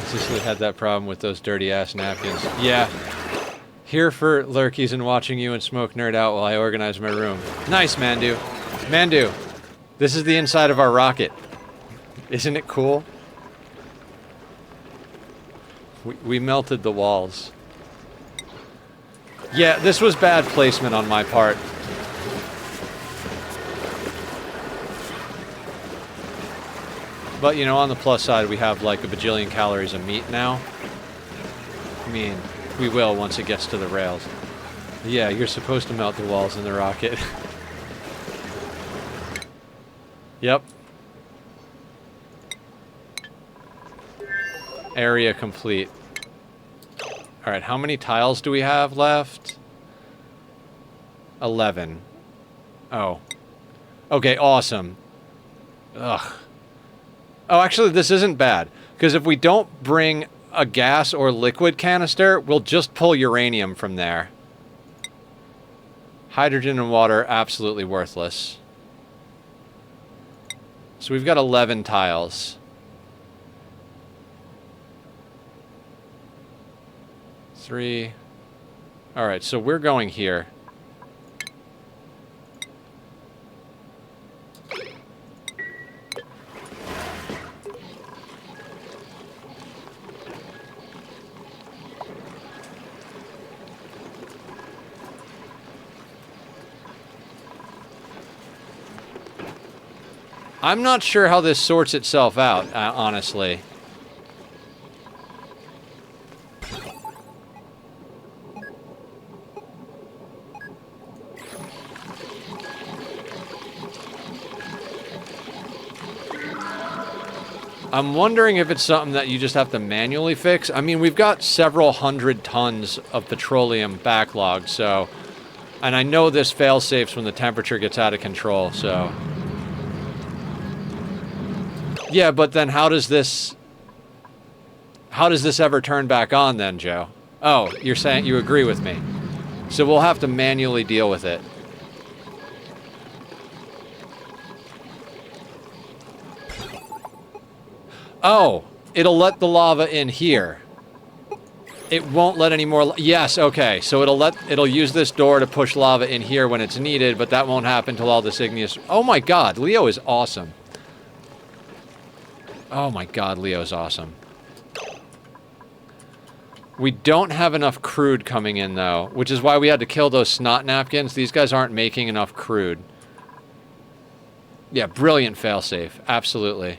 Cicely had that problem with those dirty-ass napkins. Yeah. Here for lurkies and watching you and Smoke nerd out while I organize my room. Nice, Mandu. Mandu, this is the inside of our rocket. Isn't it cool? We melted the walls. Yeah, this was bad placement on my part. But, you know, on the plus side, we have like a bajillion calories of meat now. I mean, we will once it gets to the rails. Yeah, you're supposed to melt the walls in the rocket. Yep. Area complete. Alright, how many tiles do we have left? 11. Oh. Okay, awesome. Ugh. Oh, actually, this isn't bad. Because if we don't bring a gas or liquid canister, we'll just pull uranium from there. Hydrogen and water, absolutely worthless. So we've got 11 tiles. 3. Alright, so we're going here. I'm not sure how this sorts itself out, honestly. I'm wondering if it's something that you just have to manually fix. I mean, we've got several hundred tons of petroleum backlog, so... And I know this fail-safes when the temperature gets out of control, so... Yeah, but then how does this ever turn back on then, Joe? Oh, you're saying you agree with me. So we'll have to manually deal with it. Oh, it'll let the lava in here. It won't let any more. Yes, okay. So it'll use this door to push lava in here when it's needed, but that won't happen until all this igneous. Oh my God, Leo is awesome. Oh my God, Leo's awesome. We don't have enough crude coming in though, which is why we had to kill those snot napkins. These guys aren't making enough crude. Yeah, brilliant failsafe. Absolutely.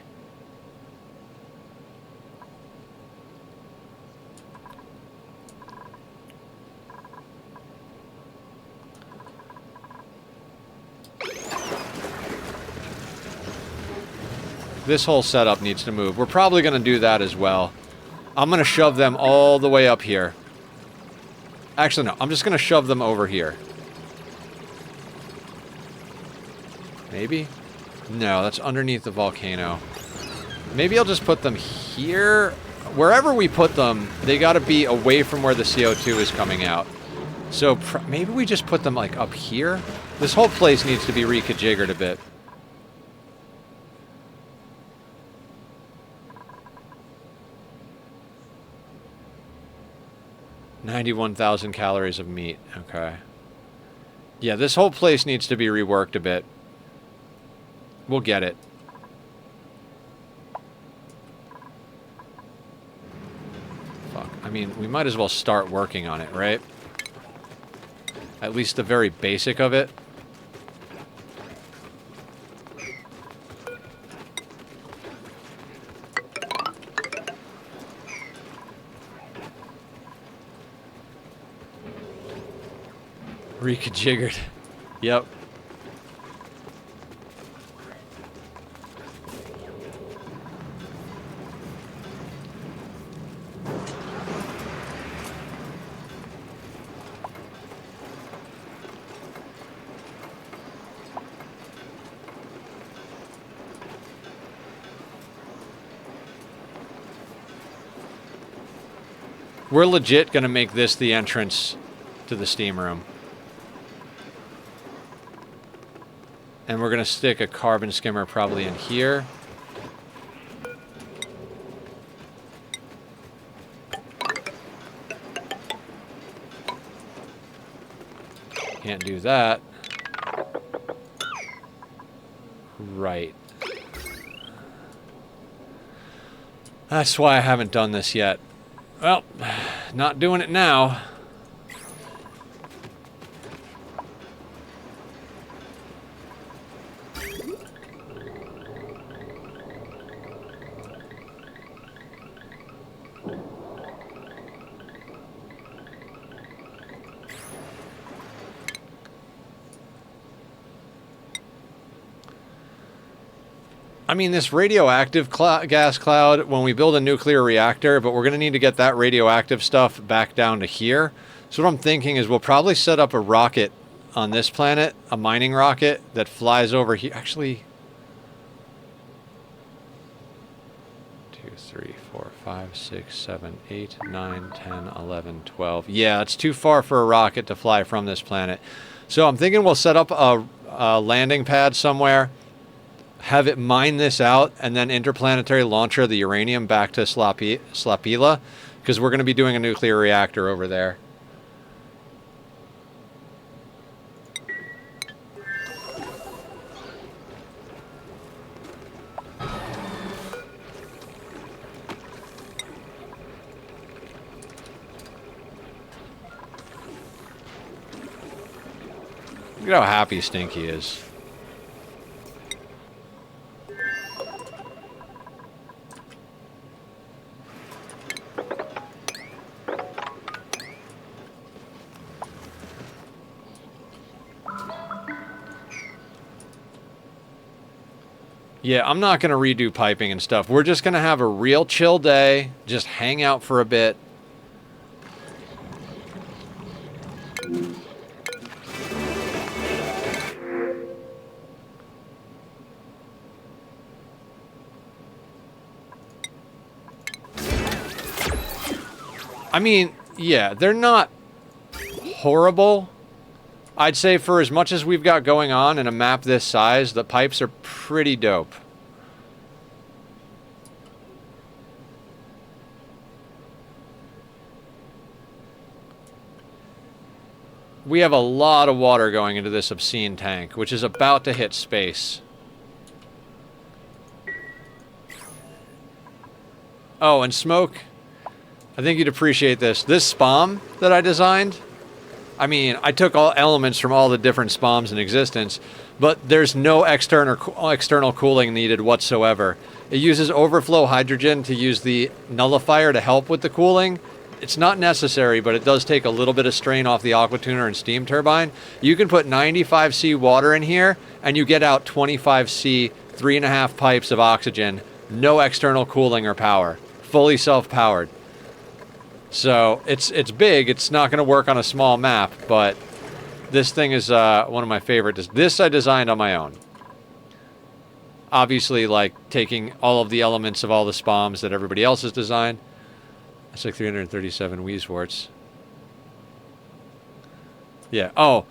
This whole setup needs to move. We're probably going to do that as well. I'm going to shove them all the way up here. Actually, no. I'm just going to shove them over here. Maybe? No, that's underneath the volcano. Maybe I'll just put them here. Wherever we put them, they got to be away from where the CO2 is coming out. So maybe we just put them like up here? This whole place needs to be reconfigured a bit. $91,000 calories of meat. Okay. Yeah, this whole place needs to be reworked a bit. We'll get it. Fuck. I mean, we might as well start working on it, right? At least the very basic of it. Reconfigured. Yep. We're legit gonna make this the entrance to the steam room. And we're going to stick a carbon skimmer probably in here. Can't do that. Right. That's why I haven't done this yet. Well, not doing it now. I mean, this radioactive gas cloud, when we build a nuclear reactor, but we're going to need to get that radioactive stuff back down to here. So what I'm thinking is we'll probably set up a rocket on this planet, a mining rocket that flies over here. Actually, 2, 3, 4, 5, 6, 7, 8, 9, 10, 11, 12. Yeah, it's too far for a rocket to fly from this planet. So I'm thinking we'll set up a landing pad somewhere, have it mine this out, and then interplanetary launcher the uranium back to Slapila, because we're going to be doing a nuclear reactor over there. Look at how happy Stinky is. Yeah, I'm not going to redo piping and stuff. We're just going to have a real chill day, just hang out for a bit. I mean, yeah, they're not horrible. I'd say for as much as we've got going on in a map this size, the pipes are pretty dope. we have a lot of water going into this obscene tank, which is about to hit space. Oh, and smoke. I think you'd appreciate this. This SPOM that I designed, I mean, I took all elements from all the different SPOMs in existence, but there's no external cooling needed whatsoever. It uses overflow hydrogen to use the nullifier to help with the cooling. It's not necessary, but it does take a little bit of strain off the aqua tuner and steam turbine. You can put 95C water in here, and you get out 25C, 3.5 pipes of oxygen, no external cooling or power, fully self-powered. So it's big. It's not going to work on a small map, but this thing is one of my favorites. This I designed on my own. Obviously, like taking all of the elements of all the SPOMs that everybody else has designed. That's like 337 Weezworts. Yeah. Oh,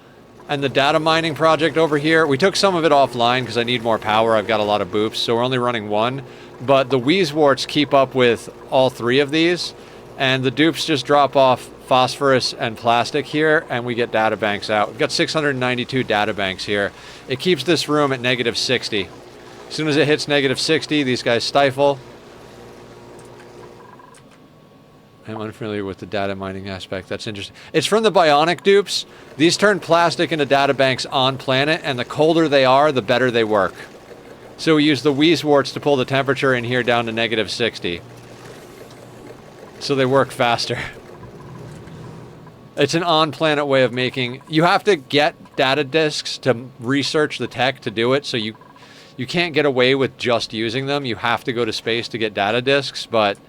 and the data mining project over here, we took some of it offline because I need more power. I've got a lot of boops, so we're only running one. But the Weezworts keep up with all three of these. And the dupes just drop off phosphorus and plastic here, and we get data banks out. We've got 692 data banks here. It keeps this room at -60. As soon as it hits -60, these guys stifle. I'm unfamiliar with the data mining aspect. That's interesting. It's from the Bionic dupes. These turn plastic into data banks on planet, and the colder they are, the better they work. So we use the Weezworts to pull the temperature in here down to -60. So they work faster. It's an on-planet way of making... You have to get data disks to research the tech to do it, so you can't get away with just using them. You have to go to space to get data disks, but...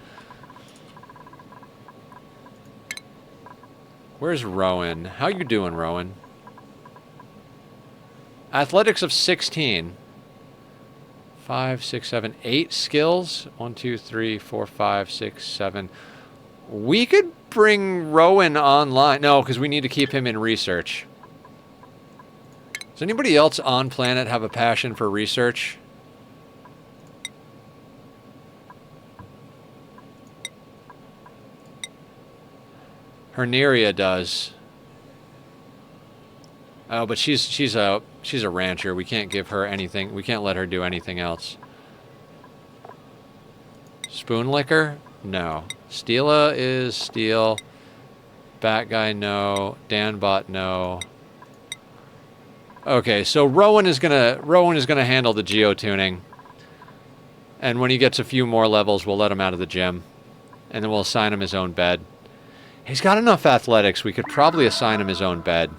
Where's Rowan? How you doing, Rowan? Athletics of 16. 5, 6, 7, 8 skills. 1, 2, 3, 4, 5, 6, 7... We could bring Rowan online. No, because we need to keep him in research. Does anybody else on planet have a passion for research? Herneria does. Oh, but she's a rancher. We can't give her anything. We can't let her do anything else. Spoonlicker? No. Steela is steel. Bat guy, no. Danbot, no. Okay, so Rowan is gonna handle the geotuning. And when he gets a few more levels, we'll let him out of the gym. And then we'll assign him his own bed. He's got enough athletics, we could probably assign him his own bed.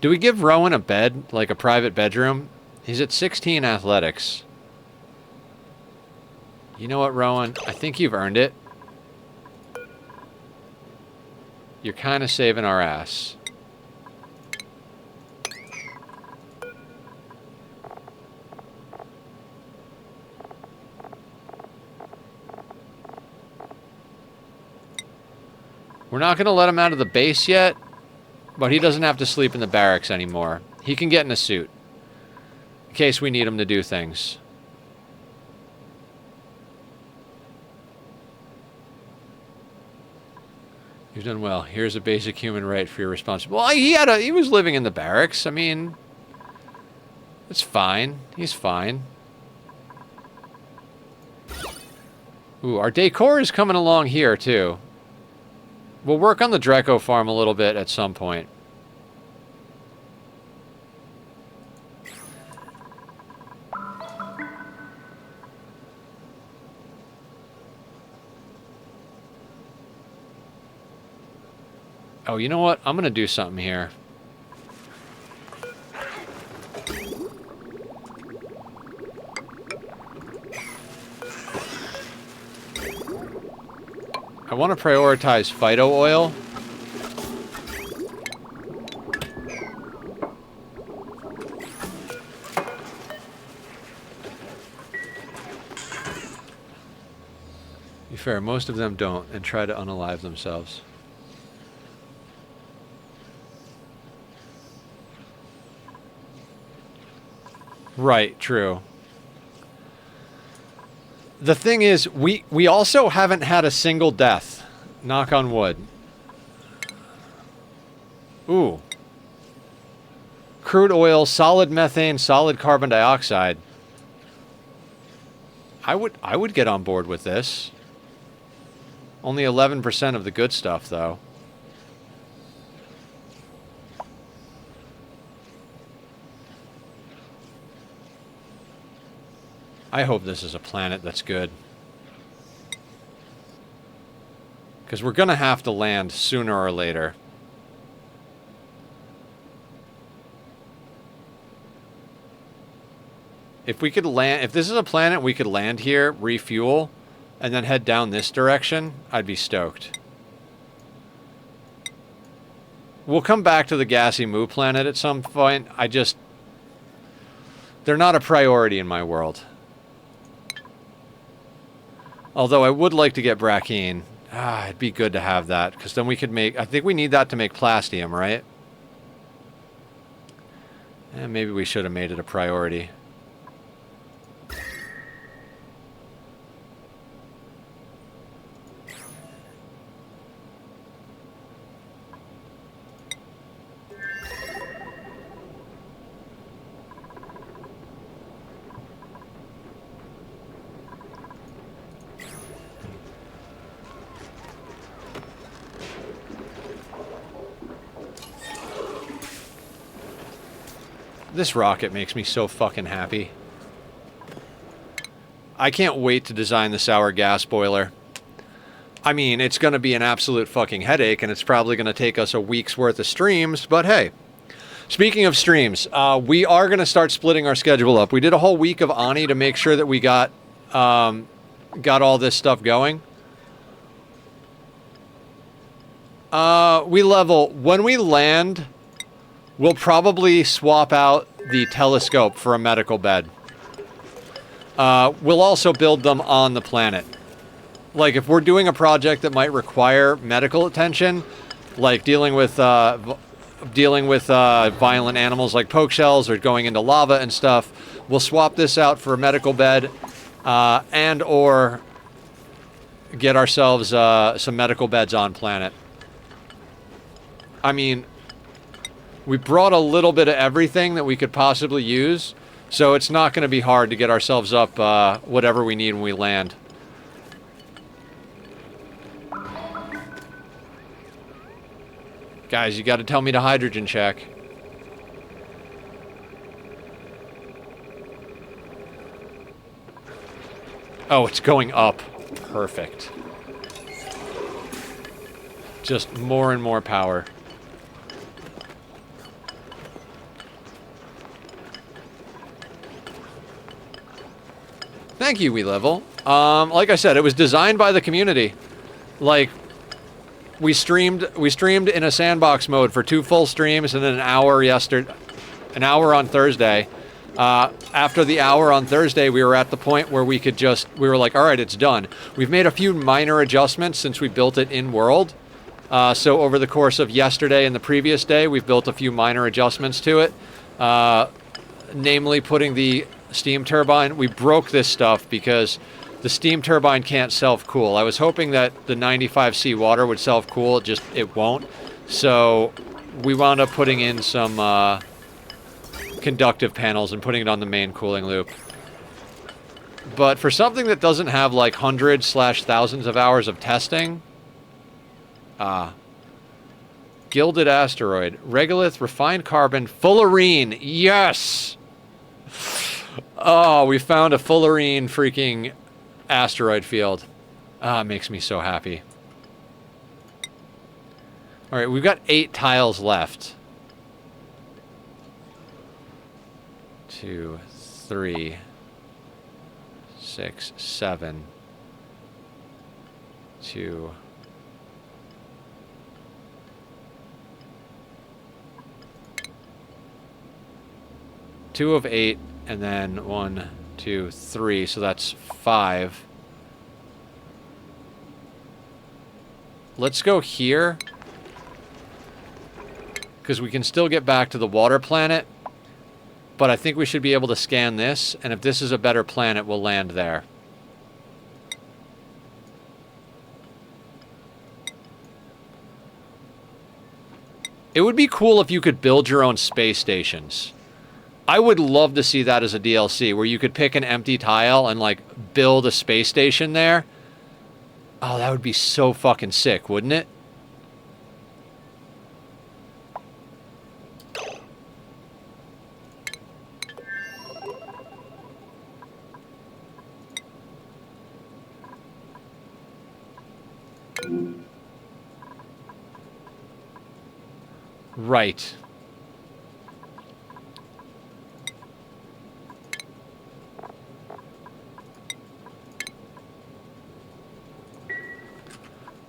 Do we give Rowan a bed, like a private bedroom? He's at 16 athletics. You know what, Rowan? I think you've earned it. You're kind of saving our ass. We're not going to let him out of the base yet. But he doesn't have to sleep in the barracks anymore. He can get in a suit. In case we need him to do things. You've done well. Here's a basic human right for your responsibility. Well, he was living in the barracks. I mean, it's fine. He's fine. Ooh, our decor is coming along here, too. We'll work on the Dreco farm a little bit at some point. Oh, you know what? I'm going to do something here. I want to prioritize phyto oil. To be fair, most of them don't and try to unalive themselves. Right, true. The thing is, we also haven't had a single death. Knock on wood. Ooh. Crude oil, solid methane, solid carbon dioxide. I would get on board with this. Only 11% of the good stuff, though. I hope this is a planet that's good. Because we're going to have to land sooner or later. If we could land... If this is a planet, we could land here, refuel, and then head down this direction, I'd be stoked. We'll come back to the gassy moo planet at some point. They're not a priority in my world. Although I would like to get Brackeen. It'd be good to have that, because then we could make... I think we need that to make plastium, right? Maybe we should have made it a priority. This rocket makes me so fucking happy. I can't wait to design the sour gas boiler. I mean, it's going to be an absolute fucking headache, and it's probably going to take us a week's worth of streams, but hey. Speaking of streams, we are going to start splitting our schedule up. We did a whole week of Ani to make sure that we got all this stuff going. When we land... We'll probably swap out the telescope for a medical bed. We'll also build them on the planet. Like, if we're doing a project that might require medical attention, like dealing with violent animals like poke shells or going into lava and stuff, we'll swap this out for a medical bed, and or get ourselves some medical beds on planet. I mean... We brought a little bit of everything that we could possibly use, so it's not going to be hard to get ourselves up whatever we need when we land. Guys, you got to tell me to hydrogen check. Oh, it's going up. Perfect. Just more and more power. Thank you, WeLevel. Like I said, it was designed by the community. Like, we streamed in a sandbox mode for 2 full streams and then an hour on Thursday. After the hour on Thursday, we were at the point where we were like, all right, it's done. We've made a few minor adjustments since we built it in world. So over the course of yesterday and the previous day, we've built a few minor adjustments to it. Namely, putting the steam turbine. We broke this stuff because the steam turbine can't self-cool. I was hoping that the 95C water would self-cool. It won't. So we wound up putting in some conductive panels and putting it on the main cooling loop. But for something that doesn't have like hundreds/thousands of hours of testing, gilded asteroid, regolith, refined carbon, fullerene. Yes. Oh, we found a fullerene freaking asteroid field. It makes me so happy. All right, we've got 8 tiles left. 2, 3, 6, 7, 2. Two of 8, and then 1, 2, 3, so that's 5. Let's go here, because we can still get back to the water planet. But I think we should be able to scan this, and if this is a better planet, we'll land there. It would be cool if you could build your own space stations. I would love to see that as a DLC, where you could pick an empty tile and, like, build a space station there. Oh, that would be so fucking sick, wouldn't it? Right.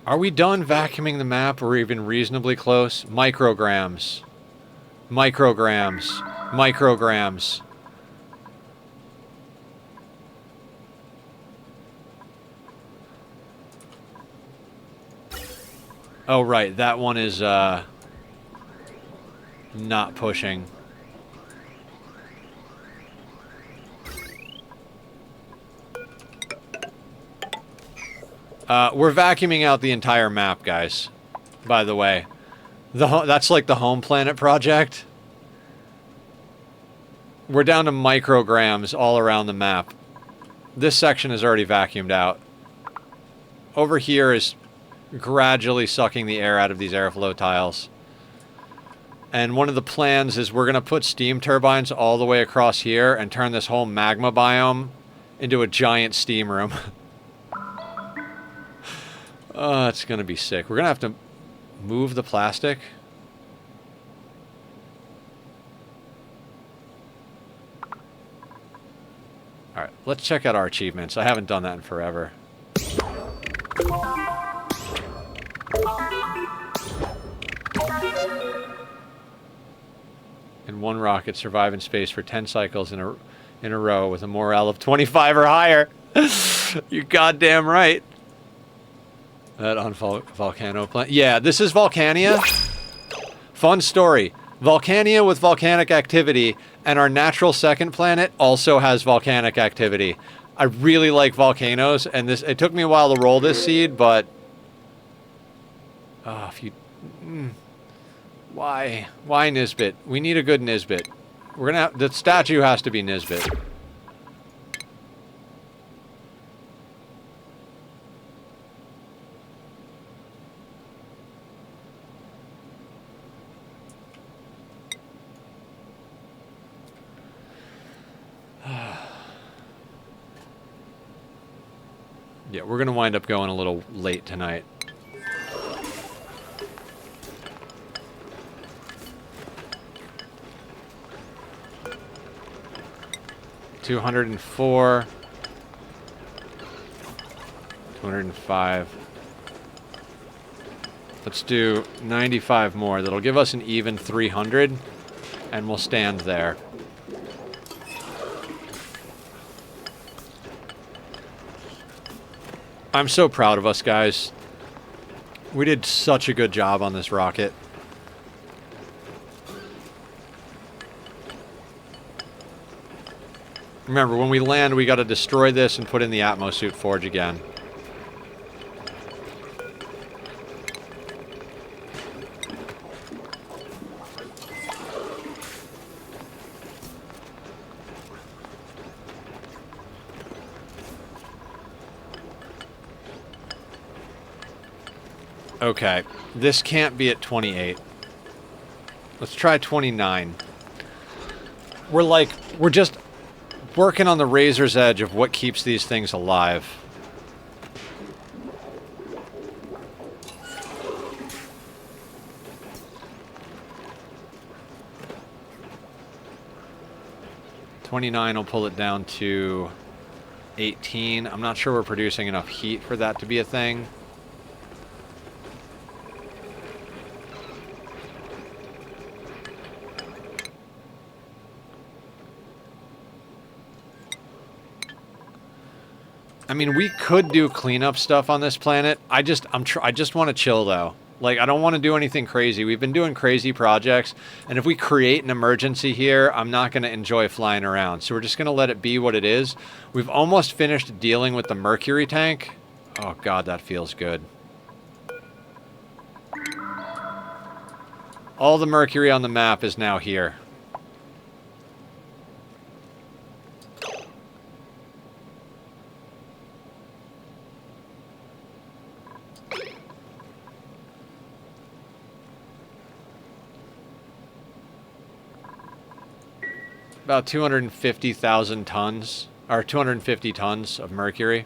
Are we done vacuuming the map, or even reasonably close? Micrograms. Micrograms. Micrograms. Oh, right. That one is, not pushing. We're vacuuming out the entire map, guys. By the way. That's like the home planet project. We're down to micrograms all around the map. This section is already vacuumed out. Over here is gradually sucking the air out of these airflow tiles. And one of the plans is we're going to put steam turbines all the way across here and turn this whole magma biome into a giant steam room. Oh, it's going to be sick. We're going to have to move the plastic. Alright, let's check out our achievements. I haven't done that in forever. In one rocket, survive in space for 10 cycles in a row with a morale of 25 or higher. You're goddamn right. That on volcano planet. Yeah, this is Volcanea. Fun story. Volcanea with volcanic activity, and our natural second planet also has volcanic activity. I really like volcanoes, and it took me a while to roll this seed, but if you why Nisbet? We need a good Nisbet. We're gonna have, the statue has to be Nisbet. Yeah, we're gonna wind up going a little late tonight. $204, 205. Let's do 95 more. That'll give us an even 300, and we'll stand there. I'm so proud of us, guys. We did such a good job on this rocket. Remember, when we land, we gotta destroy this and put in the Atmosuit Forge again. Okay, this can't be at 28. Let's try 29. We're just working on the razor's edge of what keeps these things alive. $29 will pull it down to 18. I'm not sure we're producing enough heat for that to be a thing. I mean, we could do cleanup stuff on this planet. I just want to chill, though. Like, I don't want to do anything crazy. We've been doing crazy projects, and if we create an emergency here, I'm not going to enjoy flying around. So we're just going to let it be what it is. We've almost finished dealing with the mercury tank. Oh, God, that feels good. All the mercury on the map is now here. About 250,000 tons, or 250 tons of mercury.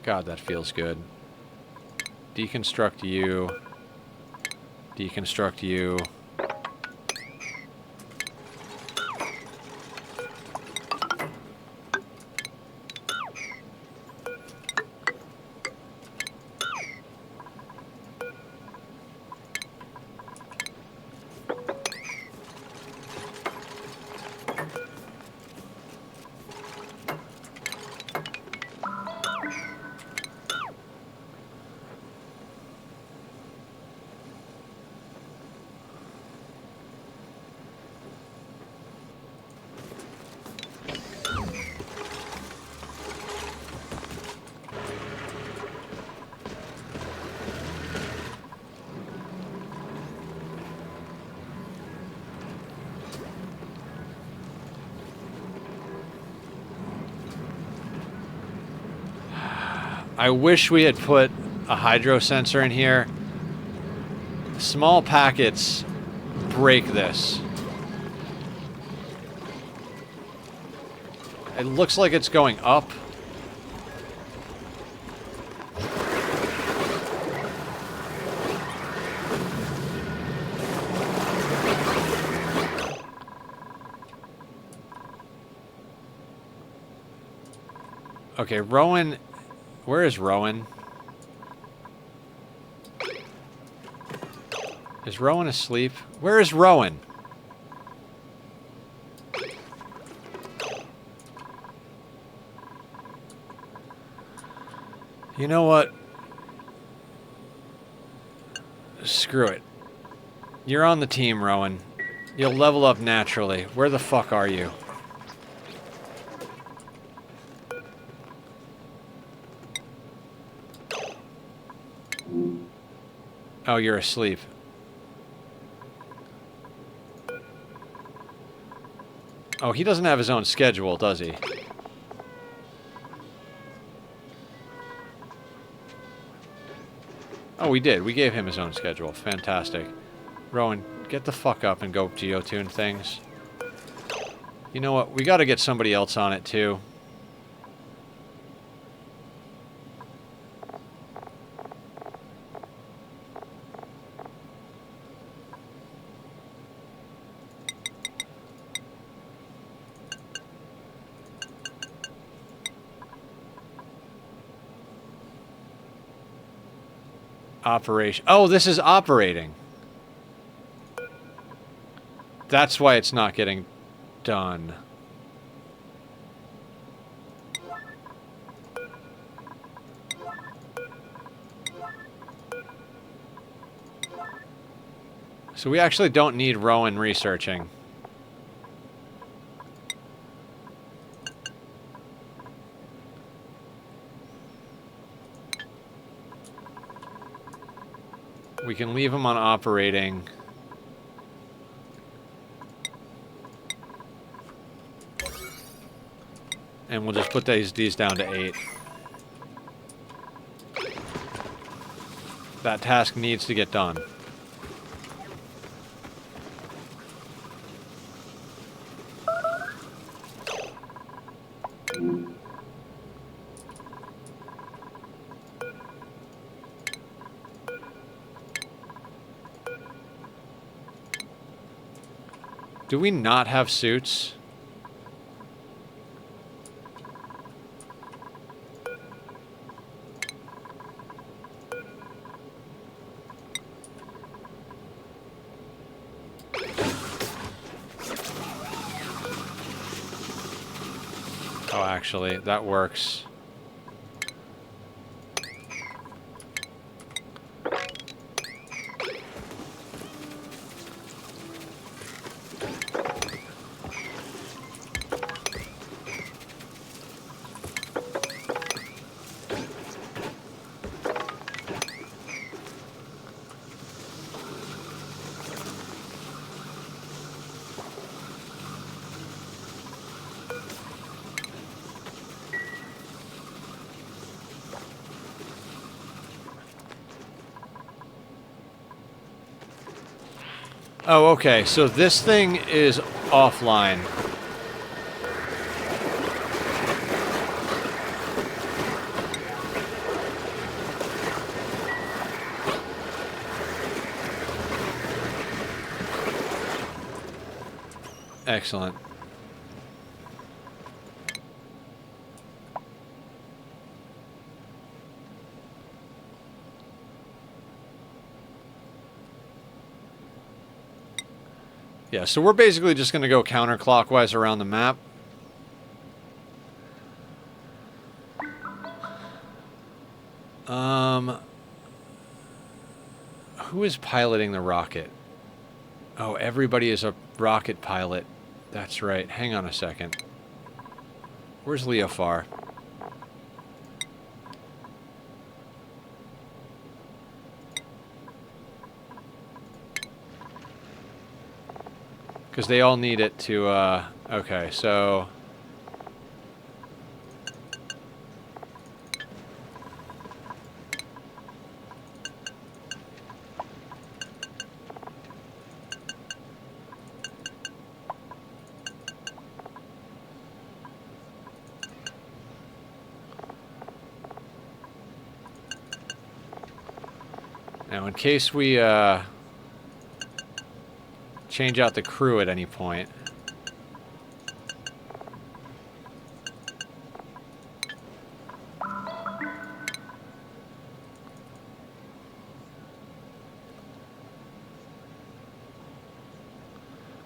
God, that feels good. Deconstruct you. Deconstruct you. I wish we had put a hydro sensor in here. Small packets break this. It looks like it's going up. Okay, Rowan. Where is Rowan? Is Rowan asleep? Where is Rowan? You know what? Screw it. You're on the team, Rowan. You'll level up naturally. Where the fuck are you? Oh, you're asleep. Oh, he doesn't have his own schedule, does he? Oh, we did. We gave him his own schedule. Fantastic. Rowan, get the fuck up and go geotune things. You know what? We gotta get somebody else on it, too. Operation. Oh, this is operating. That's why it's not getting done. So we actually don't need Rowan researching. We can leave him on operating. And we'll just put these down to 8. That task needs to get done. Do we not have suits? Oh, actually, that works. Oh, okay. So this thing is offline. Excellent. Yeah, so we're basically just going to go counterclockwise around the map. Who is piloting the rocket? Oh, everybody is a rocket pilot. That's right. Hang on a second. Where's Leofar? Because they all need it to, okay, so... Now, in case we, change out the crew at any point.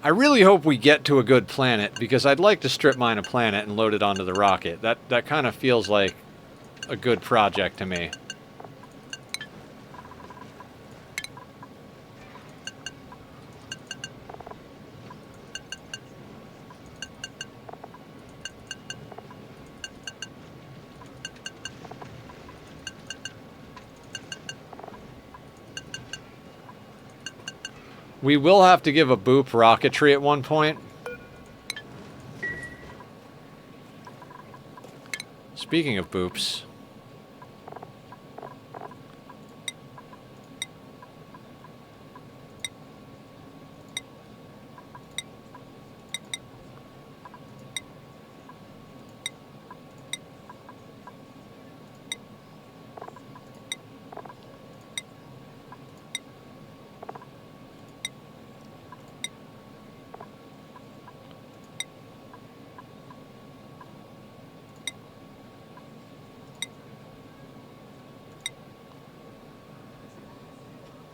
I really hope we get to a good planet, because I'd like to strip mine a planet and load it onto the rocket. That kind of feels like a good project to me. We will have to give a boop rocketry at one point. Speaking of boops.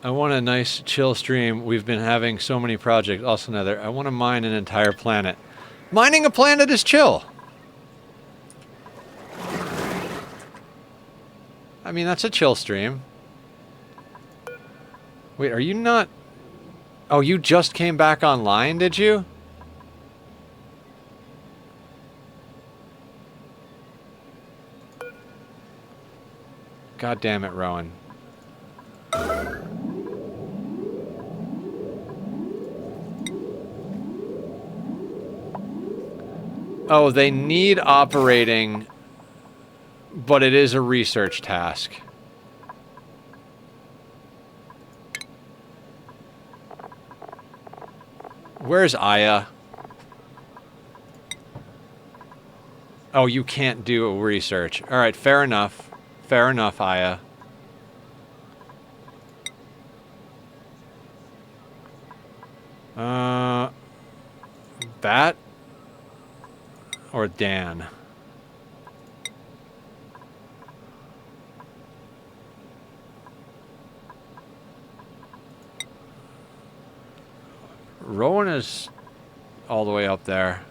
I want a nice chill stream. We've been having so many projects. Also another, I want to mine an entire planet. Mining a planet is chill. I mean, that's a chill stream. Wait, are you not... Oh, you just came back online, did you? God damn it, Rowan. Oh, they need operating, but it is a research task. Where's Aya? Oh, you can't do research. Alright, fair enough. Fair enough, Aya. Bat? Or Dan? Rowan is all the way up there.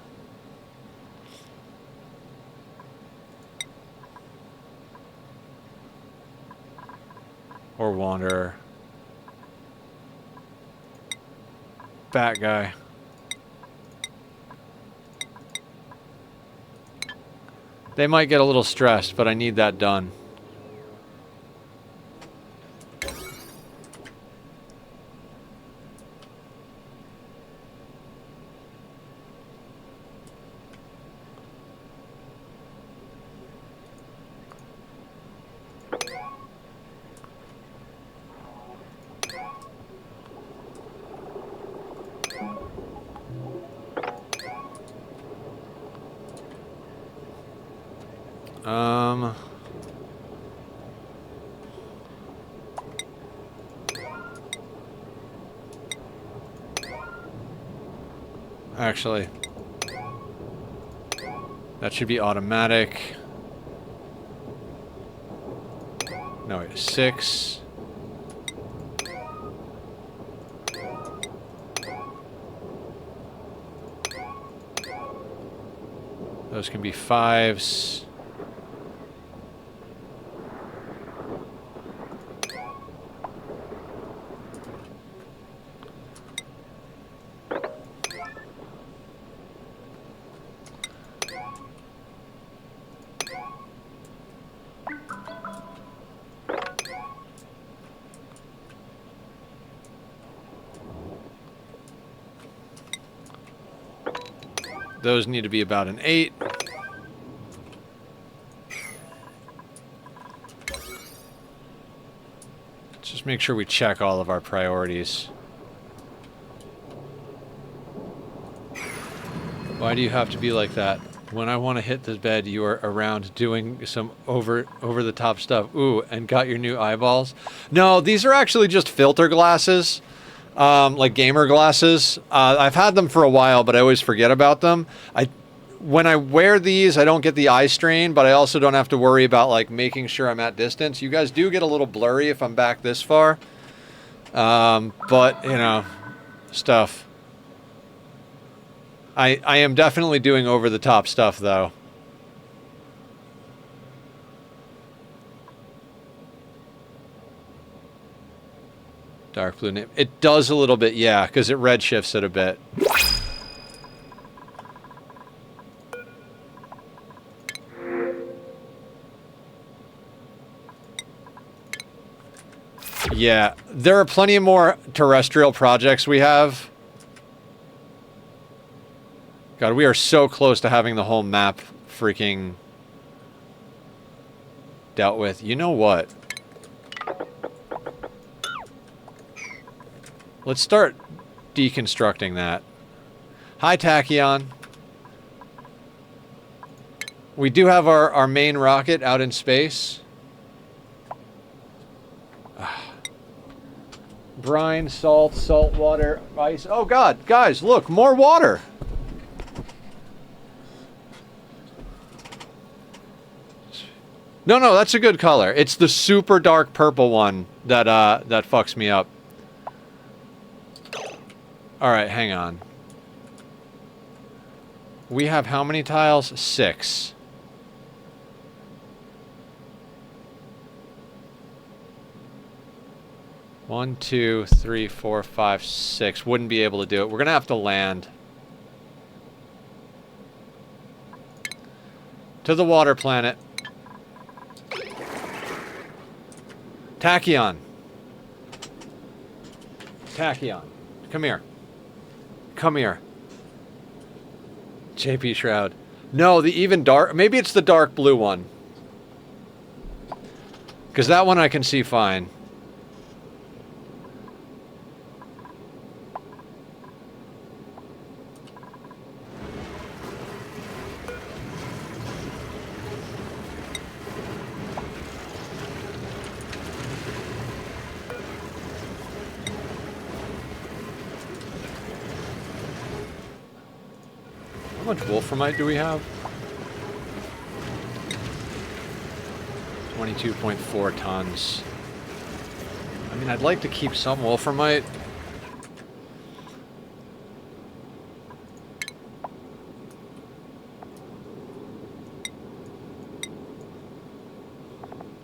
Or Wanderer. Bat guy. They might get a little stressed, but I need that done. Actually, that should be automatic. No, wait, 6. Those can be 5s. Those need to be about an 8. Just make sure we check all of our priorities. Why do you have to be like that? When I want to hit the bed, you are around doing some over-the-top stuff. Ooh, and got your new eyeballs? No, these are actually just filter glasses. Like gamer glasses. I've had them for a while, but I always forget about them. When I wear these, I don't get the eye strain, but I also don't have to worry about like making sure I'm at distance. You guys do get a little blurry if I'm back this far. But, you know, stuff. I am definitely doing over-the-top stuff, though. Dark blue name. It does a little bit, yeah, because it redshifts it a bit. Yeah, there are plenty of more terrestrial projects we have. God, we are so close to having the whole map freaking dealt with. You know what? Let's start deconstructing that. Hi, Tachyon. We do have our main rocket out in space. Brine, salt, salt water, ice. Oh, God. Guys, look. More water. No, no, that's a good color. It's the super dark purple one that that fucks me up. All right, hang on. We have how many tiles? 6. One, 2, 3, 4, 5, 6. Wouldn't be able to do it. We're gonna have to land. To the water planet. Tachyon. Tachyon. Come here. Come here. JP Shroud. No, the even dark... Maybe it's the dark blue one. Because that one I can see fine. How much wolframite do we have? 22.4 tons. I mean, I'd like to keep some wolframite.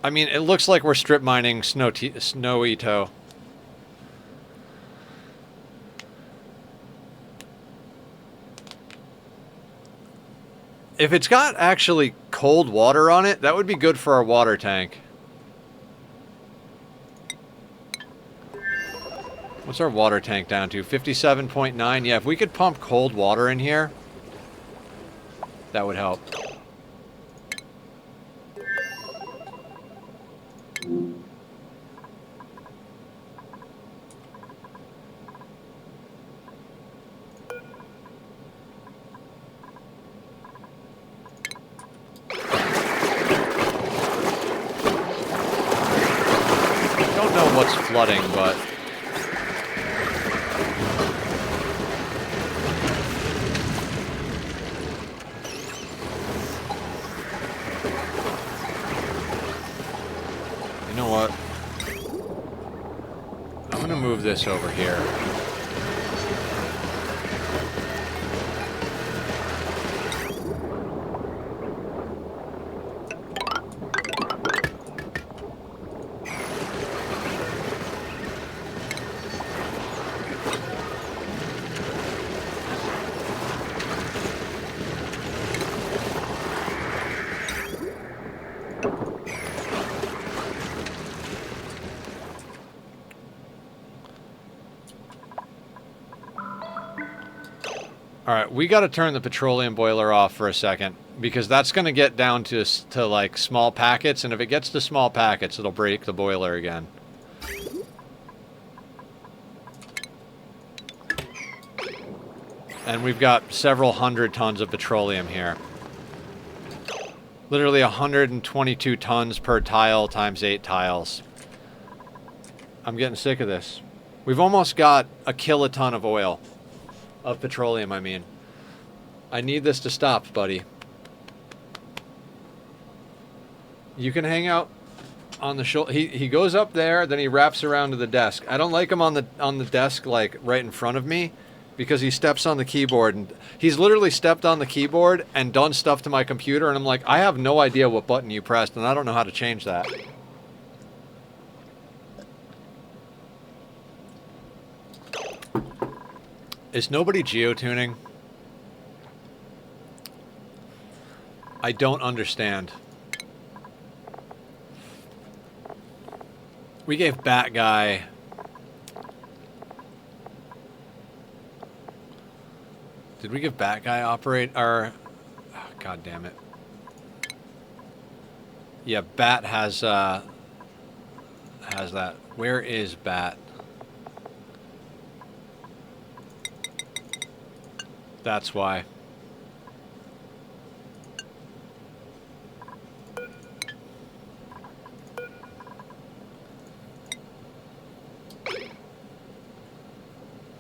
I mean, it looks like we're strip mining snowy toe. If it's got actually cold water on it, that would be good for our water tank. What's our water tank down to? 57.9? Yeah, if we could pump cold water in here, that would help. flooding, but... You know what? I'm gonna move this over here. Alright, we gotta turn the petroleum boiler off for a second, because that's gonna get down to like small packets, and if it gets to small packets, it'll break the boiler again. And we've got several hundred tons of petroleum here. Literally 122 tons per tile times 8 tiles. I'm getting sick of this. We've almost got a kiloton of oil. Of petroleum, I mean. I need this to stop, buddy. You can hang out on the shoulder. He goes up there, then he wraps around to the desk. I don't like him on the desk, like, right in front of me, because he steps on the keyboard, and he's literally stepped on the keyboard and done stuff to my computer, and I'm like, I have no idea what button you pressed, and I don't know how to change that. Is nobody geotuning? I don't understand. We gave Bat Guy... Did we give Bat Guy operate our... Oh, God damn it. Yeah, Bat has that. Where is Bat? That's why.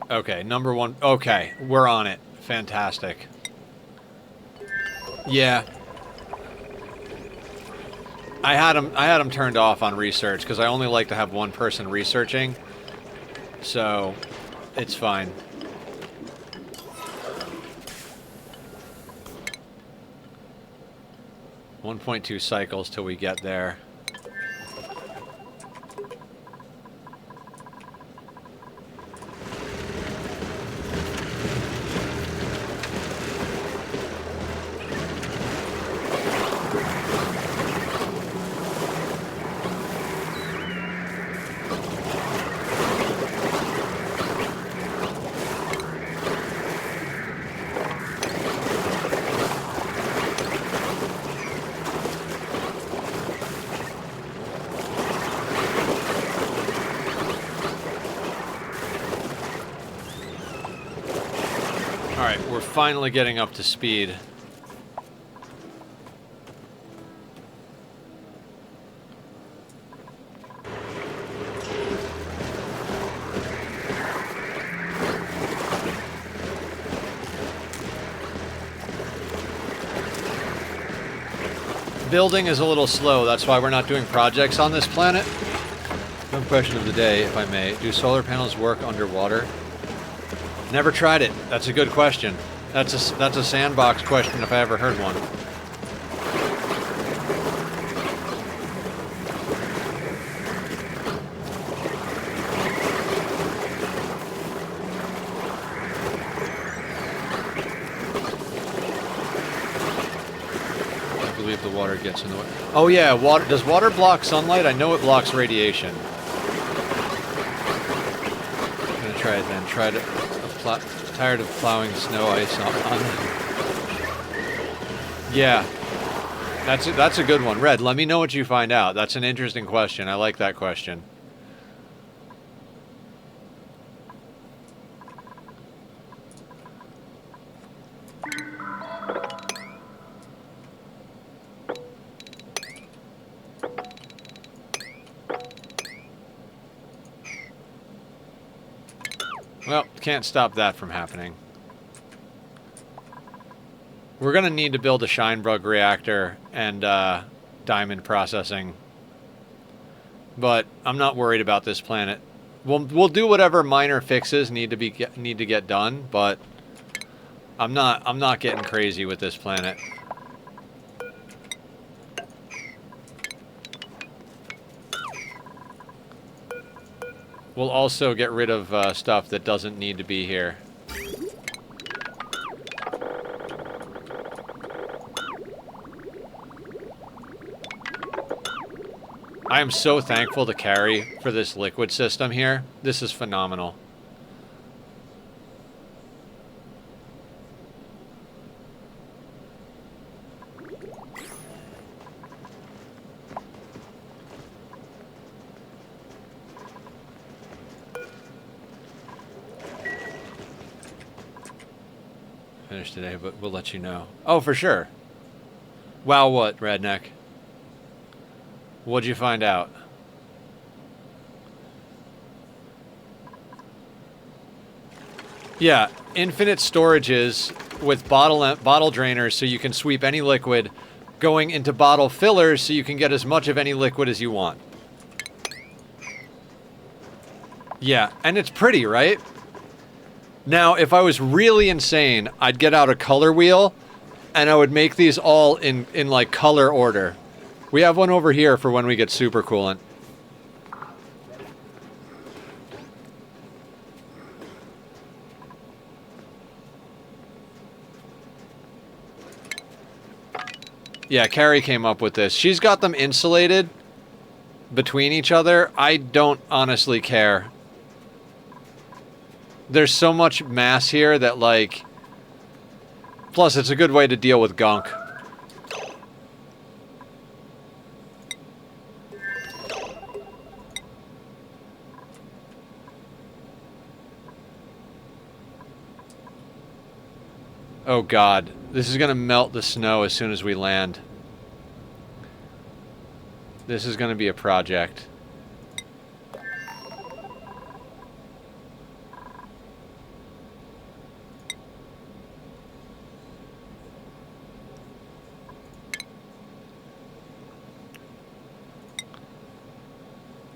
Okay, number one. Okay, we're on it. Fantastic. Yeah. I had him turned off on research because I only like to have one person researching. So, it's fine. .2 cycles till we get there. Finally getting up to speed. Building is a little slow, that's why we're not doing projects on this planet. One question of the day, if I may. Do solar panels work underwater? Never tried it. That's a good question. That's a sandbox question if I ever heard one. I believe the water gets in the way. Oh yeah, water. Does water block sunlight? I know it blocks radiation. I'm gonna try it then. Try to apply. Tired of plowing snow ice on. Yeah, that's a good one. Red, let me know what you find out. That's an interesting question. I like that question. Well, can't stop that from happening. We're going to need to build a Shinebug reactor and diamond processing. But I'm not worried about this planet. We'll do whatever minor fixes need to get done, but I'm not getting crazy with this planet. We'll also get rid of stuff that doesn't need to be here. I am so thankful to Carrie for this liquid system here. This is phenomenal. Finished today, but we'll let you know. Oh, for sure. Wow, what, Redneck? What'd you find out? Yeah, infinite storages with bottle drainers so you can sweep any liquid, going into bottle fillers so you can get as much of any liquid as you want. Yeah, and it's pretty, right? Now, if I was really insane, I'd get out a color wheel and I would make these all in like color order. We have one over here for when we get super coolant. Yeah, Carrie came up with this. She's got them insulated between each other. I don't honestly care. There's so much mass here that, like... Plus, it's a good way to deal with gunk. Oh god, this is gonna melt the snow as soon as we land. This is gonna be a project.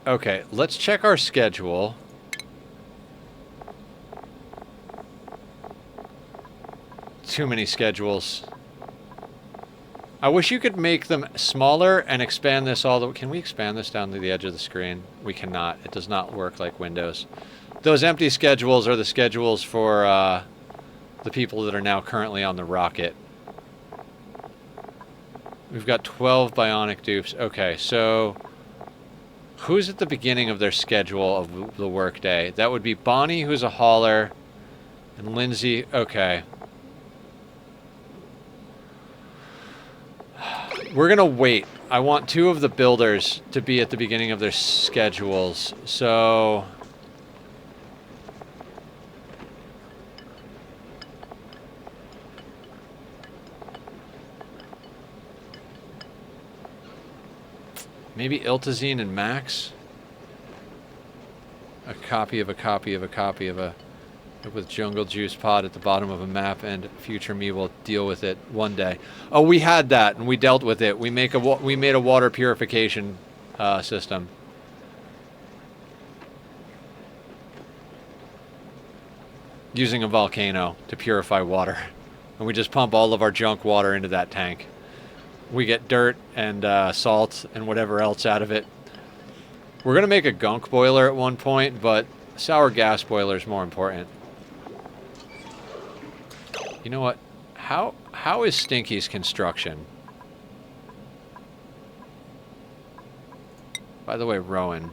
Okay, let's check our schedule. Too many schedules. I wish you could make them smaller and expand this all the way. Can we expand this down to the edge of the screen? We cannot. It does not work like Windows. Those empty schedules are the schedules for the people that are now currently on the rocket. We've got 12 Bionic dupes. Okay, so who's at the beginning of their schedule of the workday? That would be Bonnie, who's a hauler, and Lindsay. Okay. We're gonna wait. I want 2 of the builders to be at the beginning of their schedules. So... maybe Iltazine and Max? A copy of a copy of a copy of a... with Jungle Juice Pod at the bottom of a map, and future me will deal with it one day. Oh, we had that, and we dealt with it. We made a water purification system. Using a volcano to purify water. And we just pump all of our junk water into that tank. We get dirt and salt and whatever else out of it. We're going to make a gunk boiler at one point, but sour gas boiler is more important. You know what? How is Stinky's construction? By the way, Rowan.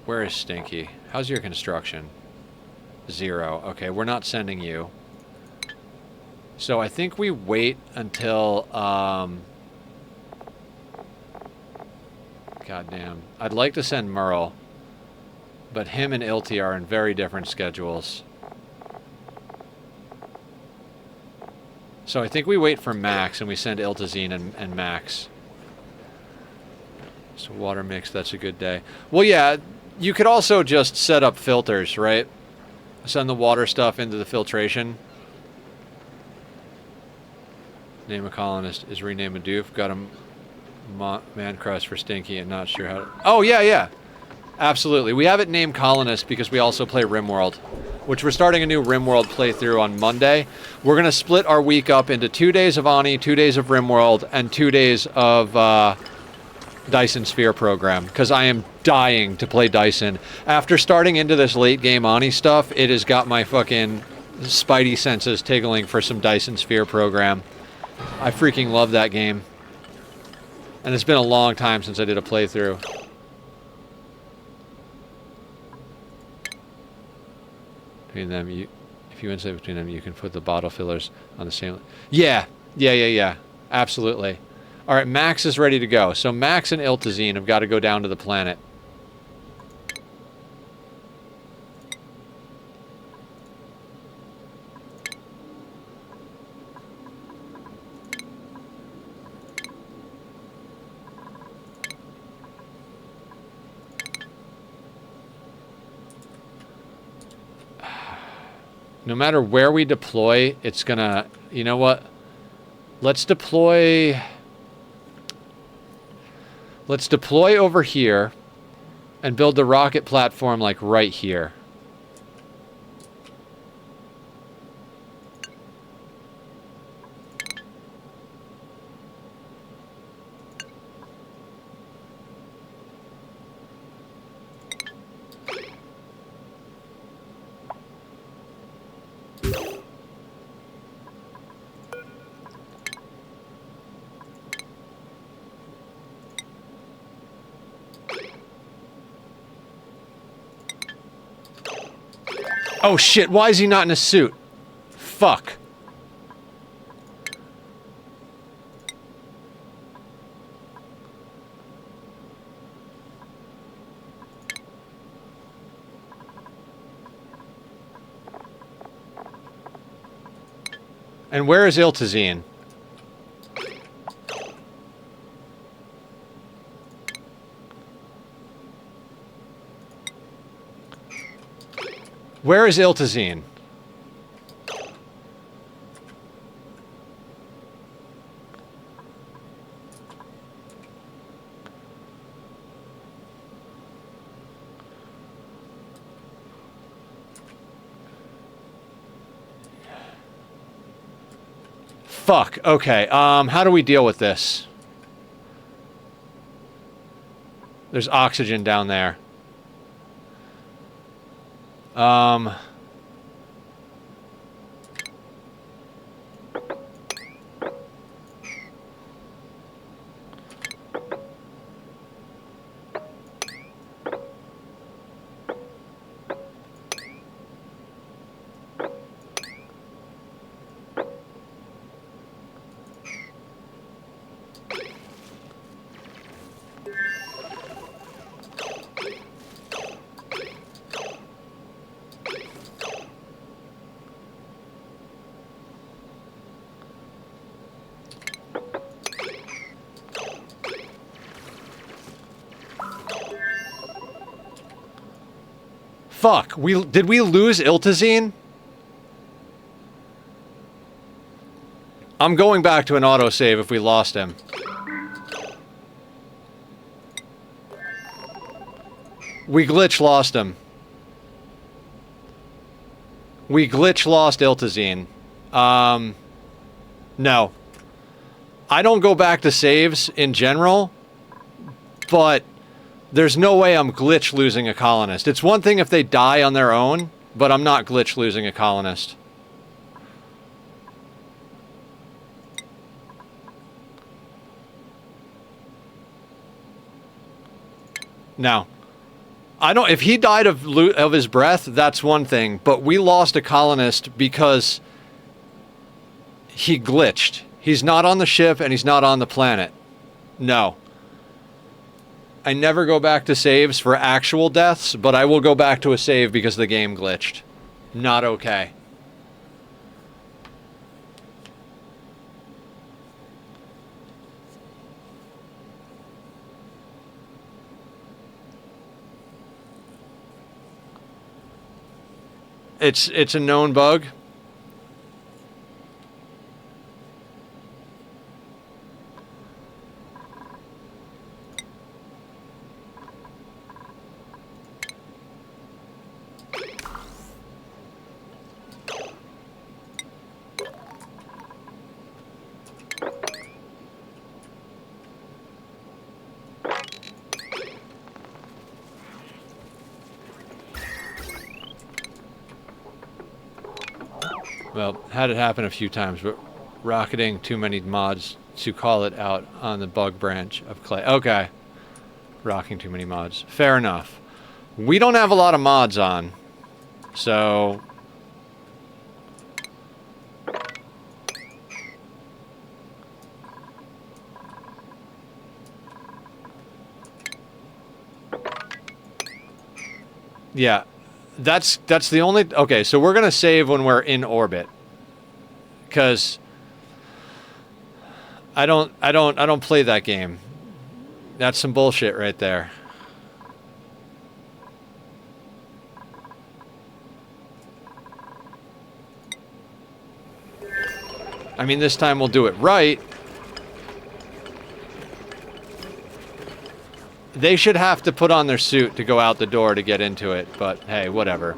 Where is Stinky? How's your construction? 0. Okay, we're not sending you. So I think we wait until, goddamn. I'd like to send Merle, but him and Ilti are in very different schedules. So I think we wait for Max and we send Iltazine and Max. So water mix, that's a good day. Well, yeah, you could also just set up filters, right? Send the water stuff into the filtration. Name a colonist is rename a doof. Got a man crust for Stinky and not sure how to... Oh, yeah. Absolutely. We have it named Colonist because we also play RimWorld, which we're starting a new RimWorld playthrough on Monday. We're going to split our week up into 2 days of Ani, 2 days of RimWorld, and 2 days of Dyson Sphere program, because I am dying to play Dyson. After starting into this late game Ani stuff, it has got my fucking spidey senses tingling for some Dyson Sphere program. I freaking love that game. And it's been a long time since I did a playthrough. Between them, if you insulate between them, you can put the bottle fillers on the same... Yeah. Absolutely. All right, Max is ready to go. So Max and Iltazine have got to go down to the planet. No matter where we deploy, it's gonna... You know what? Let's deploy over here and build the rocket platform like right here. Oh shit, why is he not in a suit? Fuck. And where is Iltazine? Where is Iltazine? Fuck. Okay. How do we deal with this? There's oxygen down there. Fuck, did we lose Iltazine? I'm going back to an autosave if we lost him. We glitch lost him. We glitch lost Iltazine. No. I don't go back to saves in general, but there's no way I'm glitch losing a colonist. It's one thing if they die on their own, but I'm not glitch losing a colonist. No. I don't... If he died of his breath, that's one thing, but we lost a colonist because he glitched. He's not on the ship and he's not on the planet. No. I never go back to saves for actual deaths, but I will go back to a save because the game glitched. Not okay. It's a known bug. Well, had it happen a few times, but rocketing too many mods to call it out on the bug branch of clay. Okay. Rocking too many mods. Fair enough. We don't have a lot of mods on, so... Yeah. That's the only... Okay, so we're going to save when we're in orbit. Because I don't play that game. That's some bullshit right there. I mean, this time we'll do it right. They should have to put on their suit to go out the door to get into it, but hey, whatever.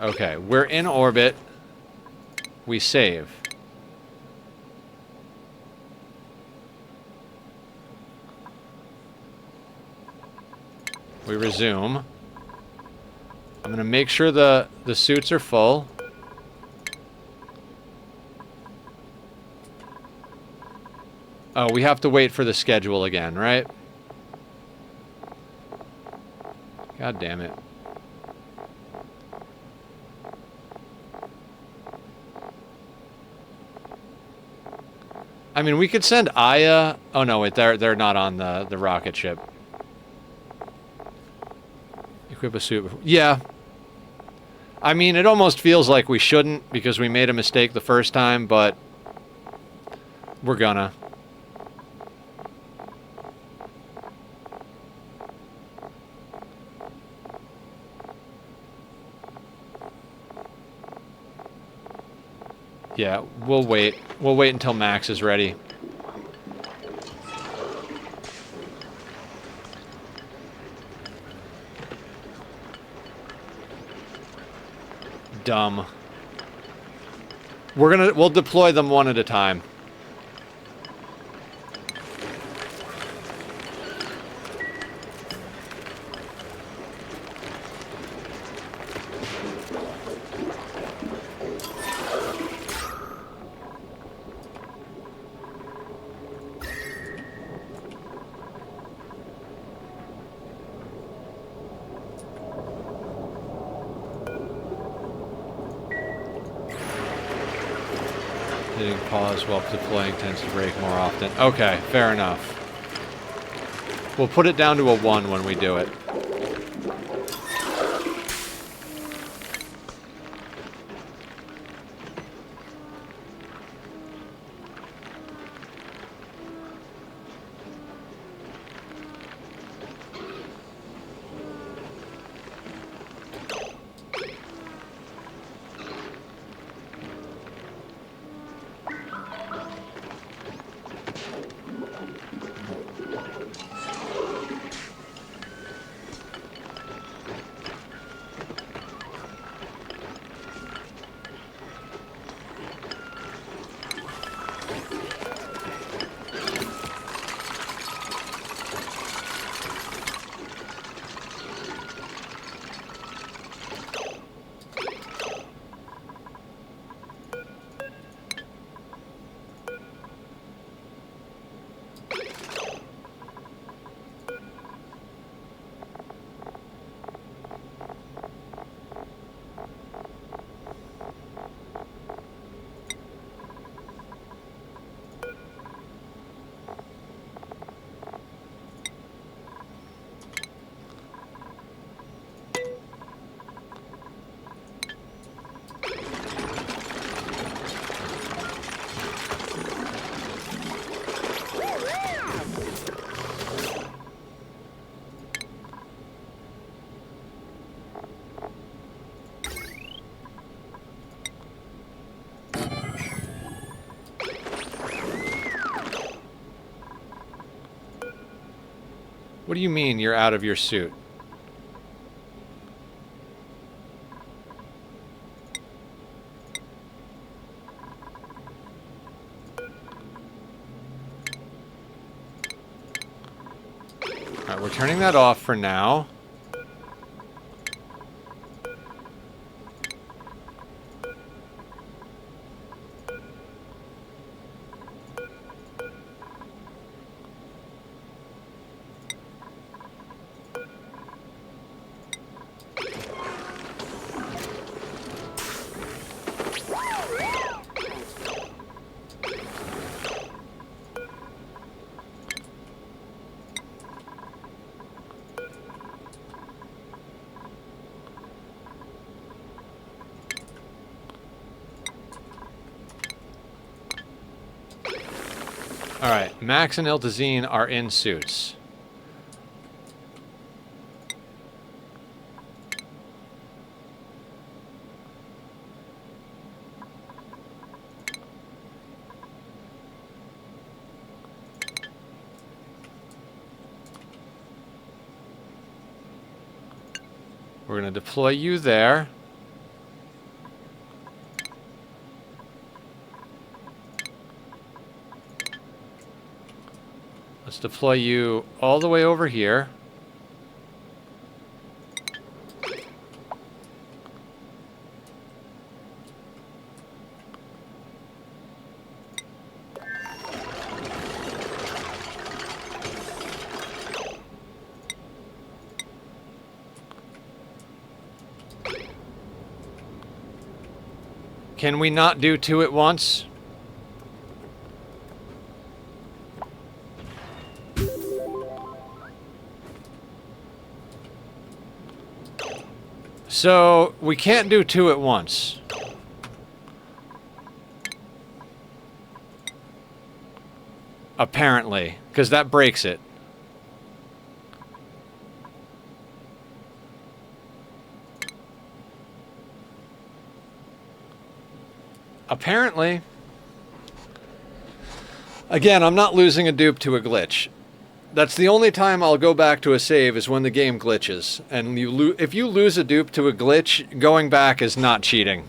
Okay, we're in orbit. We save. We resume. I'm going to make sure the suits are full. Oh, we have to wait for the schedule again, right? God damn it. I mean, we could send Aya... Oh, no, wait, they're not on the rocket ship. Equip a suit. Yeah. I mean, it almost feels like we shouldn't because we made a mistake the first time, but we're gonna. Yeah, we'll wait. We'll wait until Max is ready. Dumb. We'll deploy them one at a time. Hitting pause while deploying tends to break more often. Okay, fair enough. We'll put it down to a 1 when we do it. What do you mean you're out of your suit? Alright, we're turning that off for now. Alright, Max and Iltazine are in suits. We're going to deploy you there. Let's deploy you all the way over here. Can we not do two at once? So, we can't do two at once. Apparently, because that breaks it. Apparently. Again, I'm not losing a dupe to a glitch. That's the only time I'll go back to a save is when the game glitches. And if you lose a dupe to a glitch, going back is not cheating.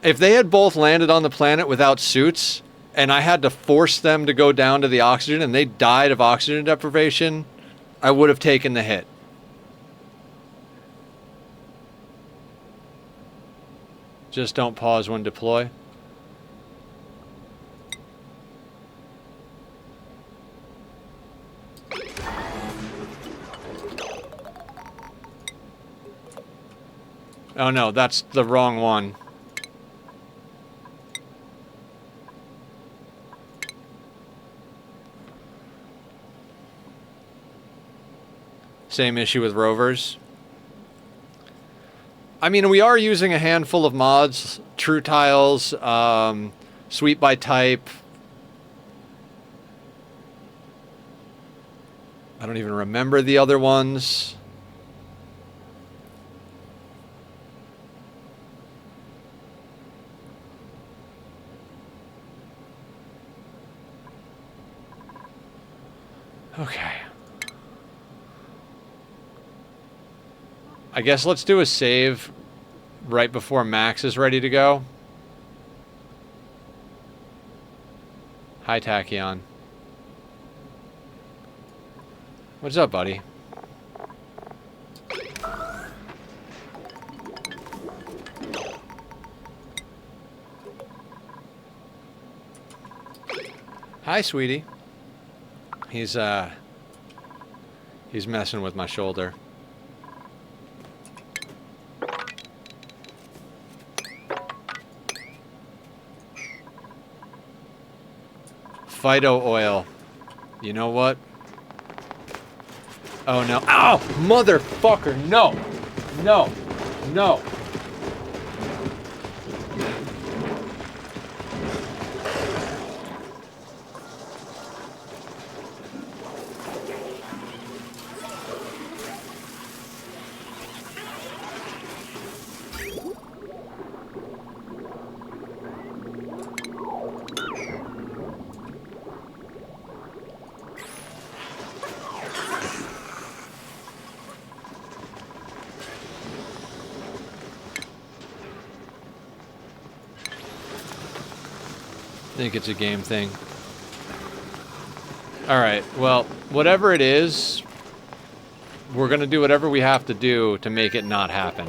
If they had both landed on the planet without suits, and I had to force them to go down to the oxygen, and they died of oxygen deprivation, I would have taken the hit. Just don't pause when deploy. Oh no, that's the wrong one. Same issue with rovers. I mean, we are using a handful of mods. True Tiles, Sweep by Type. I don't even remember the other ones. Okay. I guess let's do a save right before Max is ready to go. Hi, Tachyon. What's up, buddy? Hi, sweetie. He's messing with my shoulder. Phyto oil. You know what? Oh no. Ow! Motherfucker! No! No! No! think it's a game thing. Alright, well, whatever it is, we're gonna do whatever we have to do to make it not happen.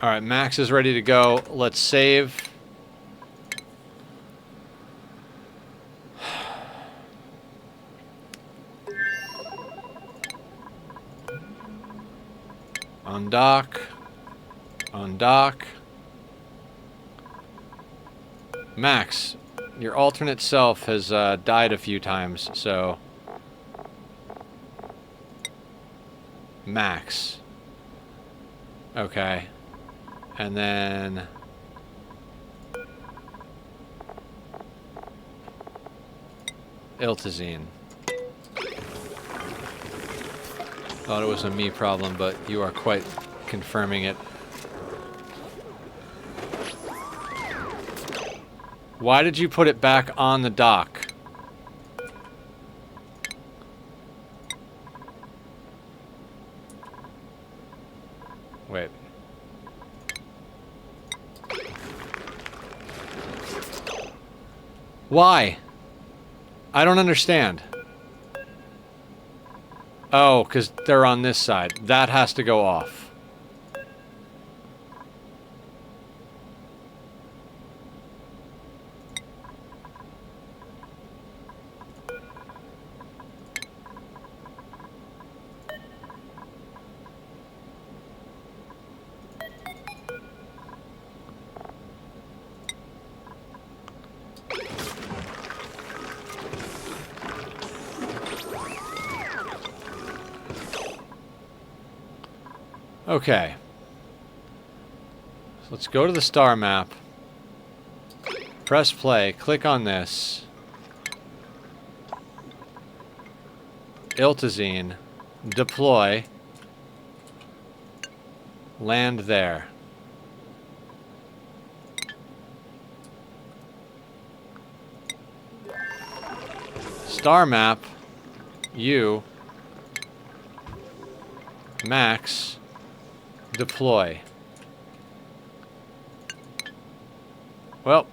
Alright, Max is ready to go. Let's save. Undock. Undock. Max, your alternate self has died a few times, so... Max. Okay. And then... Iltazine. Thought it was a me problem, but you are quite confirming it. Why did you put it back on the dock? Wait. Why? I don't understand. Oh, because they're on this side. That has to go off. Okay. So let's go to the star map. Press play. Click on this. Iltazine. Deploy. Land there. Star map. You. Max. Deploy. Well.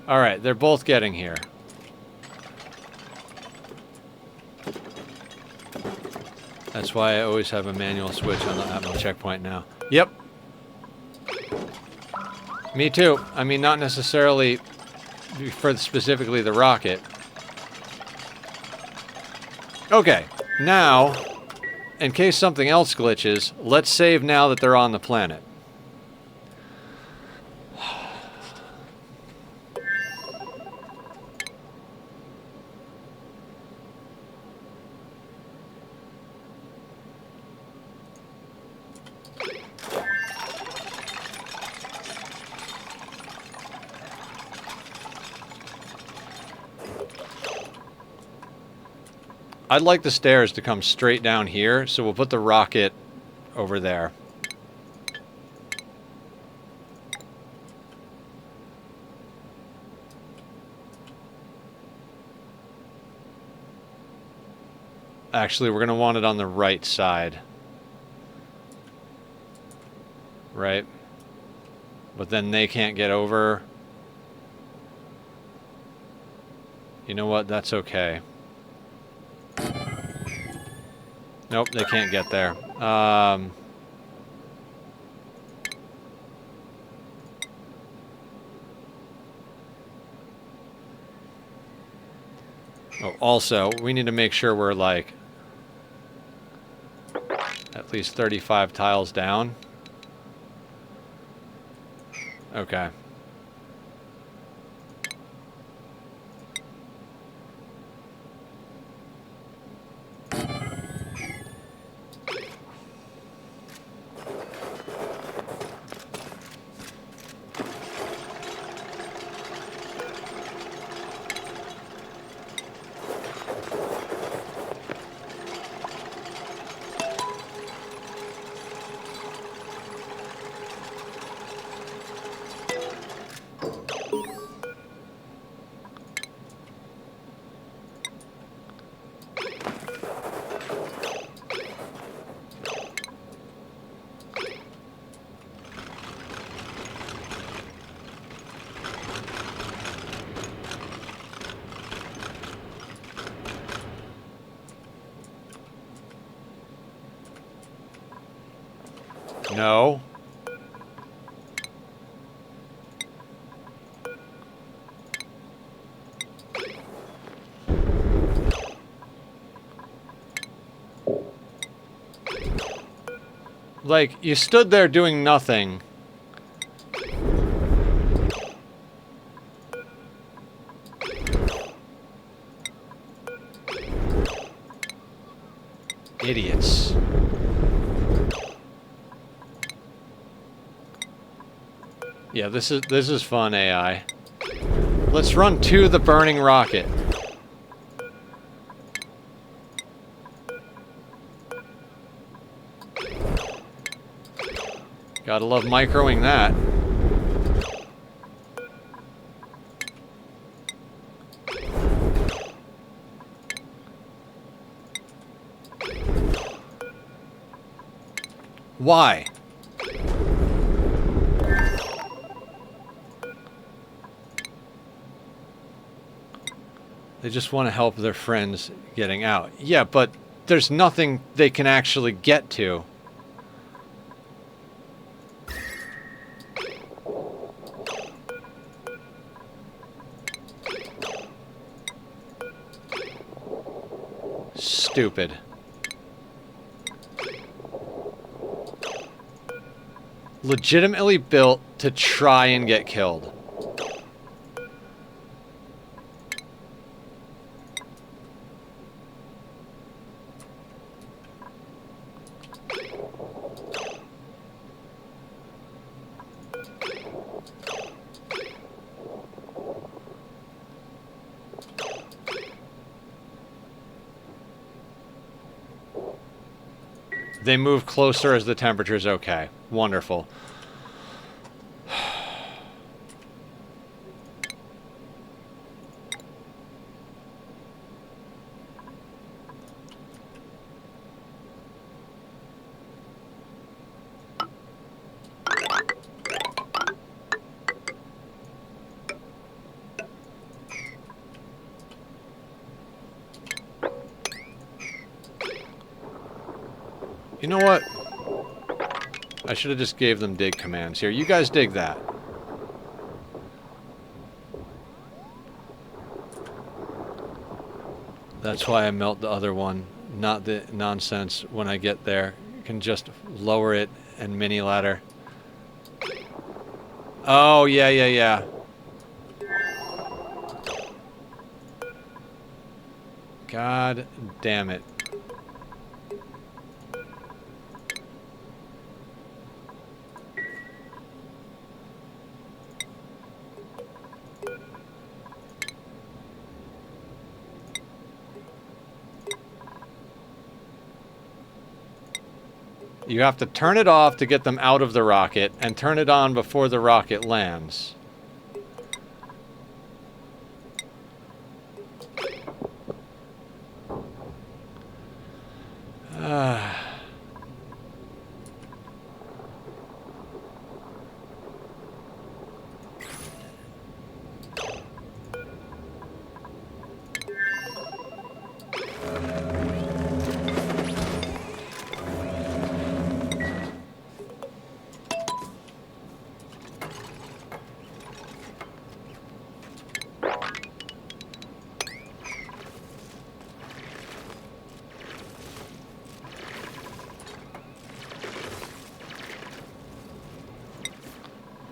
Alright, they're both getting here. That's why I always have a manual switch on the Atmo checkpoint now. Yep. Me too. I mean, not necessarily for specifically the rocket. Okay, now... in case something else glitches, let's save now that they're on the planet. I'd like the stairs to come straight down here, so we'll put the rocket over there. Actually, we're going to want it on the right side. Right? But then they can't get over. You know what? That's okay. Nope, they can't get there. Oh, also, we need to make sure we're like at least 35 tiles down. Okay. No. Like, you stood there doing nothing. Idiots. Yeah, this is fun, AI. Let's run to the burning rocket. Gotta love microing that. Why? They just want to help their friends getting out. Yeah, but there's nothing they can actually get to. Stupid. Legitimately built to try and get killed. They move closer as the temperature's okay. Wonderful. You know what? I should have just gave them dig commands here. You guys dig that. That's why I melt the other one. Not the nonsense when I get there. You can just lower it and mini ladder. Oh, yeah, yeah, yeah. God damn it. You have to turn it off to get them out of the rocket, and turn it on before the rocket lands.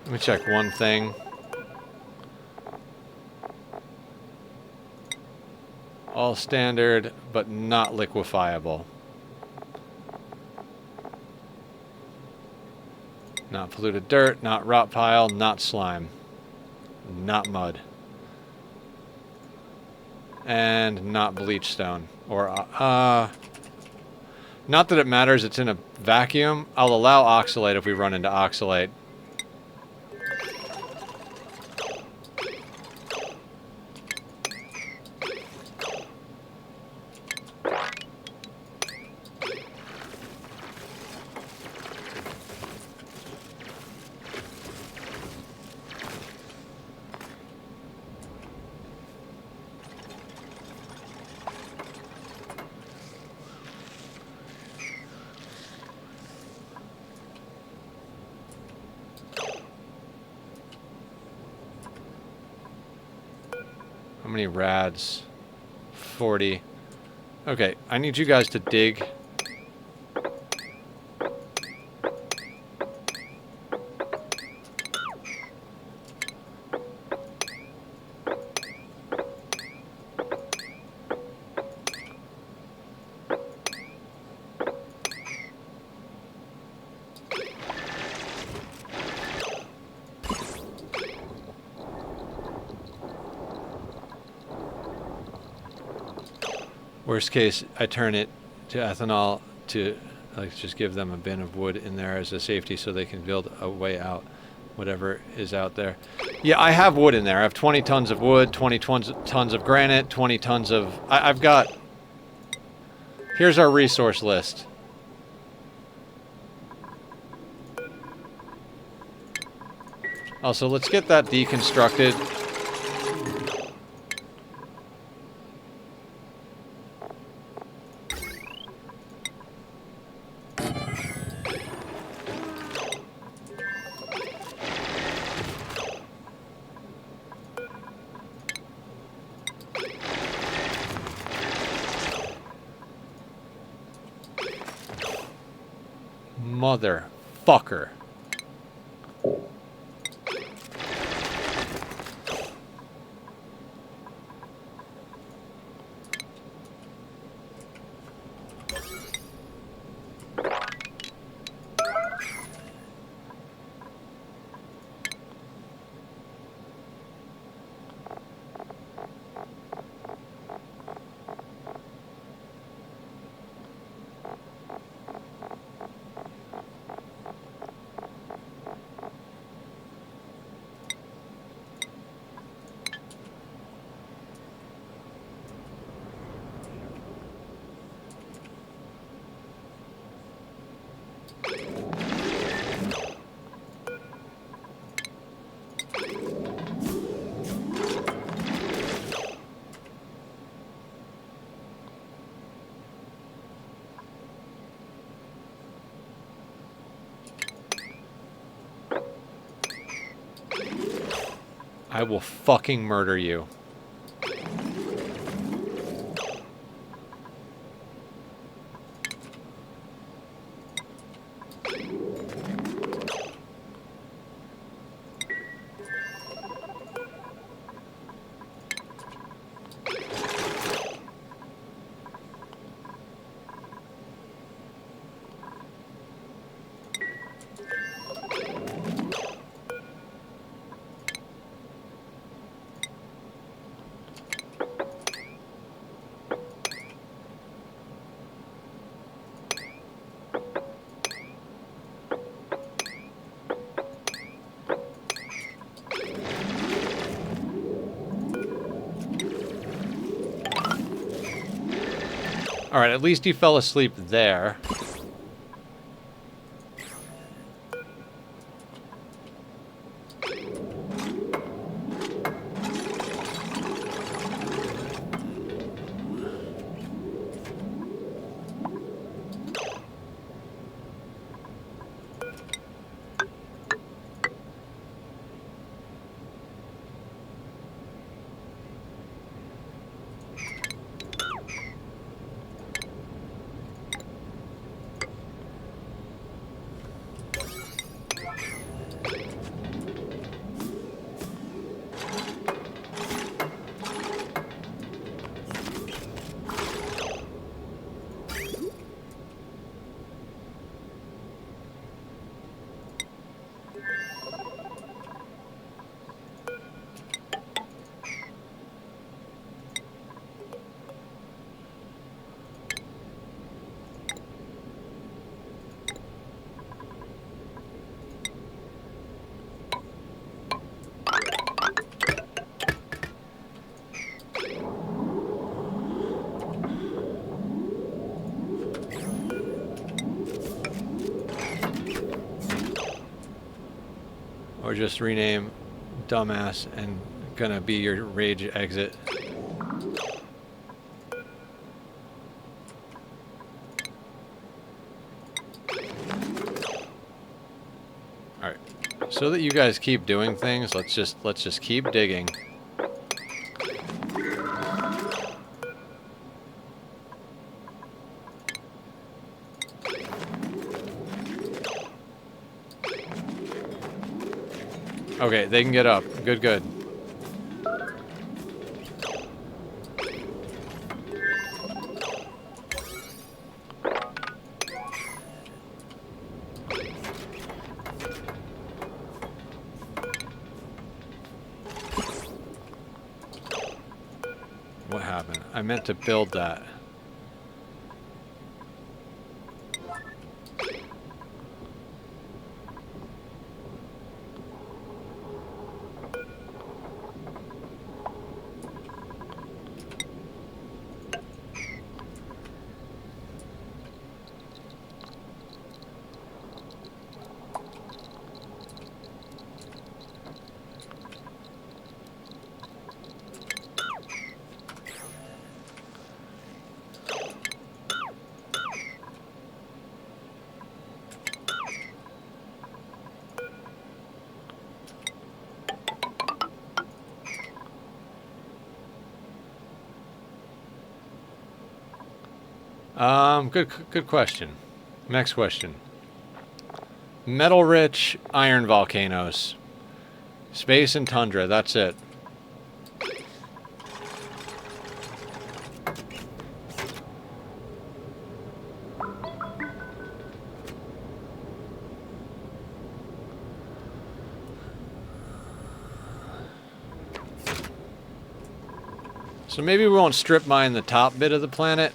Let me check one thing. All standard, but not liquefiable. Not polluted dirt, not rot pile, not slime. Not mud. And not bleach stone. Or, not that it matters, it's in a vacuum. I'll allow oxalate if we run into oxalate. many rads? 40. Okay, I need you guys to dig. Worst case, I turn it to ethanol to like just give them a bin of wood in there as a safety so they can build a way out, whatever is out there. Yeah, I have wood in there. I have 20 tons of wood, 20 tons of granite, 20 tons of... I've got... Here's our resource list. Also, let's get that deconstructed. Motherfucker. I will fucking murder you. Alright, at least he fell asleep there. Or just rename dumbass and gonna be your rage exit. Alright. So that you guys keep doing things, let's just keep digging. Okay, they can get up. Good, good. What happened? I meant to build that. Good question. Next question. Metal-rich iron volcanoes. Space and tundra, that's it. So maybe we won't strip mine the top bit of the planet.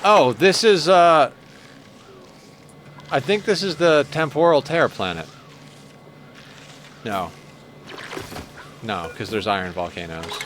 Oh, this is, I think this is the temporal tear planet. No. No, because there's iron volcanoes.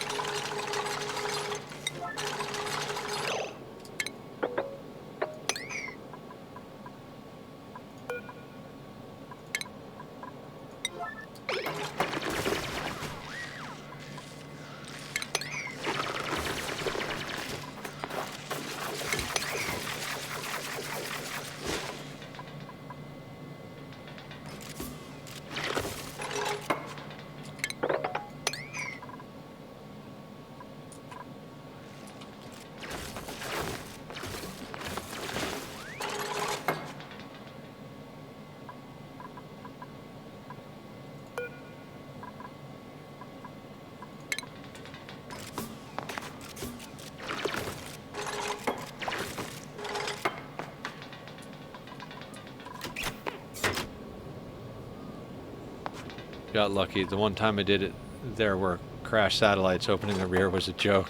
Got lucky. The one time I did it, there were crash satellites. Opening the rear was a joke.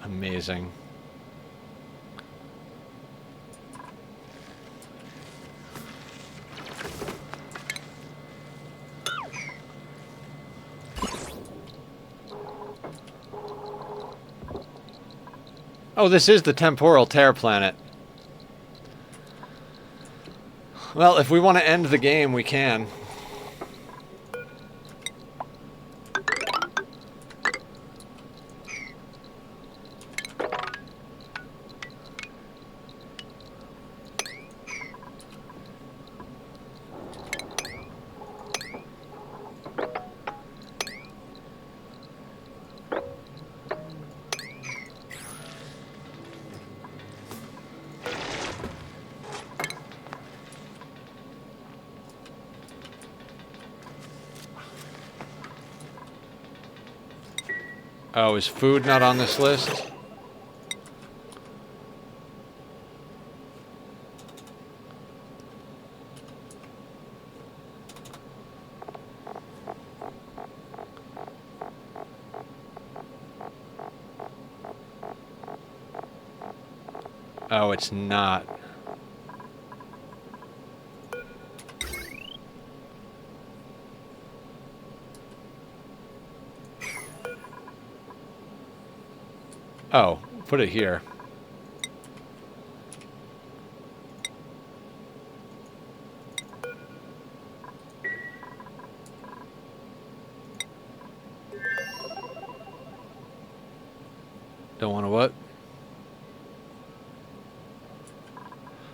Amazing. Oh, this is the temporal tear planet. Well, if we want to end the game, we can. Oh, is food not on this list? Oh, it's not. Oh, put it here. Don't want to what?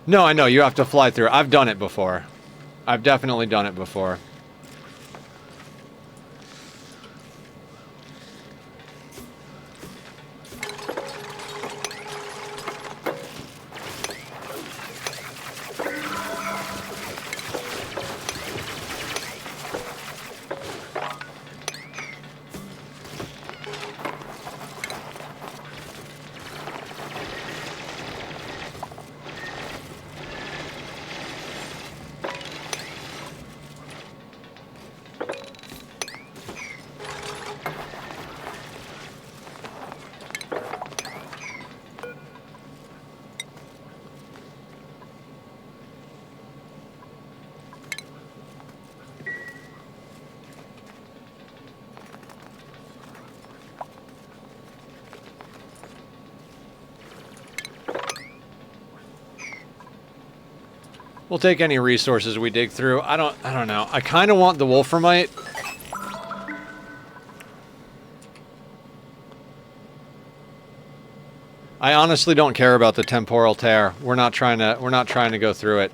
No, I know, you have to fly through. I've done it before. I've definitely done it before. We'll take any resources we dig through. I don't know. I kind of want the wolframite. I honestly don't care about the temporal tear. We're not trying to go through it.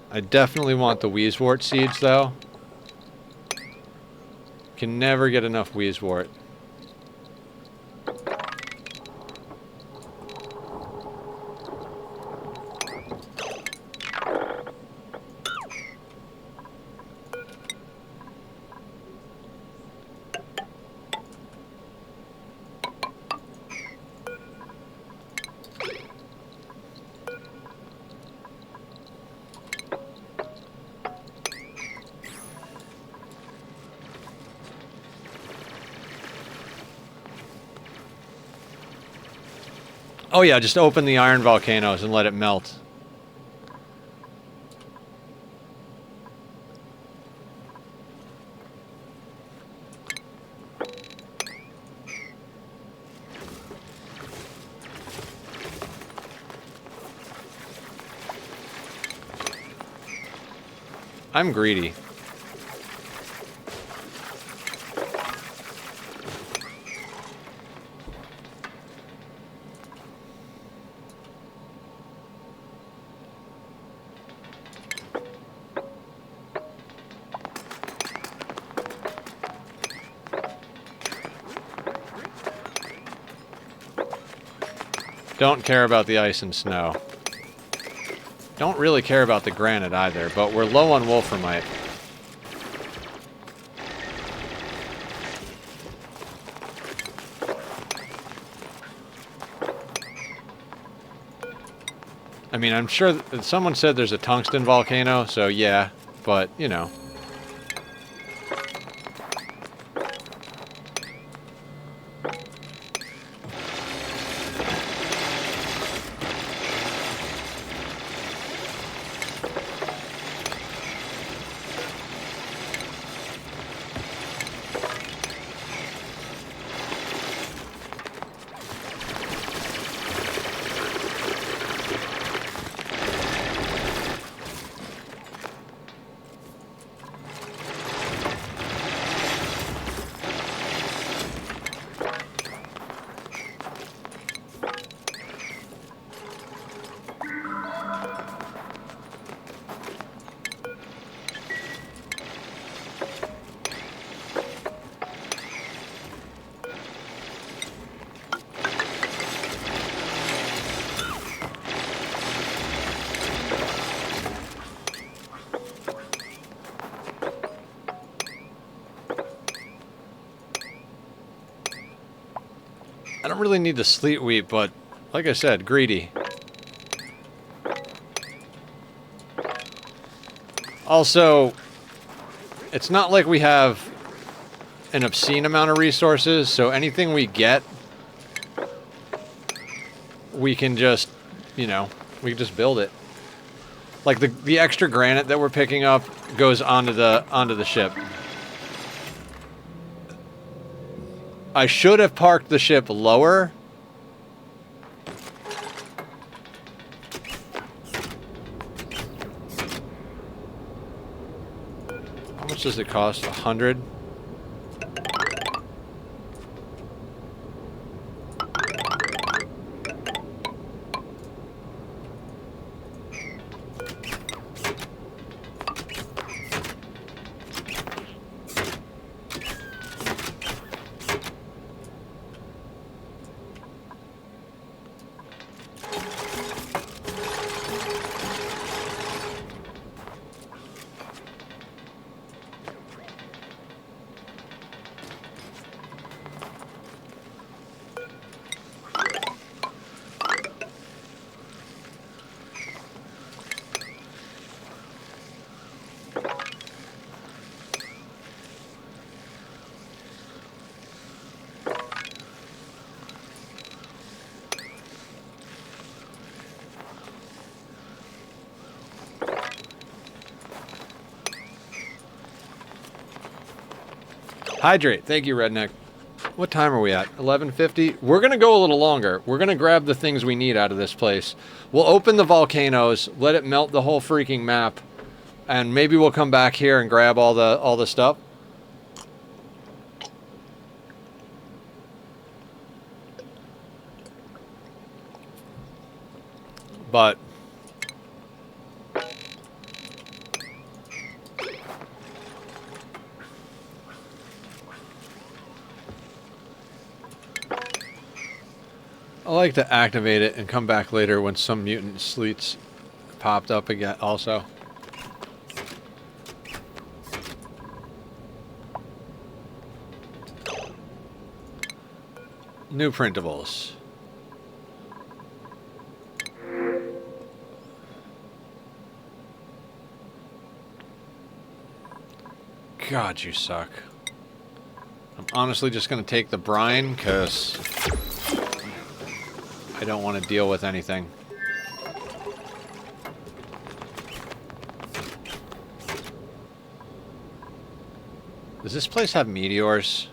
I definitely want the wheezewort seeds, though. Can never get enough wheezewort. Oh yeah, just open the iron volcanoes and let it melt. I'm greedy. Don't care about the ice and snow. Don't really care about the granite either, but we're low on wolframite. I mean, I'm sure someone said there's a tungsten volcano, so yeah, but, you know. I don't really need the sleet wheat, but like I said, greedy. Also, it's not like we have an obscene amount of resources, so anything we get, we can just, you know, we can just build it. Like the extra granite that we're picking up goes onto the ship. I should have parked the ship lower. How much does it cost? 100? Hydrate. Thank you, Redneck. What time are we at? 11:50? We're going to go a little longer. We're going to grab the things we need out of this place. We'll open the volcanoes, let it melt the whole freaking map, and maybe we'll come back here and grab all the stuff. But I like to activate it and come back later when some mutant sleets popped up again also. New printables. God, you suck. I'm honestly just going to take the brine because I don't want to deal with anything. Does this place have meteors?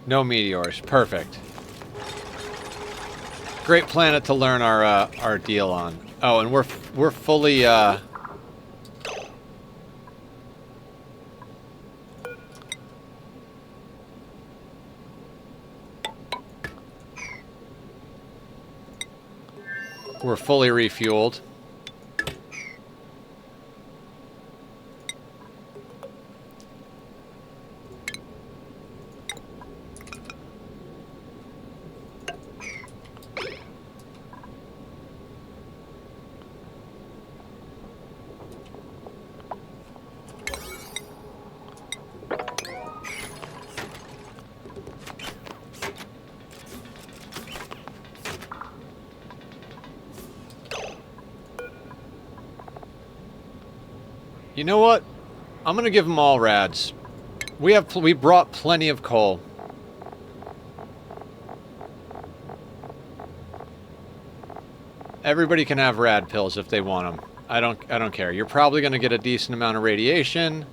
No meteors. Perfect. Great planet to learn our deal on. Oh, and we're fully we're fully refueled. You know what? I'm gonna give them all rads. We brought plenty of coal. Everybody can have rad pills if they want them. I don't care. You're probably gonna get a decent amount of radiation.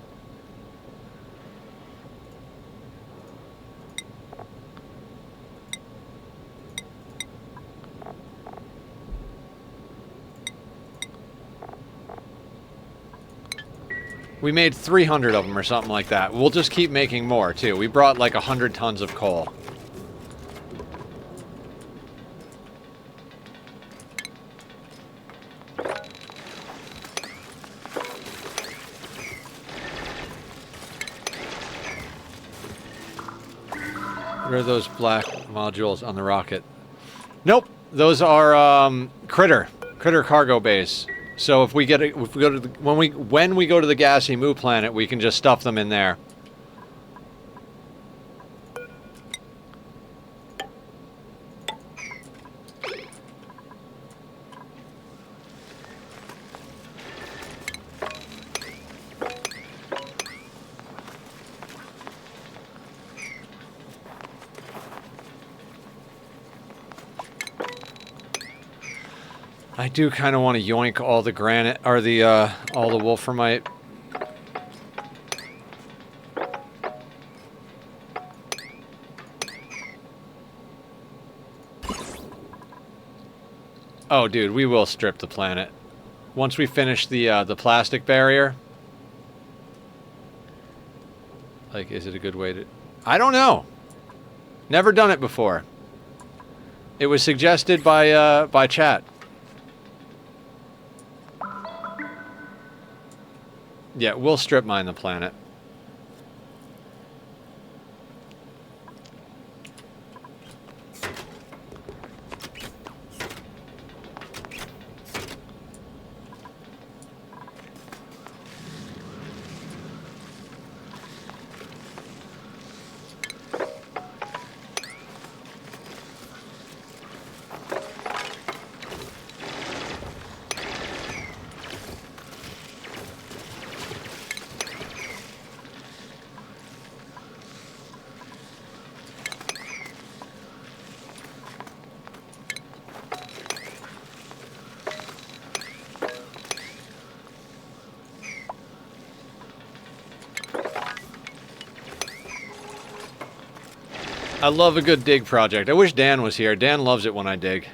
We made 300 of them or something like that. We'll just keep making more, too. We brought like 100 tons of coal. What are those black modules on the rocket? Nope. Those are critter cargo base. So if we go to when we go to the gassy moo planet, we can just stuff them in there. I do kind of want to yoink all the granite, or the, all the wolframite. Oh, dude, we will strip the planet. Once we finish the plastic barrier. Like, is it a good way to... I don't know. Never done it before. It was suggested by chat. Yeah, we'll strip mine the planet. I love a good dig project. I wish Dan was here. Dan loves it when I dig.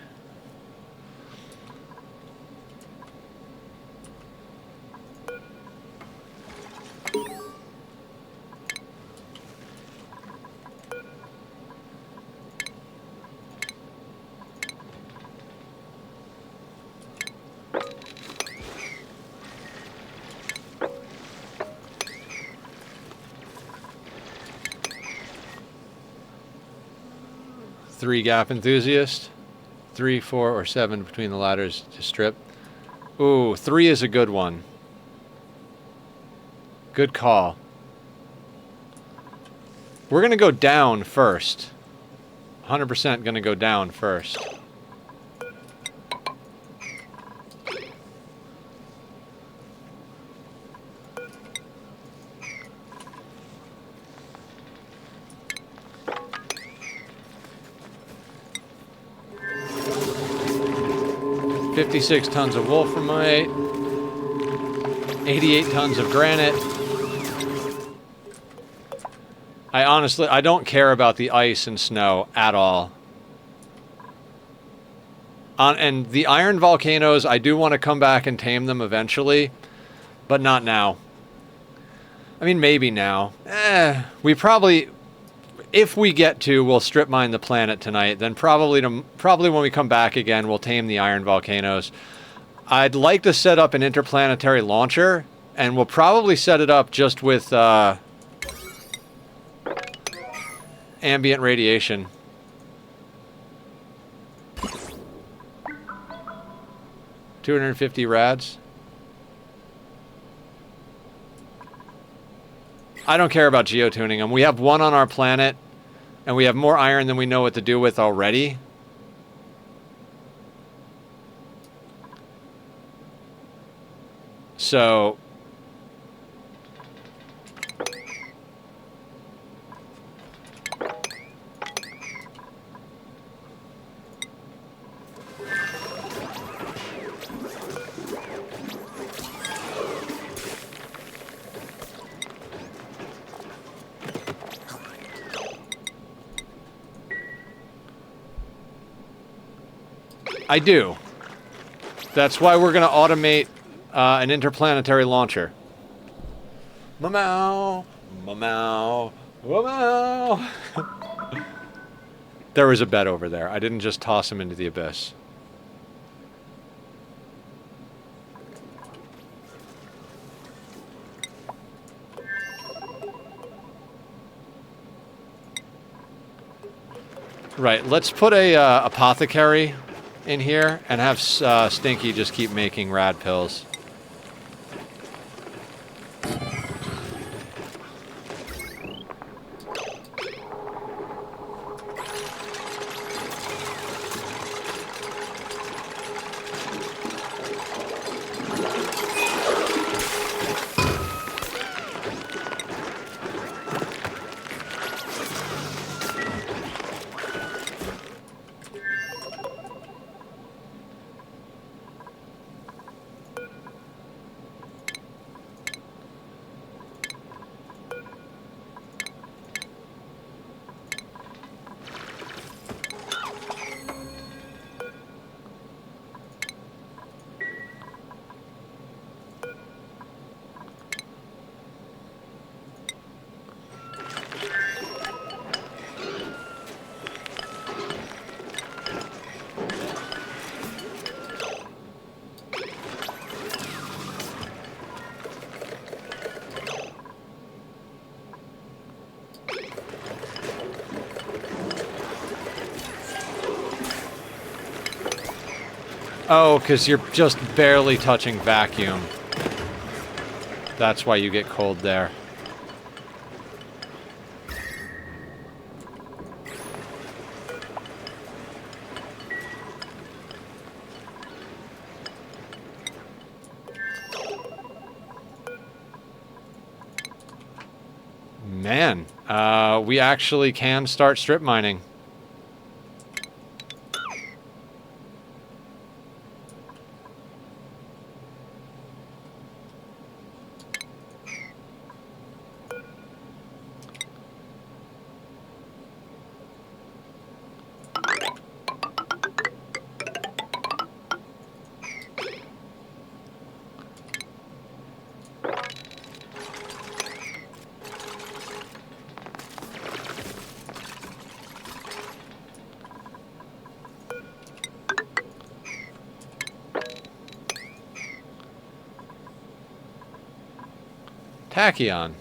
Three gap enthusiast. 3, 4, or 7 between the ladders to strip. Ooh, 3 is a good one. Good call. We're going to go down first. 100% going to go down first. $56 tons of wolframite, 88 tons of granite. I don't care about the ice and snow at all. And the iron volcanoes, I do want to come back and tame them eventually, but not now. I mean, maybe now. We probably, if we get to, we'll strip mine the planet tonight. Then probably when we come back again, we'll tame the iron volcanoes. I'd like to set up an interplanetary launcher, and we'll probably set it up just with ambient radiation. $250 rads. I don't care about geotuning them. We have one on our planet, and we have more iron than we know what to do with already. So I do. That's why we're going to automate an interplanetary launcher. Meow, meow, meow. There was a bed over there. I didn't just toss him into the abyss. Right, let's put a apothecary in here and have Stinky just keep making rad pills. Oh, because you're just barely touching vacuum. That's why you get cold there. Man, we actually can start strip mining. Tachyon.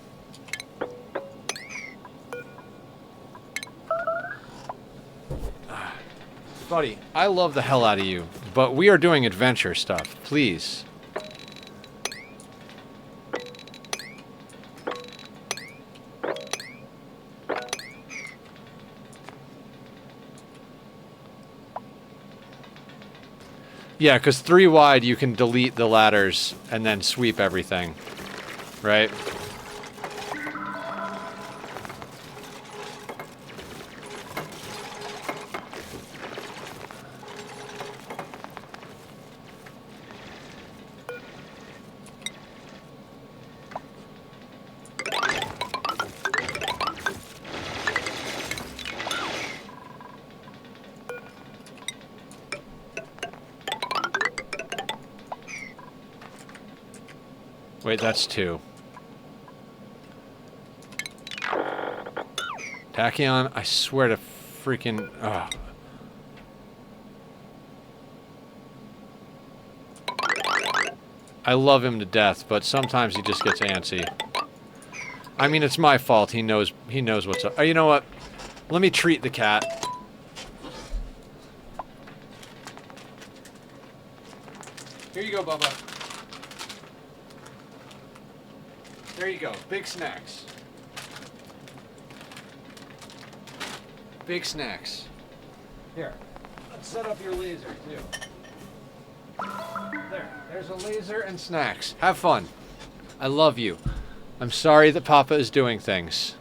Buddy, I love the hell out of you, but we are doing adventure stuff. Please. Yeah, because 3 wide, you can delete the ladders and then sweep everything. Right? Wait, that's 2. Tachyon, I swear to freaking... Oh. I love him to death, but sometimes he just gets antsy. I mean, it's my fault. He knows what's up. Oh, you know what? Let me treat the cat. Here you go, Bubba. There you go. Big snacks. Big snacks. Here. Let's set up your laser, too. There's a laser and snacks. Have fun. I love you. I'm sorry that Papa is doing things.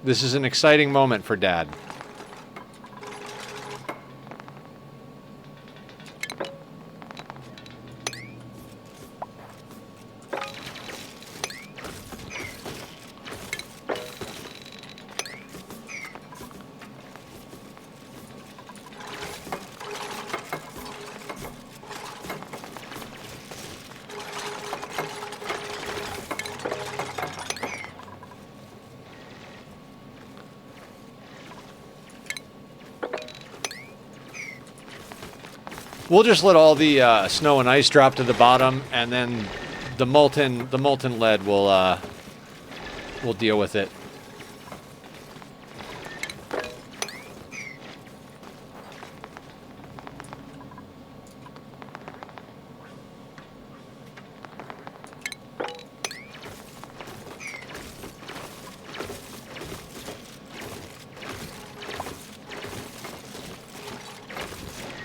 This is an exciting moment for Dad. We'll just let all the snow and ice drop to the bottom, and then the molten lead will deal with it.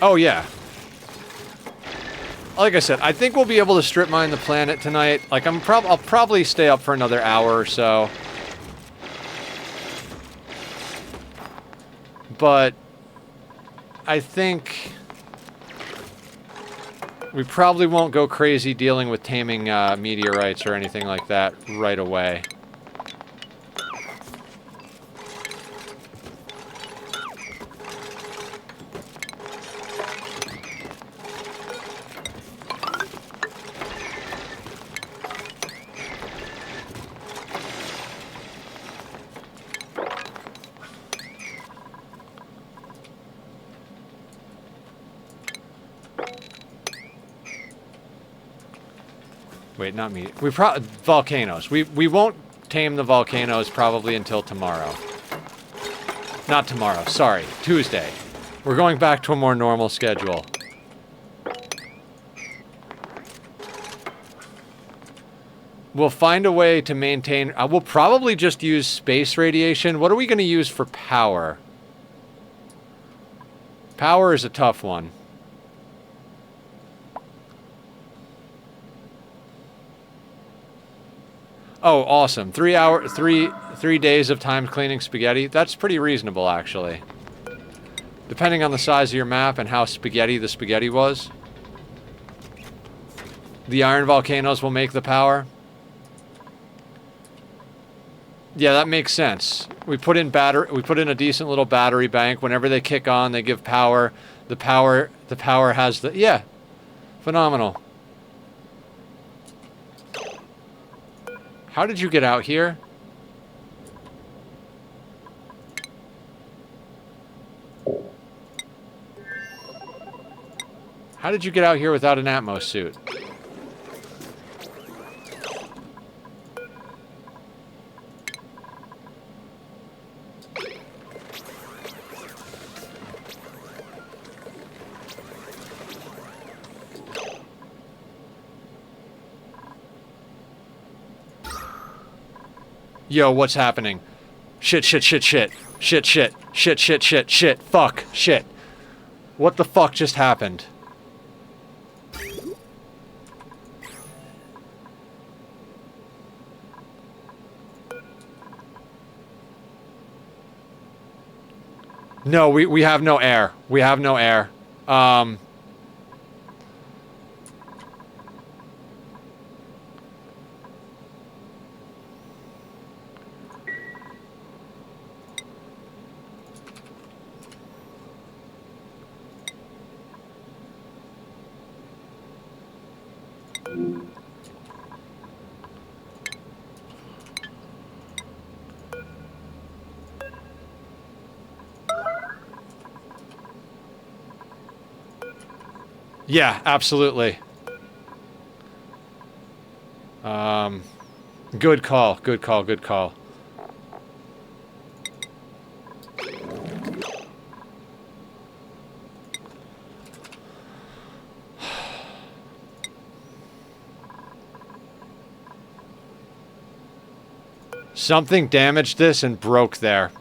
Oh yeah. Like I said, I think we'll be able to strip mine the planet tonight. Like I'll probably stay up for another hour or so. But I think we probably won't go crazy dealing with taming meteorites or anything like that right away. Wait, not me. Volcanoes. We won't tame the volcanoes probably until tomorrow. Not tomorrow, sorry. Tuesday. We're going back to a more normal schedule. We'll find a way to maintain... we'll probably just use space radiation. What are we going to use for power? Power is a tough one. Oh, awesome. 3 days of time cleaning spaghetti. That's pretty reasonable, actually. Depending on the size of your map and how spaghetti the spaghetti was. The iron volcanoes will make the power. Yeah, that makes sense. We put in a decent little battery bank. Whenever they kick on, they give power. The power has the... Yeah. Phenomenal. How did you get out here? How did you get out here without an Atmos suit? Yo, what's happening? Shit, shit, shit, shit. Shit, shit. Shit, shit, shit, shit. Fuck. Shit. What the fuck just happened? No, we have no air. We have no air. Yeah, absolutely. Good call, good call, good call. Something damaged this and broke there.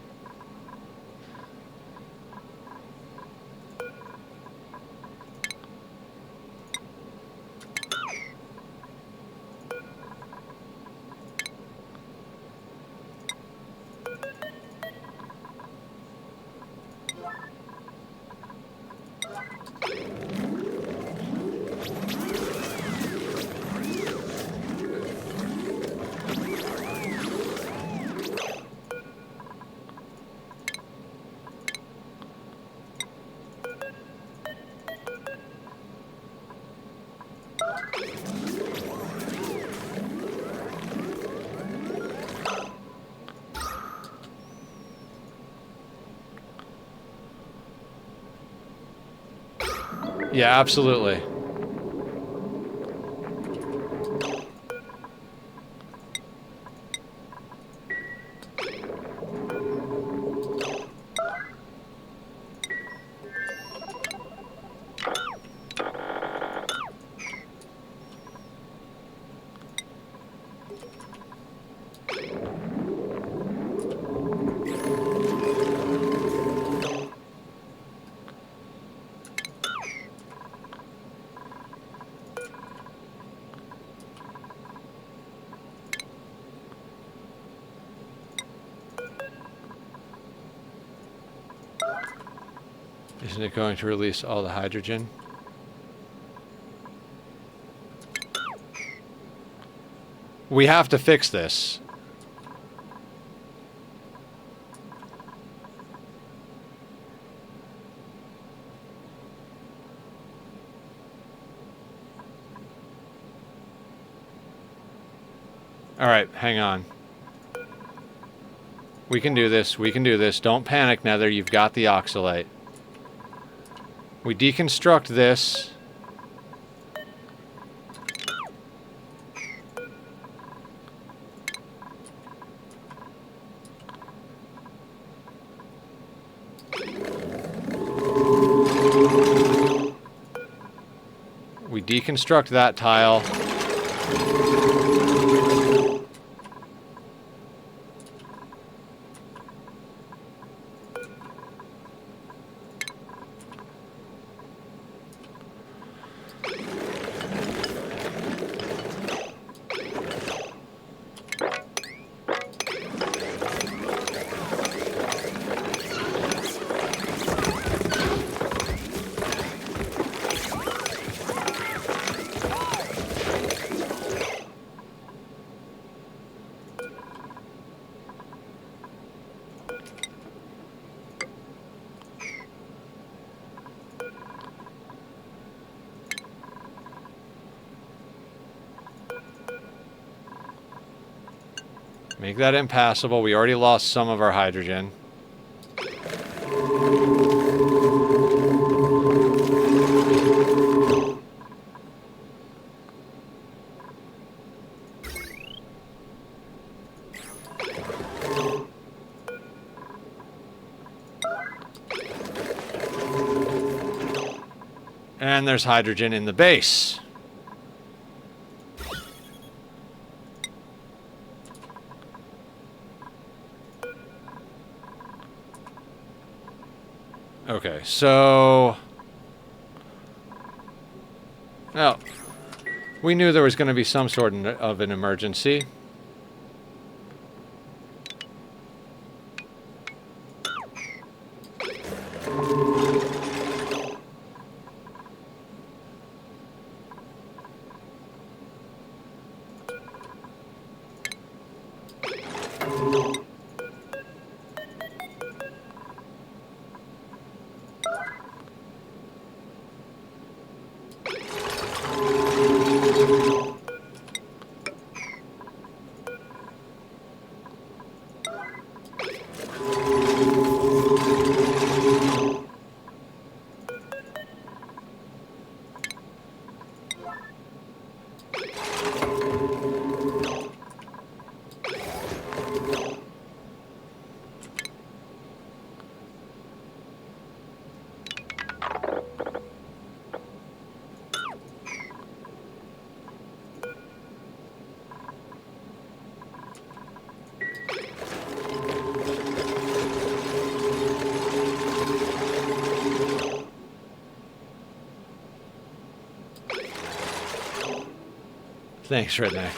Yeah, absolutely. Isn't it going to release all the hydrogen? We have to fix this. All right, hang on. We can do this. We can do this. Don't panic, Nether. You've got the oxalate. We deconstruct this. We deconstruct that tile. Make that impassable. We already lost some of our hydrogen. And there's hydrogen in the base. Okay, so... Oh. We knew there was going to be some sort of an emergency. Thanks, Redneck.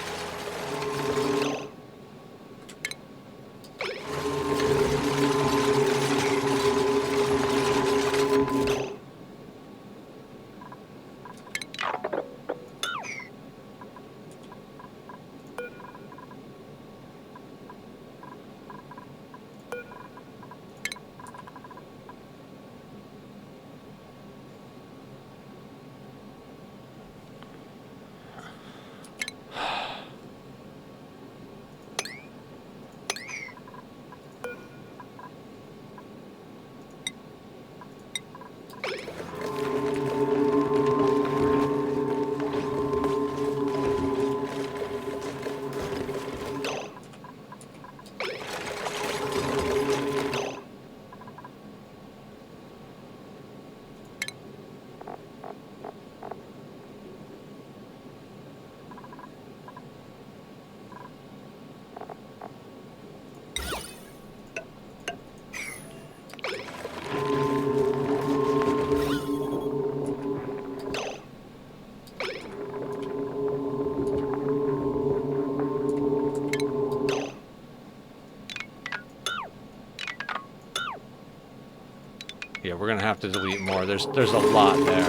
Yeah, we're gonna have to delete more. There's a lot there.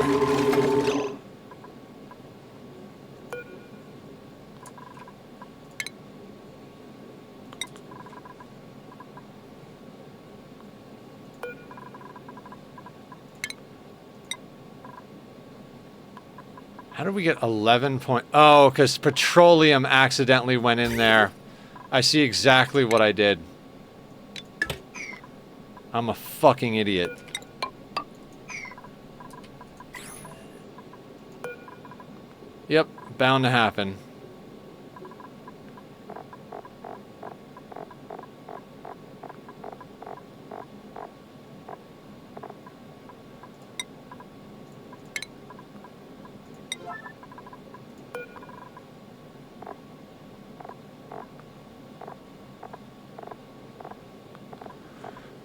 How did we get 11 point? Oh, because petroleum accidentally went in there. I see exactly what I did. I'm a fucking idiot. Yep, bound to happen.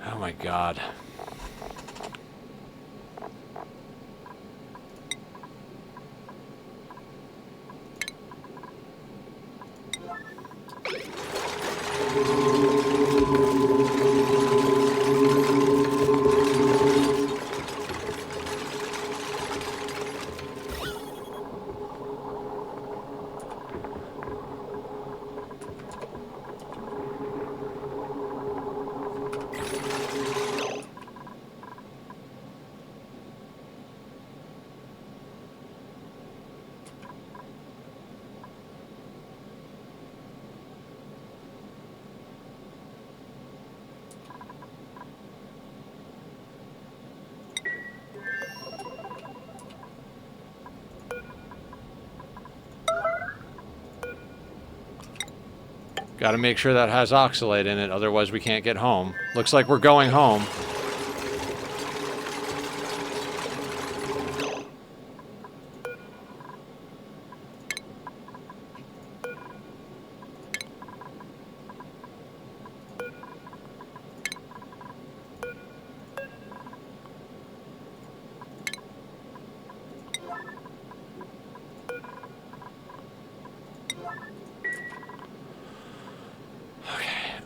Oh my God. Got to make sure that has oxalate in it, otherwise we can't get home. Looks like we're going home.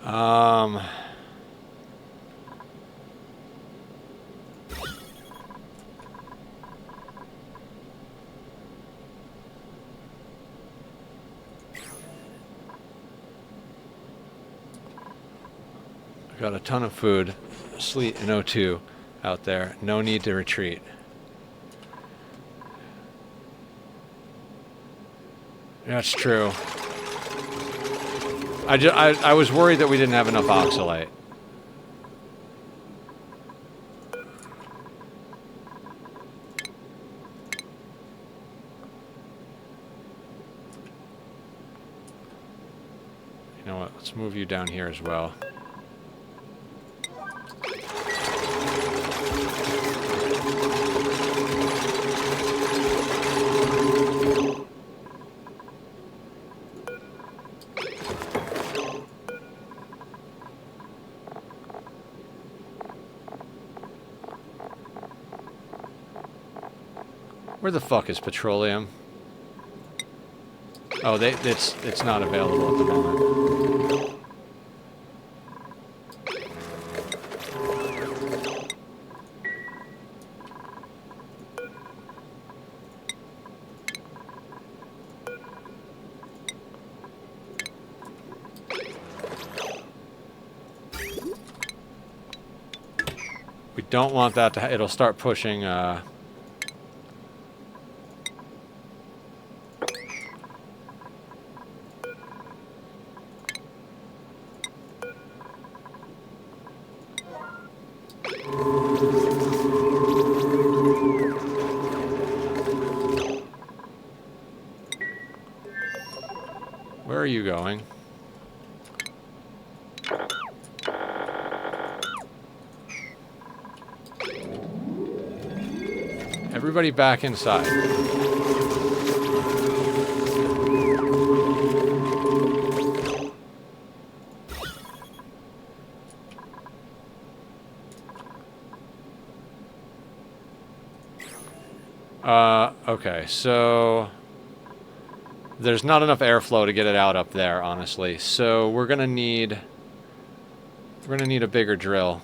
Um... Got a ton of food, sleet and O2 out there. No need to retreat. That's true. I was worried that we didn't have enough oxalate. You know what? Let's move you down here as well. Where the fuck is petroleum? Oh, it's not available at the moment. We don't want that to. It'll start pushing. Where are you going? Everybody back inside. Okay, so there's not enough airflow to get it out up there, honestly. So we're gonna need a bigger drill.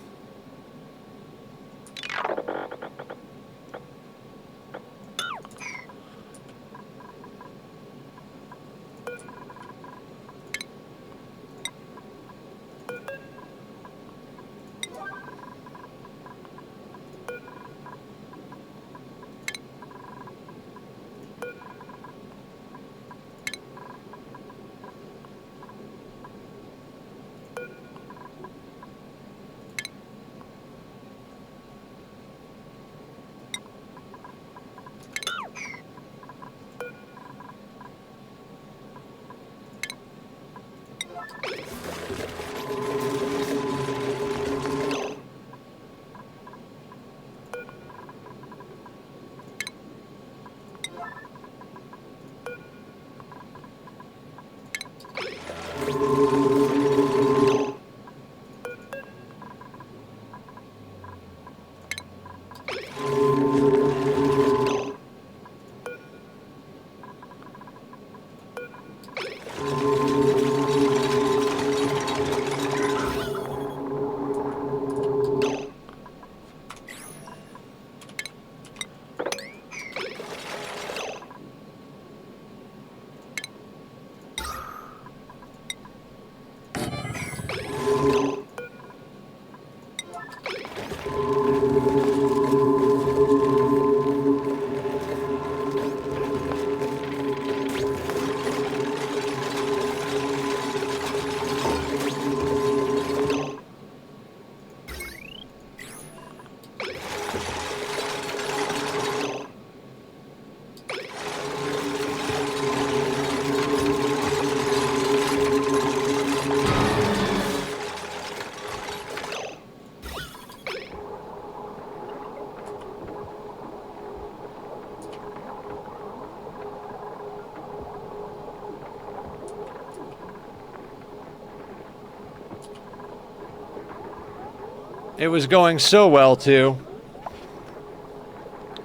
It was going so well, too.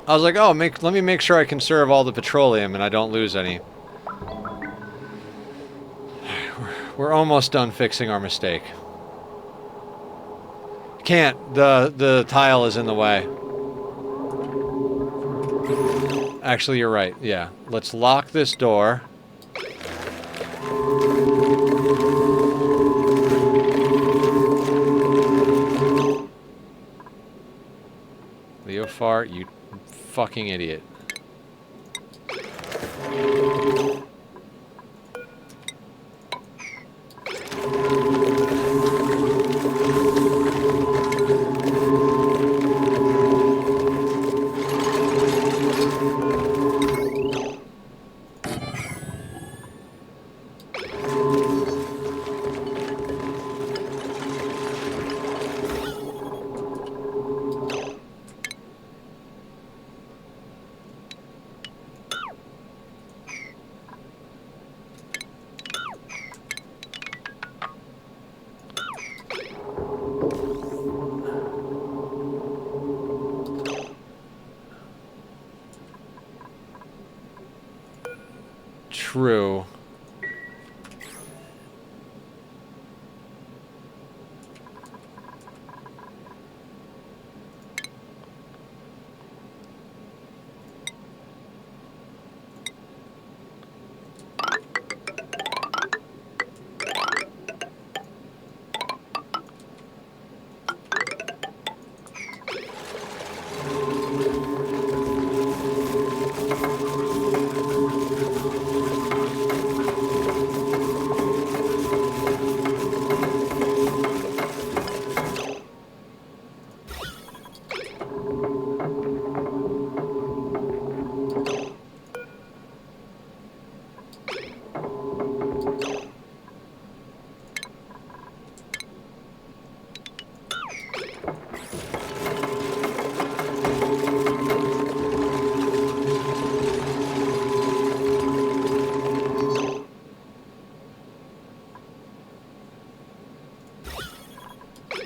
I was like, oh, let me make sure I conserve all the petroleum and I don't lose any. We're almost done fixing our mistake. Can't. The tile is in the way. Actually, you're right. Yeah. Let's lock this door. Leofar, you fucking idiot. True.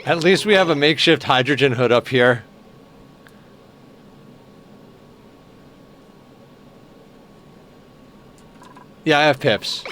At least we have a makeshift hydrogen hood up here. Yeah, I have pips.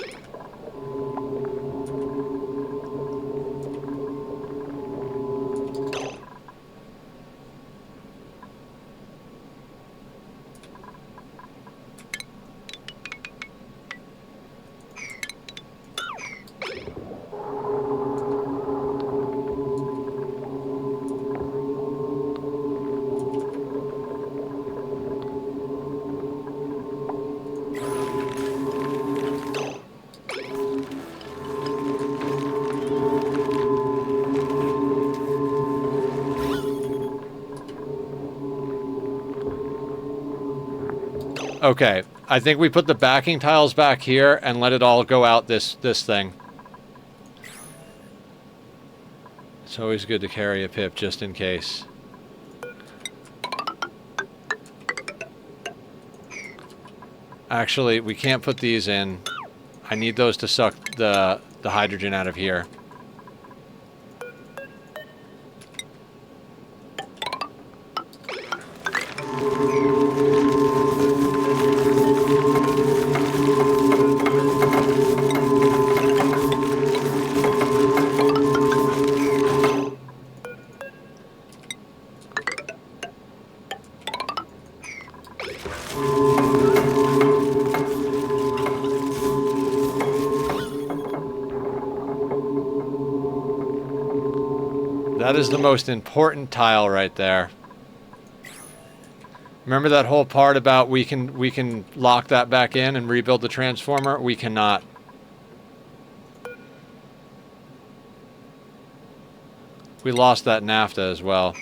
Okay, I think we put the backing tiles back here and let it all go out this thing. It's always good to carry a pip just in case. Actually, we can't put these in. I need those to suck the hydrogen out of here. That is the most important tile right there. Remember that whole part about we can lock that back in and rebuild the transformer? We cannot. We lost that NAFTA as well.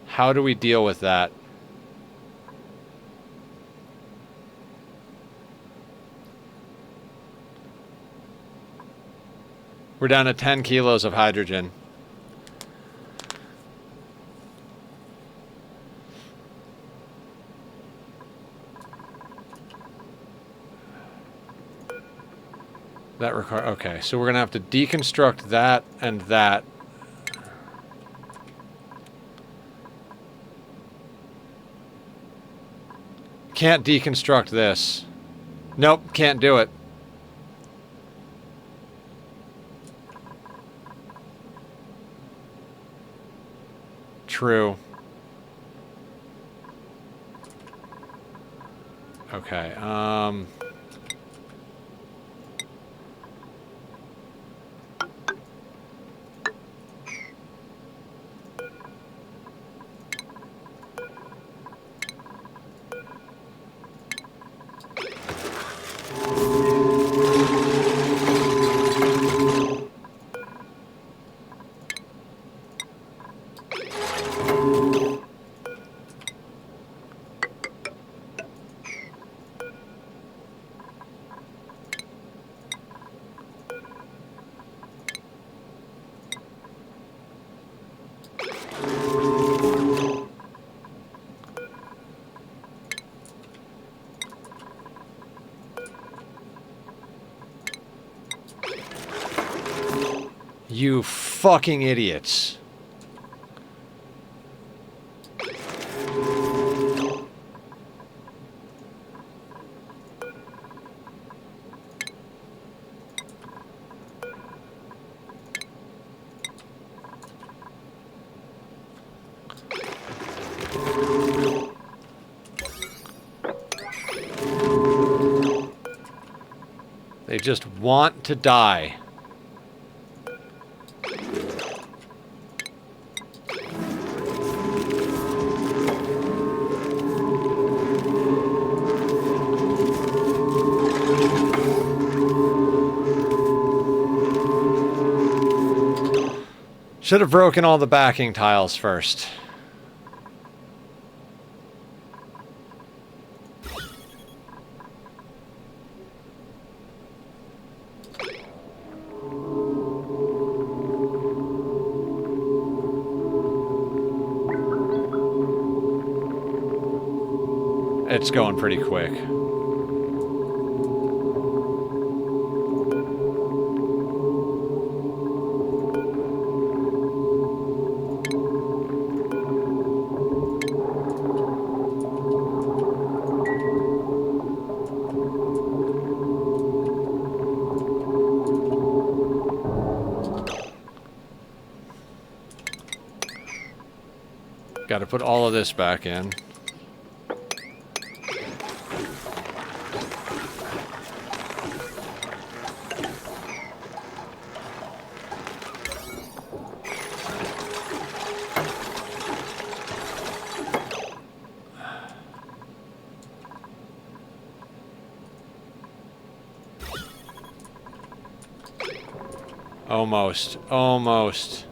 How do we deal with that? We're down to 10 kilos of hydrogen. That require, okay, so we're gonna have to deconstruct that and that. Can't deconstruct this. Nope, can't do it. True. Okay, you fucking idiots. They just want to die. Should have broken all the backing tiles first. It's going pretty quick. Got to put all of this back in. Almost. Almost.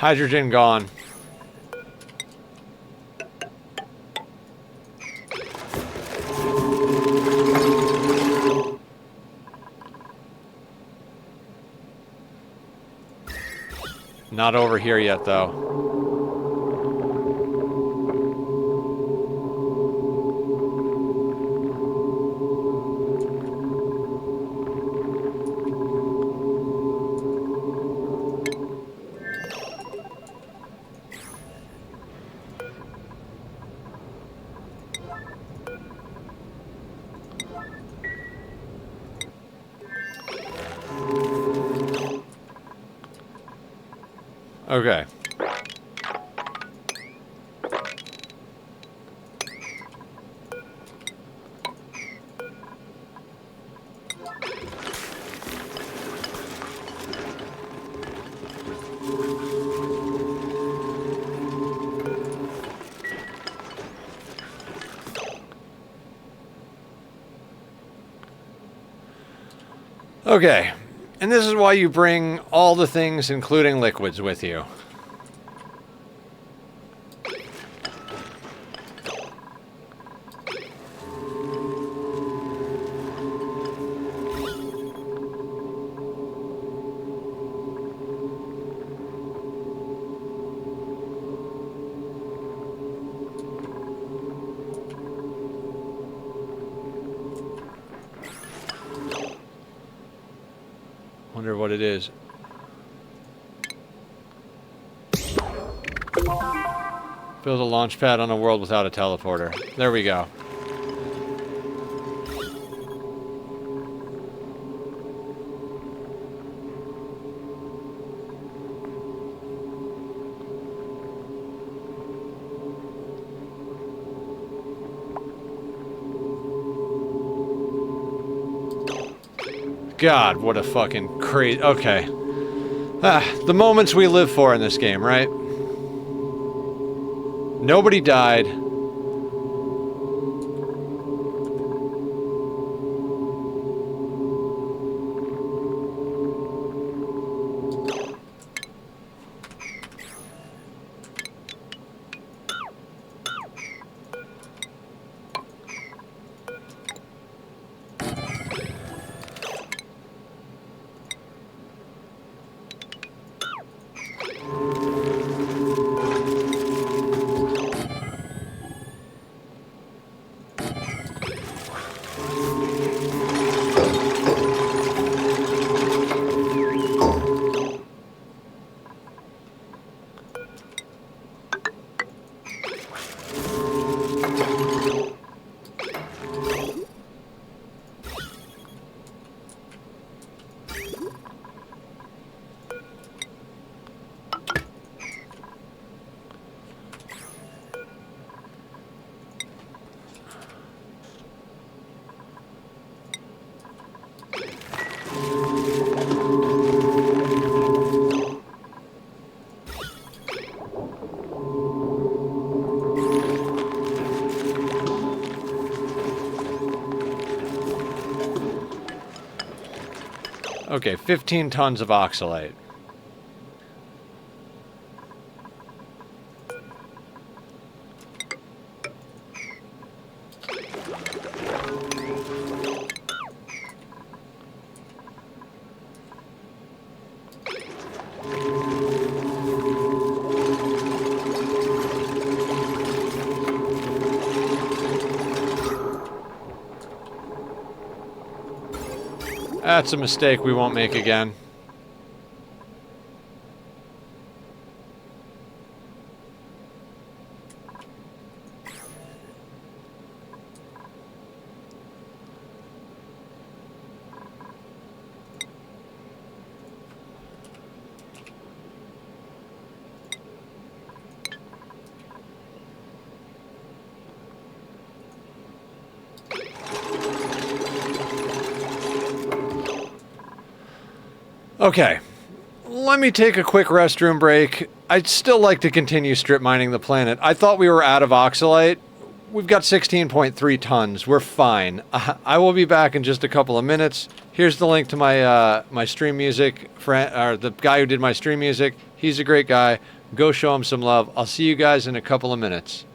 Hydrogen gone. Not over here yet, though. Okay. Okay, and this is why you bring all the things, including liquids, with you. Wonder what it is. Build a launch pad on a world without a teleporter. There we go. God, what a fucking crazy... Okay. The moments we live for in this game, right? Nobody died. Okay, 15 tons of oxalate. That's a mistake we won't make again. Okay, let me take a quick restroom break. I'd still like to continue strip mining the planet. I thought we were out of oxalate. We've got 16.3 tons. We're fine. I will be back in just a couple of minutes. Here's the link to my my stream music friend, or the guy who did my stream music. He's a great guy. Go show him some love. I'll see you guys in a couple of minutes.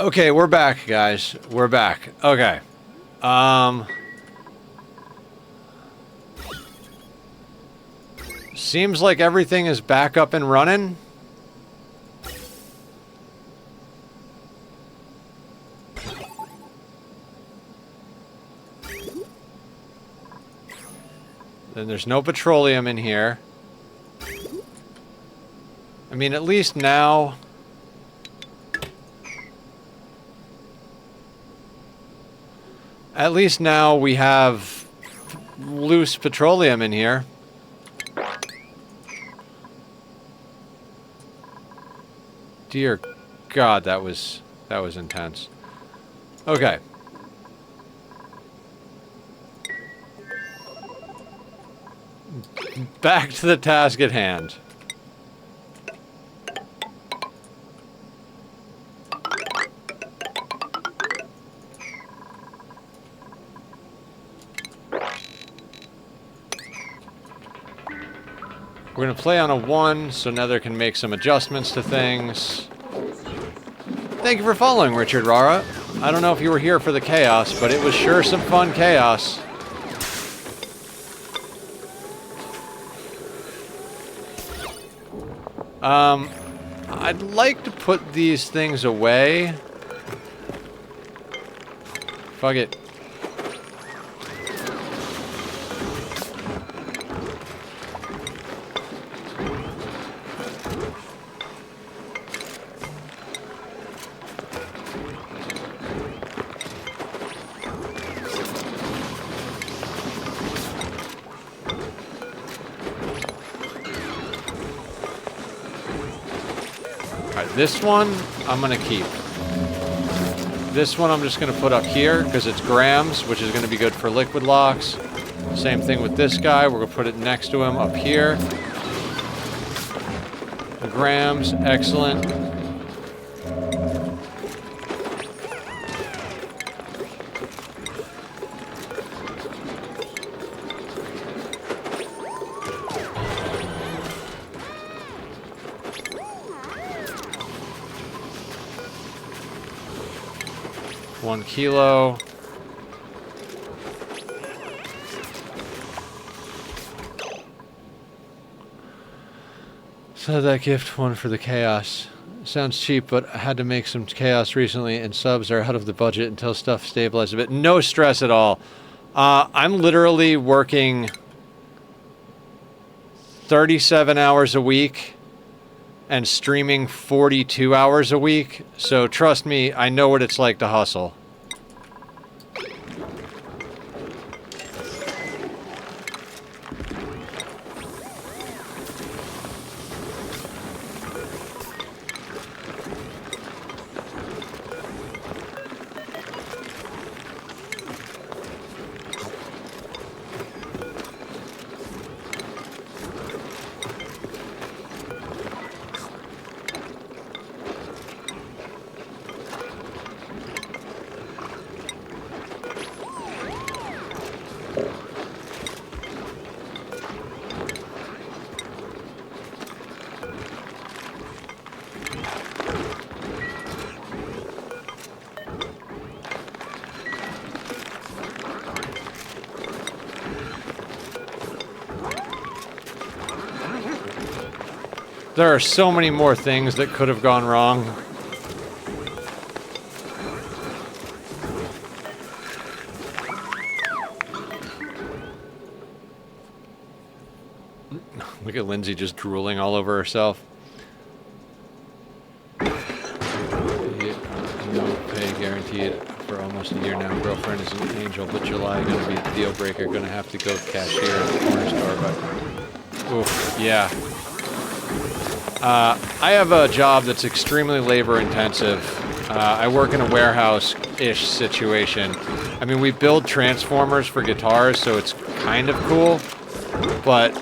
Okay, we're back, guys. We're back. Okay. Seems like everything is back up and running. Then there's no petroleum in here. I mean, at least now... At least now we have loose petroleum in here. Dear God, that was intense. Okay. Back to the task at hand. We're going to play on a 1, so Nether can make some adjustments to things. Thank you for following, Richard Rara. I don't know if you were here for the chaos, but it was sure some fun chaos. I'd like to put these things away. Fuck it. This one, I'm going to keep. This one I'm just going to put up here, because it's grams, which is going to be good for liquid locks. Same thing with this guy. We're going to put it next to him up here. Grams, excellent. $1 kilo. So that gift, 1 for the chaos. Sounds cheap, but I had to make some chaos recently, and subs are out of the budget until stuff stabilizes a bit. No stress at all. I'm literally working 37 hours a week and streaming 42 hours a week, so trust me, I know what it's like to hustle. There are so many more things that could have gone wrong. Look at Lindsay just drooling all over herself. No pay guaranteed for almost a year now. Girlfriend is an angel, but July gonna be the deal breaker. Gonna have to go cashier at the corner store, but oof, yeah. I have a job that's extremely labor intensive. I work in a warehouse-ish situation. I mean, we build transformers for guitars, so it's kind of cool, but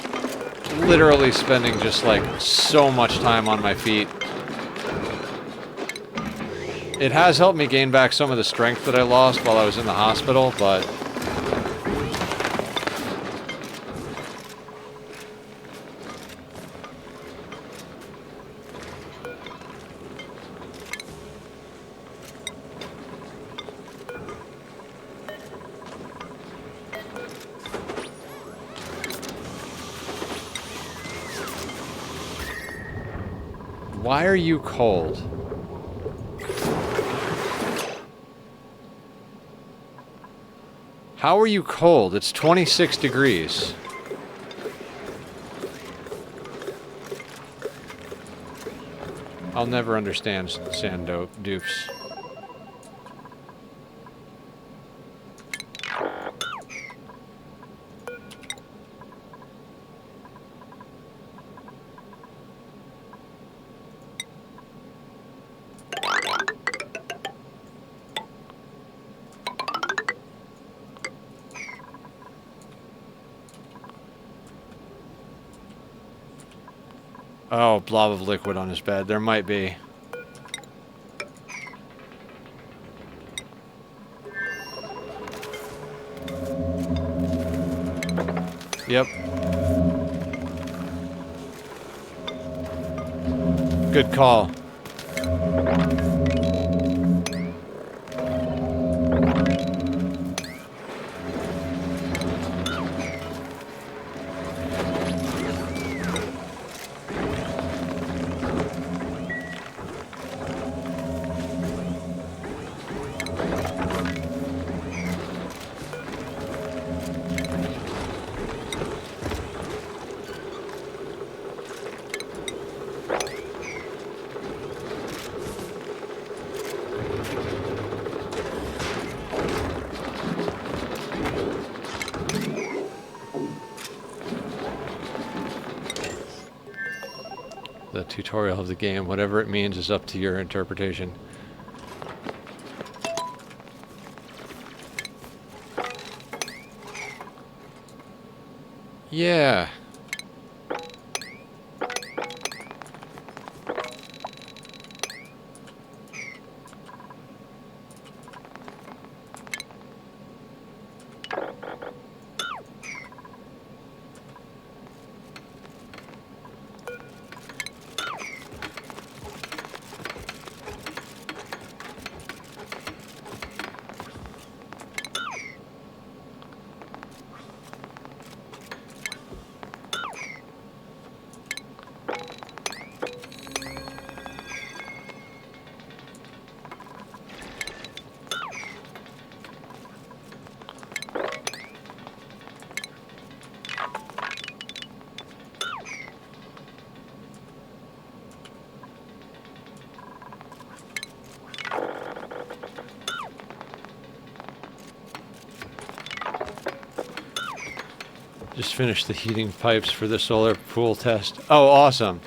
literally spending just like so much time on my feet. It has helped me gain back some of the strength that I lost while I was in the hospital, but Why are you cold? How are you cold? It's 26 degrees. I'll never understand sand dupes. Oh, blob of liquid on his bed. There might be. Yep. Good call. The tutorial of the game, whatever it means, is up to your interpretation. Yeah. Just finished the heating pipes for the solar pool test. Oh, awesome.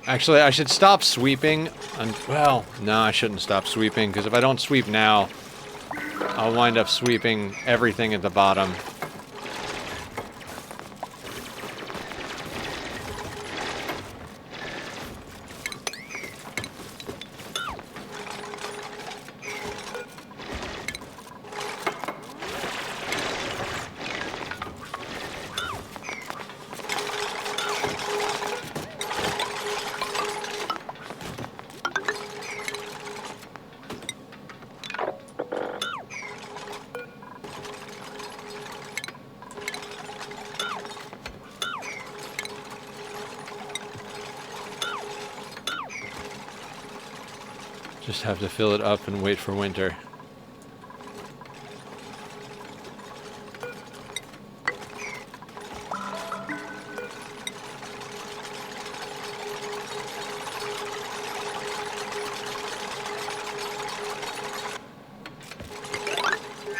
Actually, I should stop sweeping. Well, no, I shouldn't stop sweeping, because if I don't sweep now, I'll wind up sweeping everything at the bottom. Just have to fill it up and wait for winter.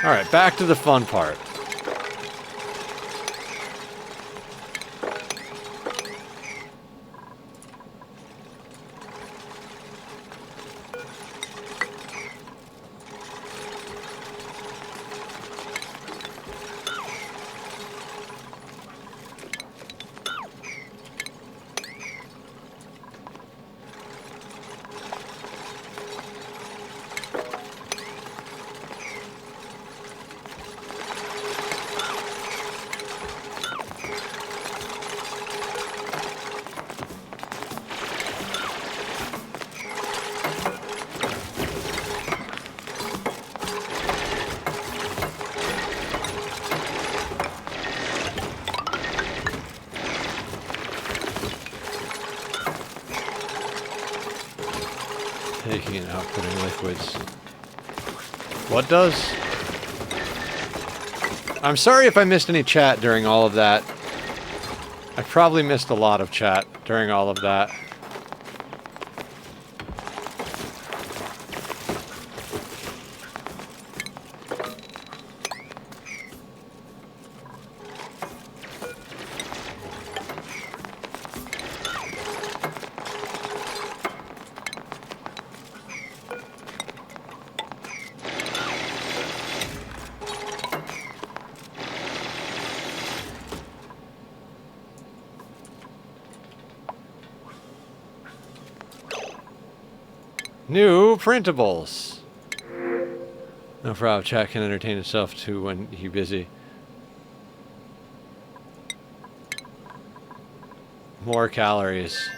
All right, back to the fun part. liquids. What does? I'm sorry if I missed any chat during all of that. I probably missed a lot of chat during all of that. New printables. No problem. Chat can entertain itself too when you're busy. More calories.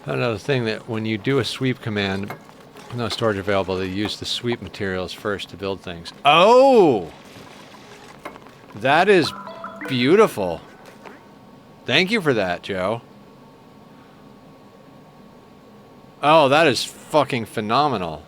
Another thing that when you do a sweep command, no storage available, they use the sweep materials first to build things. Oh! That is beautiful. Thank you for that, Joe. Oh, that is fucking phenomenal.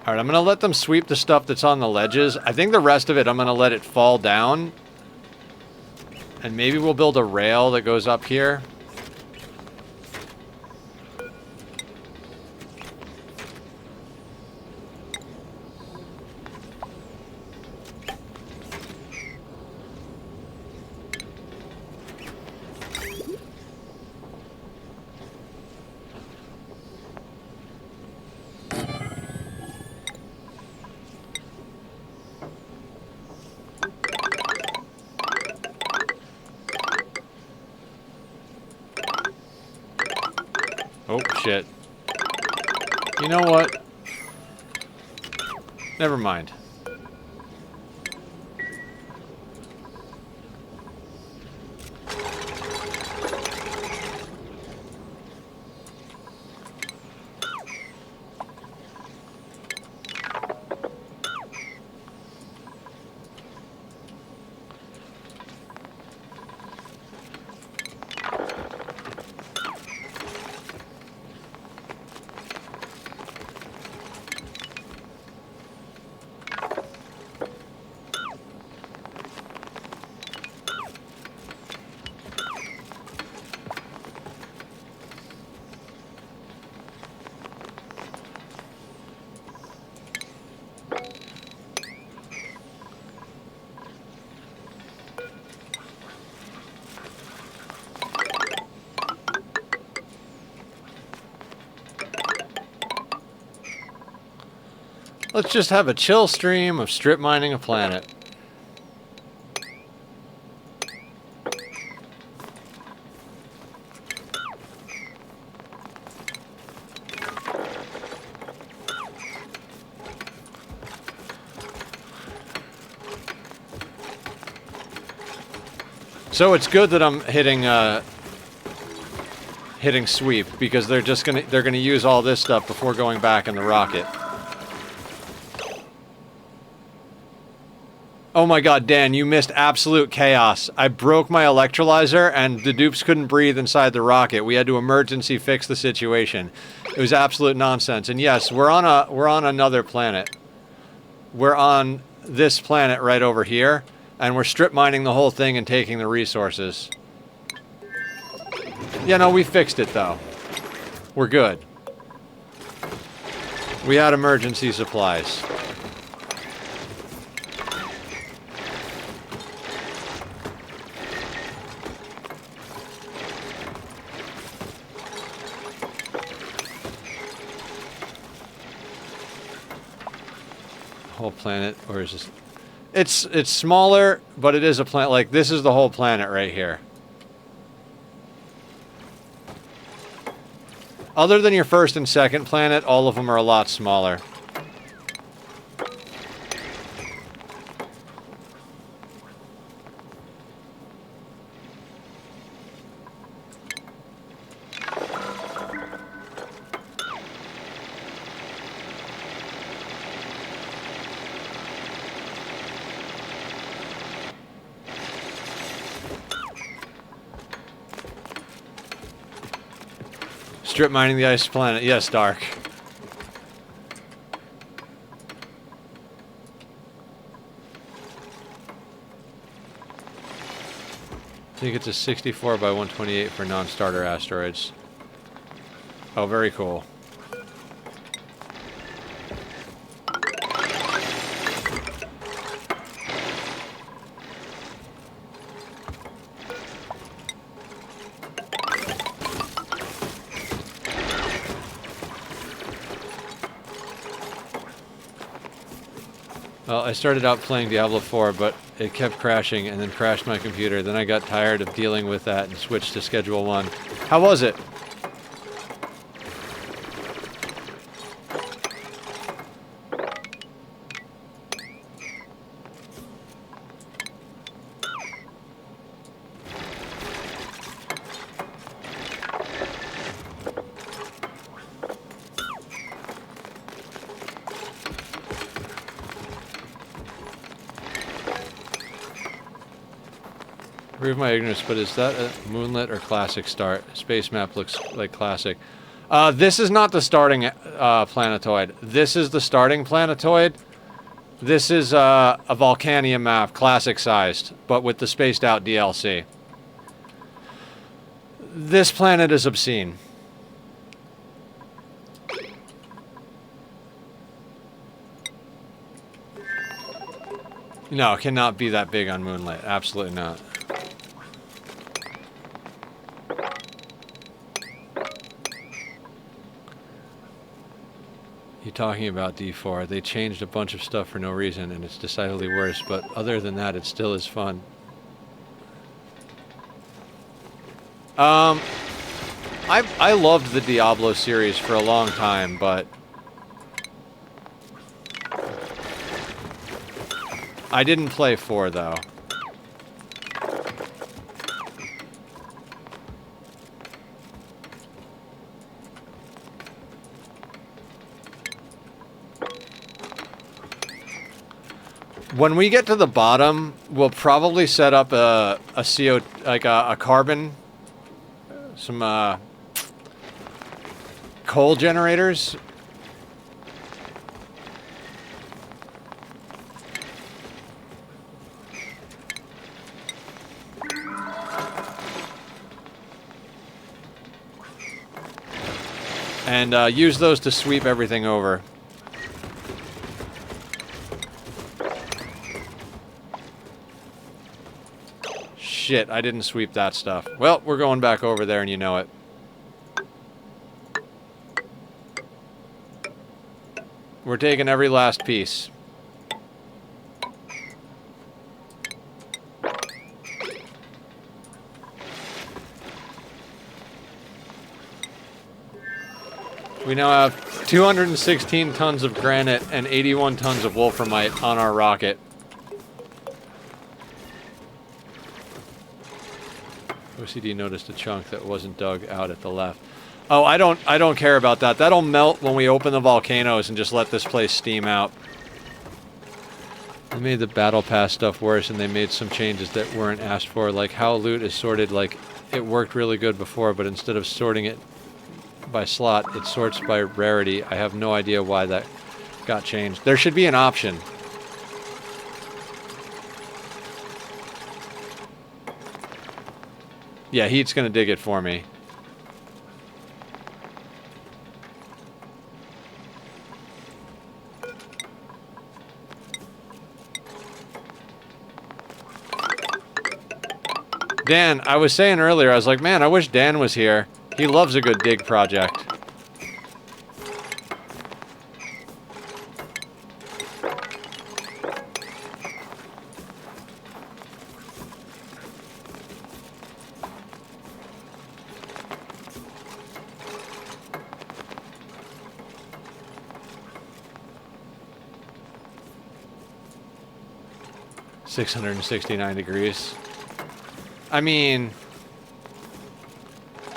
Alright, I'm gonna let them sweep the stuff that's on the ledges. I think the rest of it, I'm gonna let it fall down. And maybe we'll build a rail that goes up here. Oh, shit. You know what? Never mind. Let's just have a chill stream of strip mining a planet. So it's good that I'm hitting sweep, because they're gonna use all this stuff before going back in the rocket. Oh my god, Dan, you missed absolute chaos. I broke my electrolyzer and the dupes couldn't breathe inside the rocket. We had to emergency fix the situation. It was absolute nonsense. And yes, we're on another planet. We're on this planet right over here, and we're strip mining the whole thing and taking the resources. Yeah, no, we fixed it though. We're good. We had emergency supplies. Whole planet, or is this? It's smaller, but it is a planet. Like, this is the whole planet right here. Other than your first and second planet, all of them are a lot smaller. Strip mining the ice planet. Yes, Dark. I think it's a 64 by 128 for non-starter asteroids. Oh, very cool. Well, I started out playing Diablo 4, but it kept crashing and then crashed my computer. Then I got tired of dealing with that and switched to Schedule 1. How was it? Forgive my ignorance, but is that a moonlit or classic start? Space map looks like classic. This is not the starting planetoid. This is the starting planetoid. This is a Volcanea map, classic sized, but with the spaced out DLC. This planet is obscene. No, it cannot be that big on Moonlit. Absolutely not. You're talking about D4. They changed a bunch of stuff for no reason, and it's decidedly worse, but other than that, it still is fun. I loved the Diablo series for a long time, but I didn't play 4, though. When we get to the bottom, we'll probably set up a CO, like a carbon, some coal generators. And use those to sweep everything over. Shit, I didn't sweep that stuff. Well, we're going back over there and you know it. We're taking every last piece. We now have 216 tons of granite and 81 tons of wolframite on our rocket. OCD noticed a chunk that wasn't dug out at the left. Oh, I don't care about that. That'll melt when we open the volcanoes and just let this place steam out. They made the battle pass stuff worse, and they made some changes that weren't asked for, like how loot is sorted. Like, it worked really good before, but instead of sorting it by slot, it sorts by rarity. I have no idea why that got changed. There should be an option. Yeah, Heat's gonna dig it for me. Dan, I was saying earlier, I was like, man, I wish Dan was here. He loves a good dig project. $669. I mean,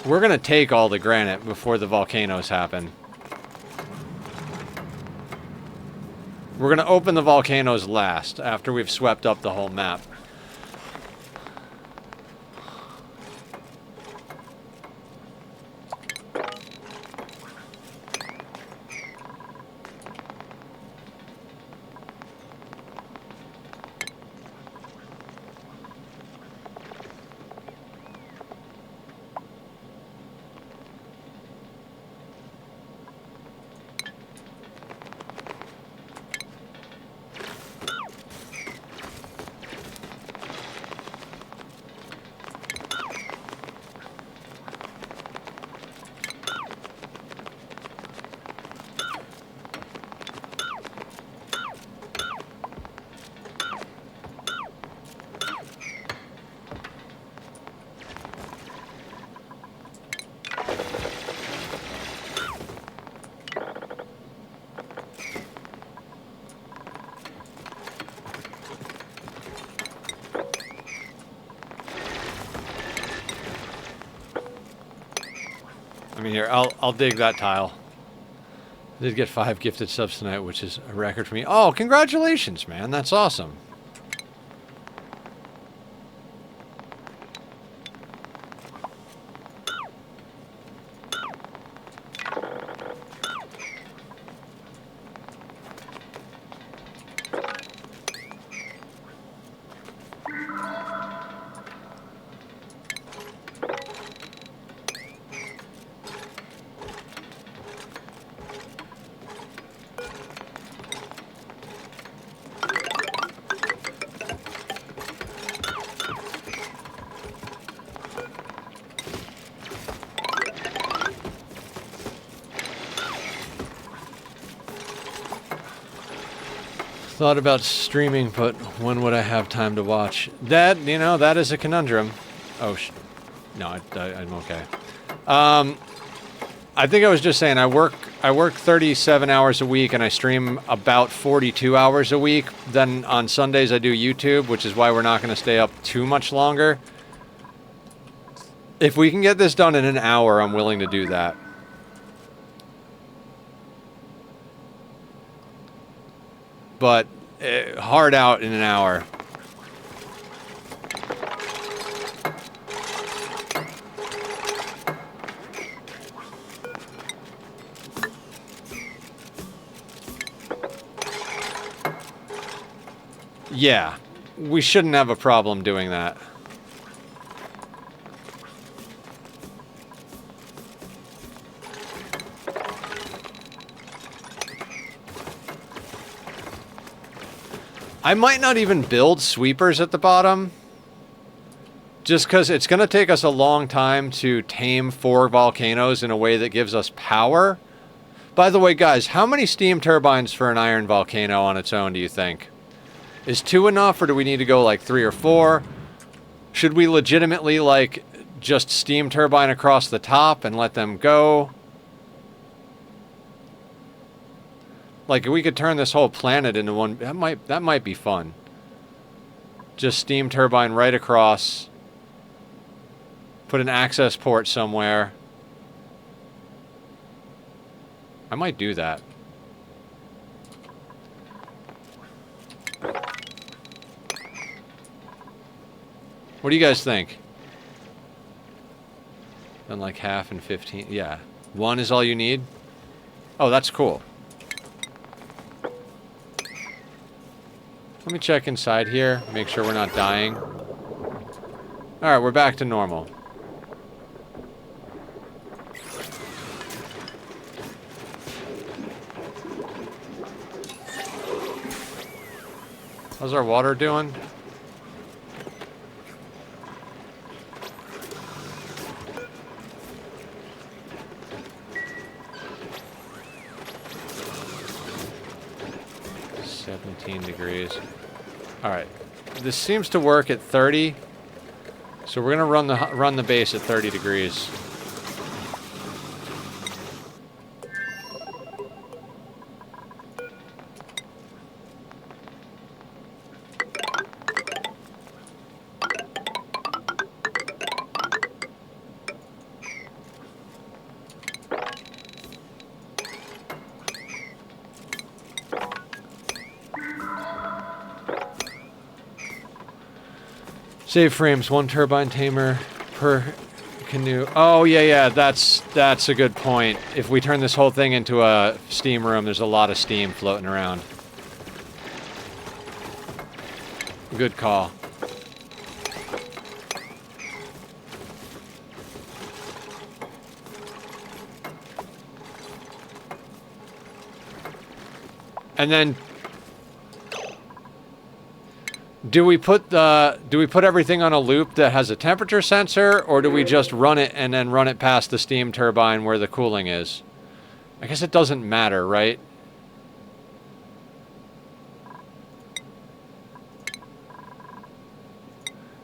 we're gonna take all the granite before the volcanoes happen. We're gonna open the volcanoes last, after we've swept up the whole map. I mean, here, I'll dig that tile. I did get 5 gifted subs tonight, which is a record for me. Oh, congratulations, man. That's awesome. Thought about streaming, but when would I have time to watch? That, you know, that is a conundrum. Oh, no, I'm okay. I think I was just saying I work 37 hours a week and I stream about 42 hours a week. Then on Sundays I do YouTube, which is why we're not going to stay up too much longer. If we can get this done in an hour, I'm willing to do that. But hard out in an hour. Yeah, we shouldn't have a problem doing that. I might not even build sweepers at the bottom, just because it's going to take us a long time to tame 4 volcanoes in a way that gives us power. By the way, guys, how many steam turbines for an iron volcano on its own do you think? Is 2 enough, or do we need to go like 3 or 4? Should we legitimately like just steam turbine across the top and let them go? Like, we could turn this whole planet into one. That might be fun. Just steam turbine right across. Put an access port somewhere. I might do that. What do you guys think? Done like half and 15. Yeah. 1 is all you need? Oh, that's cool. Let me check inside here. Make sure we're not dying. Alright, we're back to normal. How's our water doing? Degrees. Alright. This seems to work at 30. So we're going to run the base at 30 degrees. Save frames, 1 turbine tamer per canoe. Oh, yeah, that's a good point. If we turn this whole thing into a steam room, there's a lot of steam floating around. Good call. And then do we put everything on a loop that has a temperature sensor, or do we just run it and then run it past the steam turbine where the cooling is? I guess it doesn't matter, right?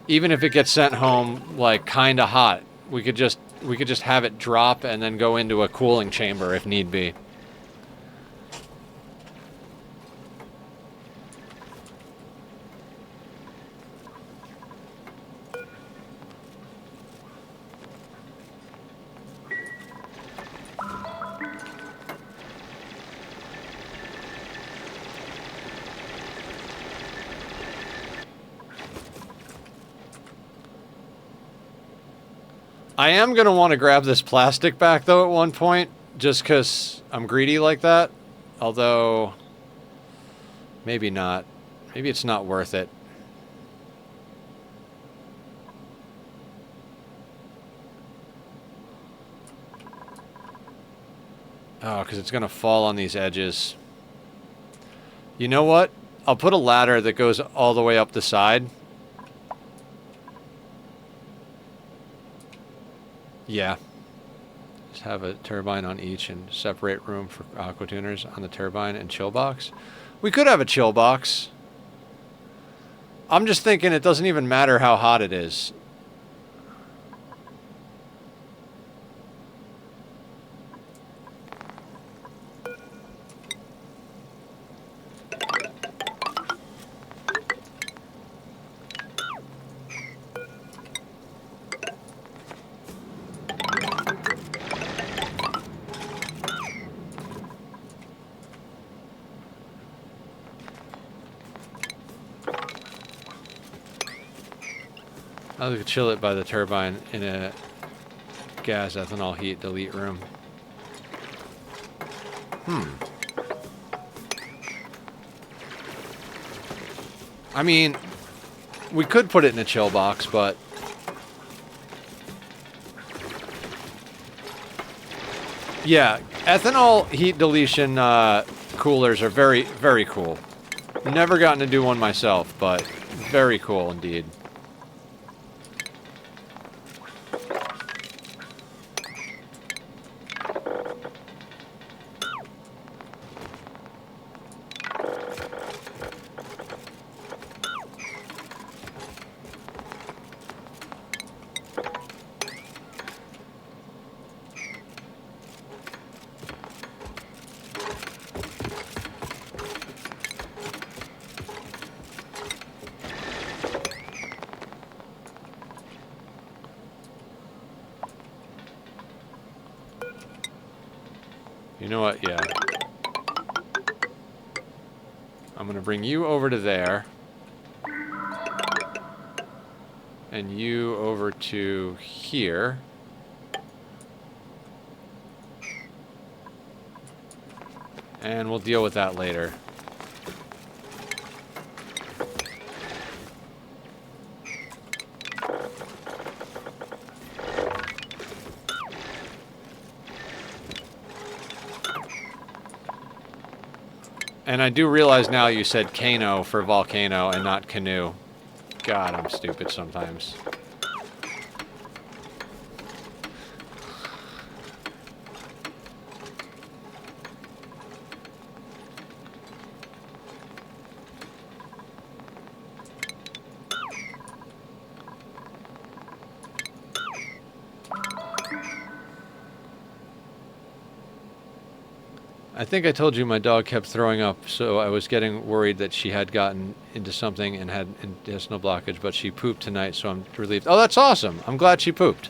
Even if it gets sent home like kind of hot, we could just have it drop and then go into a cooling chamber if need be. I am going to want to grab this plastic back, though, at one point, just because I'm greedy like that. Although, maybe not. Maybe it's not worth it. Oh, because it's going to fall on these edges. You know what? I'll put a ladder that goes all the way up the side. Yeah. Just have a turbine on each and separate room for aqua tuners on the turbine and chill box. We could have a chill box. I'm just thinking it doesn't even matter how hot it is. I'll chill it by the turbine in a gas ethanol heat delete room. I mean, we could put it in a chill box, but yeah, ethanol heat deletion coolers are very, very cool. Never gotten to do one myself, but very cool indeed. You know what? Yeah. I'm going to bring you over to there. And you over to here. And we'll deal with that later. And I do realize now you said Kano for volcano and not canoe. God, I'm stupid sometimes. I think I told you my dog kept throwing up, so I was getting worried that she had gotten into something and had intestinal blockage, but she pooped tonight, so I'm relieved. Oh, that's awesome. I'm glad she pooped.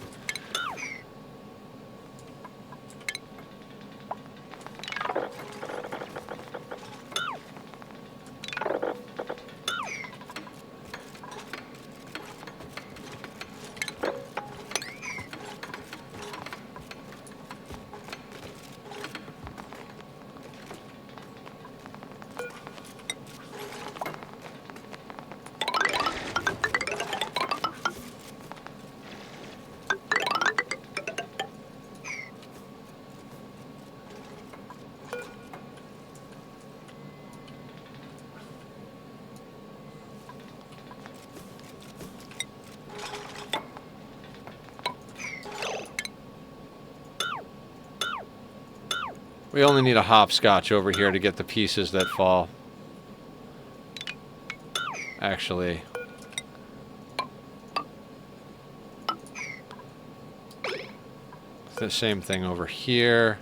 We only need a hopscotch over here to get the pieces that fall. Actually. The same thing over here.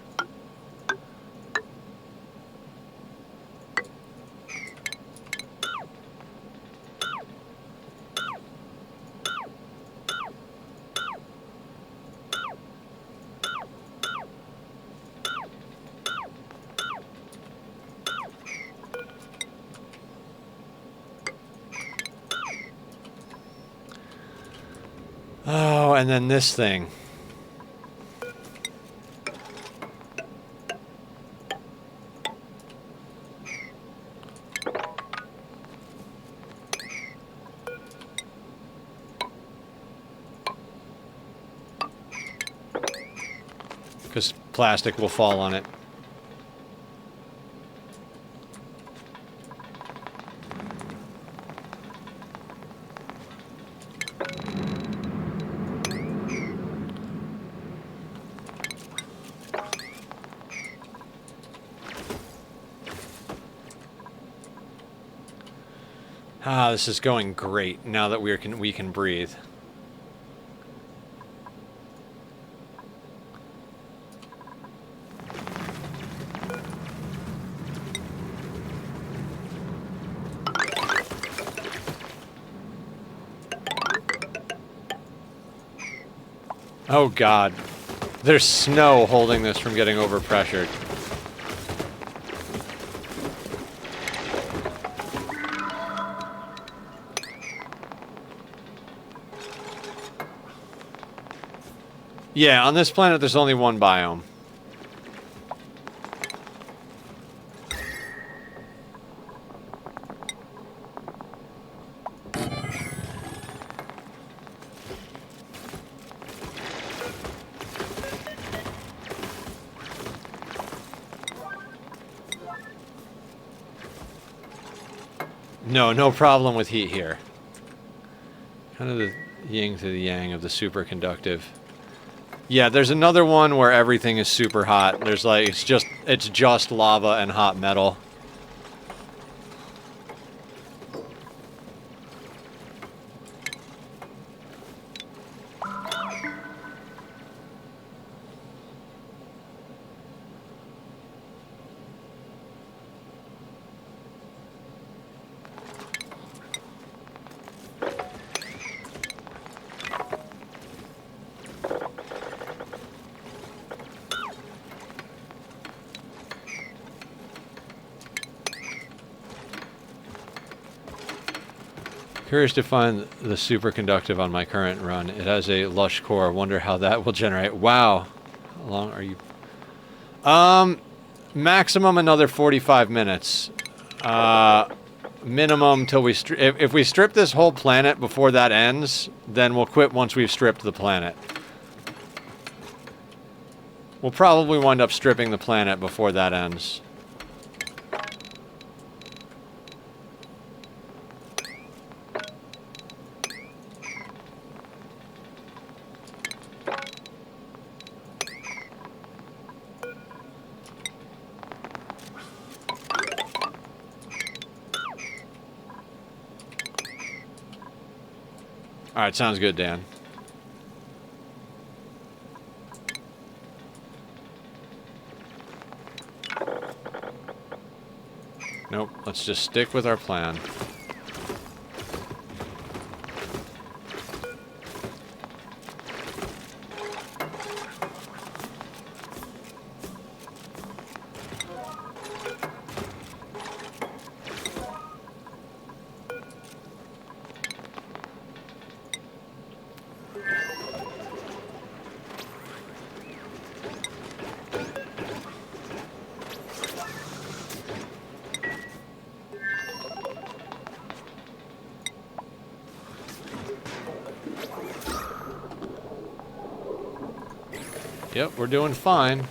Oh, and then this thing. Because plastic will fall on it. Ah, this is going great now that we can breathe. Oh God, there's snow holding this from getting overpressured. Yeah, on this planet there's only one biome. No problem with heat here. Kind of the yin to the yang of the superconductive. Yeah, there's another one where everything is super hot. There's like, it's just lava and hot metal. Curious to find the superconductive on my current run. It has a lush core. Wonder how that will generate. Wow. How long are you? Maximum another 45 minutes. Minimum till we if we strip this whole planet before that ends, then we'll quit once we've stripped the planet. We'll probably wind up stripping the planet before that ends. Alright, sounds good, Dan. Nope, let's just stick with our plan. Yep, we're doing fine.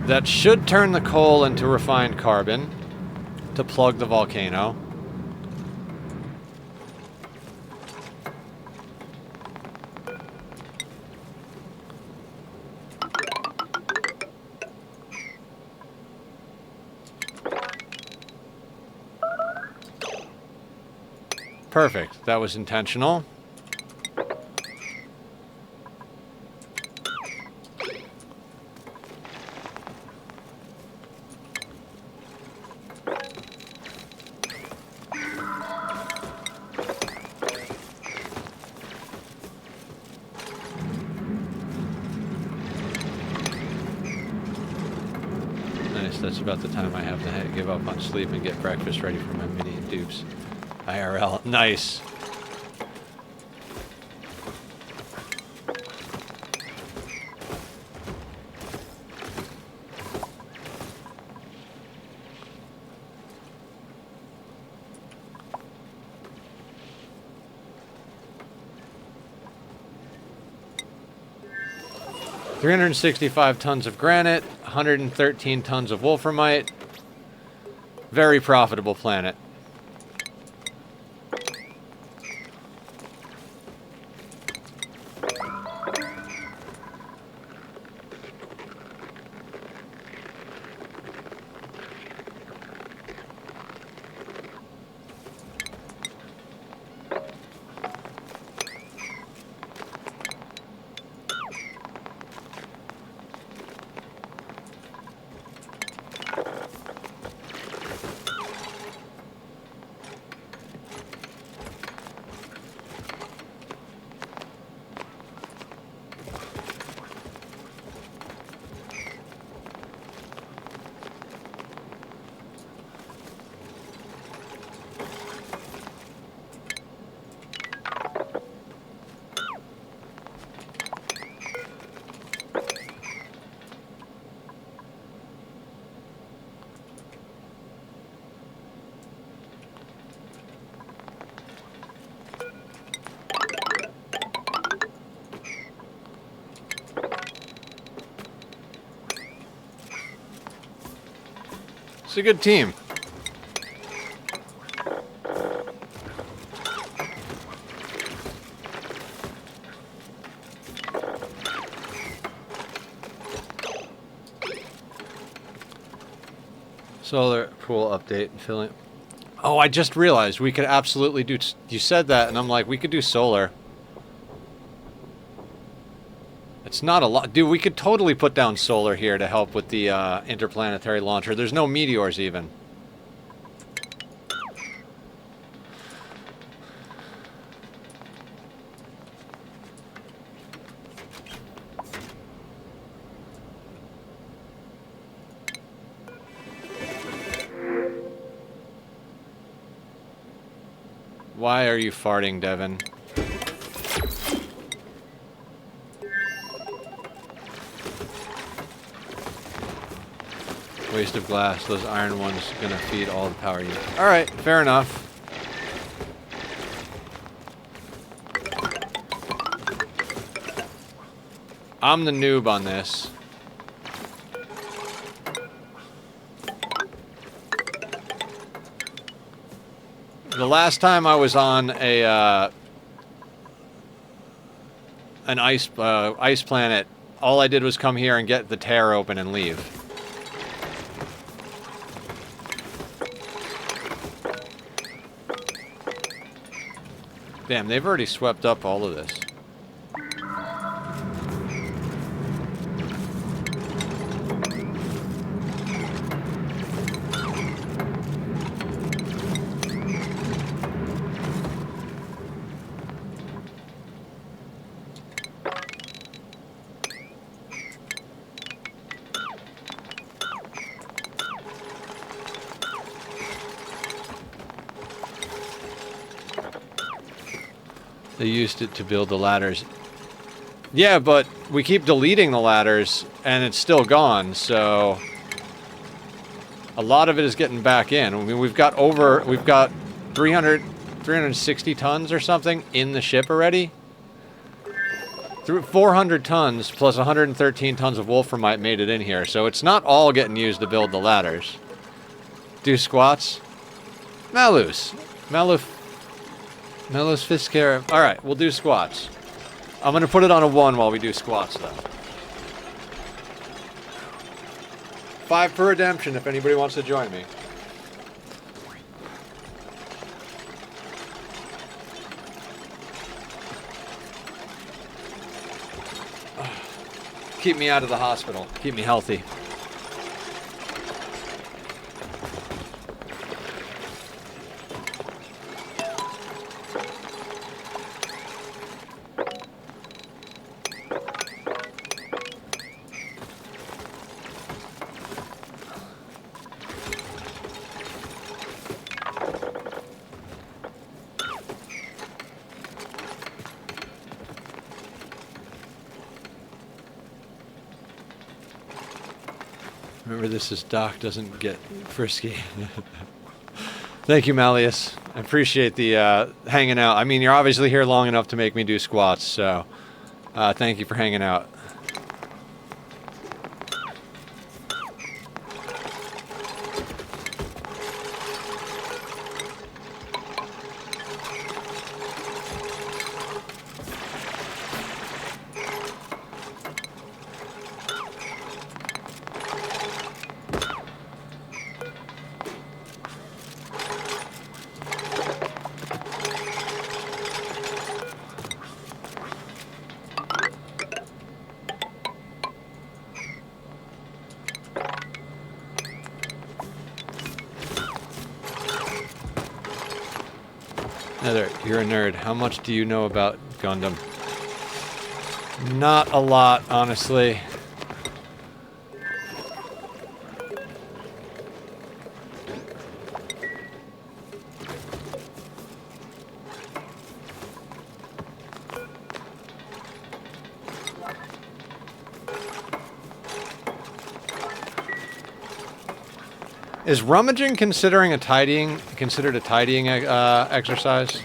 That should turn the coal into refined carbon to plug the volcano. Perfect. That was intentional. Nice. That's about the time I have to give up on sleep and get breakfast ready for my mini dupes. IRL. Nice. $365 tons of granite, 113 tons of wolframite. Very profitable planet. It's a good team. Solar pool update and filling. Oh, I just realized we could absolutely do. You said that, and I'm like, we could do solar. It's not a lot. Dude, we could totally put down solar here to help with the interplanetary launcher. There's no meteors even. Why are you farting, Devin? Waste of glass. Those iron ones gonna feed all the power you. Alright, fair enough. I'm the noob on this. The last time I was on a an ice planet, all I did was come here and get the tear open and leave. Damn, they've already swept up all of this. They used it to build the ladders. Yeah, but we keep deleting the ladders, and it's still gone, so... A lot of it is getting back in. I mean, we've got 360 tons or something in the ship already. 400 tons plus 113 tons of wolframite made it in here, so it's not all getting used to build the ladders. Do squats? Malus Fiskara. Alright, we'll do squats. I'm gonna put it on a 1 while we do squats, though. 5 per redemption if anybody wants to join me. Keep me out of the hospital. Keep me healthy. Remember, this is Doc doesn't get frisky. Thank you, Malleus. I appreciate the hanging out. I mean, you're obviously here long enough to make me do squats, so thank you for hanging out. Nether, you're a nerd. How much do you know about Gundam? Not a lot, honestly. Is rummaging considered a tidying exercise?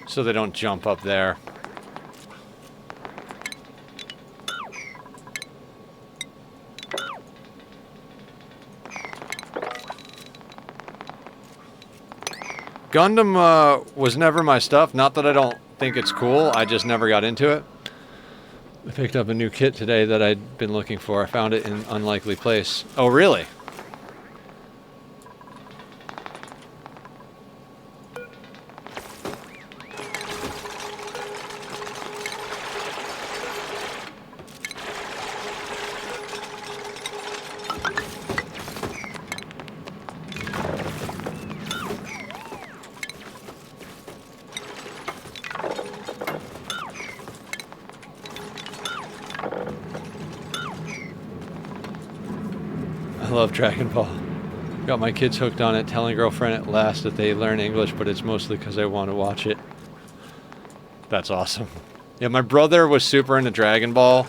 So they don't jump up there. Gundam was never my stuff. Not that I don't think it's cool. I just never got into it. I picked up a new kit today that I'd been looking for. I found it in an unlikely place. Oh, really? love Dragon Ball. Got my kids hooked on it, telling girlfriend at last that they learn English, but it's mostly because I want to watch it. That's awesome. Yeah, my brother was super into Dragon Ball.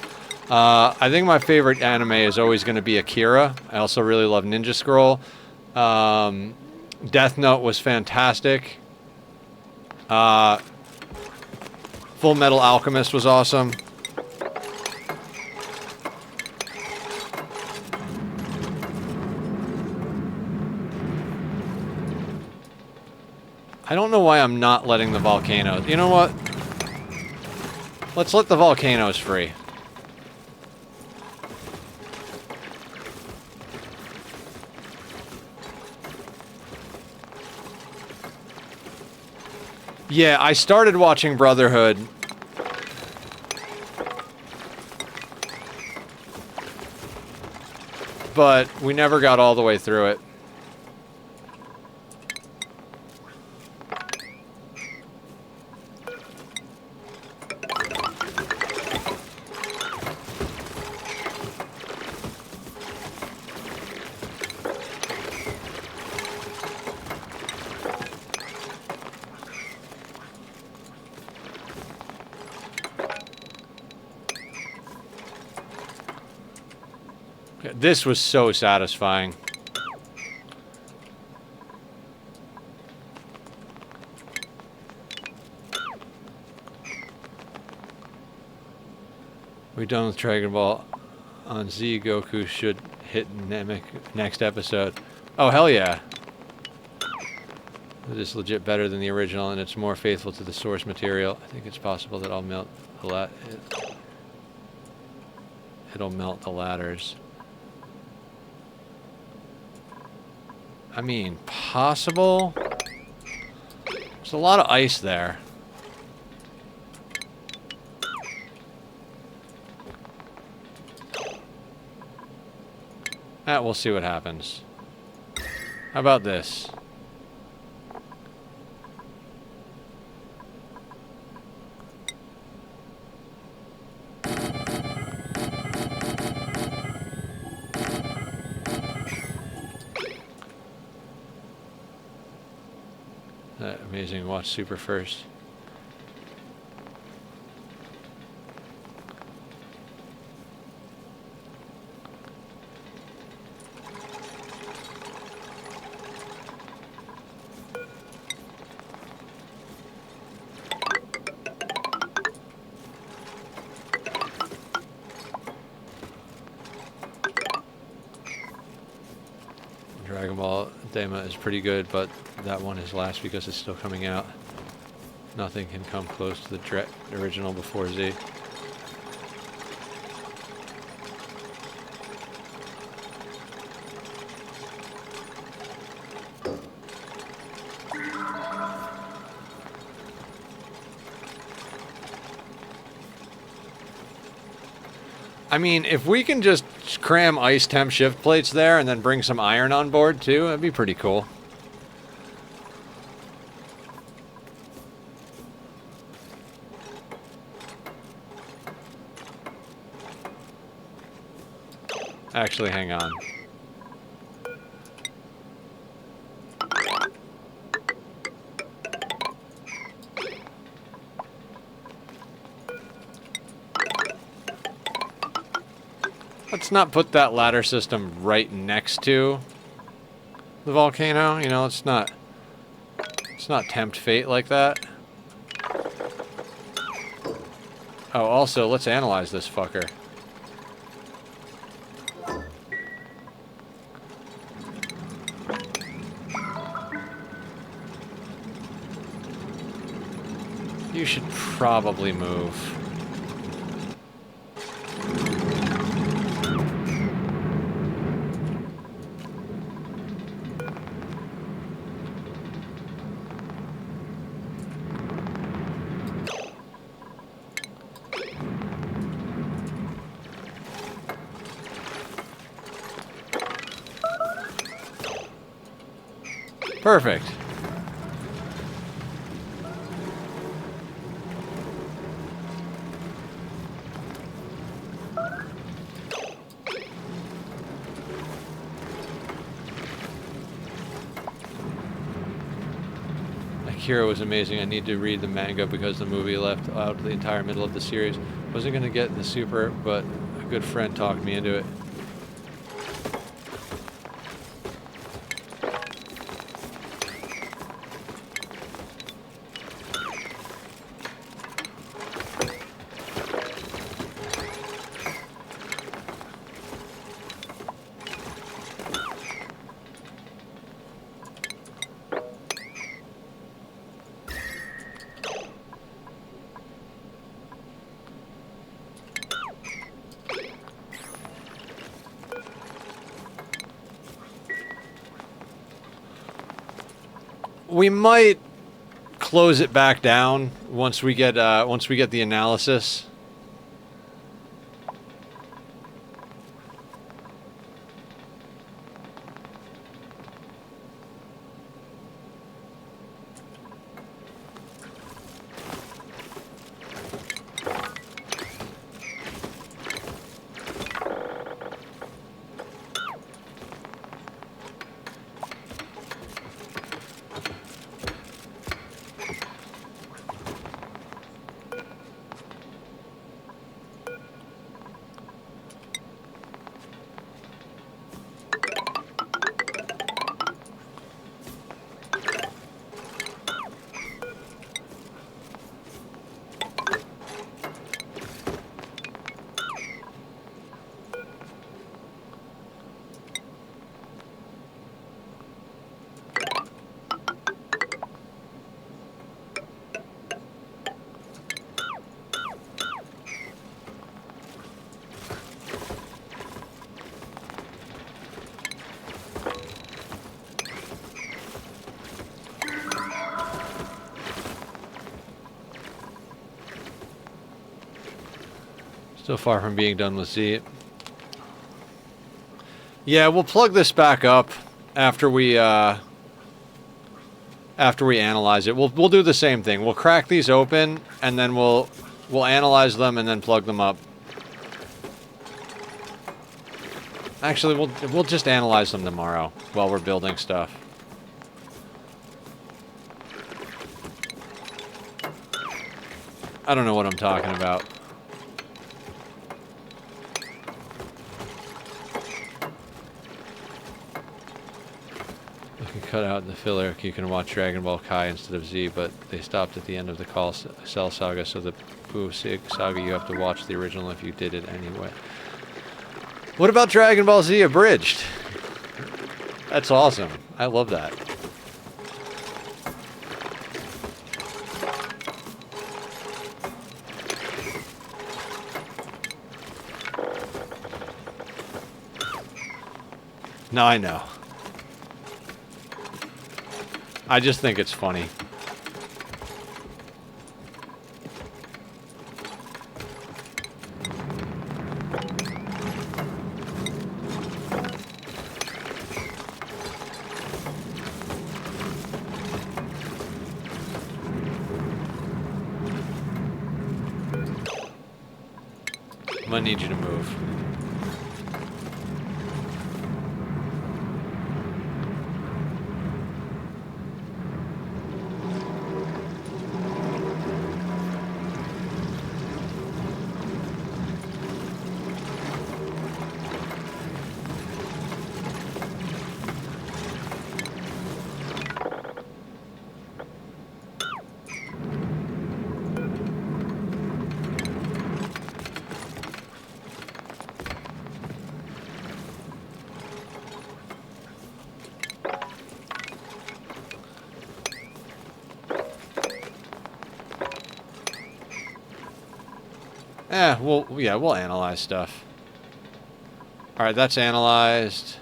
I think my favorite anime is always going to be Akira. I also really love Ninja Scroll. Death Note was fantastic. Full Metal Alchemist was awesome. I don't know why I'm not letting the volcanoes. You know what? Let's let the volcanoes free. Yeah, I started watching Brotherhood. But we never got all the way through it. This was so satisfying. We're done with Dragon Ball on Z. Goku should hit Namek next episode. Oh, hell yeah. It is legit better than the original, and it's more faithful to the source material. I think it's possible that I'll melt the it'll melt the ladders. I mean, possible? There's a lot of ice there. We'll see what happens. How about this? Amazing. Watch Super first. Dragon Ball Daima is pretty good, but that one is last because it's still coming out. Nothing can come close to the original before Z. I mean, if we can just cram ice temp shift plates there and then bring some iron on board too, that'd be pretty cool. Actually, hang on. Let's not put that ladder system right next to the volcano. You know, let's not tempt fate like that. Oh, also, let's analyze this fucker. You should probably move. Perfect. Akira was amazing. I need to read the manga because the movie left out the entire middle of the series. Wasn't going to get the super, but a good friend talked me into it. We might close it back down once we get the analysis. So far from being done with Z. Yeah, we'll plug this back up after we analyze it. We'll do the same thing. We'll crack these open and then we'll analyze them and then plug them up. Actually, we'll just analyze them tomorrow while we're building stuff. I don't know what I'm talking about. Cut out the filler. You can watch Dragon Ball Kai instead of Z, but they stopped at the end of the Cell Saga, so the Buu Sig Saga you have to watch the original if you did it anyway. What about Dragon Ball Z Abridged? That's awesome. I love that. No, I know. I just think it's funny. I'm gonna need you to move. We'll analyze stuff. Alright, that's analyzed.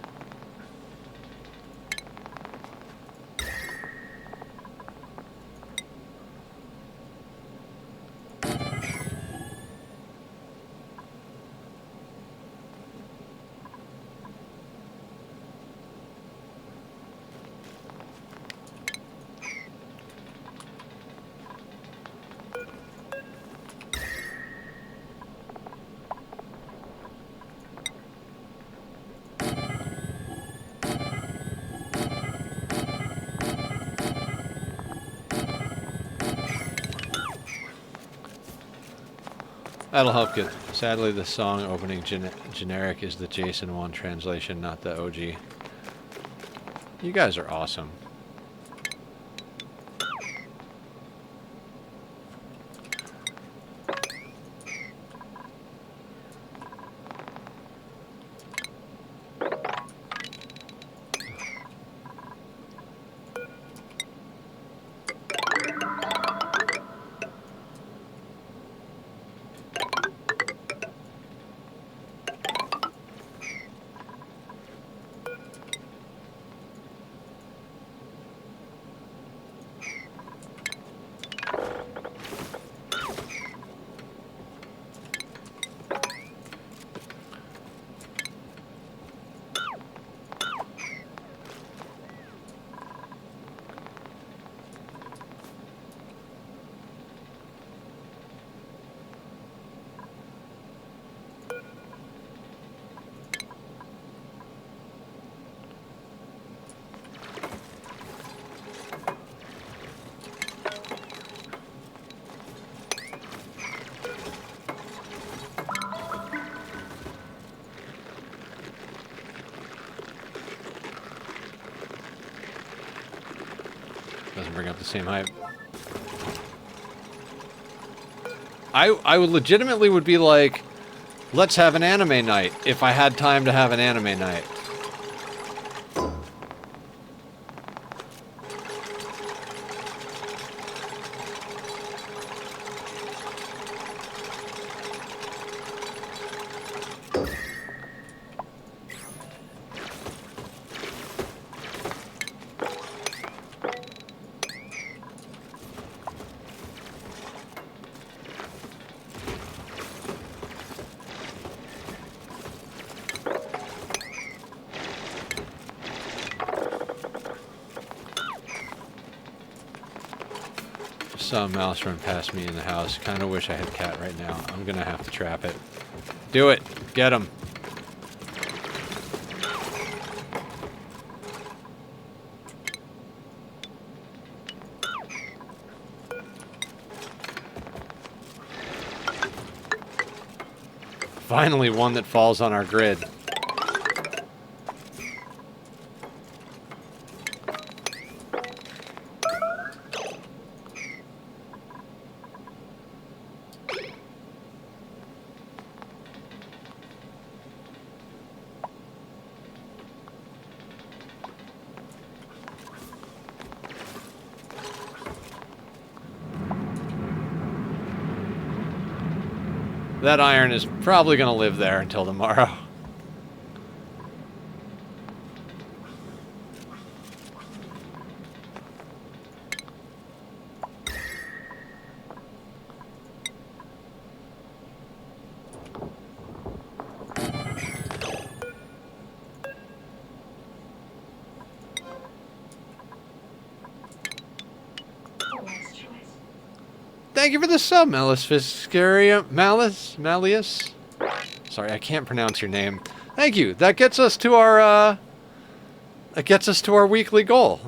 That'll help get... Sadly, the song opening generic is the Jason 1 translation, not the OG. You guys are awesome. Doesn't bring up the same height. I would legitimately would be like, let's have an anime night if I had time to have an anime night. Saw a mouse run past me in the house. Kind of wish I had cat right now. I'm gonna have to trap it. Do it. Get him. Finally, one that falls on our grid. That iron is probably going to live there until tomorrow. Thank you for the sub, Malleus. Sorry, I can't pronounce your name. Thank you. That gets us to our weekly goal.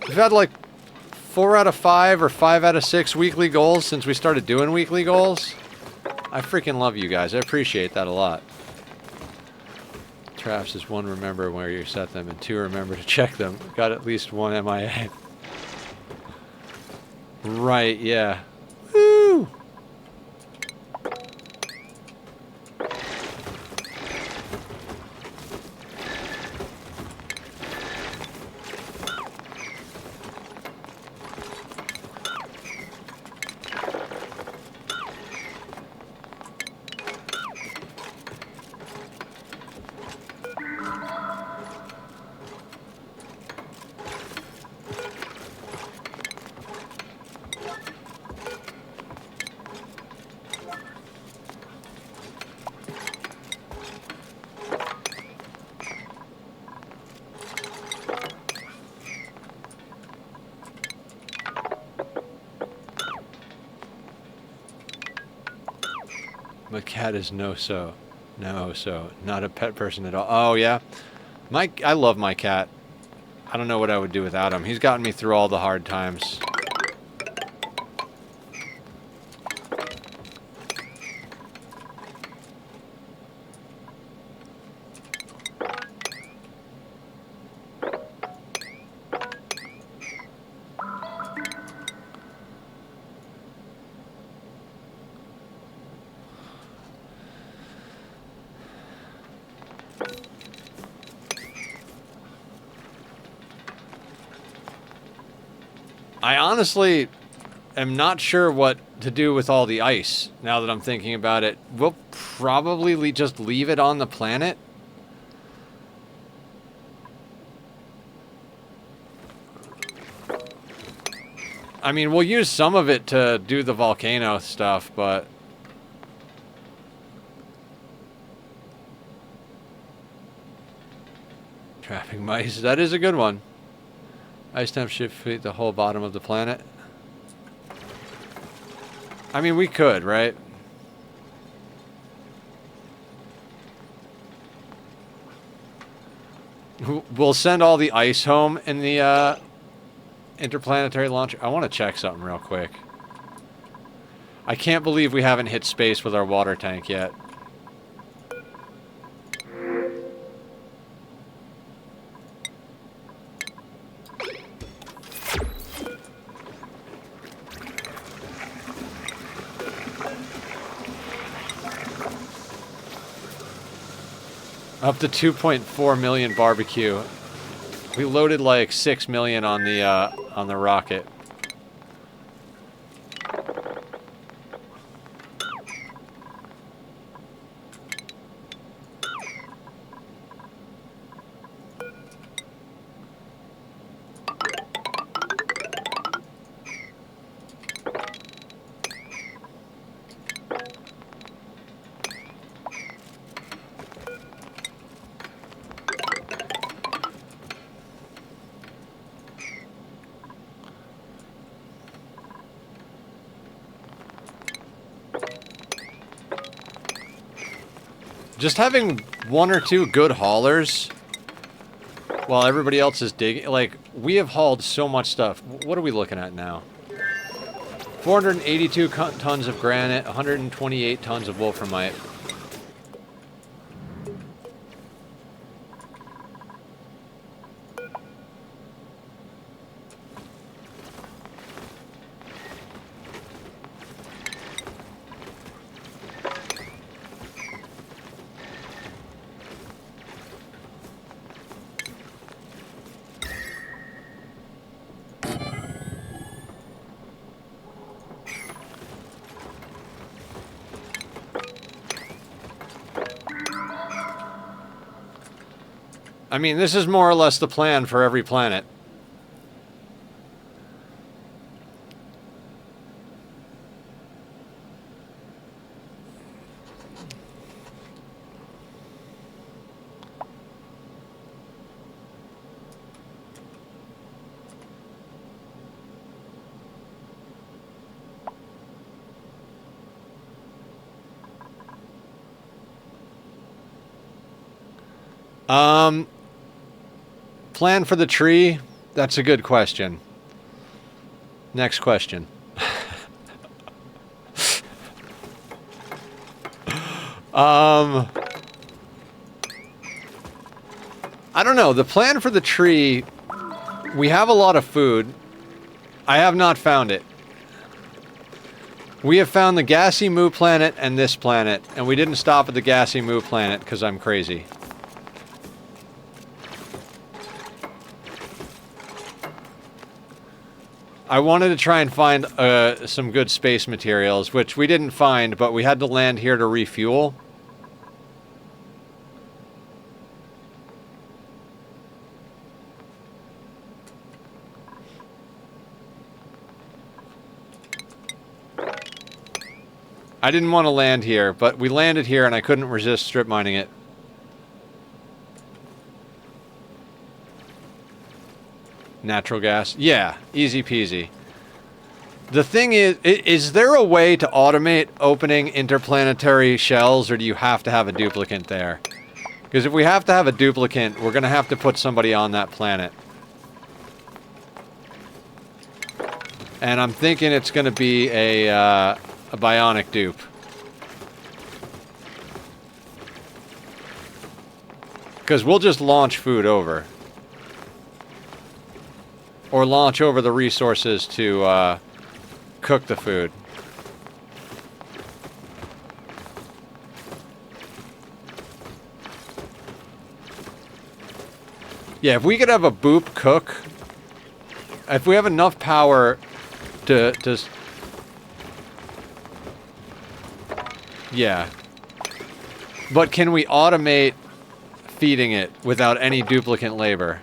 We've had like 4 out of 5 or 5 out of 6 weekly goals since we started doing weekly goals. I freaking love you guys. I appreciate that a lot. Traps is 1, remember where you set them, and 2, remember to check them. Got at least 1 MIA. Right, yeah. Woo! My cat is not a pet person at all. Oh yeah, I love my cat. I don't know what I would do without him. He's gotten me through all the hard times. I honestly am not sure what to do with all the ice, now that I'm thinking about it. We'll probably just leave it on the planet. I mean, we'll use some of it to do the volcano stuff, but... Trapping mice, that is a good one. Ice temp should feed the whole bottom of the planet. I mean, we could, right? We'll send all the ice home in the interplanetary launcher. I want to check something real quick. I can't believe we haven't hit space with our water tank yet. Up to 2.4 million barbecue. We loaded like 6 million on the rocket. Just having one or two good haulers while everybody else is digging. Like, we have hauled so much stuff. What are we looking at now? 482 tons of granite, 128 tons of wolframite. I mean, this is more or less the plan for every planet. Plan for the tree? That's a good question. Next question. I don't know. The plan for the tree, we have a lot of food. I have not found it. We have found the gassy moo planet and this planet, and we didn't stop at the gassy moo planet because I'm crazy. I wanted to try and find some good space materials, which we didn't find, but we had to land here to refuel. I didn't want to land here, but we landed here and I couldn't resist strip mining it. Natural gas. Yeah, easy peasy. The thing is there a way to automate opening interplanetary shells, or do you have to have a duplicate there? Because if we have to have a duplicate, we're going to have to put somebody on that planet. And I'm thinking it's going to be a Bionic dupe. Because we'll just launch food over. Or launch over the resources to cook the food. Yeah, if we could have a boop cook, If we have enough power to yeah. But can we automate feeding it without any duplicate labor?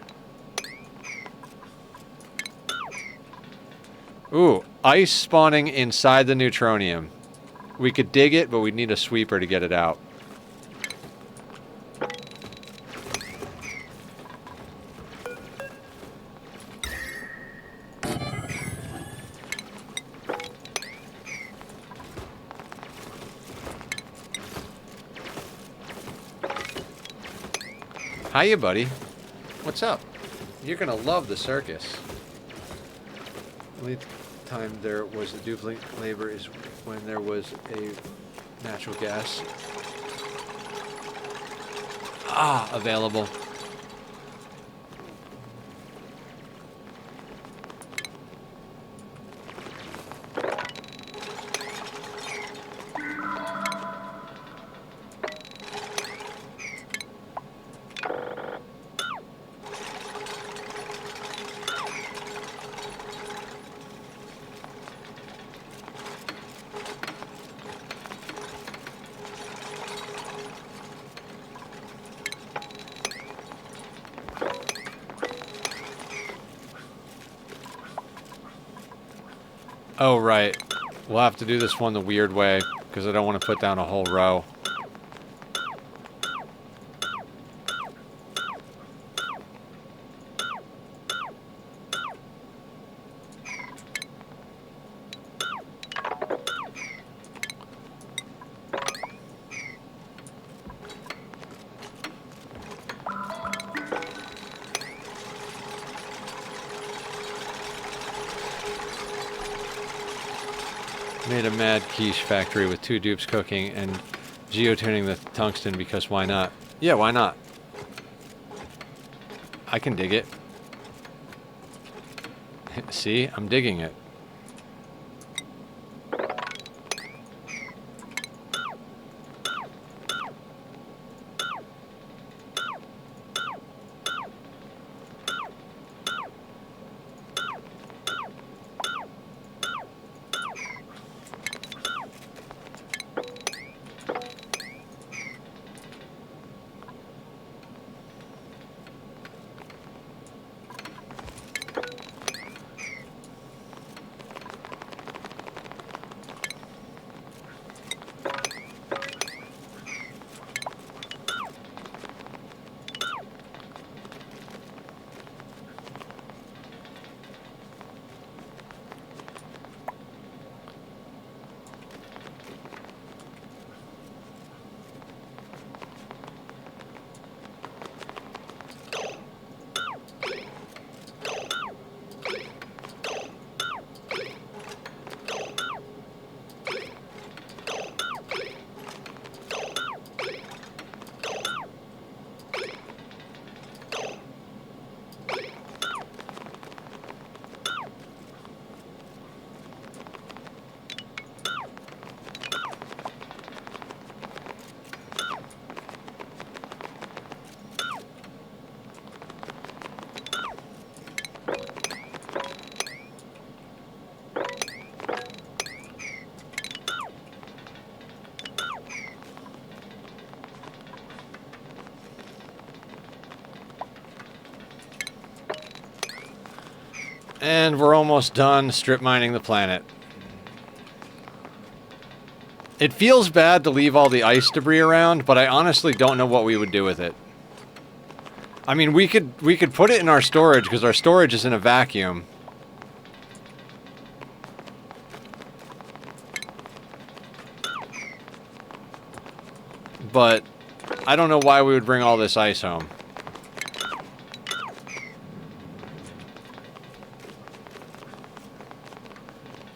Ooh, ice spawning inside the neutronium. We could dig it, but we'd need a sweeper to get it out. Hiya, buddy. What's up? You're gonna love the circus. Only time there was a duplicate labor is when there was a natural gas. Available. Oh, right. We'll have to do this one the weird way, because I don't want to put down a whole row. Made a mad quiche factory with 2 dupes cooking and geotuning the tungsten because why not? Yeah, why not? I can dig it. See? I'm digging it. And we're almost done strip mining the planet. It feels bad to leave all the ice debris around, but I honestly don't know what we would do with it. I mean, we could put it in our storage because our storage is in a vacuum. But I don't know why we would bring all this ice home.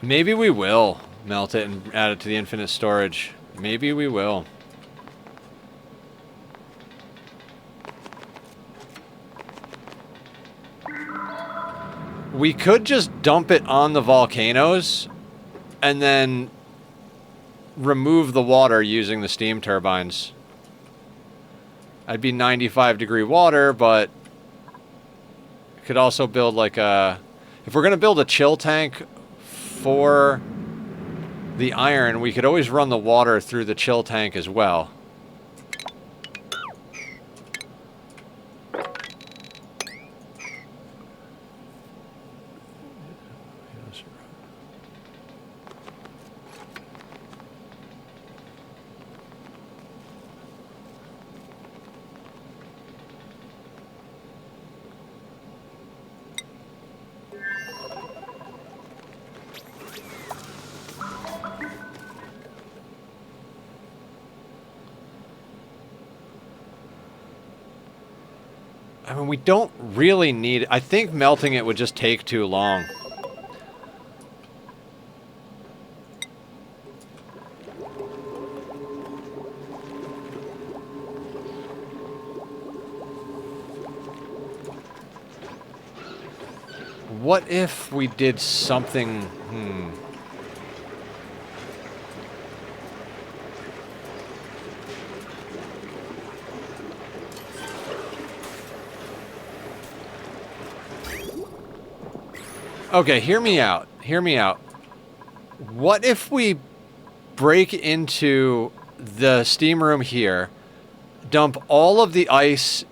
Maybe we will melt it and add it to the infinite storage. Maybe we will. We could just dump it on the volcanoes and then remove the water using the steam turbines. I'd be 95-degree water, but could also build like a... If we're going to build a chill tank for the iron, we could always run the water through the chill tank as well. I mean, we don't really need... I think melting it would just take too long. What if we did something... Okay, hear me out. Hear me out. What if we break into the steam room here, dump all of the ice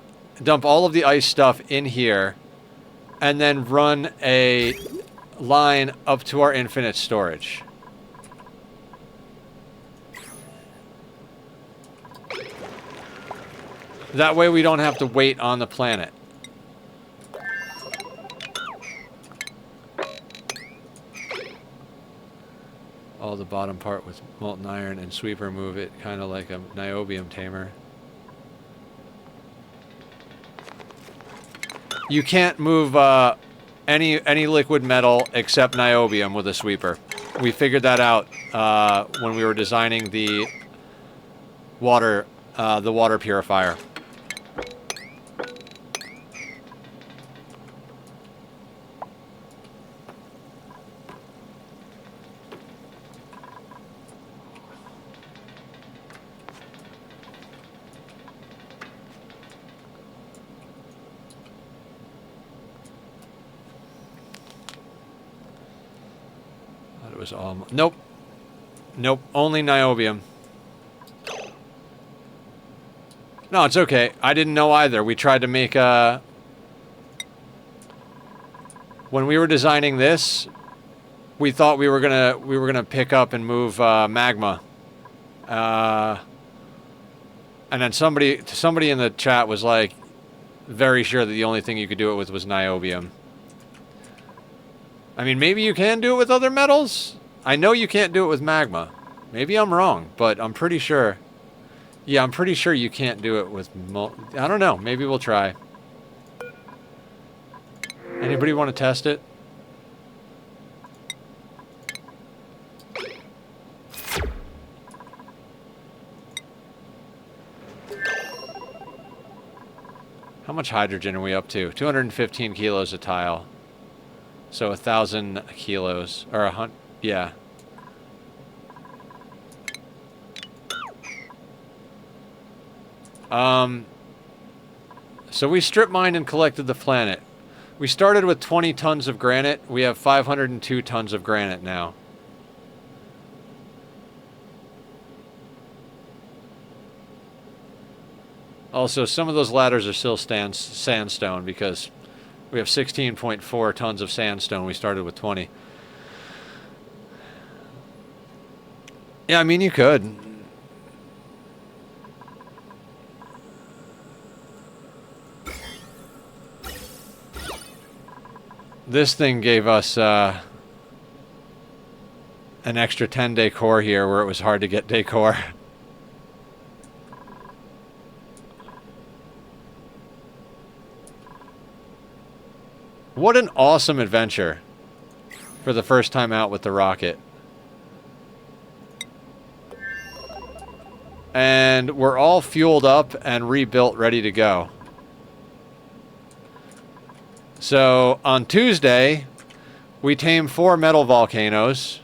stuff in here, and then run a line up to our infinite storage? That way we don't have to wait on the planet. All the bottom part with molten iron and sweeper move it kind of like a niobium tamer. You can't move any liquid metal except niobium with a sweeper. We figured that out when we were designing the water purifier. Nope. Nope. Only niobium. No, it's okay. I didn't know either. We tried to make a... When we were designing this, we thought we were gonna pick up and move magma. And then somebody in the chat was like very sure that the only thing you could do it with was niobium. I mean, maybe you can do it with other metals? I know you can't do it with magma. Maybe I'm wrong, but I'm pretty sure. Yeah, I'm pretty sure you can't do it with... I don't know. Maybe we'll try. Anybody want to test it? How much hydrogen are we up to? 215 kilos a tile. So 1,000 kilos. Or 100... Yeah. So we strip mined and collected the planet. We started with 20 tons of granite. We have 502 tons of granite now. Also, some of those ladders are still sandstone because we have 16.4 tons of sandstone. We started with 20. Yeah, I mean, you could. This thing gave us an extra 10 decor here where it was hard to get decor. What an awesome adventure for the first time out with the rocket. And we're all fueled up and rebuilt, ready to go. So on Tuesday, we tamed 4 metal volcanoes.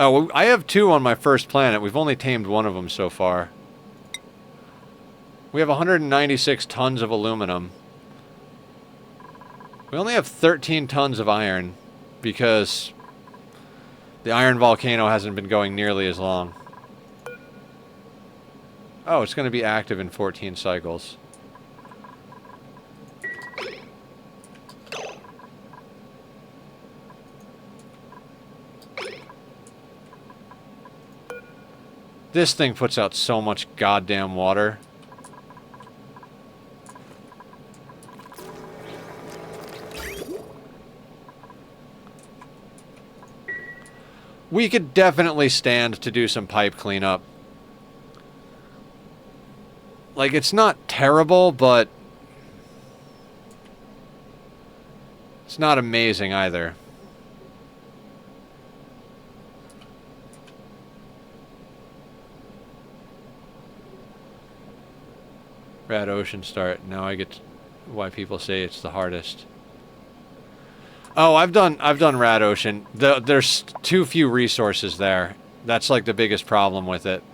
Oh, I have 2 on my first planet. We've only tamed 1 of them so far. We have 196 tons of aluminum. We only have 13 tons of iron because the iron volcano hasn't been going nearly as long. Oh, it's going to be active in 14 cycles. This thing puts out so much goddamn water. We could definitely stand to do some pipe cleanup. Like, it's not terrible, but it's not amazing either. Red Ocean start. Now I get why people say it's the hardest. Oh, I've done Rad Ocean. There's too few resources there. That's like the biggest problem with it.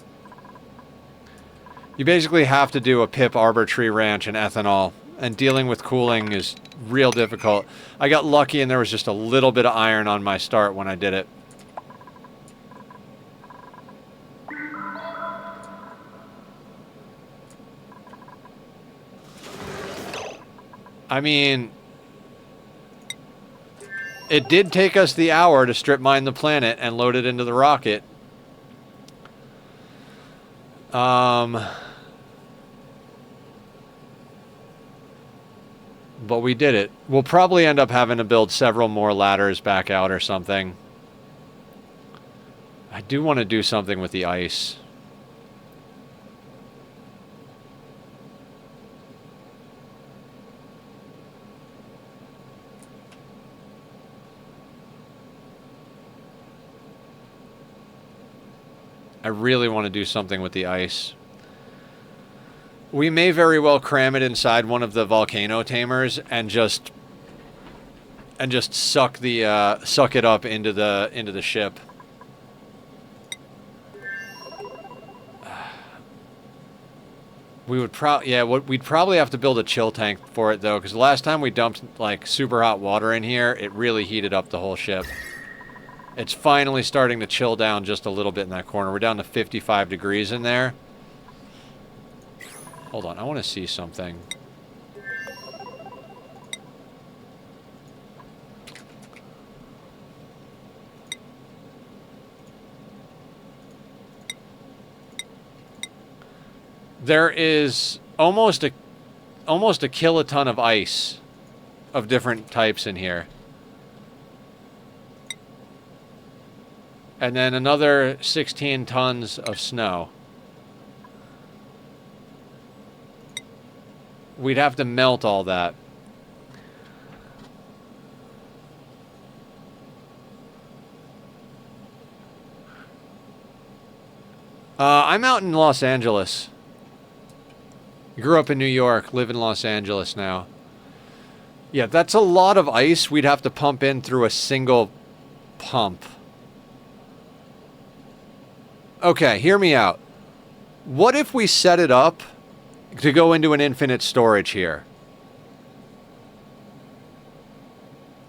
You basically have to do a Pip Arbor Tree Ranch and ethanol, and dealing with cooling is real difficult. I got lucky and there was just a little bit of iron on my start when I did it. I mean, it did take us the hour to strip mine the planet and load it into the rocket. But we did it. We'll probably end up having to build several more ladders back out or something. I do want to do something with the ice. I really want to do something with the ice. We may very well cram it inside one of the volcano tamers and just suck it up into the ship. We would we'd probably have to build a chill tank for it though, because the last time we dumped like super hot water in here, it really heated up the whole ship. It's finally starting to chill down just a little bit in that corner. We're down to 55 degrees in there. Hold on, I want to see something. There is almost a kiloton of ice of different types in here. And then another 16 tons of snow. We'd have to melt all that. I'm out in Los Angeles. Grew up in New York, live in Los Angeles now. Yeah, that's a lot of ice we'd have to pump in through a single pump. Okay, hear me out. What if we set it up to go into an infinite storage here?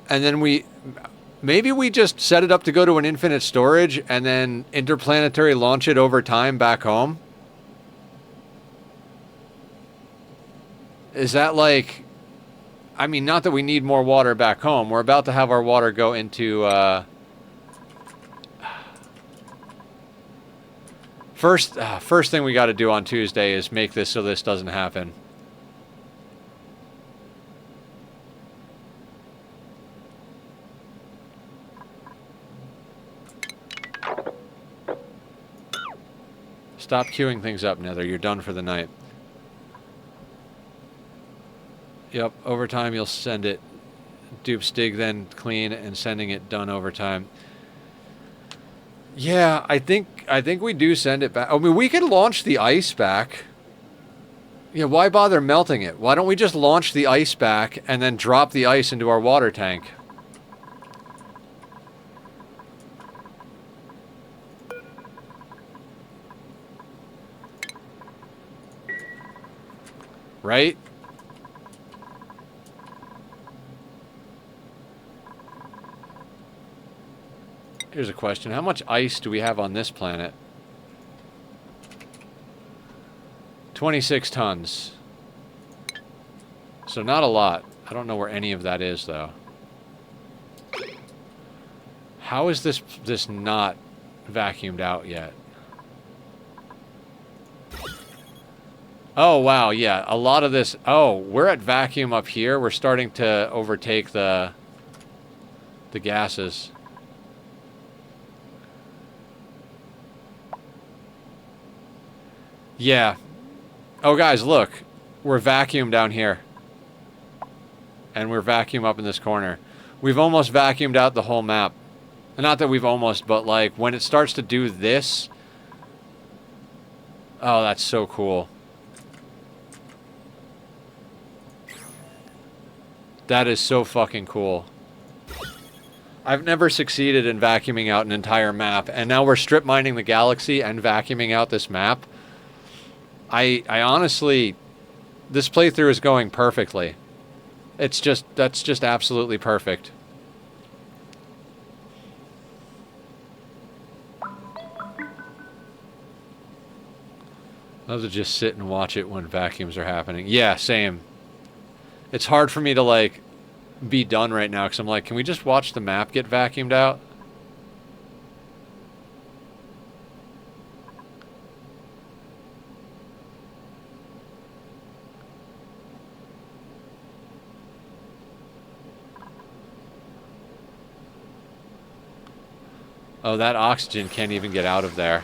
And then maybe we just set it up to go to an infinite storage and then interplanetary launch it over time back home? Is that like... I mean, not that we need more water back home. We're about to have our water go into... First thing we got to do on Tuesday is make this so this doesn't happen. Stop queuing things up, Nether. You're done for the night. Yep, overtime you'll send it. Dupe Stig then clean and sending it done overtime. Yeah, I think we do send it back. I mean, we could launch the ice back. Yeah, why bother melting it? Why don't we just launch the ice back and then drop the ice into our water tank? Right? Here's a question. How much ice do we have on this planet? 26 tons. So not a lot. I don't know where any of that is, though. How is this not vacuumed out yet? Oh, wow, yeah. A lot of this... Oh, we're at vacuum up here. We're starting to overtake the gases. Yeah. Oh, guys, look. We're vacuum down here. And we're vacuum up in this corner. We've almost vacuumed out the whole map. Not that we've almost, but, like, when it starts to do this... Oh, that's so cool. That is so fucking cool. I've never succeeded in vacuuming out an entire map, and now we're strip mining the galaxy and vacuuming out this map. I honestly... This playthrough is going perfectly. That's just absolutely perfect. I love to just sit and watch it when vacuums are happening. Yeah, same. It's hard for me to, like, be done right now, because I'm like, can we just watch the map get vacuumed out? Oh, that oxygen can't even get out of there.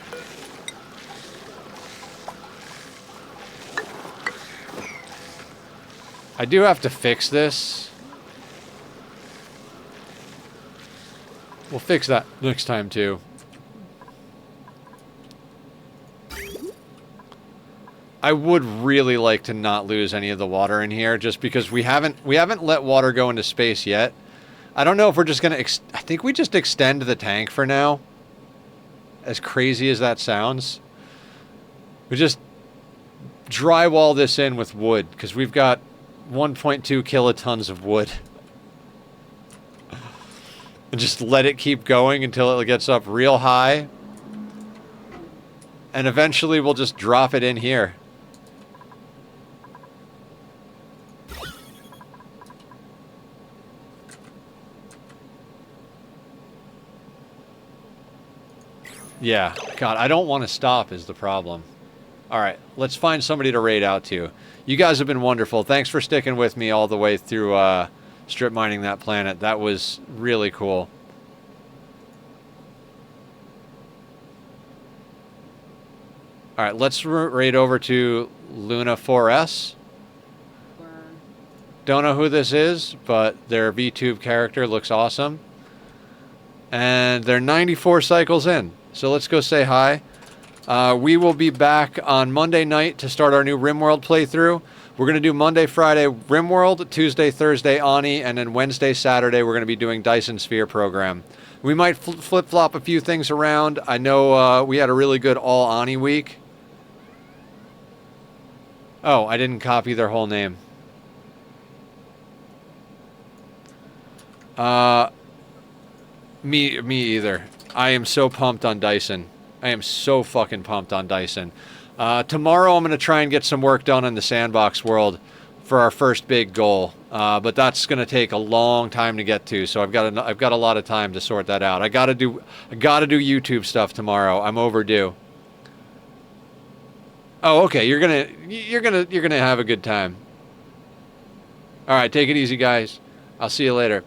I do have to fix this. We'll fix that next time too. I would really like to not lose any of the water in here, just because we haven't let water go into space yet. I don't know if we're just gonna. I think we just extend the tank for now. As crazy as that sounds, we just drywall this in with wood, because we've got 1.2 kilotons of wood. And just let it keep going until it gets up real high. And eventually we'll just drop it in here. Yeah, God, I don't want to stop is the problem. Alright, let's find somebody to raid out to. You guys have been wonderful. Thanks for sticking with me all the way through strip mining that planet. That was really cool. Alright, let's raid over to Luna 4S. Don't know who this is, but their VTube character looks awesome. And they're 94 cycles in. So let's go say hi. We will be back on Monday night to start our new RimWorld playthrough. We're going to do Monday, Friday RimWorld, Tuesday, Thursday Ani, and then Wednesday, Saturday we're going to be doing Dyson Sphere program. We might flip-flop a few things around. I know we had a really good all Ani week. Oh, I didn't copy their whole name. Me either. I am so pumped on Dyson. I am so fucking pumped on Dyson. Tomorrow I'm going to try and get some work done in the sandbox world for our first big goal. But that's going to take a long time to get to, so I've got a lot of time to sort that out. I got to do YouTube stuff tomorrow. I'm overdue. Oh, okay. You're gonna have a good time. All right, take it easy, guys. I'll see you later.